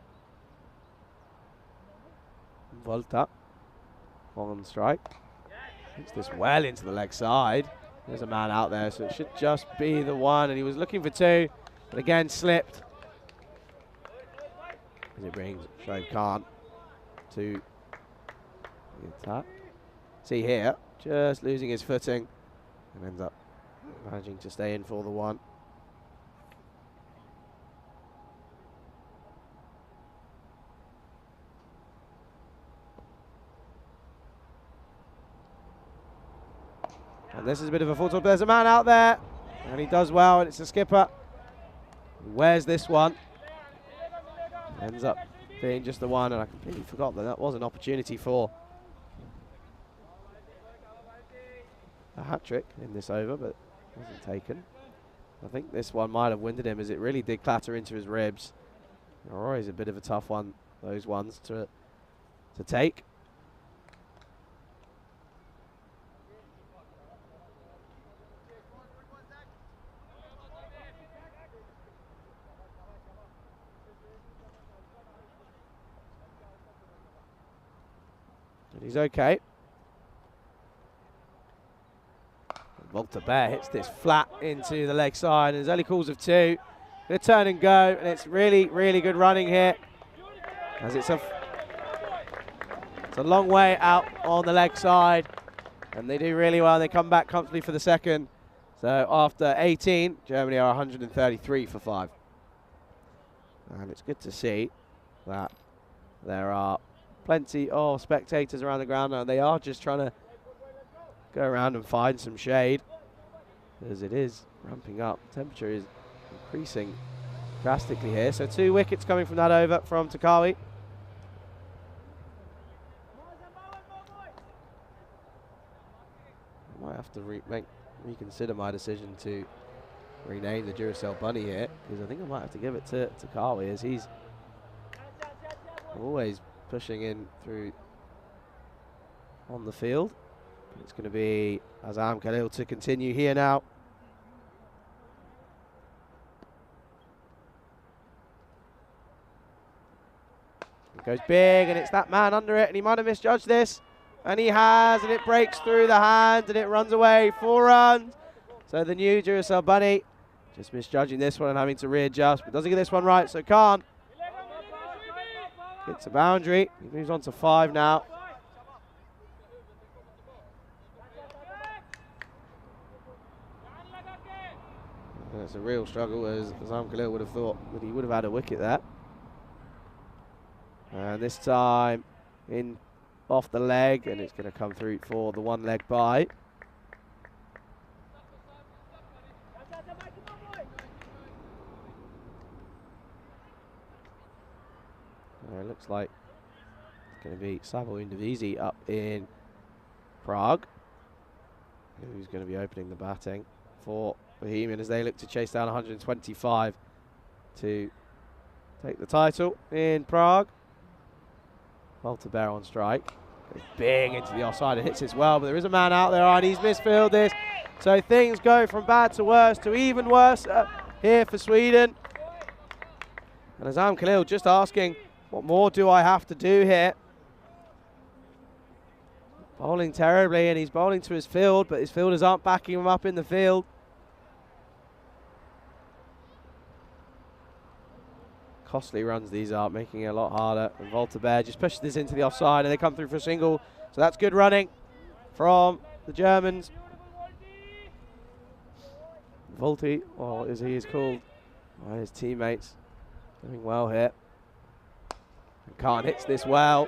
Volta on strike. Hits this well into the leg side. There's a man out there, so it should just be the one. And he was looking for 2, but again slipped. As it brings Shoaib Khan to the attack. See here, just losing his footing and ends up managing to stay in for the 1. And this is a bit of a full top. There's a man out there, and he does well, and it's the skipper. He wears this one. Ends up being just the 1, and I completely forgot that that was an opportunity for a hat-trick in this over, but wasn't taken. I think this one might have winded him as it really did clatter into his ribs. Always a bit of a tough one, those ones to take. And he's okay. Volta Bear hits this flat into the leg side, and there's early calls of 2. Gonna turn and go, and it's really, really good running here. As it's a long way out on the leg side, and they do really well. They come back comfortably for the second. So after 18, Germany are 133 for 5. And it's good to see that there are plenty of spectators around the ground now. They are just trying to go around and find some shade, as it is ramping up. Temperature is increasing drastically here. So 2 wickets coming from that over from Takawi. reconsider my decision to rename the Duracell Bunny here, because I think I might have to give it to Kawi, as he's always pushing in through on the field. But it's going to be Azam Khalil to continue here now. It goes big, and it's that man under it, and he might have misjudged this. And he has, and it breaks through the hand, and it runs away. 4 runs. So the new Duracell Bunny just misjudging this one and having to readjust, but doesn't get this one right, so Khan hits a boundary. He moves on to 5 now. And it's a real struggle, as Azam Khalil would have thought that he would have had a wicket there. And this time in off the leg, and it's going to come through for the 1 leg bye. It looks like it's going to be Savo Indivisi up in Prague, who's going to be opening the batting for Bohemian as they look to chase down 125 to take the title in Prague. Walter Bear on strike. Goes big into the offside and hits as well, but there is a man out there, and he's misfielded this. So things go from bad to worse to even worse here for Sweden. And Azam Khalil just asking, what more do I have to do here? Bowling terribly, and he's bowling to his field, but his fielders aren't backing him up in the field. Costly runs these are, making it a lot harder. And Walter Bear just pushes this into the offside, and they come through for a single. So that's good running from the Germans. Volti, or as he is called by his teammates, doing well here. And Khan hits this well.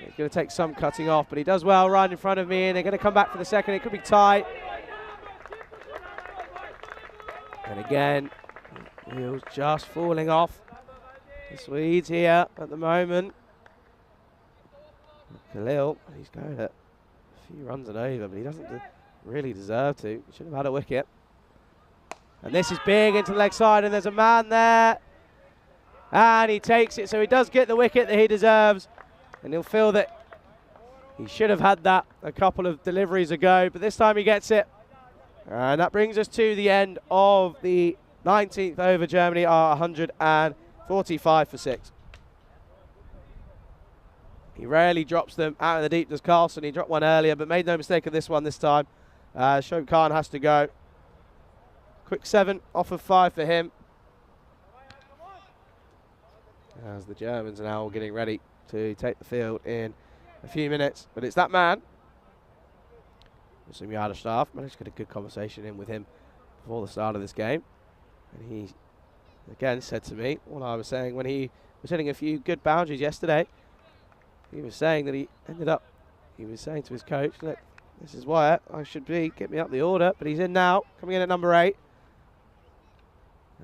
He's going to take some cutting off, but he does well right in front of me, and they're going to come back for the second. It could be tight. And again, wheels just falling off the Swedes here at the moment. Khalil, he's going at a few runs and over, but he doesn't really deserve to. He should have had a wicket. And this is big into the leg side, and there's a man there. And he takes it, so he does get the wicket that he deserves. And he'll feel that he should have had that a couple of deliveries ago, but this time he gets it. And that brings us to the end of the 19th over. Germany are 145 for 6. He rarely drops them out of the deep, does Carlson. He dropped one earlier, but made no mistake of this one this time. Shoaib Khan has to go. Quick 7 off of 5 for him. As the Germans are now all getting ready to take the field in a few minutes. But it's that man, Muslim Yardashtaff. Managed to get a good conversation in with him before the start of this game. And he, again, said to me what I was saying when he was hitting a few good boundaries yesterday. He was saying that he was saying to his coach, look, this is where I should be, get me up the order. But he's in now, coming in at number 8.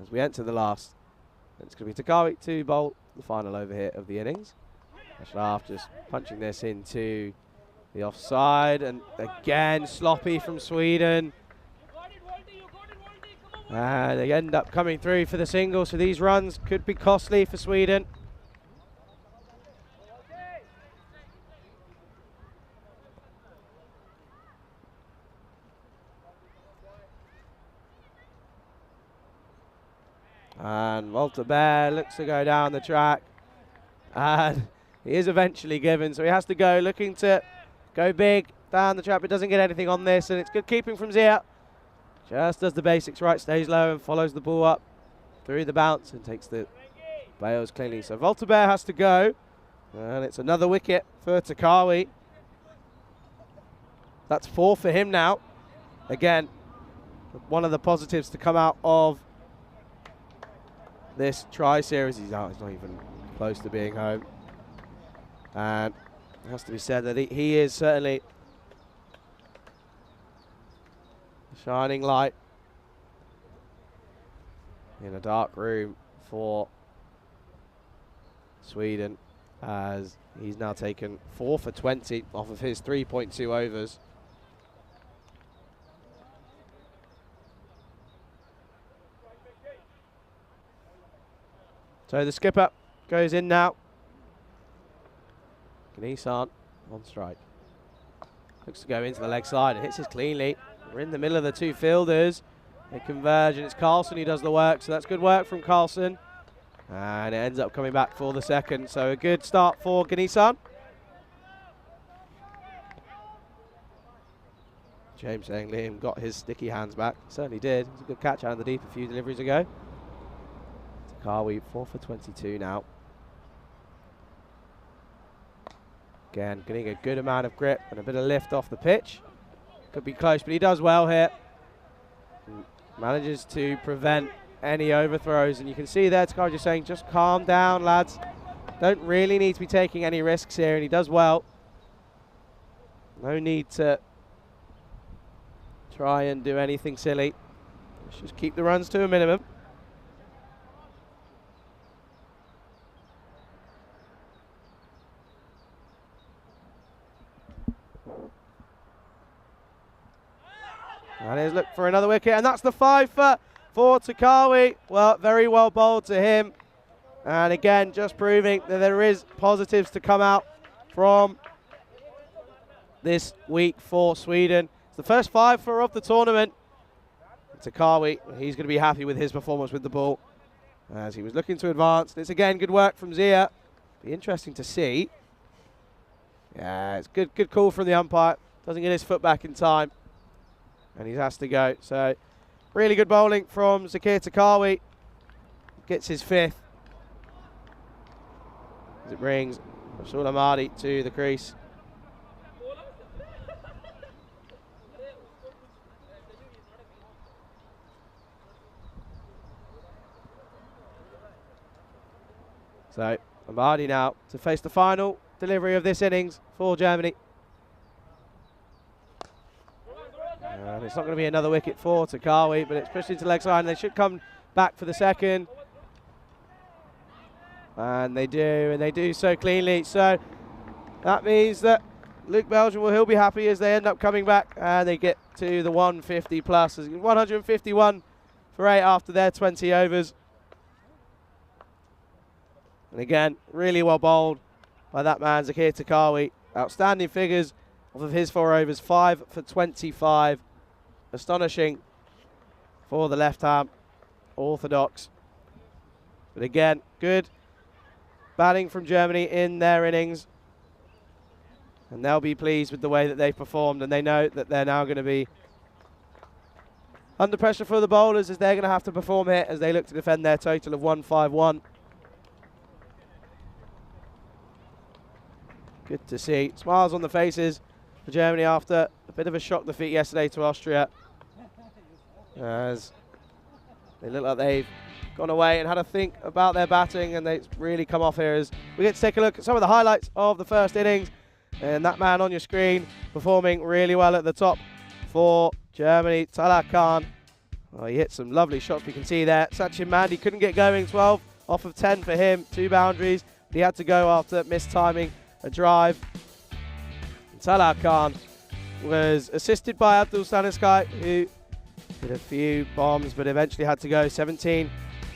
As we enter the last. And it's going to be Takawi to bowl the final over here of the innings. Ashraf just punching this into the offside. And again, sloppy from Sweden. And they end up coming through for the single, so these runs could be costly for Sweden. And Walter Bear looks to go down the track. And he is eventually given, so he has to go, looking to go big down the track, but doesn't get anything on this. And it's good keeping from Zia. Just does the basics right, stays low and follows the ball up through the bounce and takes the bails cleanly. So Walter Bear has to go. And it's another wicket for Takawi. That's 4 for him now. Again, one of the positives to come out of this tri-series. He's not even close to being home. And it has to be said that he is certainly a shining light in a dark room for Sweden, as he's now taken 4 for 20 off of his 3.2 overs. So the skipper goes in now. Gnisan on strike. Looks to go into the leg side and hits this cleanly. We're in the middle of the two fielders. They converge and it's Carlson who does the work, so that's good work from Carlson. And it ends up coming back for the second, so a good start for Gnisan. James saying Liam got his sticky hands back. Certainly did. It was a good catch out in the deep a few deliveries ago. Takawi 4 for 22 now. Again, getting a good amount of grip and a bit of lift off the pitch. Could be close, but he does well here. Manages to prevent any overthrows, and you can see there Takawi just saying, just calm down, lads. Don't really need to be taking any risks here, and he does well. No need to try and do anything silly. Let's just keep the runs to a minimum. And here's look for another wicket, and that's the 5 for Takawi. Well, very well bowled to him. And again, just proving that there is positives to come out from this week for Sweden. It's the first 5 of the tournament. Takawi, he's going to be happy with his performance with the ball as he was looking to advance. And it's again good work from Zia. Be interesting to see. Yeah, it's good call from the umpire. Doesn't get his foot back in time. And he has to go. So, really good bowling from Zakir Takawi. Gets his 5th. As it brings Rasul Ahmadi to the crease. So, Ahmadi now to face the final delivery of this innings for Germany. And it's not going to be another wicket for Takawi, but it's pushed into leg side, and they should come back for the second. And they do so cleanly. So that means that Luke Belgium he'll be happy as they end up coming back and they get to the 150 plus. 151 for 8 after their 20 overs. And again, really well bowled by that man, Zakir Takawi. Outstanding figures off of his 4 overs, 5 for 25. Astonishing for the left-arm orthodox. But again, good batting from Germany in their innings. And they'll be pleased with the way that they've performed, and they know that they're now going to be under pressure for the bowlers as they're going to have to perform here as they look to defend their total of 151. Good to see. Smiles on the faces for Germany after a bit of a shock defeat yesterday to Austria, as they look like they've gone away and had a think about their batting, and they've really come off here as we get to take a look at some of the highlights of the first innings. And that man on your screen performing really well at the top for Germany, Talha Khan. Oh, he hit some lovely shots we can see there. Sachin Mandi couldn't get going, 12 off of 10 for him, 2 boundaries. He had to go after mistiming a drive. And Talha Khan was assisted by Abdul Staniskai, who did a few bombs but eventually had to go 17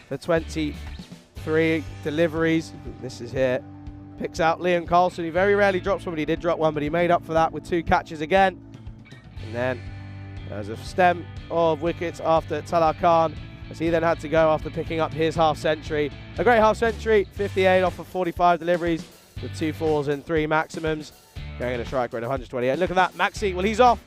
for 23 deliveries. This is here. Picks out Liam Carlson. He very rarely drops one, but he did drop one, but he made up for that with 2 catches again. And then there's a stem of wickets after Talha Khan, as he then had to go after picking up his half century. A great half century, 58 off of 45 deliveries with 2 fours and 3 maximums. Going at a strike rate of 128. Look at that, Maxi, well, he's off.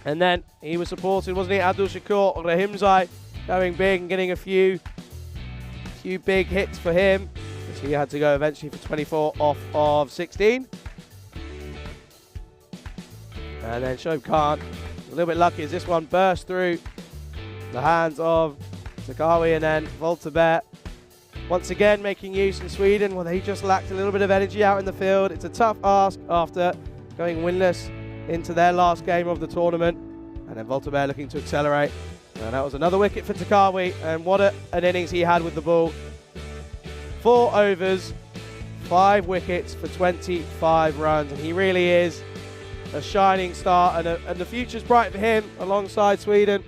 And then he was supported, wasn't he? Abdul Shakur Rahimzai going big and getting a few big hits for him. He had to go eventually for 24 off of 16. And then Shoaib Khan, a little bit lucky as this one burst through the hands of Takawi, and then Voltaire once again making use in Sweden. Well, they just lacked a little bit of energy out in the field. It's a tough ask after going winless into their last game of the tournament. And then Voltaire looking to accelerate. And that was another wicket for Takawi, and what an innings he had with the ball. 4 overs, 5 wickets for 25 runs, and he really is a shining star, and the future's bright for him alongside Sweden.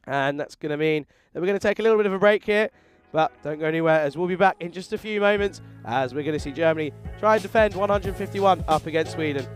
And that's going to mean that we're going to take a little bit of a break here. But don't go anywhere, as we'll be back in just a few moments as we're going to see Germany try and defend 151 up against Sweden.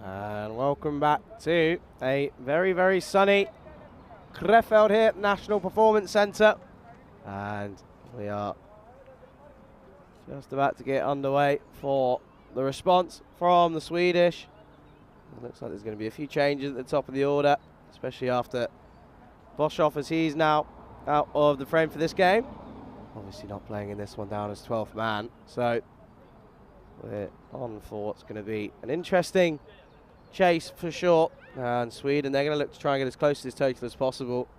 And welcome back to a very, very sunny Krefeld here at National Performance Centre. And we are just about to get underway for the response from the Swedish. It looks like there's going to be a few changes at the top of the order, especially after Boshoff, as he's now out of the frame for this game. Obviously not playing in this one down as 12th man. So we're on for what's going to be an interesting chase for sure. And Sweden, they're going to look to try and get as close to this total as possible.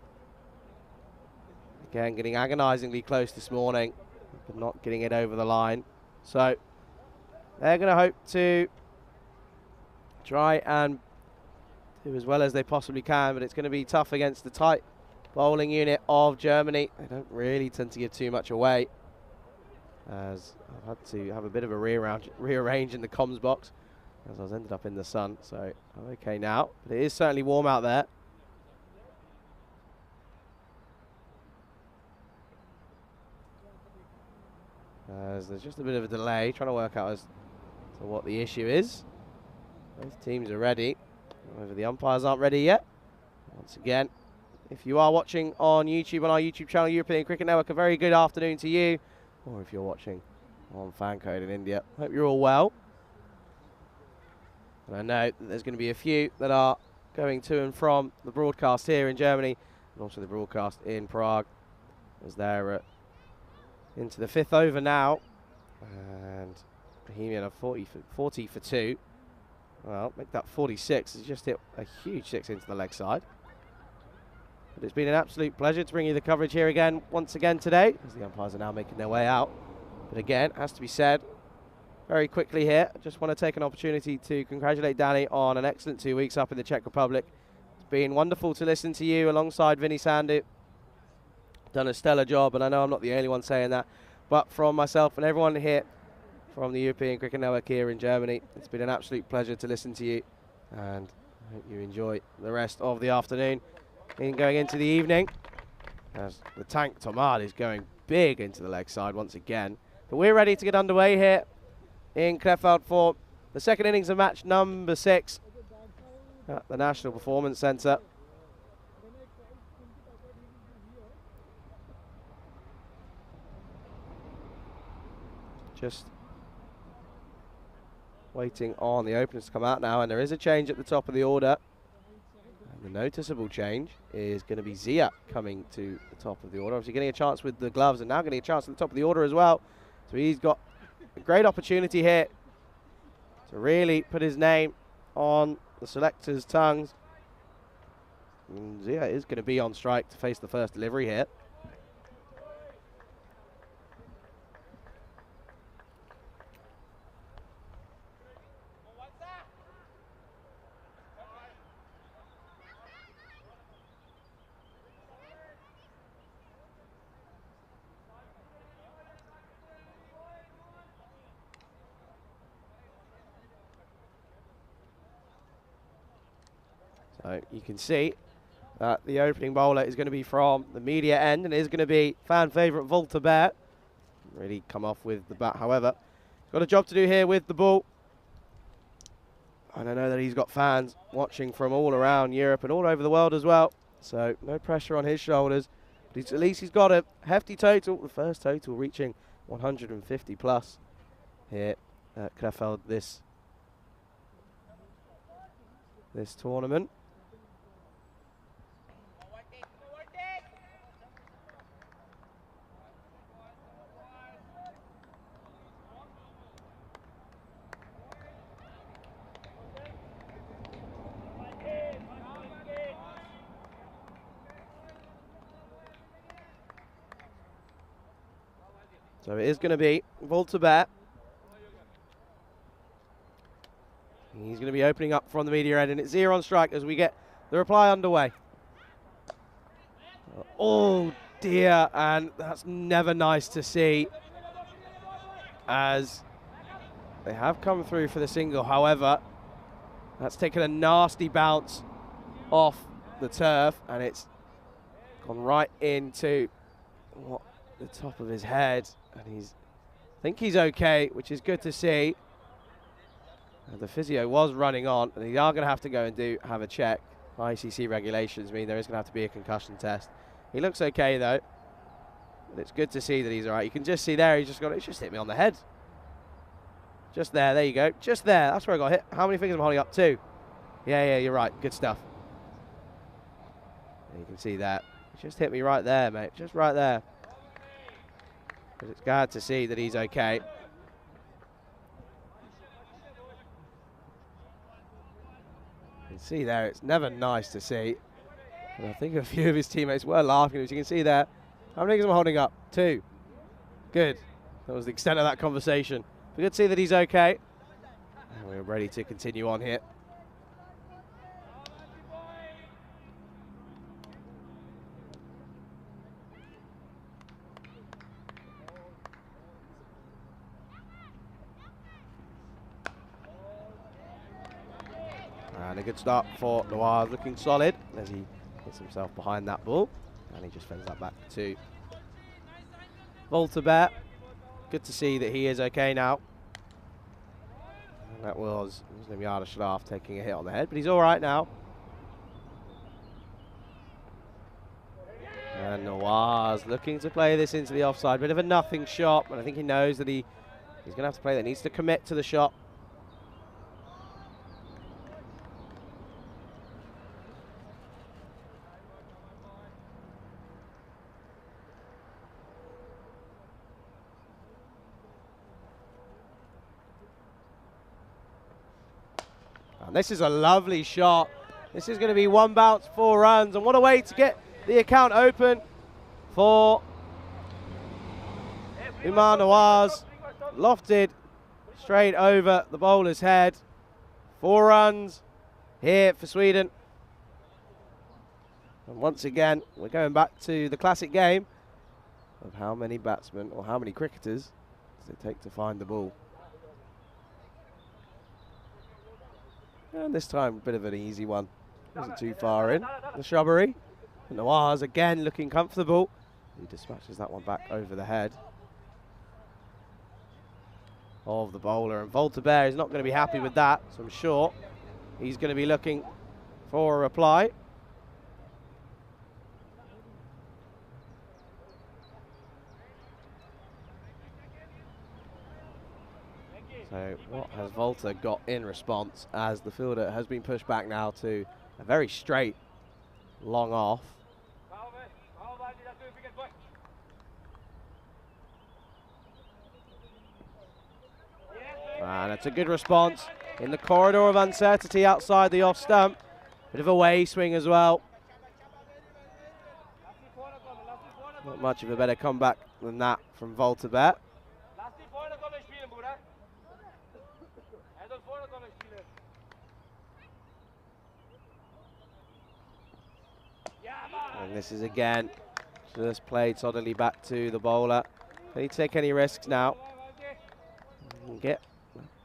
Again, getting agonisingly close this morning, but not getting it over the line. So they're going to hope to try and do as well as they possibly can, but it's going to be tough against the tight bowling unit of Germany. They don't really tend to give too much away, as I've had to have a bit of a rearrange in the comms box, as I was ended up in the sun. So I'm okay now, but it is certainly warm out there. As there's just a bit of a delay, trying to work out as to what the issue is. Both teams are ready. However, the umpires aren't ready yet. Once again, if you are watching on YouTube, on our YouTube channel, European Cricket Network, a very good afternoon to you. Or if you're watching on Fancode in India, hope you're all well. And I know that there's going to be a few that are going to and from the broadcast here in Germany, and also the broadcast in Prague, as they're into the 5th over now. And Bohemian are 40 for 2. Well, make that 46. He's just hit a huge 6 into the leg side. But it's been an absolute pleasure to bring you the coverage here again, once again today, as the umpires are now making their way out. But again, has to be said, very quickly here, I just want to take an opportunity to congratulate Danny on an excellent 2 weeks up in the Czech Republic. It's been wonderful to listen to you alongside Vinny Sandu. Done a stellar job, and I know I'm not the only one saying that, but from myself and everyone here from the European Cricket Network here in Germany, it's been an absolute pleasure to listen to you, and I hope you enjoy the rest of the afternoon and going into the evening, as the tank Tomad is going big into the leg side once again. But we're ready to get underway here in Krefeld for the second innings of match number 6 at the National Performance Centre. Just waiting on the openers to come out now, and there is a change at the top of the order. And the noticeable change is going to be Zia coming to the top of the order. Obviously getting a chance with the gloves and now getting a chance at the top of the order as well. So he's got a great opportunity here to really put his name on the selectors' tongues. And Zia is going to be on strike to face the first delivery here. So you can see that the opening bowler is going to be from the media end and is going to be fan favourite Volta Bear. Really come off with the bat, however. He's got a job to do here with the ball. And I know that he's got fans watching from all around Europe and all over the world as well. So no pressure on his shoulders. But at least he's got a hefty total, the first total reaching 150 plus here at Krefeld this tournament. So it is going to be Volta Bear. He's going to be opening up from the media end, and it's Zia on strike as we get the reply underway. Oh dear, and that's never nice to see as they have come through for the single. However, that's taken a nasty bounce off the turf, and it's gone right into the top of his head, and I think he's okay, which is good to see. The physio was running on, and they are going to have to go and have a check. ICC regulations mean there is going to have to be a concussion test. He looks okay though, but it's good to see that he's all right. You can just see there, it's just hit me on the head. Just there you go. Just there, that's where I got hit. How many fingers am I holding up? 2. Yeah, you're right, good stuff. And you can see that. It just hit me right there, mate, just right there. But it's glad to see that he's okay. You can see there, it's never nice to see. And I think a few of his teammates were laughing, as you can see there. How many am I holding up? 2. Good. That was the extent of that conversation. But good to see that he's okay. And we're ready to continue on here. And a good start for Noir, looking solid as he gets himself behind that ball. And he just fends that back to Volta Bear. Good to see that he is okay now. And that was Yada Schlaf taking a hit on the head, but he's all right now. And Noir's looking to play this into the offside. Bit of a nothing shot, but I think he knows that he's going to have to play that. Needs to commit to the shot. And this is a lovely shot. This is going to be 1 bounce, 4 runs. And what a way to get the account open for Umar Nawaz. Lofted straight over the bowler's head. 4 runs here for Sweden. And once again, we're going back to the classic game of how many batsmen or how many cricketers does it take to find the ball. And this time, a bit of an easy one. Wasn't too far in the shrubbery. And Nawaz again looking comfortable. He dispatches that one back over the head of the bowler. And Volta Bear is not going to be happy with that, so I'm sure he's going to be looking for a reply. So what has Volta got in response as the fielder has been pushed back now to a very straight long off. And it's a good response in the corridor of uncertainty outside the off stump. Bit of a way swing as well. Not much of a better comeback than that from Volterbet. And this is again just played solidly back to the bowler. Can he take any risks now? Get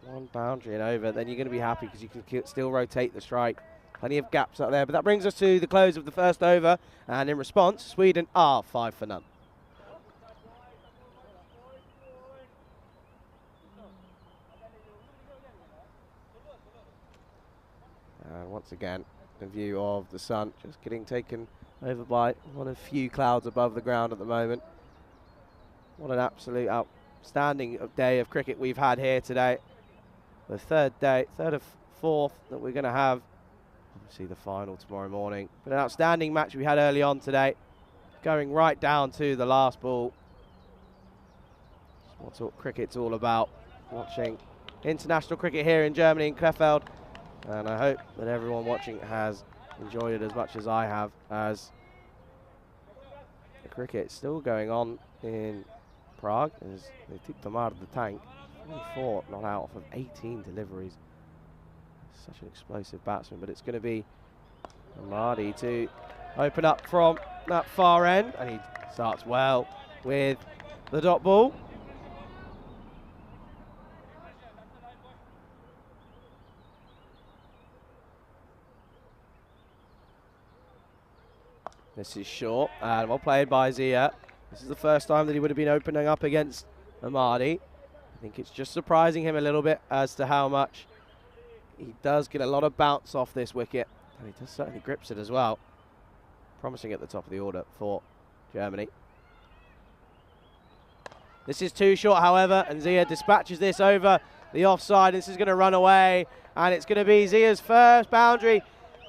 one boundary and over, then you're going to be happy because you can still rotate the strike. Plenty of gaps out there, but that brings us to the close of the first over, and in response, Sweden are 5 for none. And once again, the view of the sun just getting taken over by one of few clouds above the ground at the moment. What an absolute outstanding day of cricket we've had here today. The third of fourth that we're going to have. Obviously the final tomorrow morning. But an outstanding match we had early on today, going right down to the last ball. That's what cricket's all about. Watching international cricket here in Germany in Krefeld. And I hope that everyone watching has enjoyed it as much as I have, as the cricket still going on in Prague as they took them out of the tank. 24 not out of 18 deliveries. Such an explosive batsman, but it's going to be Amadi to open up from that far end, and he starts well with the dot ball. This is short, and well played by Zia. This is the first time that he would have been opening up against Amadi. I think it's just surprising him a little bit as to how much he does get a lot of bounce off this wicket, and he does certainly grips it as well. Promising at the top of the order for Germany. This is too short, however, and Zia dispatches this over the offside. This is going to run away, and it's going to be Zia's first boundary.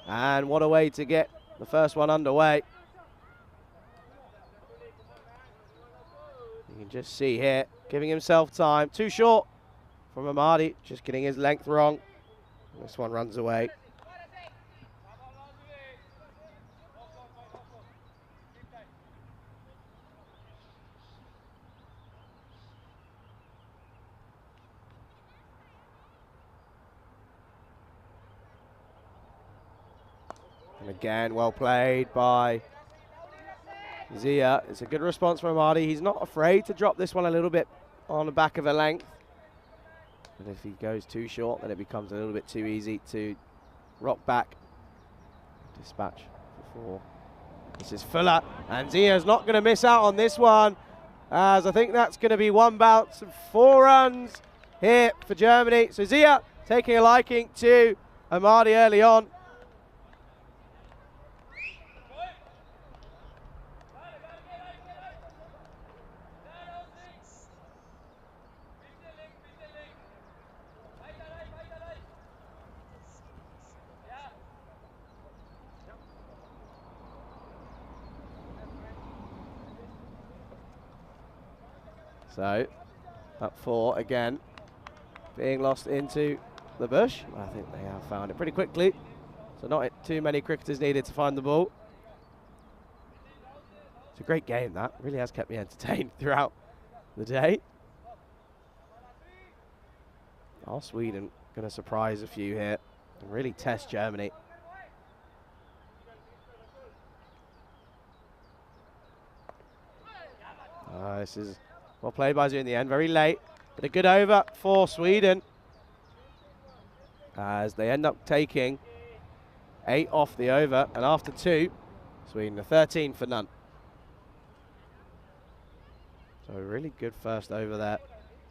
And what a way to get the first one underway. You can just see here, giving himself time. Too short from Amadi, just getting his length wrong. This one runs away. And again, well played by Zia. It's a good response from Amadi. He's not afraid to drop this one a little bit on the back of a length. And if he goes too short, then it becomes a little bit too easy to rock back. Dispatch for 4. This is Fuller, and Zia's not going to miss out on this one, as I think that's going to be one bounce and 4 runs here for Germany. So Zia taking a liking to Amadi early on. So, that 4 again, being lost into the bush. I think they have found it pretty quickly. So not too many cricketers needed to find the ball. It's a great game, that. Really has kept me entertained throughout the day. Are Sweden going to surprise a few here and really test Germany? This is well played by Zia in the end, very late, but a good over for Sweden, as they end up taking 8 off the over, and after 2, Sweden are 13 for none. So a really good first over there.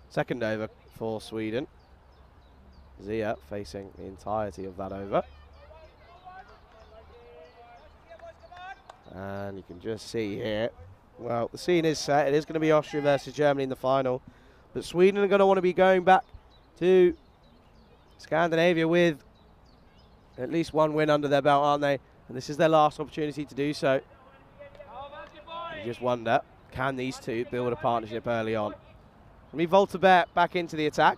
Second over for Sweden. Zia facing the entirety of that over. And you can just see here, well, the scene is set. It is going to be Austria versus Germany in the final. But Sweden are going to want to be going back to Scandinavia with at least one win under their belt, aren't they? and this is their last opportunity to do so. You just wonder, can these two build a partnership early on? We Volta back into the attack.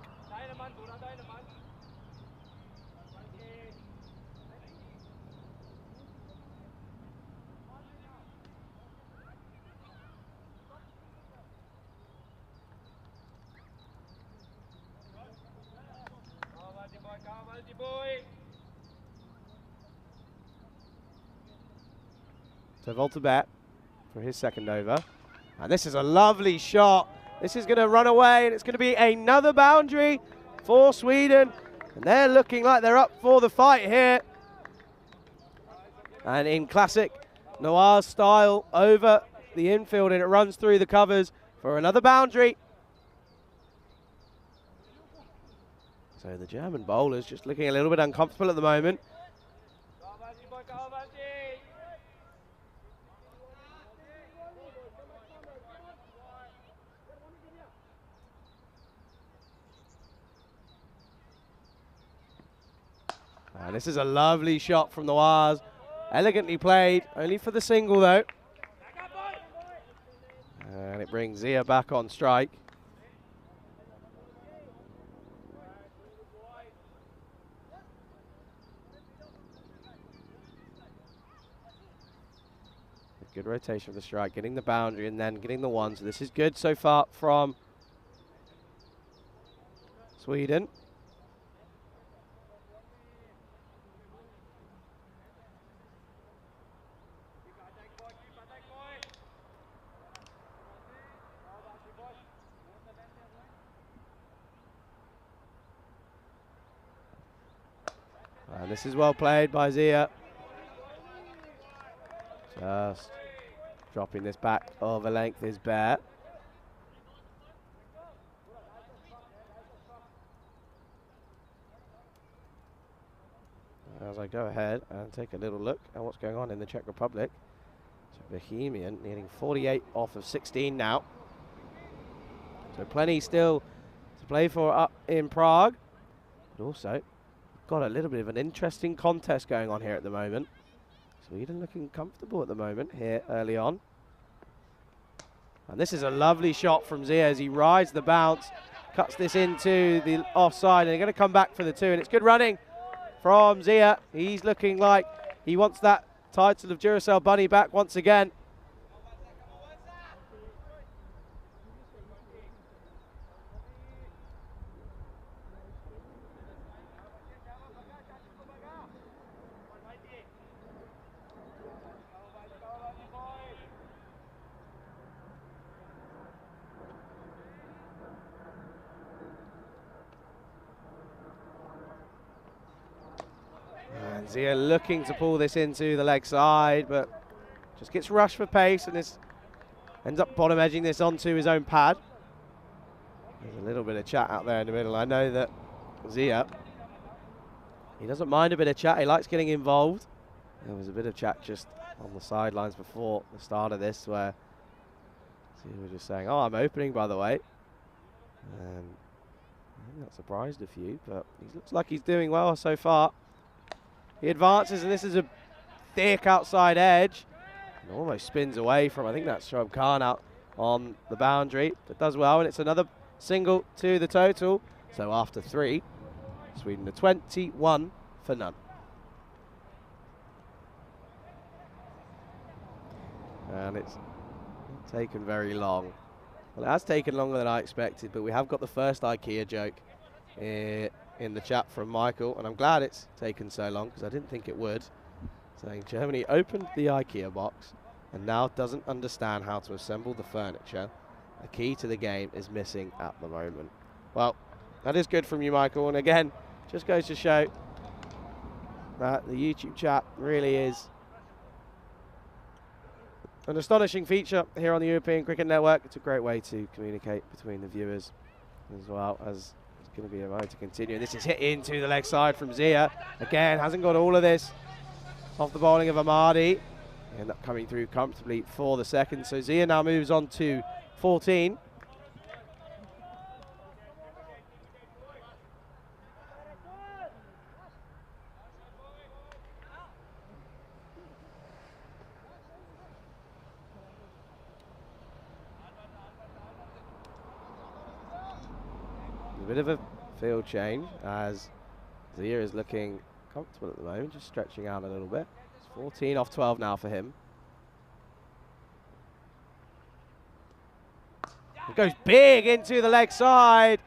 So Volta for his second over. And this is a lovely shot. This is going to run away, and it's going to be another boundary for Sweden. And they're looking like they're up for the fight here. And in classic Noir style, over the infield, and it runs through the covers for another boundary. So the German bowler's just looking a little bit uncomfortable at the moment. And this is a lovely shot from the Noirs. Elegantly played, only for the single though. And it brings Zia back on strike. Good rotation of the strike, getting the boundary and then getting the one. So this is good so far from Sweden. And this is well played by Zia. Just dropping this back over length is Bear. As I go ahead and take a little look at what's going on in the Czech Republic. So Bohemian needing 48 off of 16 now. So plenty still to play for up in Prague. But also got a little bit of an interesting contest going on here at the moment. Sweden looking comfortable at the moment here early on. And this is a lovely shot from Zia as he rides the bounce, cuts this into the offside, and they're going to come back for the two, and it's good running from Zia. He's looking like he wants that title of Duracell Bunny back once again. And Zia looking to pull this into the leg side, but just gets rushed for pace and this ends up bottom edging this onto his own pad. There's a little bit of chat out there in the middle. I know that Zia, he doesn't mind a bit of chat. He likes getting involved. There was a bit of chat just on the sidelines before the start of this where Zia was just saying, "Oh, I'm opening, by the way." And I'm not surprised a few, but he looks like he's doing well so far. He advances, and this is a thick outside edge. And almost spins away from, I think that's Shoaib Khan out on the boundary. But does well, and it's another single to the total. So after three, Sweden are 21 for none. And it's not taken very long. Well, it has taken longer than I expected, but we have got the first IKEA joke in the chat from Michael, and I'm glad it's taken so long because I didn't think it would. Saying Germany opened the IKEA box and now doesn't understand how to assemble the furniture. A key to the game is missing at the moment. Well, that is good from you, Michael, and again, just goes to show that the YouTube chat really is an astonishing feature here on the European Cricket Network. It's a great way to communicate between the viewers as well as going to be a way to continue. And this is hit into the leg side from Zia. Again, hasn't got all of this off the bowling of Ahmadi. End up coming through comfortably for the second. So Zia now moves on to 14. bit of a field change as Zia is looking comfortable at the moment, just stretching out a little bit. It's 14 off 12 now for him. It goes big into the leg side.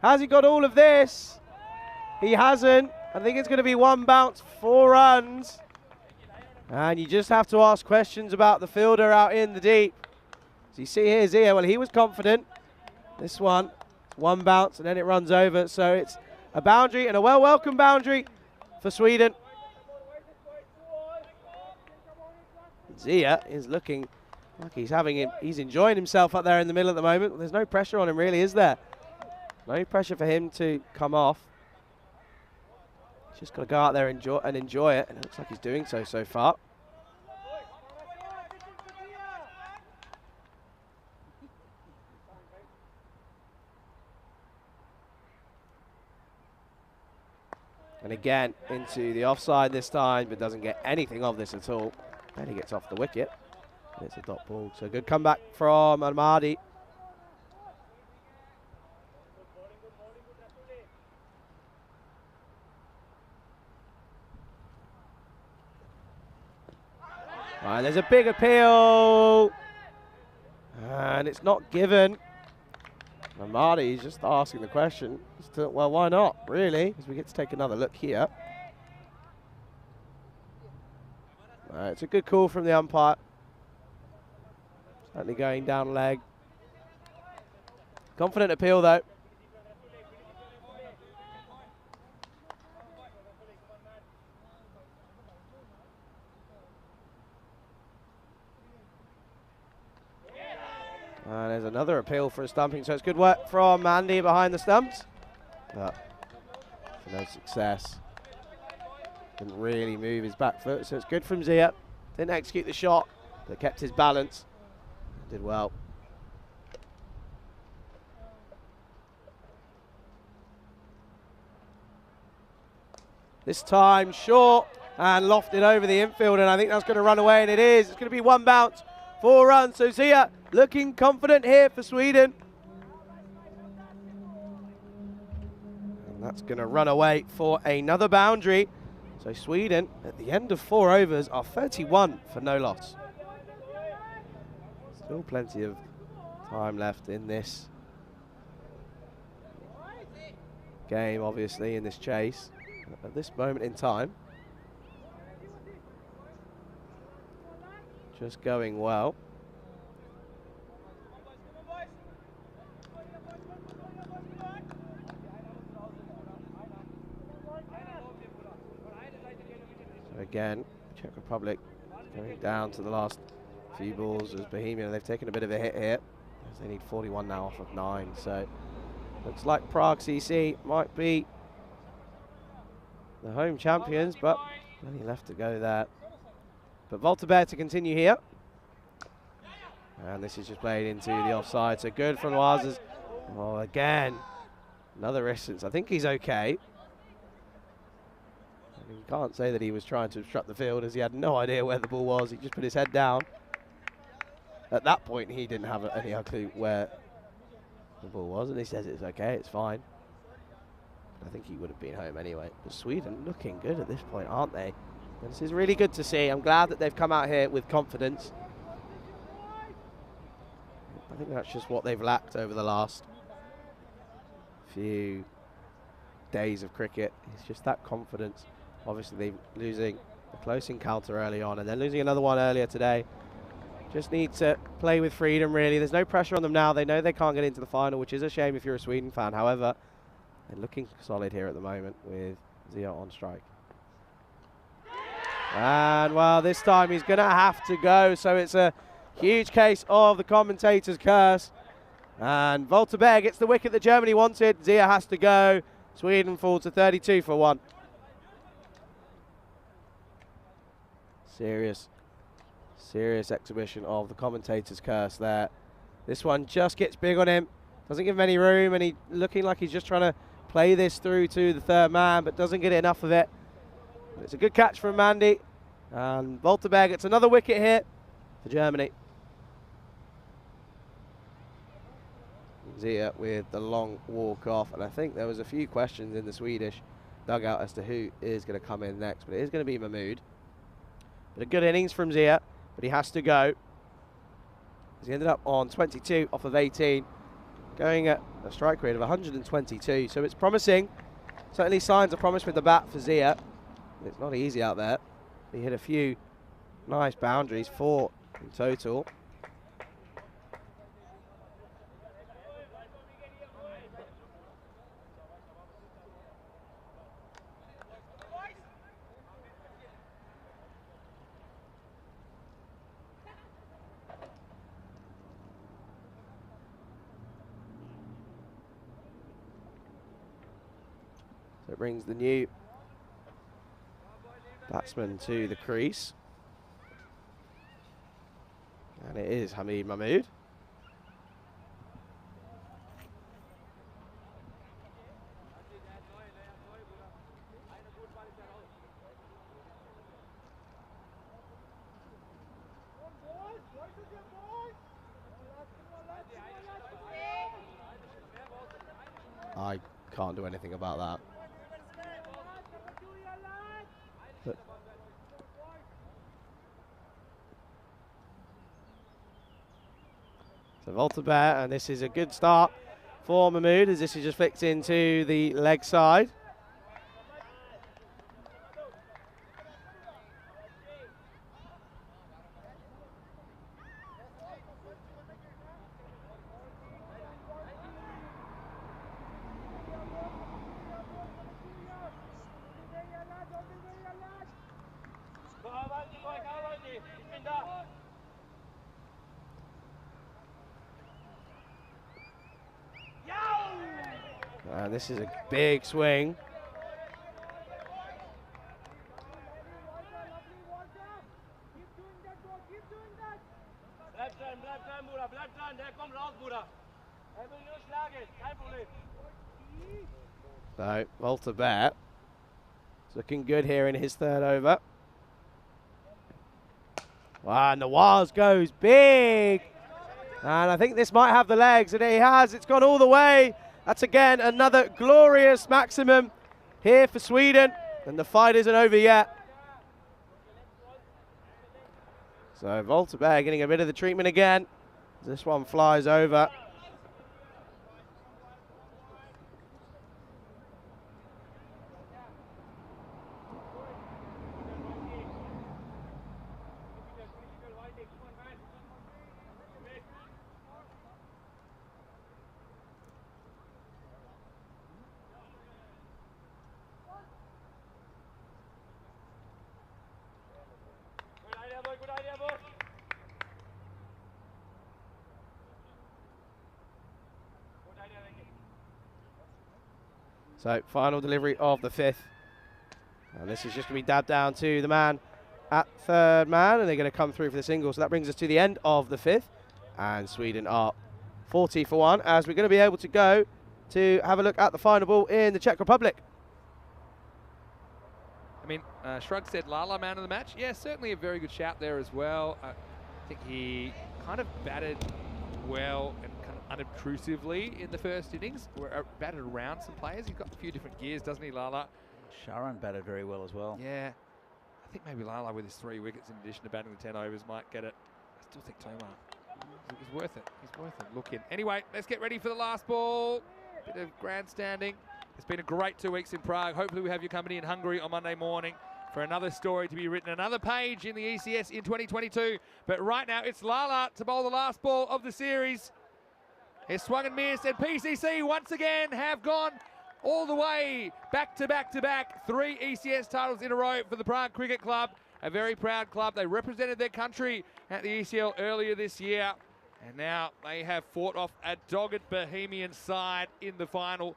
Has he got all of this? He hasn't. I think it's going to be one bounce, 4 runs. And you just have to ask questions about the fielder out in the deep. So you see here, Zia, well, he was confident. This one bounce, and then it runs over. So it's a boundary, and a welcome boundary for Sweden. Zia is looking like he's enjoying himself up there in the middle at the moment. There's no pressure on him, really, is there? No pressure for him to come off. He's just got to go out there and enjoy it, and it looks like he's doing so far. And again, into the offside this time, but doesn't get anything of this at all. Then he gets off the wicket. It's a dot ball. So good comeback from Ahmadi. Right, there's a big appeal. And it's not given. Ahmadi is just asking the question. Well, why not, really? Because we get to take another look here. It's a good call from the umpire. Certainly going down leg. Confident appeal, though. And there's another appeal for a stumping, so it's good work from Andy behind the stumps. But for no success. Didn't really move his back foot, so it's good from Zia. Didn't execute the shot, but kept his balance. Did well. This time short and lofted over the infield, and I think that's going to run away, and it is. It's going to be one bounce, 4 runs. So Zia looking confident here for Sweden. And that's going to run away for another boundary. So Sweden, at the end of 4 overs, are 31 for no loss. Still plenty of time left in this game, obviously, in this chase. At this moment in time, just going well. So again, Czech Republic going down to the last few balls as Bohemia. They've taken a bit of a hit here, as they need 41 now off of 9. So looks like Prague CC might be the home champions, but plenty left to go there. But Volta to continue here. And this is just played into the offside. So good from Wazers. Oh, again, another distance. I think he's okay. You can't say that he was trying to obstruct the field, as he had no idea where the ball was. He just put his head down. At that point, he didn't have any clue where the ball was, and he says it's okay, it's fine. I think he would have been home anyway. But Sweden looking good at this point, aren't they? And this is really good to see. I'm glad that they've come out here with confidence. I think that's just what they've lacked over the last few days of cricket. It's just that confidence. Obviously, they're losing a close encounter early on, and they're losing another one earlier today. Just need to play with freedom, really. There's no pressure on them now. They know they can't get into the final, which is a shame if you're a Sweden fan. However, they're looking solid here at the moment with Zia on strike. And, well, this time he's going to have to go. So it's a huge case of the commentator's curse. And Volta gets the wicket that Germany wanted. Zia has to go. Sweden fall to 32 for 1. Serious exhibition of the commentator's curse there. This one just gets big on him. Doesn't give him any room, and he looking like he's just trying to play this through to the third man, but doesn't get enough of it. But it's a good catch from Mandy. And Volta gets another wicket here for Germany. Zia with the long walk off, and I think there was a few questions in the Swedish dugout as to who is going to come in next, but it is going to be Mahmood. But a good innings from Zia, but he has to go. He ended up on 22 off of 18, going at a strike rate of 122, so it's promising. Certainly signs of promise with the bat for Zia. It's not easy out there. He hit a few nice boundaries, 4 in total. So it brings the new batsman to the crease. And it is Hamid Mahmood. I can't do anything about that. So Volta-Bear, and this is a good start for Mahmood, as this is just flicked into the leg side. And this is a big swing. So, Volta-Bear is looking good here in his third over. Wow, Nawaz goes big. And I think this might have the legs, and he has. It's gone all the way. That's again another glorious maximum here for Sweden, and the fight isn't over yet. So Volta-Bear getting a bit of the treatment again. This one flies over. So final delivery of the 5th. And this is just going to be dabbed down to the man at third man, and they're going to come through for the single. So that brings us to the end of the 5th. And Sweden are 40 for 1, as we're going to be able to go to have a look at the final ball in the Czech Republic. I mean, Shrug said Lala man of the match. Yeah, certainly a very good shout there as well. I think he kind of batted well and kind of unobtrusively in the first innings. Batted around some players. He's got a few different gears, doesn't he, Lala? Sharon batted very well as well. Yeah. I think maybe Lala with his 3 wickets in addition to batting the 10 overs might get it. I still think Tomar. He's worth it. He's worth it. Look in. Anyway, let's get ready for the last ball. Bit of grandstanding. It's been a great 2 weeks in Prague. Hopefully we have your company in Hungary on Monday morning for another story to be written, another page in the ECS in 2022. But right now it's Lala to bowl the last ball of the series. It's swung and missed, and PCC once again have gone all the way back to back to back. 3 ECS titles in a row for the Prague Cricket Club. A very proud club. They represented their country at the ECL earlier this year. And now they have fought off a dogged Bohemian side in the final.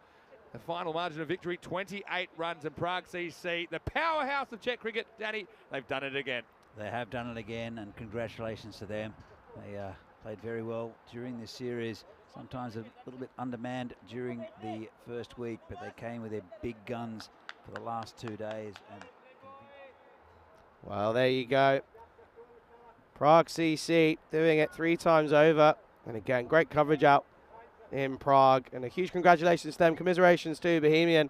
The final margin of victory, 28 runs, and Prague CC, the powerhouse of Czech cricket, Danny, they've done it again. They have done it again, and congratulations to them. They played very well during this series. Sometimes a little bit undermanned during the first week, but they came with their big guns for the last 2 days. And well, there you go. Prague CC doing it 3 times over. And again, great coverage out in Prague. And a huge congratulations to them. Commiserations to Bohemian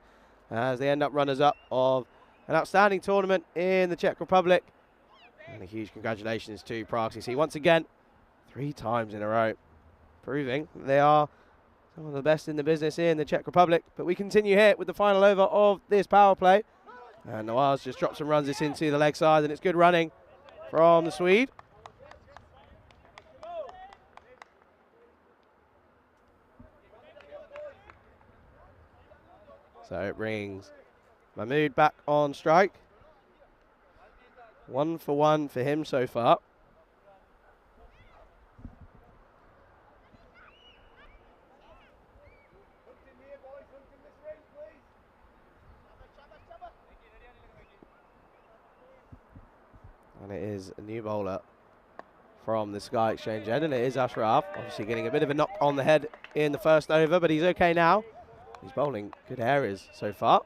as they end up runners-up of an outstanding tournament in the Czech Republic. And a huge congratulations to Prague CC once again, 3 times in a row, proving they are some of the best in the business in the Czech Republic. But we continue here with the final over of this power play. And Nawaz just drops and runs this into the leg side, and it's good running from the Swede. So it brings Mahmoud back on strike. 1 for 1 for him so far. And it is a new bowler from the Sky Exchange end, and it is Ashraf. Obviously getting a bit of a knock on the head in the first over, but he's okay now. He's bowling good areas so far.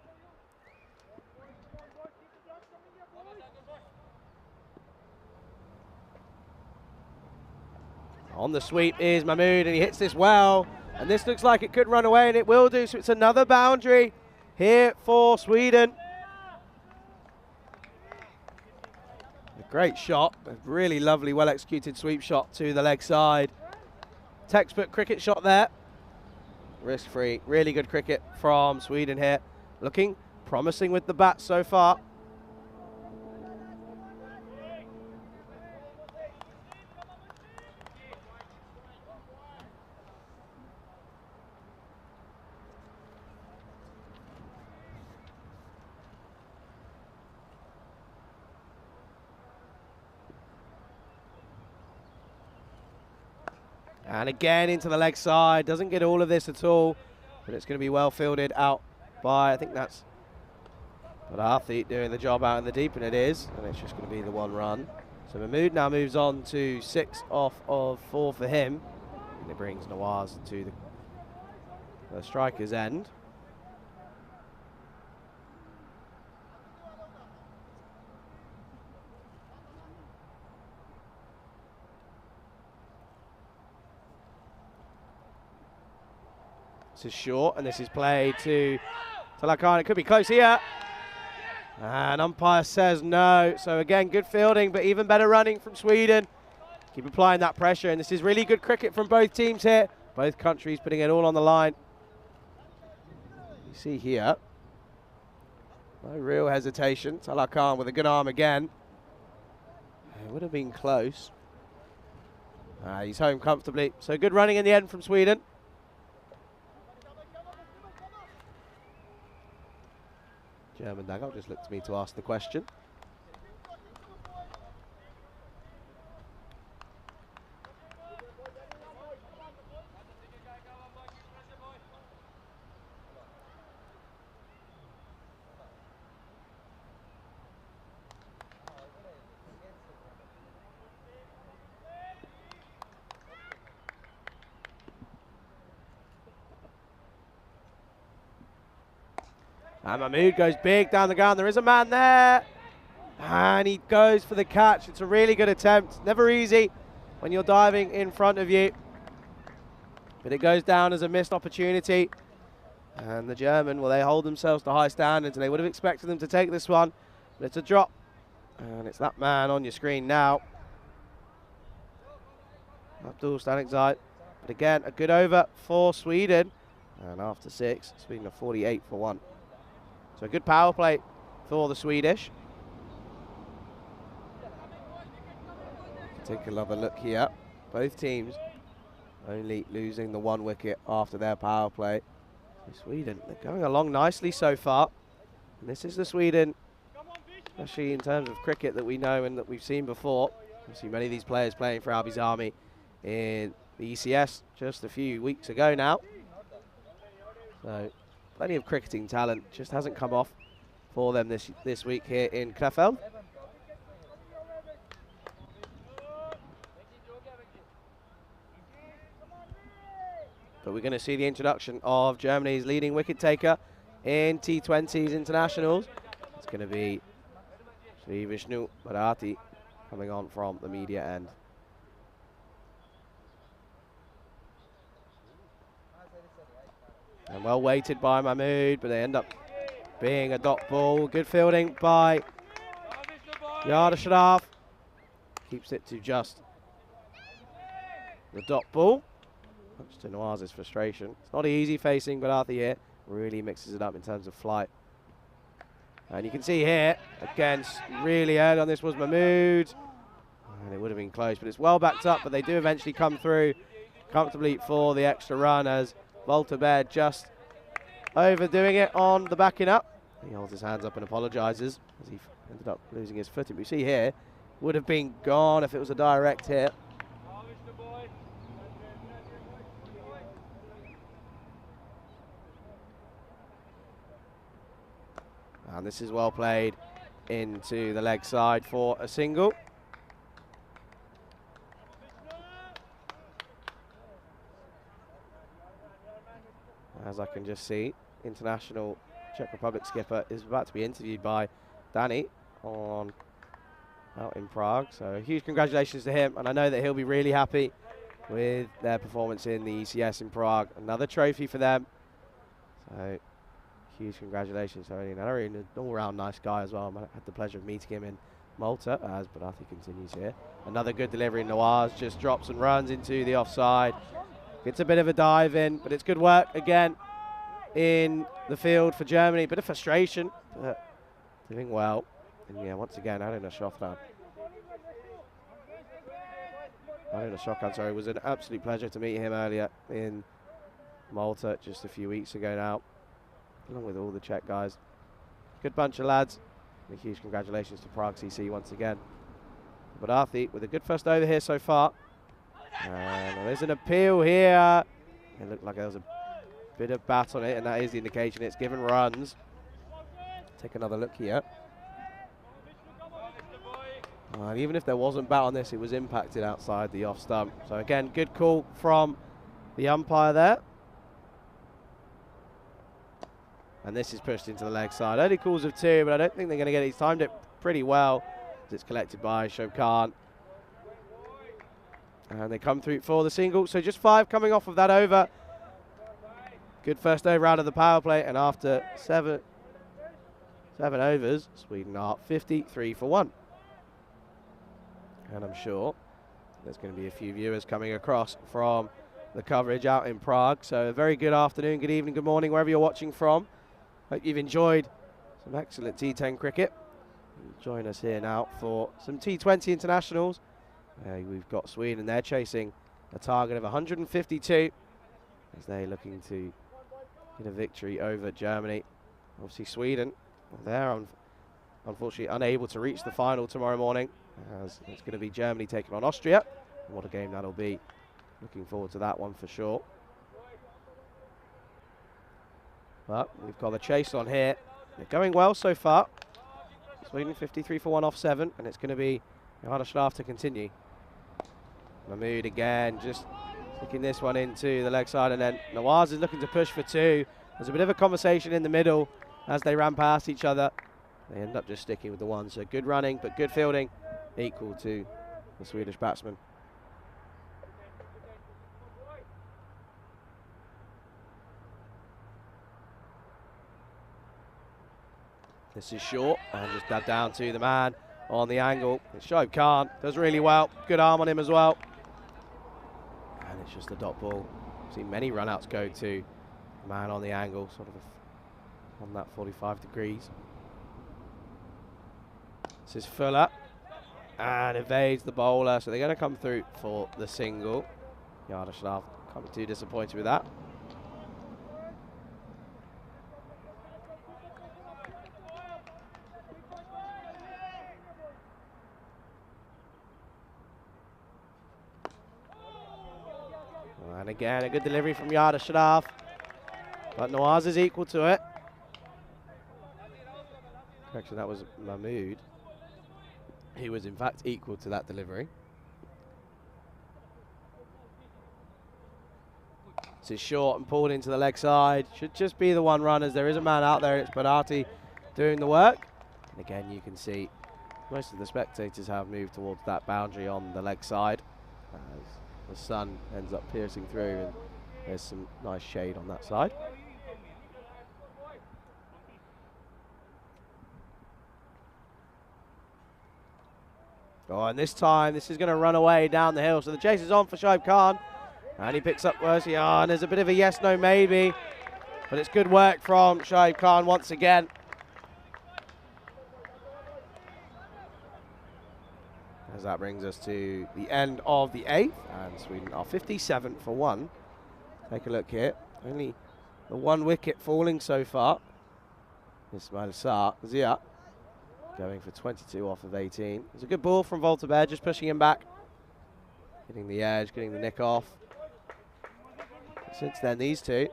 On the sweep is Mahmoud, and he hits this well. And this looks like it could run away, and it will do. So it's another boundary here for Sweden. A great shot, a really lovely, well-executed sweep shot to the leg side. Textbook cricket shot there. Risk-free, really good cricket from Sweden here. Looking promising with the bat so far. And again into the leg side, doesn't get all of this at all, but it's going to be well fielded out by, I think that's Badathi doing the job out in the deep, and it is, and it's just going to be the 1 run. So Mahmoud now moves on to 6 off of 4 for him, and it brings Nawaz to the striker's end. This is short, and this is played to Talakan. It could be close here. And umpire says no. So again, good fielding, but even better running from Sweden. Keep applying that pressure, and this is really good cricket from both teams here. Both countries putting it all on the line. You see here, no real hesitation. Talakan with a good arm again. It would have been close. He's home comfortably. So good running in the end from Sweden. German dugout just looked to me to ask the question. And Mahmoud goes big down the ground. There is a man there. And he goes for the catch. It's a really good attempt. Never easy when you're diving in front of you. But it goes down as a missed opportunity. And the German, well, they hold themselves to high standards, and they would have expected them to take this one. But it's a drop. And it's that man on your screen now. Abdul Stanikzai. But again, a good over for Sweden. And after 6, Sweden are 48 for 1. So a good power play for the Swedish. Take another look here. Both teams only losing the 1 wicket after their power play. So Sweden, they're going along nicely so far. And this is the Sweden, especially in terms of cricket that we know and that we've seen before. We see many of these players playing for Albi's Army in the ECS just a few weeks ago now. So plenty of cricketing talent, just hasn't come off for them this week here in Krefeld. But we're going to see the introduction of Germany's leading wicket taker in T20's internationals. It's going to be Sri Vishnu Bharati coming on from the media end. And well weighted by Mahmood, but they end up being a dot ball. Good fielding by Yardashraf. Keeps it to just the dot ball. Much to Nawaz's frustration. It's not easy facing Badathi here. Really mixes it up in terms of flight. And you can see here, again, really early on this was Mahmood. And it would have been close, but it's well backed up, but they do eventually come through comfortably for the extra run as Voltabear just overdoing it on the backing up. He holds his hands up and apologises as he ended up losing his footing. But you see here, would have been gone if it was a direct hit. And this is well played into the leg side for a single. As I can just see, international Czech Republic skipper is about to be interviewed by Danny out in Prague. So huge congratulations to him, and I know that he'll be really happy with their performance in the ECS in Prague. Another trophy for them. So huge congratulations to Ernie Nanary, and an all-round nice guy as well. I had the pleasure of meeting him in Malta as Badathi continues here. Another good delivery. Nawaz just drops and runs into the offside. Gets a bit of a dive in, but it's good work again in the field for Germany. Bit of frustration, but doing well. And yeah, once again, Aruna Shofran. Sorry, it was an absolute pleasure to meet him earlier in Malta just a few weeks ago now, along with all the Czech guys. Good bunch of lads. And a huge congratulations to Prague CC once again. Badathi with a good first over here so far. And there's an appeal here. It looked like there was a bit of bat on it, and that is the indication it's given runs. Take another look here. And even if there wasn't bat on this, it was impacted outside the off stump. So again, good call from the umpire there. And this is pushed into the leg side. Only calls of 2, but I don't think they're going to get it. He's timed it pretty well as it's collected by Shobkan. And they come through for the single. So just 5 coming off of that over. Good first over out of the power play. And after seven overs, Sweden are 53 for 1. And I'm sure there's going to be a few viewers coming across from the coverage out in Prague. So a very good afternoon, good evening, good morning, wherever you're watching from. Hope you've enjoyed some excellent T10 cricket. Join us here now for some T20 internationals. We've got Sweden, they're chasing a target of 152 as they're looking to get a victory over Germany. Obviously Sweden, they're unfortunately unable to reach the final tomorrow morning, as it's going to be Germany taking on Austria. And what a game that'll be. Looking forward to that one for sure. But we've got a chase on here. They're going well so far. Sweden 53 for 1 off 7, and it's going to be Yardashraf to continue. Mahmood again, just sticking this one into the leg side, and then Nawaz is looking to push for 2. There's a bit of a conversation in the middle as they ran past each other. They end up just sticking with the 1, so good running, but good fielding, equal to the Swedish batsman. This is short, and just dubbed down to the man on the angle. It's Shoaib Khan, does really well. Good arm on him as well. And it's just a dot ball. I've seen many run-outs go to the man on the angle, sort of on that 45 degrees. This is Fuller, and evades the bowler, so they're going to come through for the single. Yardashraf can't be too disappointed with that. And again, a good delivery from Yardashraf, but Nawaz is equal to it. Correction, that was Mahmood. He was in fact equal to that delivery. This is short and pulled into the leg side. Should just be the 1 run, as there is a man out there. It's Badathi doing the work. And again, you can see most of the spectators have moved towards that boundary on the leg side, as the sun ends up piercing through, and there's some nice shade on that side. Oh, and this time, this is going to run away down the hill. So the chase is on for Shoaib Khan. And he picks up Mercy. Oh, and there's a bit of a yes, no, maybe. But it's good work from Shoaib Khan once again. As that brings us to the end of the 8th. And Sweden are 57 for 1. Take a look here. Only the 1 wicket falling so far. Ismail Sarr, Zia, going for 22 off of 18. It's a good ball from Volta-Bear, just pushing him back. Getting the edge, getting the nick off. Since then, these two,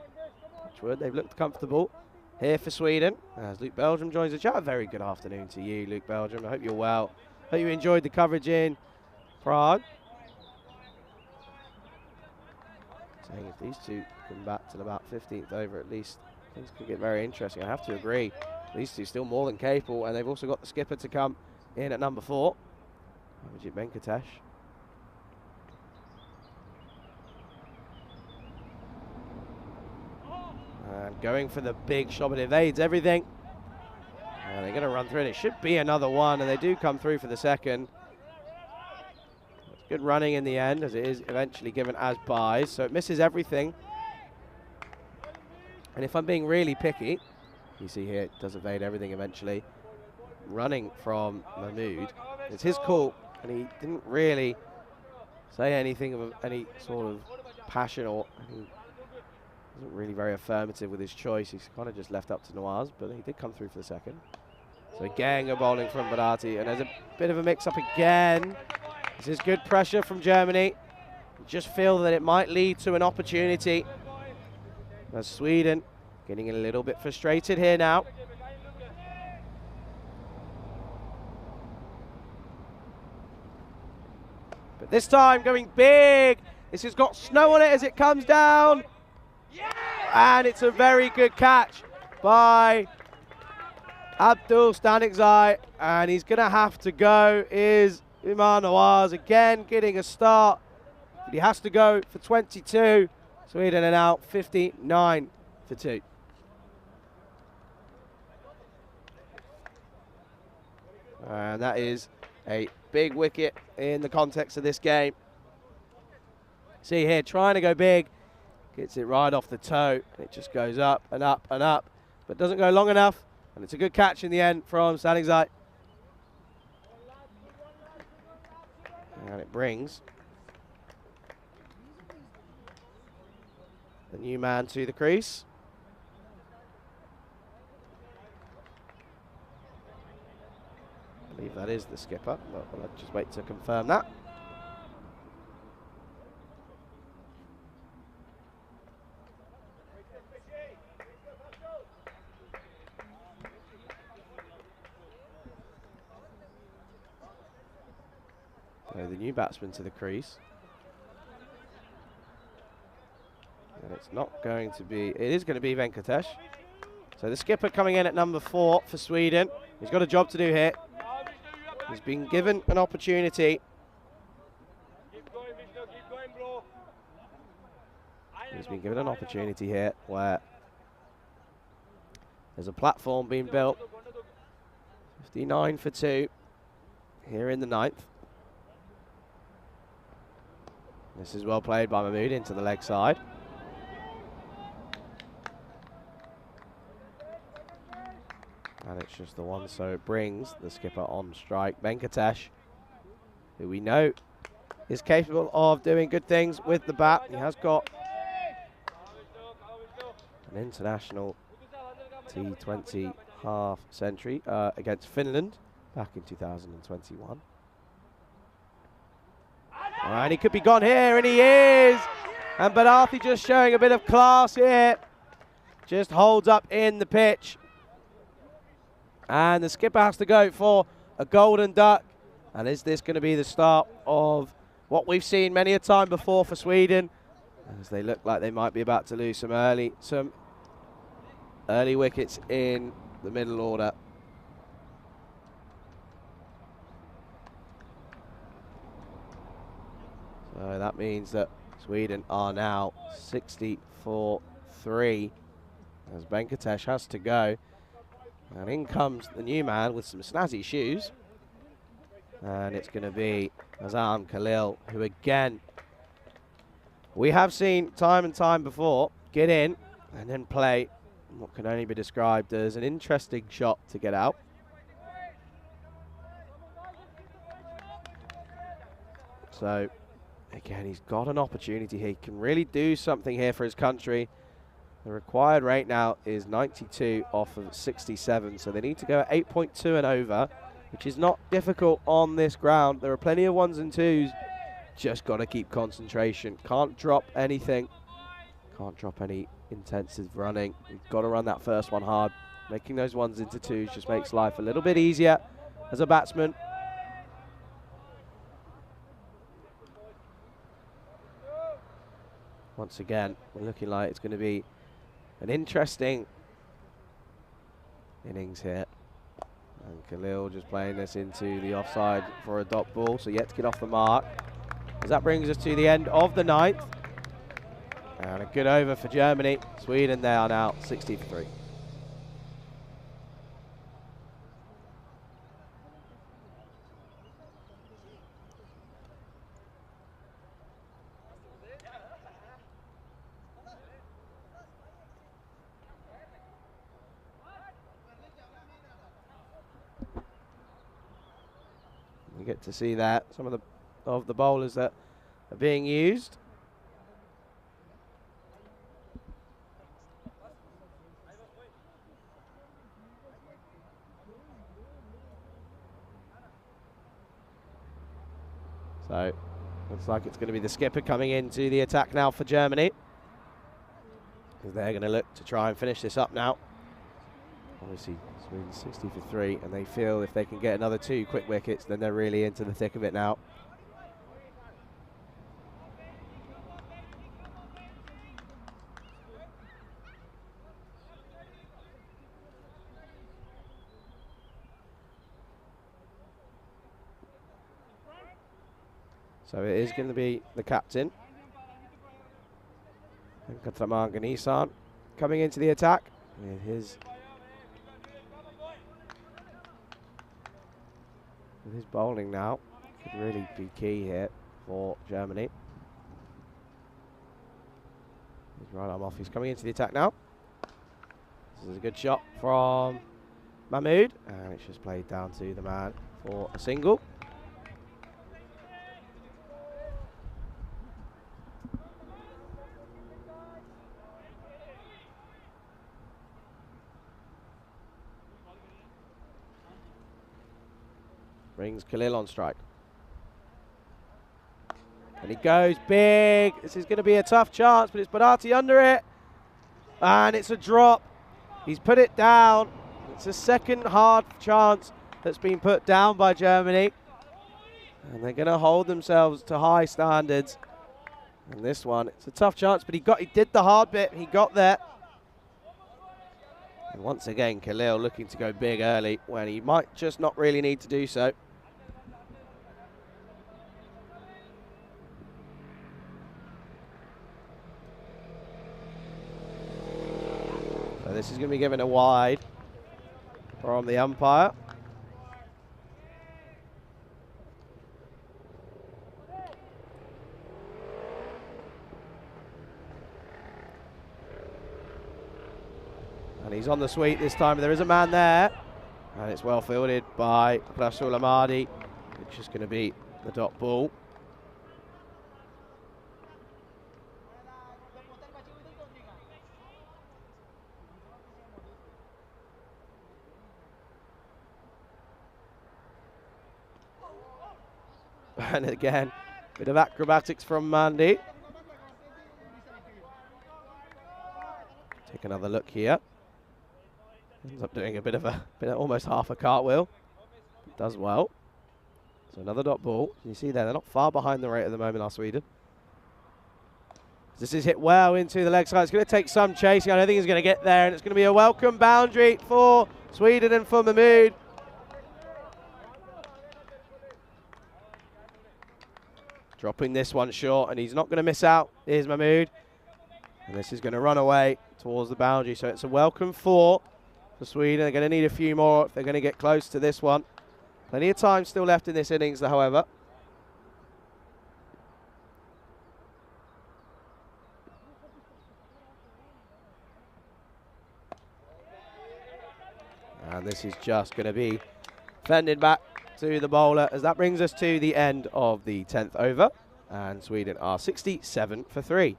they've looked comfortable here for Sweden. As Luke Belgium joins the chat. A very good afternoon to you, Luke Belgium. I hope you're well. Hope you enjoyed the coverage in Prague. Saying if these two come back to about 15th over at least, things could get very interesting. I have to agree. These two still more than capable, and they've also got the skipper to come in at number 4. Abhijit Venkatesh. And going for the big shot, but evades everything. And they're going to run through it. It should be another one, and they do come through for the second. It's good running in the end, as it is eventually given as buys. So it misses everything. And if I'm being really picky, you see here it does evade everything eventually. Running from Mahmood. It's his call, and he didn't really say anything of any sort of passion, or he wasn't really very affirmative with his choice. He's kind of just left up to Nawaz, but he did come through for the second. So again, a bowling from Bharati, and there's a bit of a mix-up again. This is good pressure from Germany. Just feel that it might lead to an opportunity. As Sweden getting a little bit frustrated here now. But this time going big. This has got snow on it as it comes down. And it's a very good catch by Abdul Stanikzai. And he's going to have to go. Is Umar Nawaz again getting a start. But he has to go for 22. Sweden are now 59 for 2. And that is a big wicket in the context of this game. See here, trying to go big. Gets it right off the toe. It just goes up and up and up. But doesn't go long enough. And it's a good catch in the end from Stanikzai. And it brings the new man to the crease. I believe that is the skipper, but I'll just wait to confirm that. So the new batsman to the crease. And it's not going to be, it is going to be Venkatesh. So the skipper coming in at number 4 for Sweden. He's got a job to do here. He's been given an opportunity. He's been given an opportunity here where there's a platform being built. 59 for 2 here in the 9th. This is well played by Mahmood into the leg side. And it's just the one, so it brings the skipper on strike. Venkatesh, who we know is capable of doing good things with the bat. He has got an international T20 half century against Finland back in 2021. And he could be gone here, and he is. And Bharati just showing a bit of class here. Just holds up in the pitch. And the skipper has to go for a golden duck. And is this going to be the start of what we've seen many a time before for Sweden, as they look like they might be about to lose some early wickets in the middle order. So that means that Sweden are now 64-3 as Venkatesh has to go. And in comes the new man with some snazzy shoes. And it's going to be Azam Khalil, who again, we have seen time and time before, get in and then play what can only be described as an interesting shot to get out. So, again, he's got an opportunity here. He can really do something here for his country. The required rate now is 92 off of 67, so they need to go at 8.2 and over, which is not difficult on this ground. There are plenty of ones and twos. Just got to keep concentration. Can't drop anything. Can't drop any intensive running. We've got to run that first one hard. Making those ones into twos just makes life a little bit easier as a batsman. Once again, we're looking like it's going to be an interesting innings here. And Khalil just playing this into the offside for a dot ball, so yet to get off the mark. As that brings us to the end of the 9th. And a good over for Germany. Sweden, they are now 60 for 3. You get to see that some of the bowlers that are being used. So, looks like it's going to be the skipper coming into the attack now for Germany. They're going to look to try and finish this up now. Obviously, Sweden 60 for 3, and they feel if they can get another 2 quick wickets, then they're really into the thick of it now. So it is going to be the captain, Katraman Ganisan, coming into the attack with his bowling now. Could really be key here for Germany. He's right arm off. He's coming into the attack now. This is a good shot from Mahmood, and it's just played down to the man for a single. Brings Khalil on strike. And he goes big. This is going to be a tough chance, but it's Bharati under it. And it's a drop. He's put it down. It's a second hard chance that's been put down by Germany. And they're going to hold themselves to high standards. And this one, it's a tough chance, but he did the hard bit. He got there. And once again, Khalil looking to go big early when he might just not really need to do so. So this is going to be given a wide from the umpire. And he's on the sweep this time. There is a man there. And it's well fielded by Rasul Ahmadi, which is going to be the dot ball. And again, bit of acrobatics from Mandy. Take another look here. Ends up doing a bit of almost half a cartwheel. Does well. So another dot ball. You see there, they're not far behind the rate at the moment, are Sweden. This is hit well into the leg side. It's going to take some chasing. I don't think he's going to get there, and it's going to be a welcome boundary for Sweden and for Mahmood. Dropping this one short, and he's not going to miss out. Here's Mahmood. And this is going to run away towards the boundary. So it's a welcome 4 for Sweden. They're going to need a few more if they're going to get close to this one. Plenty of time still left in this innings, however. And this is just going to be fended back to the bowler, as that brings us to the end of the 10th over. And Sweden are 67 for 3.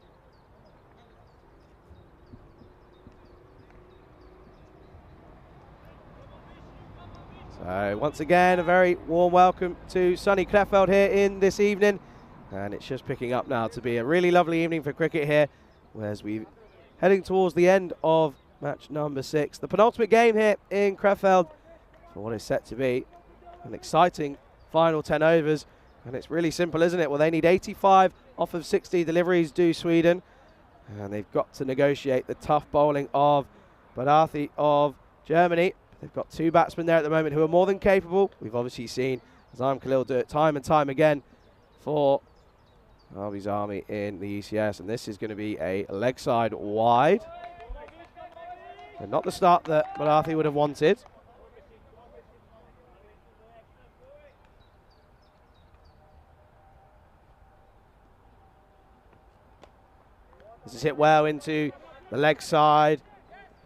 So once again, a very warm welcome to sunny Krefeld here in this evening. And it's just picking up now to be a really lovely evening for cricket here, whereas we're heading towards the end of match number 6. The penultimate game here in Krefeld for what is set to be an exciting final 10 overs. And it's really simple, isn't it? Well, they need 85 off of 60 deliveries, do Sweden. And they've got to negotiate the tough bowling of Badathi of Germany. They've got 2 batsmen there at the moment who are more than capable. We've obviously seen Azam Khalil do it time and time again for Arby's Army in the ECS. And this is going to be a leg side wide. And not the start that Badathi would have wanted. This is hit well into the leg side.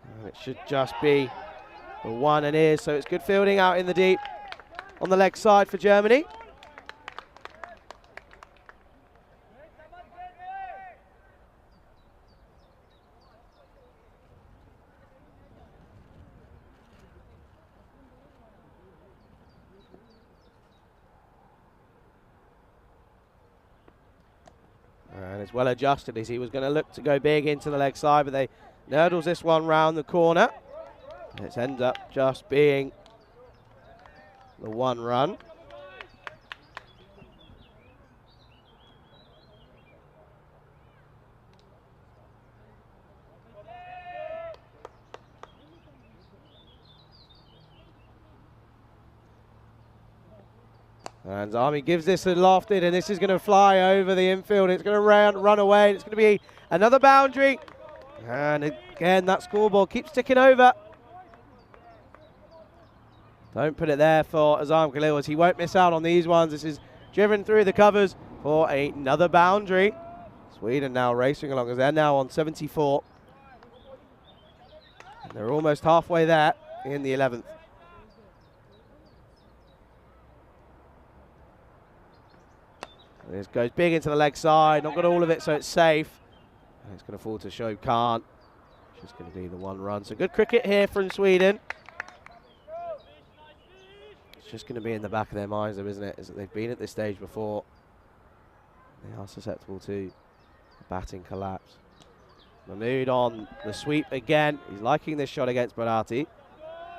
And it should just be the one and is. So it's good fielding out in the deep on the leg side for Germany. And it's well adjusted, as he was going to look to go big into the leg side, but they nurdles this one round the corner. And it ends up just being the 1 run. And Army gives this a lofted, and this is going to fly over the infield. It's going to run away. It's going to be another boundary. And again, that scoreboard keeps ticking over. Don't put it there for Azam Khalil, as he won't miss out on these ones. This is driven through the covers for another boundary. Sweden now racing along, as they're now on 74. And they're almost halfway there in the 11th. This goes big into the leg side, not got all of it, so it's safe. And it's going to fall to Shoaib Khan. It's just going to be the 1 run. So good cricket here from Sweden. It's just going to be in the back of their minds, though, isn't it? Is that they've been at this stage before. They are susceptible to a batting collapse. Mahmood on the sweep again. He's liking this shot against Badathi.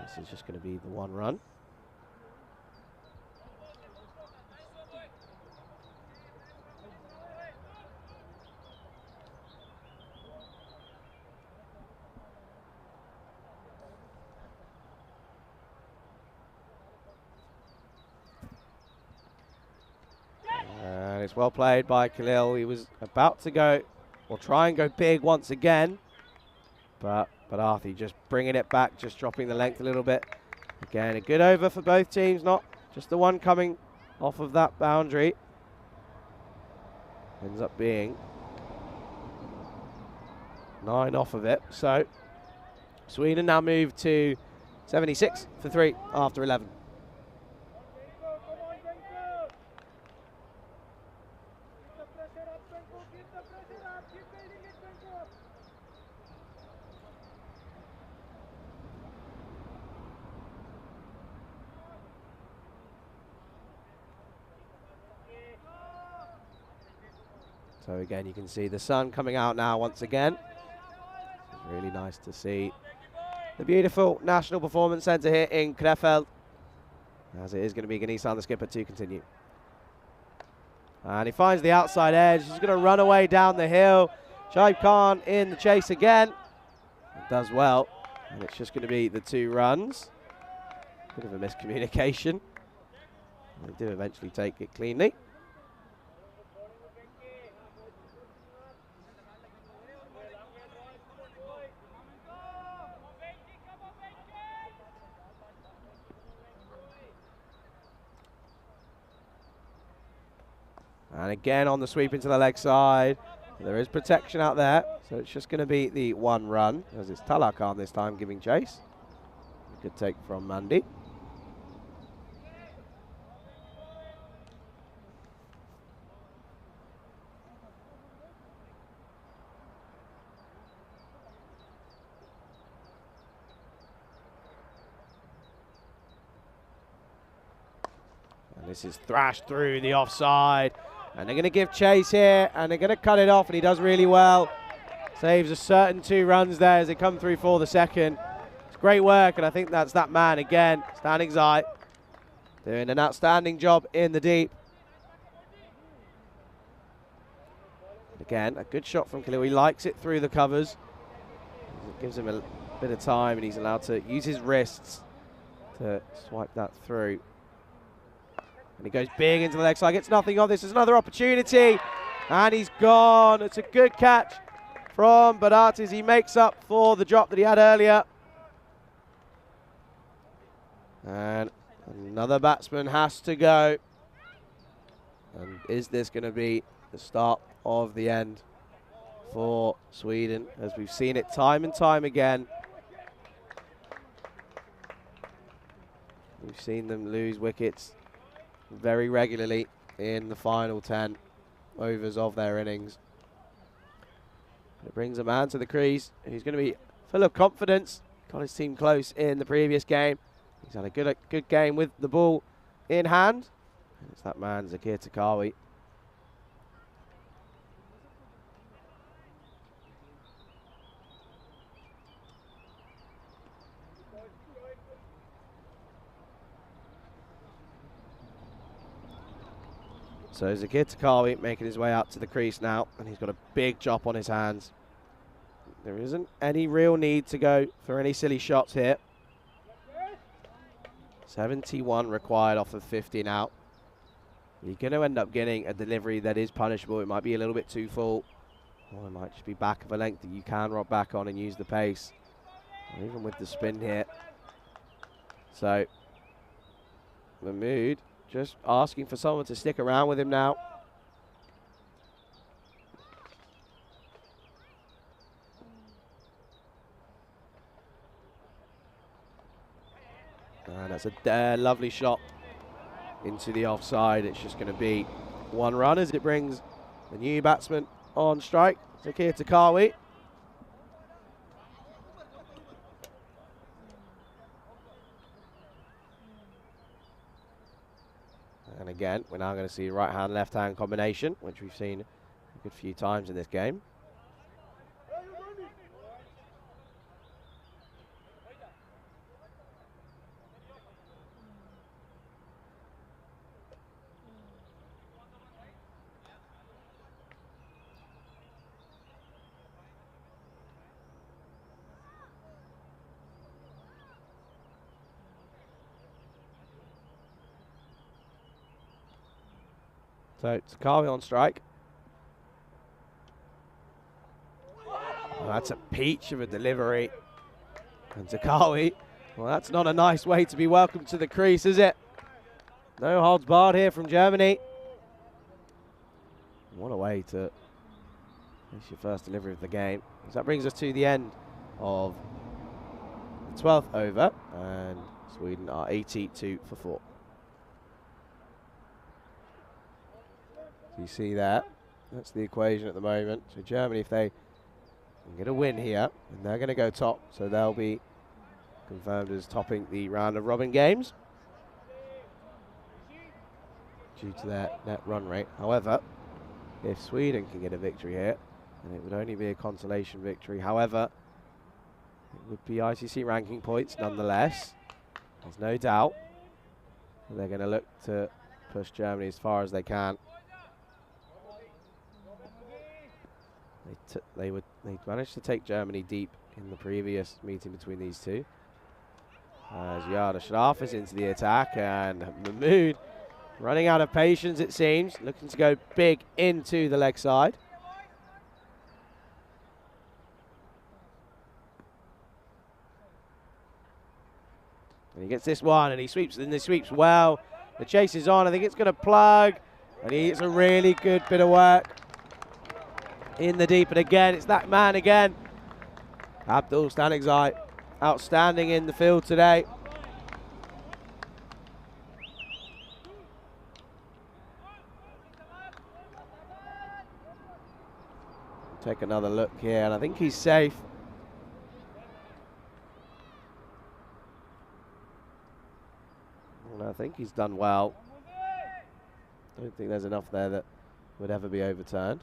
This is just going to be the 1 run. And it's well played by Khalil. He was about to go, or try and go big once again. But Badathi just bringing it back, just dropping the length a little bit. Again, a good over for both teams, not just the one coming off of that boundary. Ends up being 9 off of it. So Sweden now move to 76 for 3 after 11. So again, you can see the sun coming out now once again. It's really nice to see the beautiful National Performance Centre here in Krefeld, as it is going to be Ganesan, the skipper, to continue. And he finds the outside edge. He's going to run away down the hill. Shoaib Khan in the chase again. It does well. And it's just going to be the 2 runs. Bit of a miscommunication. They do eventually take it cleanly. And again on the sweep into the leg side. There is protection out there, so it's just going to be the 1 run, as it's Talakan this time giving chase. Good take from Mandy. And this is thrashed through the offside. And they're going to give chase here, and they're going to cut it off, and he does really well. Saves a certain 2 runs there as they come through for the second. It's great work, and I think that's that man again, Standing Zai, doing an outstanding job in the deep. Again, a good shot from Khalil. He likes it through the covers. It gives him a bit of time, and he's allowed to use his wrists to swipe that through. And he goes big into the leg side, gets nothing on this. There's another opportunity, and he's gone. It's a good catch from Badatis. He makes up for the drop that he had earlier. And another batsman has to go. And is this going to be the start of the end for Sweden, as we've seen it time and time again? We've seen them lose wickets very regularly in the final 10 overs of their innings. It brings a man to the crease who's going to be full of confidence. Got his team close in the previous game. He's had a good game with the ball in hand. And it's that man, Zakir Takawi. So Zakir Takawi making his way out to the crease now, and he's got a big chop on his hands. There isn't any real need to go for any silly shots here. 71 required off of 50 now. You're going to end up getting a delivery that is punishable. It might be a little bit too full, or it might just be back of a length that you can rock back on and use the pace, or even with the spin here. So Mahmood just asking for someone to stick around with him now. And that's a lovely shot into the offside. It's just going to be 1 run as it brings the new batsman on strike, Zakir Takawi. And again, we're now going to see right-hand, left-hand combination, which we've seen a good few times in this game. So Takawi on strike. Well, that's a peach of a delivery. And Takawi, well, that's not a nice way to be welcomed to the crease, is it? No holds barred here from Germany. What a way to finish your first delivery of the game. So that brings us to the end of the 12th over, and Sweden are 82 for 4. You see that? That's the equation at the moment. So Germany, if they can get a win here, then they're going to go top. So they'll be confirmed as topping the round of robin games due to their net run rate. However, if Sweden can get a victory here, then it would only be a consolation victory. However, it would be ICC ranking points nonetheless. There's no doubt that they're going to look to push Germany as far as they can. They managed to take Germany deep in the previous meeting between these two. As Yada Sharaf is into the attack, and Mahmood running out of patience, it seems, looking to go big into the leg side. And he gets this one, and he sweeps well. The chase is on. I think it's going to plug. And it's a really good bit of work in the deep. And again, it's that man again. Abdul Stanigzai, outstanding in the field today. Take another look here, and I think he's safe. And I think he's done well. I don't think there's enough there that would ever be overturned.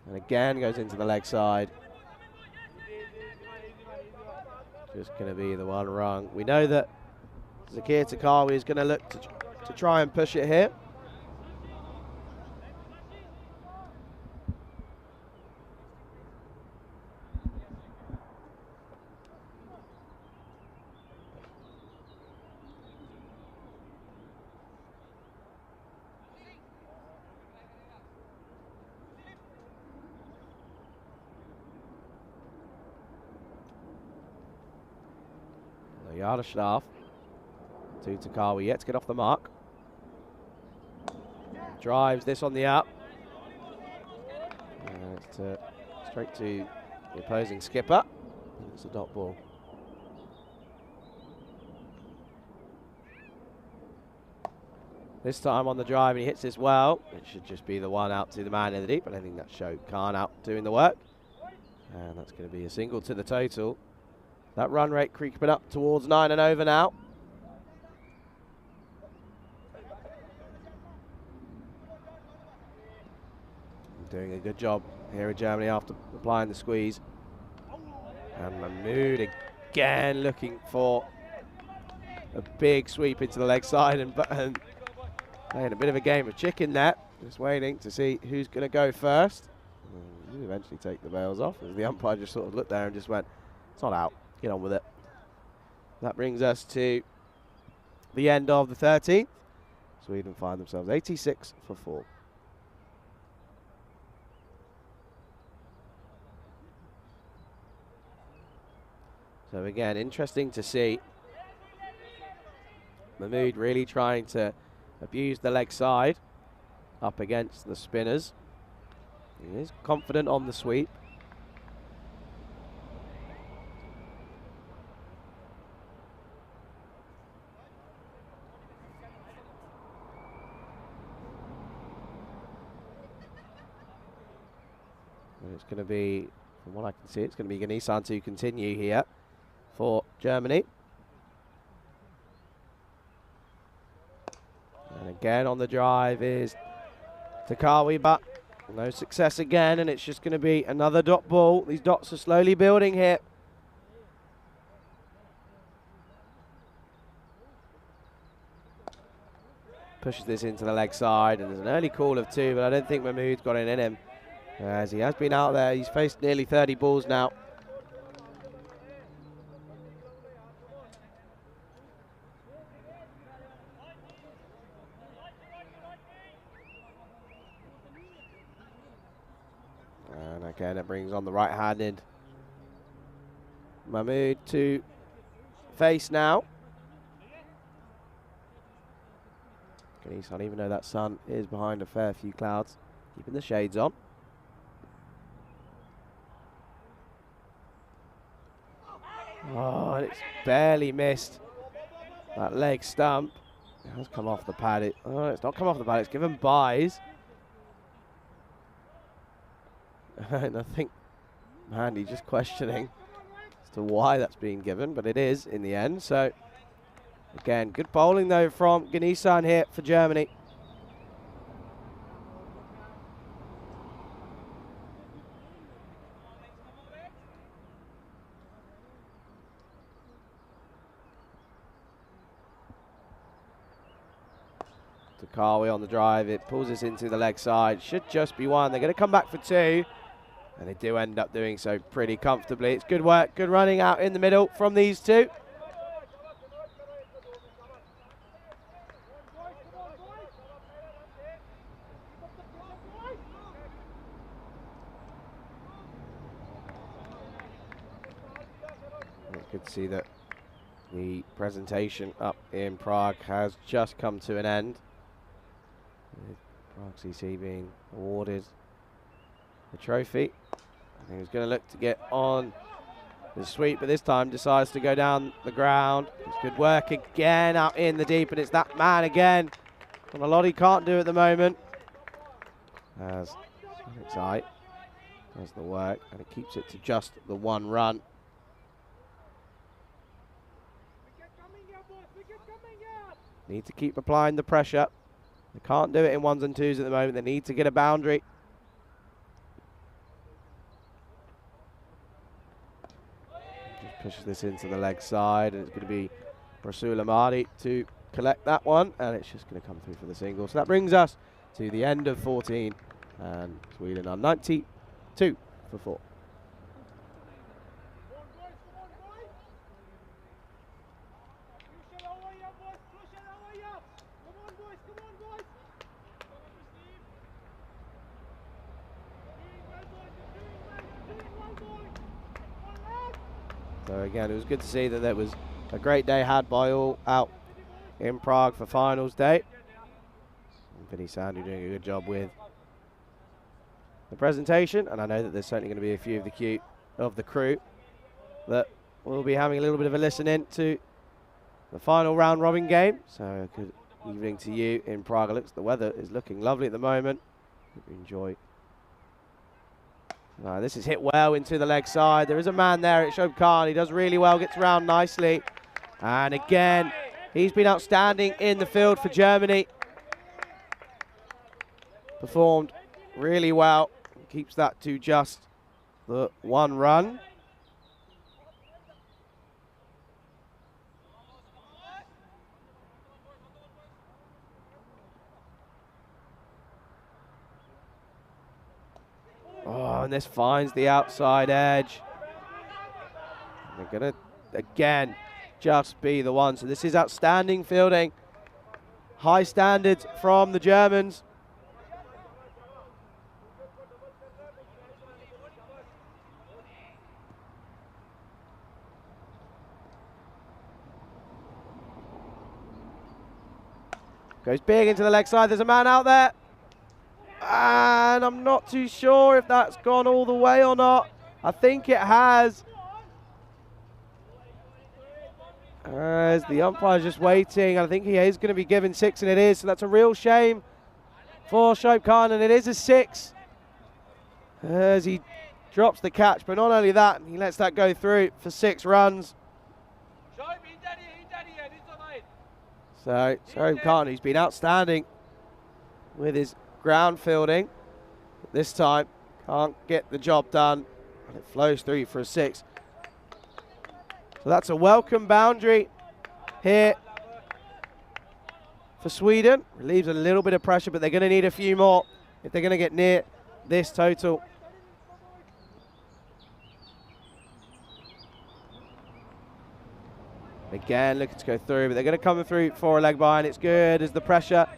And again, goes into the leg side. Just going to be the one wrong. We know that Zakir Takawi is going to look to try and push it here. Yaroslav to Takawi, yet to get off the mark. Drives this on the up. Straight to the opposing skipper. And it's a dot ball. This time on the drive, and he hits this well. It should just be the one out to the man in the deep, but I think that showed Khan out doing the work. And that's going to be a single to the total. That run rate creeping up towards 9 and over now. Doing a good job here in Germany after applying the squeeze. And Mahmood again looking for a big sweep into the leg side and playing a bit of a game of chicken there. Just waiting to see who's going to go first. You eventually take the bails off as the umpire just sort of looked there and just went, it's not out. Get on with it. That brings us to the end of the 13th. Sweden find themselves 86 for 4. So again, interesting to see Mahmood really trying to abuse the leg side up against the spinners. He is confident on the sweep. It's going to be, from what I can see, it's going to be Ganisan to continue here for Germany. And again on the drive is Takawi, but no success again, and it's just going to be another dot ball. These dots are slowly building here. Pushes this into the leg side, and there's an early call of 2, but I don't think Mahmood's got it in him. As he has been out there, he's faced nearly 30 balls now. And again, it brings on the right-handed Mahmood to face now. Ganisan, even though that sun is behind a fair few clouds, keeping the shades on. Oh, and it's barely missed that leg stump. It has come off the pad. It's not come off the pad, it's given buys. And I think Mandy just questioning as to why that's being given, but it is in the end. So, again, good bowling though from Ganisan here for Germany. Takawi on the drive, it pulls this into the leg side, should just be 1. They're going to come back for 2, and they do end up doing so pretty comfortably. It's good work, good running out in the middle from these two. It's good to see that The presentation up in Prague has just come to an end, with Prague CC being awarded the trophy. I think he's going to look to get on the sweep, but this time decides to go down the ground. It's good work again out in the deep, and it's that man again. And a lot he can't do at the moment. As T20I does the work, and it keeps it to just the 1 run. Need to keep applying the pressure. They can't do it in 1s and 2s at the moment. They need to get a boundary. Just pushes this into the leg side, and it's going to be Rasul Amadi to collect that one, and it's just going to come through for the single. So that brings us to the end of 14, and Sweden are 92 for 4. So again, it was good to see that there was a great day had by all out in Prague for finals day. And Vinny Sandu doing a good job with the presentation, and I know that there's certainly going to be a few of the crew that will be having a little bit of a listen in to the final round robin game. So good evening to you in Prague. Looks the weather is looking lovely at the moment. Hope you enjoy. This is hit well into the leg side. There is a man there at Shoaib Khan. He does really well, gets around nicely. And again, he's been outstanding in the field for Germany. Performed really well. Keeps that to just the 1 run. Oh, and this finds the outside edge. And they're going to, again, just be the one. So this is outstanding fielding. High standards from the Germans. Goes big into the leg side. There's a man out there. And I'm not too sure if that's gone all the way or not. I think it has. As the umpire's just waiting. I think he is going to be given 6, and it is. So that's a real shame for Shoaib Khan, and it is a 6. As he drops the catch, but not only that, he lets that go through for 6 runs. So Shoaib Khan, who's been outstanding with his ground fielding, this time can't get the job done, and it flows through for a 6. So that's a welcome boundary here for Sweden. Relieves a little bit of pressure, but they're going to need a few more if they're going to get near this total. Again, looking to go through, but they're going to come through for a leg by, and it's good as the pressure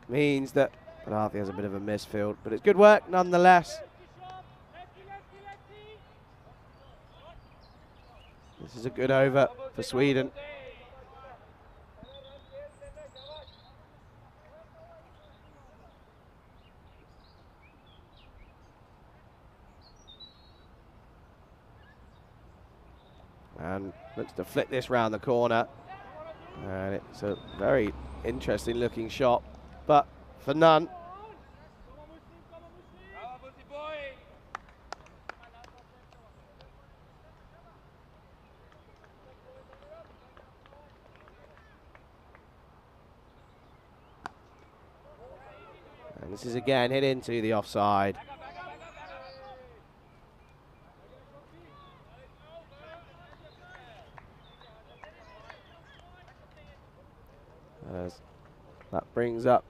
means that Banathi has a bit of a misfield, but it's good work nonetheless. This is a good over for Sweden. And looks to flick this round the corner. And it's a very interesting looking shot, but for none. And this is again hit into the offside. As that brings up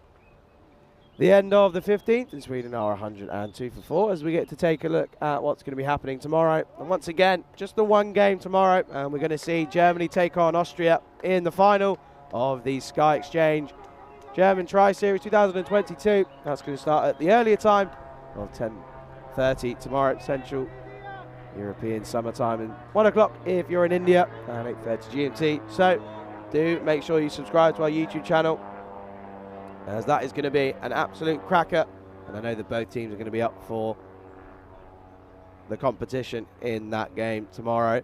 the end of the 15th, and Sweden are 102 for 4 as we get to take a look at what's going to be happening tomorrow. And once again, just the 1 game tomorrow, and we're going to see Germany take on Austria in the final of the Sky Exchange German Tri-Series 2022. That's going to start at the earlier time of 10:30 tomorrow Central European summertime, and 1 o'clock if you're in India, and 8:30 GMT. So do make sure you subscribe to our YouTube channel, as that is going to be an absolute cracker, and I know that both teams are going to be up for the competition in that game tomorrow.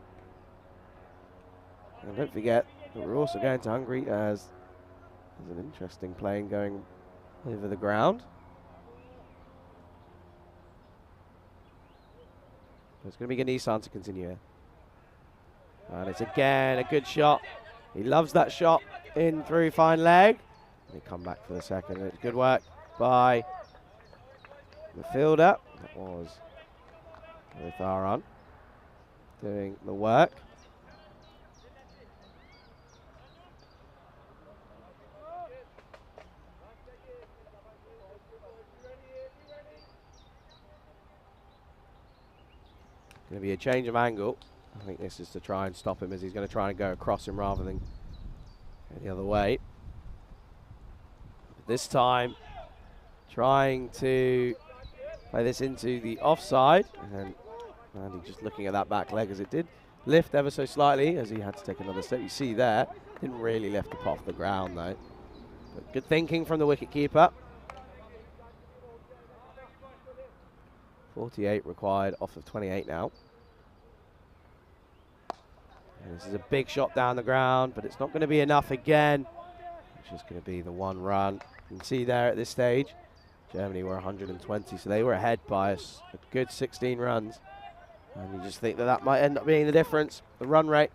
And don't forget that we're also going to Hungary, as there's an interesting plane going over the ground. It's going to be Nissan to continue here. And it's again a good shot. He loves that shot in through fine leg. They come back for the second. It's good work by the fielder. That was Ritharan doing the work. Going to be a change of angle. I think this is to try and stop him, as he's going to try and go across him rather than go the other way. But this time, trying to play this into the offside. And Andy just looking at that back leg, as it did lift ever so slightly, as he had to take another step. You see there, didn't really lift up off the ground though. But good thinking from the wicketkeeper. 48 required off of 28 now. And this is a big shot down the ground, but it's not going to be enough again. It's just going to be the 1 run. You can see there at this stage, Germany were 120, so they were ahead by a good 16 runs. And you just think that that might end up being the difference. The run rate,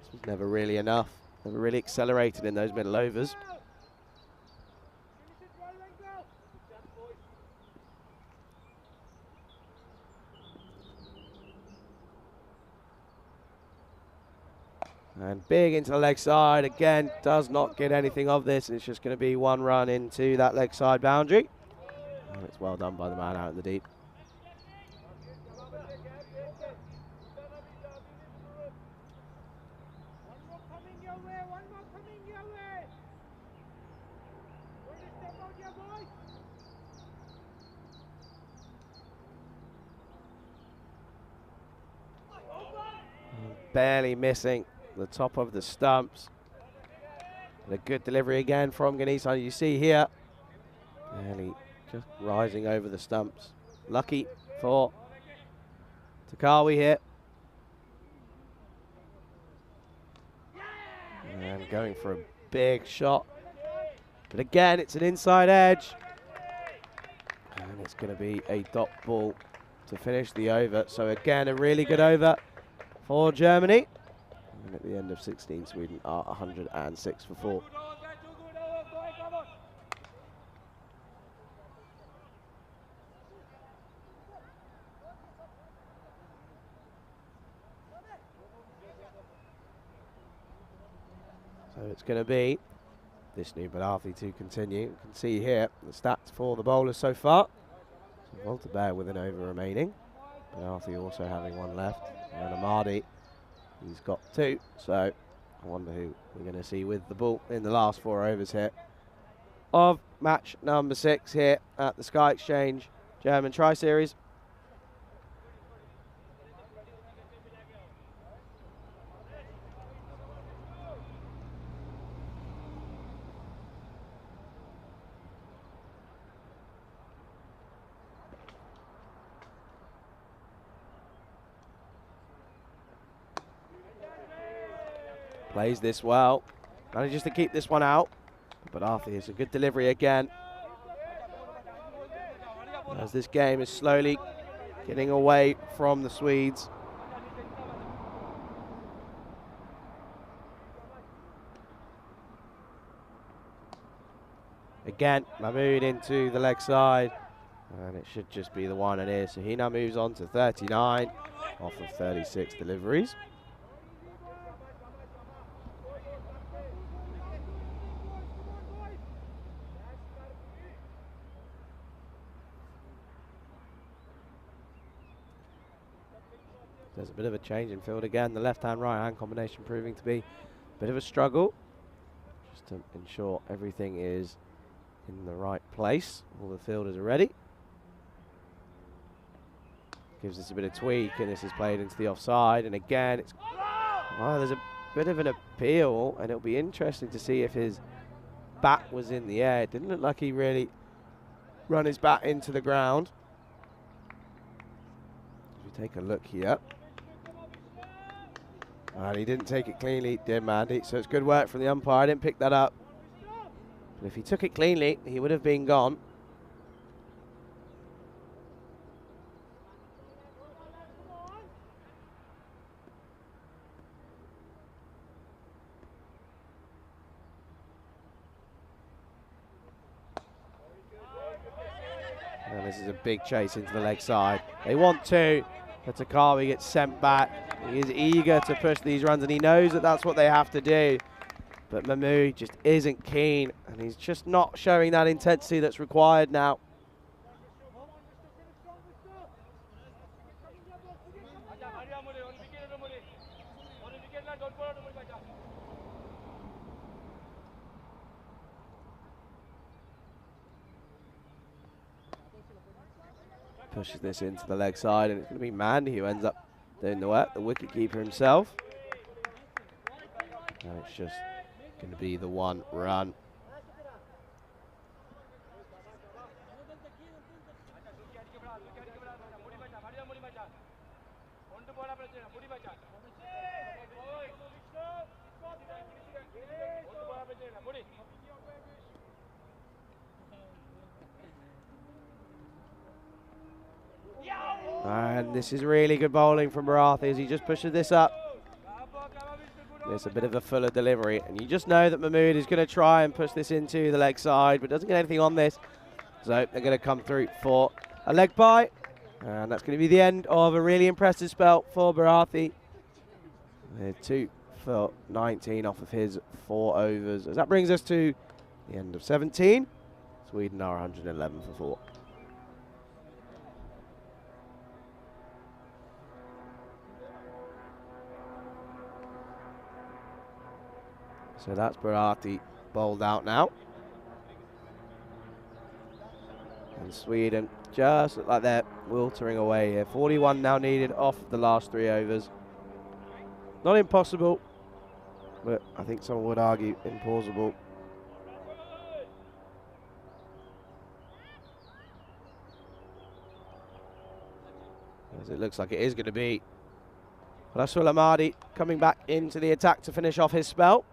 this was never really enough. Never really accelerated in those middle overs. And big into the leg side, again, does not get anything of this. It's just going to be 1 run into that leg side boundary. And it's well done by the man out in the deep. Barely missing the top of the stumps. And a good delivery again from Ganesan. You see here, barely just rising over the stumps. Lucky for Takawi here. And going for a big shot. But again, it's an inside edge. And it's going to be a dot ball to finish the over. So again, a really good over for Germany. And at the end of 16, Sweden are 106 for 4. So it's going to be this new Balafi to continue. You can see here the stats for the bowlers so far. So Volta Bear with an over remaining. Balafi also having 1 left. And Amadi, he's got 2. So I wonder who we're going to see with the ball in the last 4 overs here of match number 6 here at the Sky Exchange German Tri-Series. Plays this well, manages to keep this one out, but Arthur is a good delivery again. As this game is slowly getting away from the Swedes. Again, Mahmood into the leg side, and it should just be the one it is. So he now moves on to 39 off of 36 deliveries. There's a bit of a change in field again. The left-hand, right-hand combination proving to be a bit of a struggle. Just to ensure everything is in the right place. All the fielders are ready. Gives this a bit of tweak, and this is played into the offside. And again, there's a bit of an appeal, and it'll be interesting to see if his bat was in the air. It didn't look like he really run his bat into the ground. If we take a look here. And he didn't take it cleanly, did Mandy. So it's good work from the umpire. I didn't pick that up. But if he took it cleanly, he would have been gone. And this is a big chase into the leg side. They want to, but Takawi gets sent back. He is eager to push these runs, and he knows that that's what they have to do. But Mahmood just isn't keen, and he's just not showing that intensity that's required now. Pushes this into the leg side, and it's going to be Mandy who ends up doing the work, the wicketkeeper himself. And it's just going to be the one run. And this is really good bowling from Barathi as he just pushes this up. There's a bit of a fuller delivery, and you just know that Mahmood is going to try and push this into the leg side, but doesn't get anything on this. So they're going to come through for a leg bye, and that's going to be the end of a really impressive spell for Barathi. 2 for 19 off of his 4 overs. As that brings us to the end of 17. Sweden are 111 for 4. So that's Barathi bowled out now. And Sweden just look like they're wiltering away here. 41 now needed off the last 3 overs. Not impossible, but I think someone would argue implausible. As it looks like it is going to be Rasul Ahmadi coming back into the attack to finish off his spell.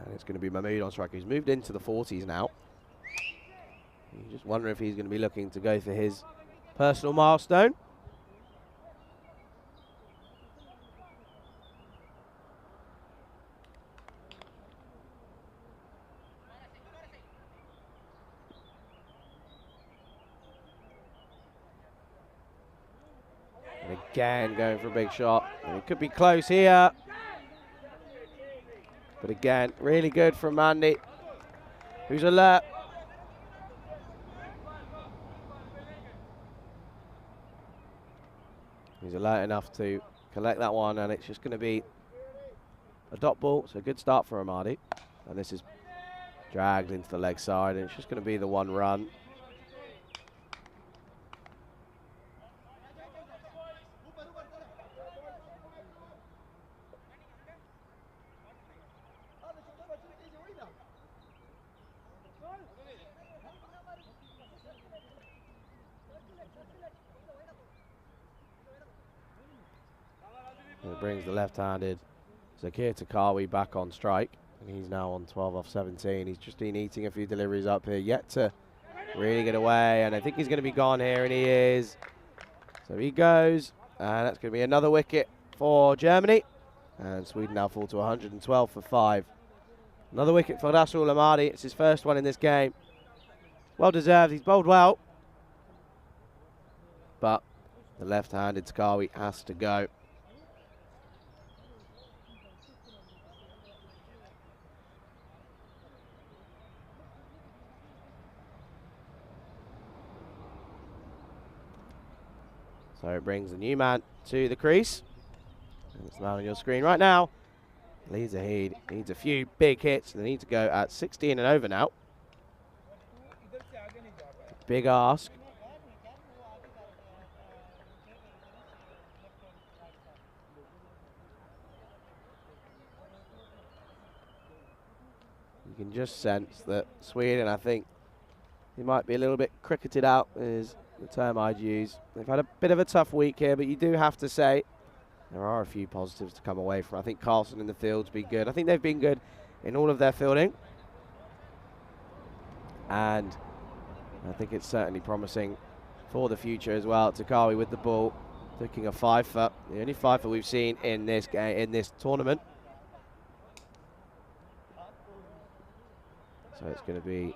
And it's going to be Mahmood on strike. He's moved into the 40s now. You just wonder if he's going to be looking to go for his personal milestone. And again, going for a big shot. And it could be close here. But again, really good from Mandy, who's alert. He's alert enough to collect that one, and it's just going to be a dot ball. So a good start for Ahmadi. And this is dragged into the leg side, and it's just going to be the 1 run. And it brings the left-handed Zakir Takawi back on strike. And he's now on 12 off 17. He's just been eating a few deliveries up here, yet to really get away. And I think he's going to be gone here, and he is. So he goes, and that's going to be another wicket for Germany. And Sweden now fall to 112 for 5. Another wicket for Rasul Ahmadi. It's his first one in this game. Well deserved. He's bowled well. But the left-handed Takawi has to go. So it brings the new man to the crease. And it's now on your screen right now. Lee Zahid needs a few big hits. They need to go at 16 and over now. Big ask. You can just sense that Sweden, I think, he might be a little bit cricketed out, is the term I'd use. They've had a bit of a tough week here, but you do have to say there are a few positives to come away from. I think Carlson in the field's been good. I think they've been good in all of their fielding. And I think it's certainly promising for the future as well. Takawi with the ball, taking a 5-foot. The only 5-foot we've seen in this game, in this tournament. So it's going to be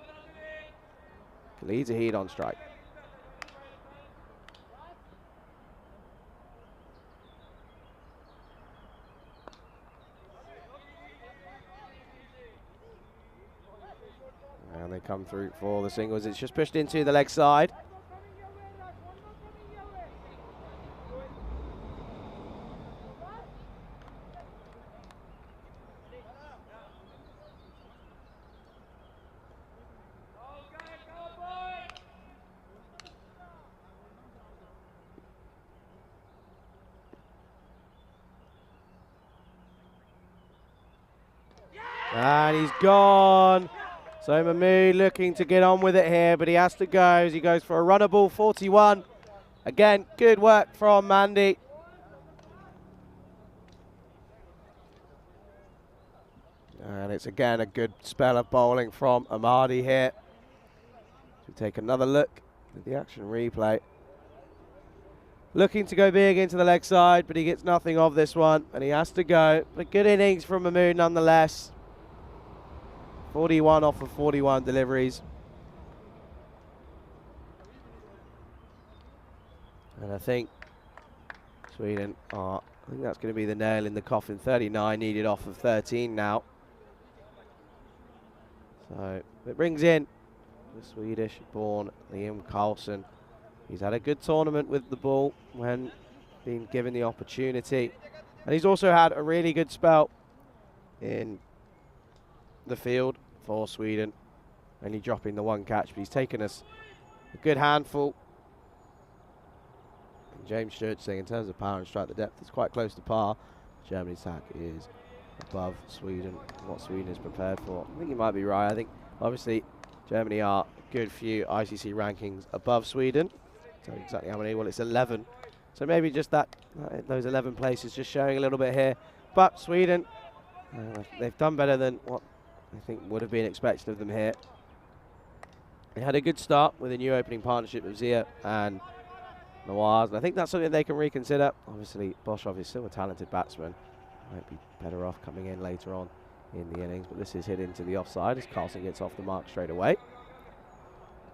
Khalid Zahid on strike. And they come through for the singles. It's just pushed into the leg side. And he's gone. So Mahmood looking to get on with it here, but he has to go as he goes for a runner ball, 41. Again, good work from Mandy. And it's again a good spell of bowling from Amadi here. We take another look at the action replay. Looking to go big into the leg side, but he gets nothing of this one, and he has to go. But good innings from Mahmood nonetheless. 41 off of 41 deliveries. And I think Sweden are, I think that's going to be the nail in the coffin. 39 needed off of 13 now. So it brings in the Swedish-born Liam Carlson. He's had a good tournament with the ball when being given the opportunity. And he's also had a really good spell in the field for Sweden, only dropping the one catch, but he's taken us a good handful. And James Stewart saying in terms of power and strike, the depth is quite close to par. Germany's attack is above Sweden, what Sweden is prepared for. I think you might be right. I think obviously Germany are a good few ICC rankings above Sweden. So exactly how many? Well, it's 11. So maybe just that those 11 places just showing a little bit here. But Sweden, they've done better than what I think would have been expected of them here. They had a good start with a new opening partnership of Zia and Nawaz, and I think that's something they can reconsider. Obviously, Boshov is still a talented batsman. Might be better off coming in later on in the innings, but this is hit into the offside as Carlson gets off the mark straight away.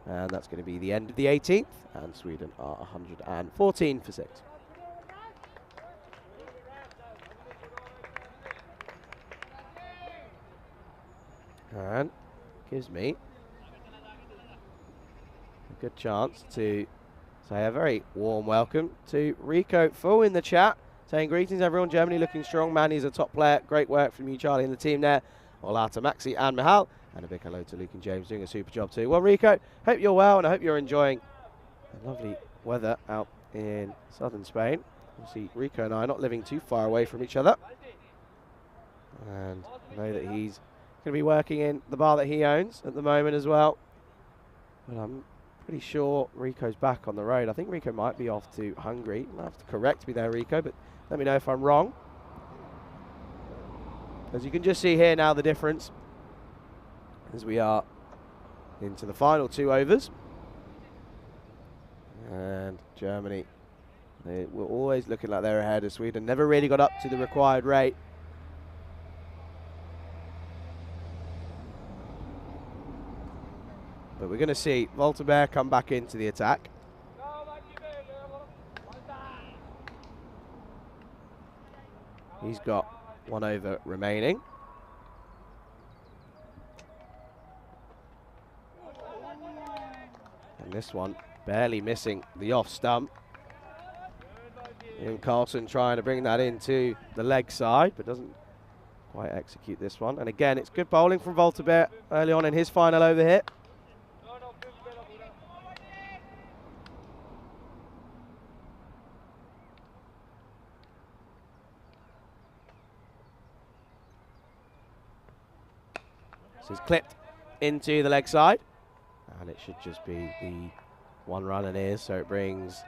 And that's going to be the end of the 18th, and Sweden are 114 for 6. And gives me a good chance to say a very warm welcome to Rico Full in the chat, saying greetings everyone, Germany looking strong, Manny's a top player, great work from you Charlie and the team there. Hola to Maxi and Mihal, and a big hello to Luke and James doing a super job too. Well Rico, hope you're well and I hope you're enjoying the lovely weather out in southern Spain. Obviously Rico and I are not living too far away from each other, and I know that he's going to be working in the bar that he owns at the moment as well. But I'm pretty sure Rico's back on the road. I think Rico might be off to Hungary. You might have to correct me there, Rico, but let me know if I'm wrong. As you can just see here now, the difference as we are into the final 2 overs. And Germany, they were always looking like they're ahead of Sweden. Never really got up to the required rate. But we're going to see Voltaire come back into the attack. He's got 1 over remaining. And this one barely missing the off stump. And Carlson trying to bring that into the leg side, but doesn't quite execute this one. And again, it's good bowling from Voltaire early on in his final over here. This is clipped into the leg side, and it should just be the 1 run it is, so it brings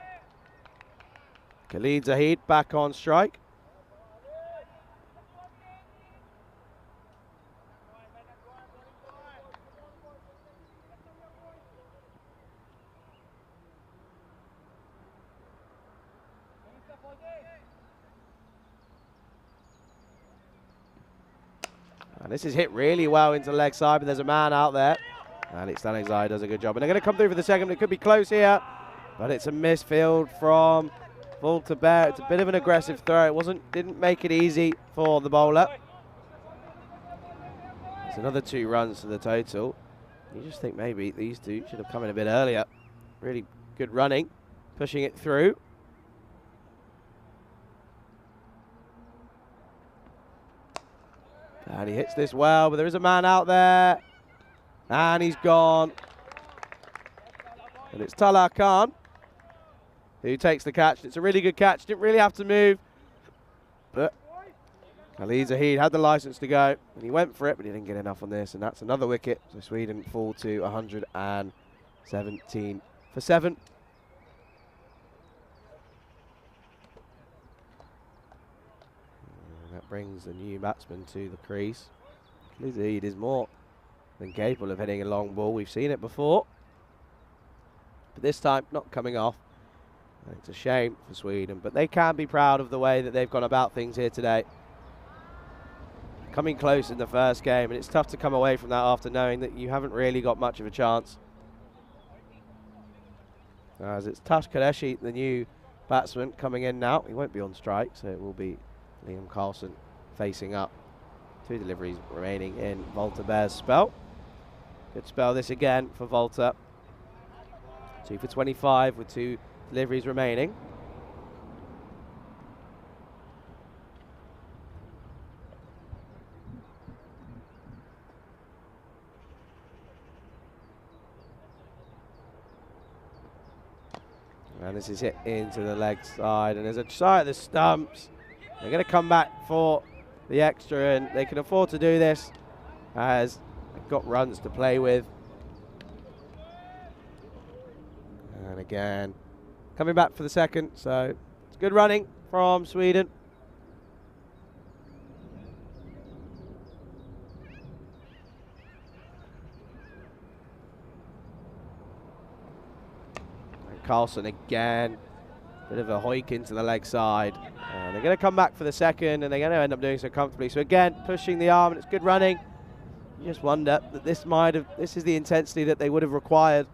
Khalid Zahid back on strike. And this is hit really well into the leg side, but there's a man out there. And it's Stanley does a good job. And they're going to come through for the second. It could be close here, but it's a misfield from Voltaire. It's a bit of an aggressive throw. Didn't make it easy for the bowler. It's another 2 runs to the total. You just think maybe these two should have come in a bit earlier. Really good running, pushing it through. And he hits this well, but there is a man out there. And he's gone. And it's Talal Khan who takes the catch. It's a really good catch. Didn't really have to move. But Khalid Zahid had the license to go. And he went for it, but he didn't get enough on this. And that's another wicket. So Sweden fall to 117 for 7. That brings the new batsman to the crease. Khalid Zahid is more than capable of hitting a long ball. We've seen it before, but this time not coming off. And it's a shame for Sweden, but they can be proud of the way that they've gone about things here today. Coming close in the first game, and it's tough to come away from that after knowing that you haven't really got much of a chance. As it's Tash Qureshi, the new batsman, coming in now. He won't be on strike, so it will be Liam Carlson facing up. 2 deliveries remaining in Voltaire's spell. Good spell this again for Volta. 2 for 25 with 2 deliveries remaining. And this is hit into the leg side, and there's a try at the stumps. They're going to come back for the extra, and they can afford to do this as they've got runs to play with. And again, coming back for the second, so it's good running from Sweden. And Carlson again, bit of a hoik into the leg side. They're going to come back for the second, and they're going to end up doing so comfortably. So again, pushing the arm, and it's good running. You just wonder that this is the intensity that they would have required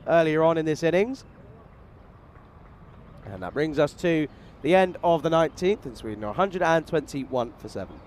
earlier on in this innings. And that brings us to the end of the 19th, and Sweden are 121 for 7.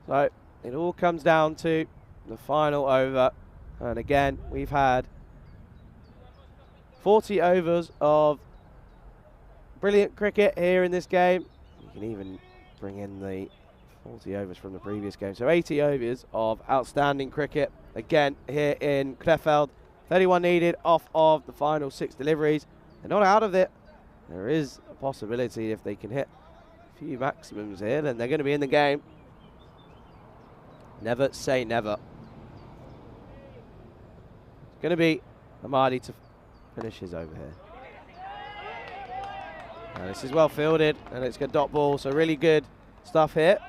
So it all comes down to the final over, and again we've had 40 overs of brilliant cricket here in this game. You can even bring in the 40 overs from the previous game, so 80 overs of outstanding cricket again here in Krefeld. 31 needed off of the final 6 deliveries. They're not out of it. There is a possibility if they can hit a few maximums here, then they're going to be in the game. Never say never. It's going to be Amadi to finish his over here. And this is well fielded, and it's a dot ball, so really good stuff here.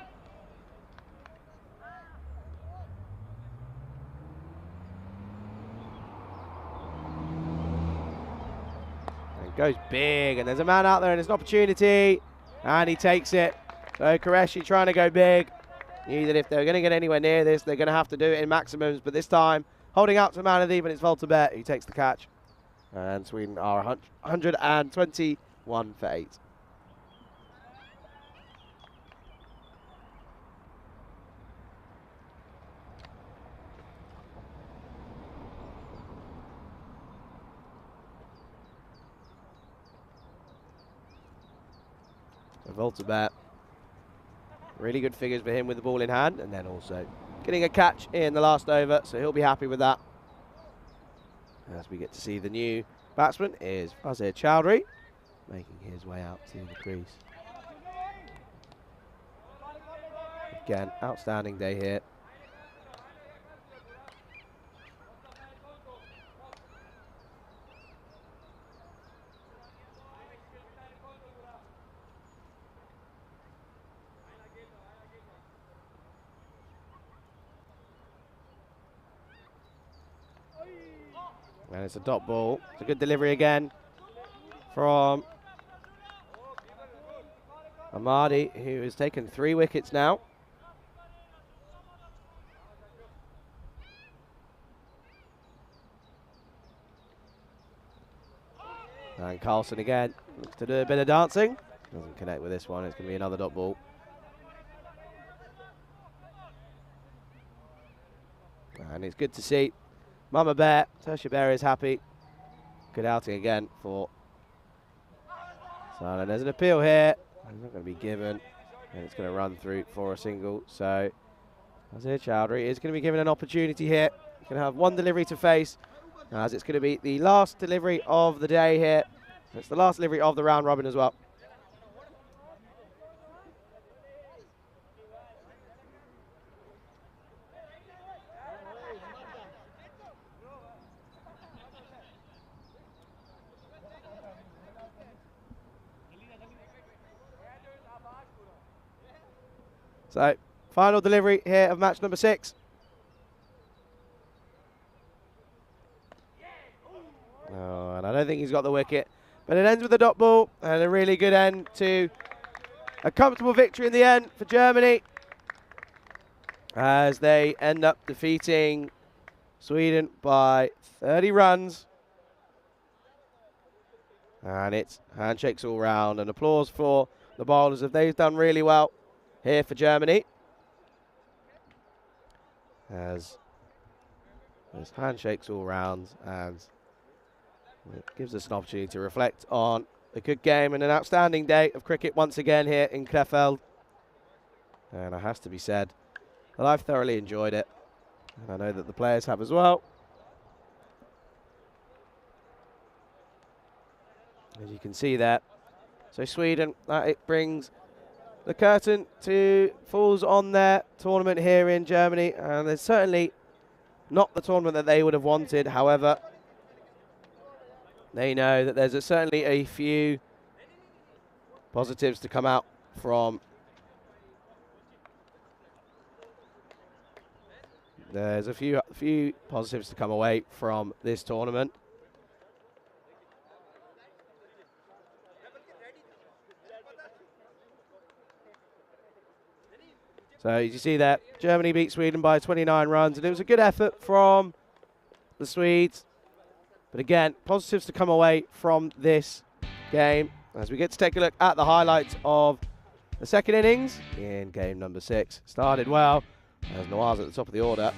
And it goes big, and there's a man out there, and it's an opportunity, and he takes it. So Qureshi trying to go big. Knew that if they're going to get anywhere near this, they're going to have to do it in maximums. But this time, holding out to man of the even, it's Voltaire who takes the catch. And Sweden are 121 for 8. Volta-Bet. Really good figures for him with the ball in hand, and then also getting a catch in the last over, so he'll be happy with that. As we get to see the new batsman is Fazir Chowdhury, making his way out to the crease. Again, outstanding day here. And it's a dot ball. It's a good delivery again from Amadi, who has taken 3 wickets now. And Carlson again looks to do a bit of dancing. Doesn't connect with this one. It's going to be another dot ball. And it's good to see Mama Bear, Tertia Bear is happy. Good outing again for Simon. There's an appeal here. It's not going to be given. And it's going to run through for a single. So Fazir Chowdhury is going to be given an opportunity here. He's going to have 1 delivery to face, as it's going to be the last delivery of the day here. It's the last delivery of the round robin as well. So, final delivery here of match number 6. Oh, and I don't think he's got the wicket. But it ends with a dot ball and a really good end to a comfortable victory in the end for Germany, as they end up defeating Sweden by 30 runs. And it's handshakes all round, and applause for the bowlers, as they've done really well here for Germany. As there's handshakes all round, and it gives us an opportunity to reflect on a good game and an outstanding day of cricket once again here in Krefeld. And it has to be said that I've thoroughly enjoyed it, and I know that the players have as well. As you can see there. So Sweden, it brings the curtain falls on their tournament here in Germany, and it's certainly not the tournament that they would have wanted. However, they know that there's certainly a few positives to come out from. There's a few positives to come away from this tournament. So as you see there, Germany beat Sweden by 29 runs, and it was a good effort from the Swedes. But again, positives to come away from this game, as we get to take a look at the highlights of the second innings in game number 6. Started well, as Nawaz at the top of the order,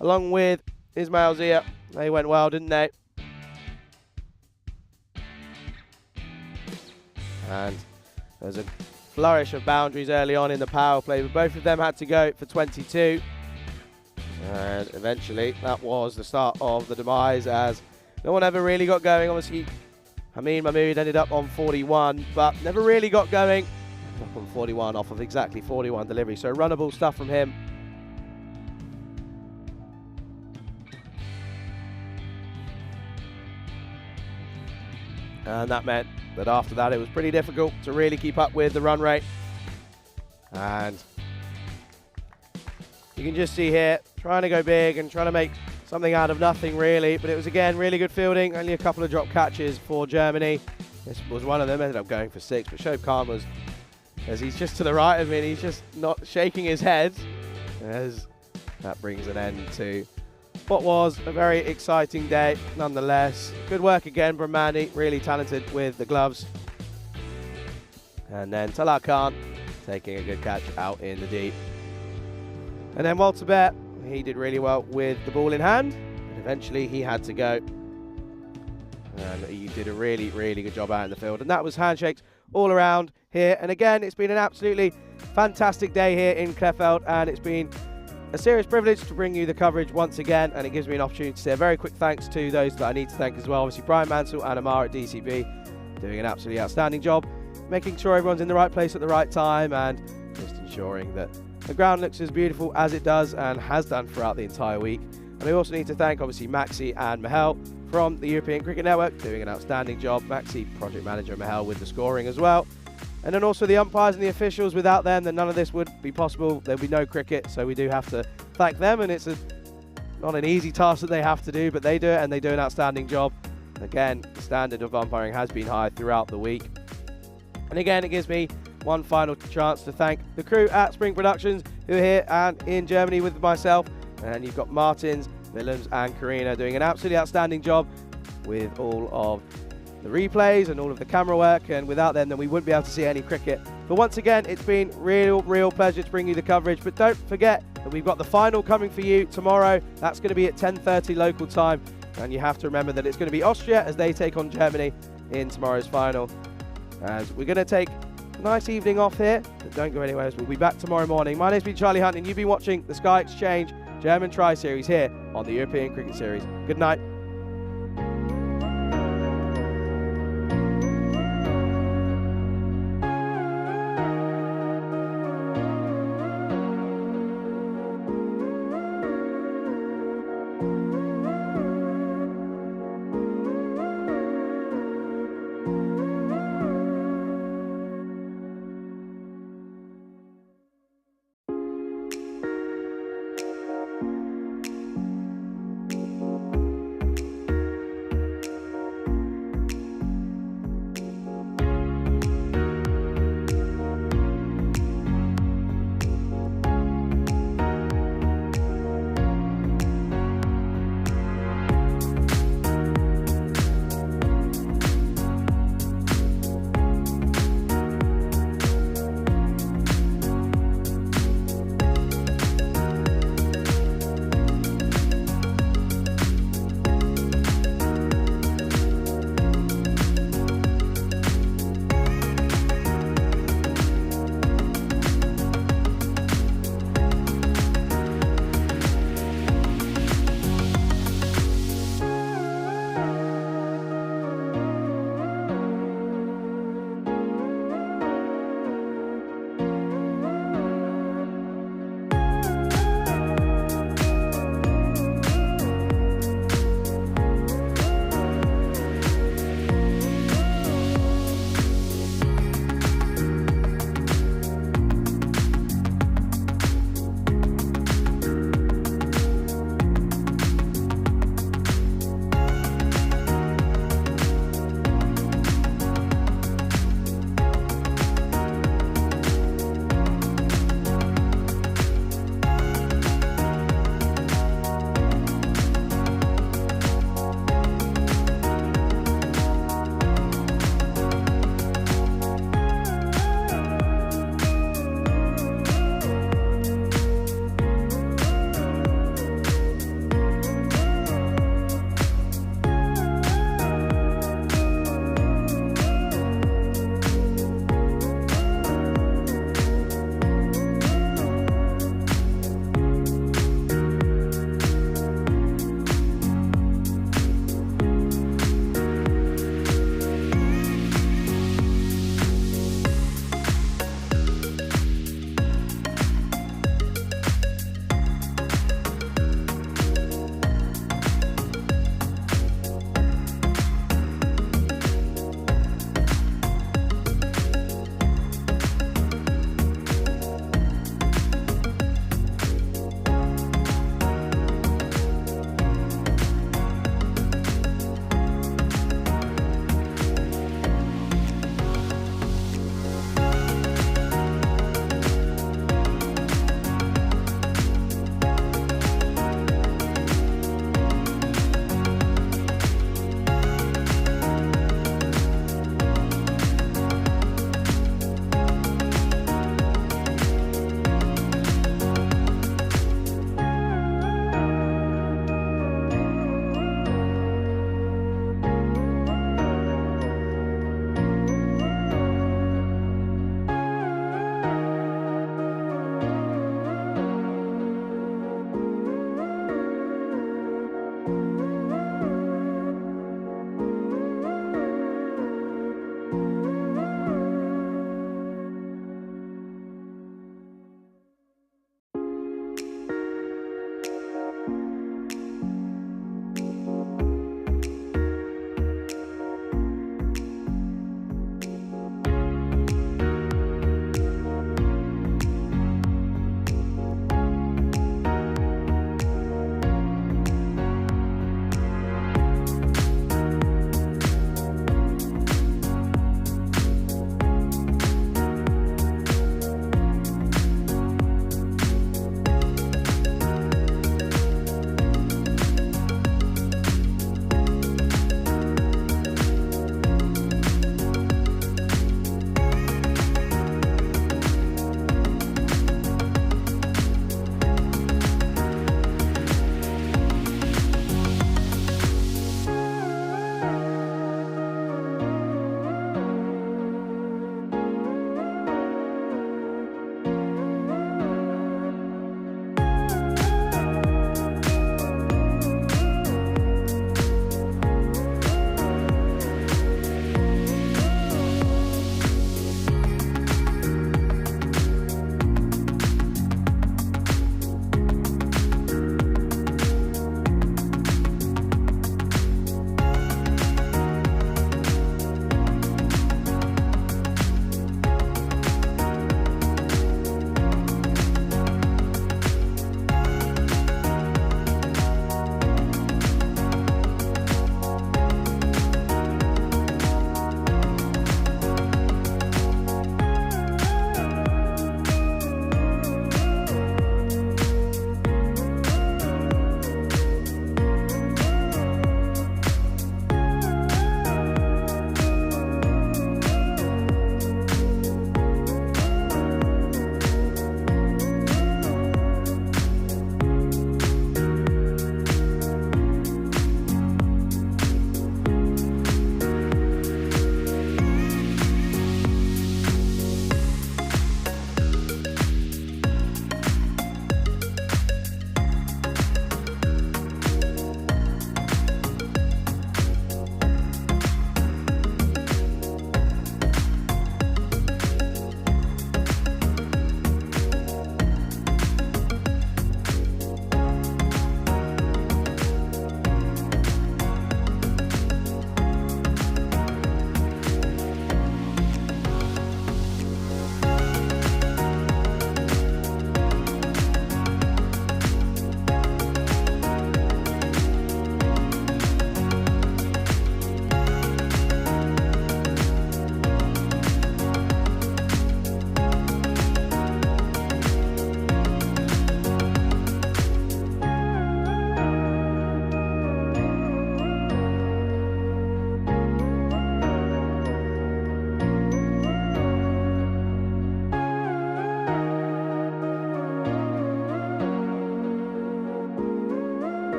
along with Ismail Zia. They went well, didn't they? And there's a flourish of boundaries early on in the power play, but both of them had to go for 22. And eventually, that was the start of the demise, as no one ever really got going. Obviously, Hamid Mahmood ended up on 41, but never really got going. Up on 41 off of exactly 41 delivery. So runnable stuff from him. And that meant that after that, it was pretty difficult to really keep up with the run rate. And you can just see here, trying to go big and trying to make something out of nothing, really. But it was, again, really good fielding. Only a couple of drop catches for Germany. This was one of them, ended up going for 6. But Shoaib Khan was, as he's just to the right of me, and he's just not shaking his head, as that brings an end to what was a very exciting day nonetheless. Good work again from Mandy, really talented with the gloves. And then Talal Khan taking a good catch out in the deep. And then Walter Bear, he did really well with the ball in hand. And eventually he had to go. And he did a really, really good job out in the field. And that was handshakes all around here. And again, it's been an absolutely fantastic day here in Krefeld. And it's been a serious privilege to bring you the coverage once again. And it gives me an opportunity to say a very quick thanks to those that I need to thank as well. Obviously, Brian Mansell and Amar at DCB doing an absolutely outstanding job, making sure everyone's in the right place at the right time and just ensuring that the ground looks as beautiful as it does and has done throughout the entire week. And I also need to thank, obviously, Maxi and Mahel from the European Cricket Network, doing an outstanding job. Maxi, project manager, Mahel with the scoring as well. And then also the umpires and the officials. Without them, then none of this would be possible. There'd be no cricket, so we do have to thank them. And it's not an easy task that they have to do, but they do it, and they do an outstanding job. Again, the standard of umpiring has been high throughout the week. And again, it gives me one final chance to thank the crew at Spring Productions, who are here and in Germany with myself. And you've got Martins, Willems and Karina doing an absolutely outstanding job with all of the replays and all of the camera work. And without them, then we wouldn't be able to see any cricket. But once again, it's been real pleasure to bring you the coverage. But don't forget that we've got the final coming for you tomorrow. That's going to be at 10:30 local time. And you have to remember that it's going to be Austria as they take on Germany in tomorrow's final. As we're going to take a nice evening off here, but don't go anywhere, as we'll be back tomorrow morning. My name's been Charlie Hunt, and you've been watching the Sky Exchange German Tri-Series here on the European Cricket Series. Good night.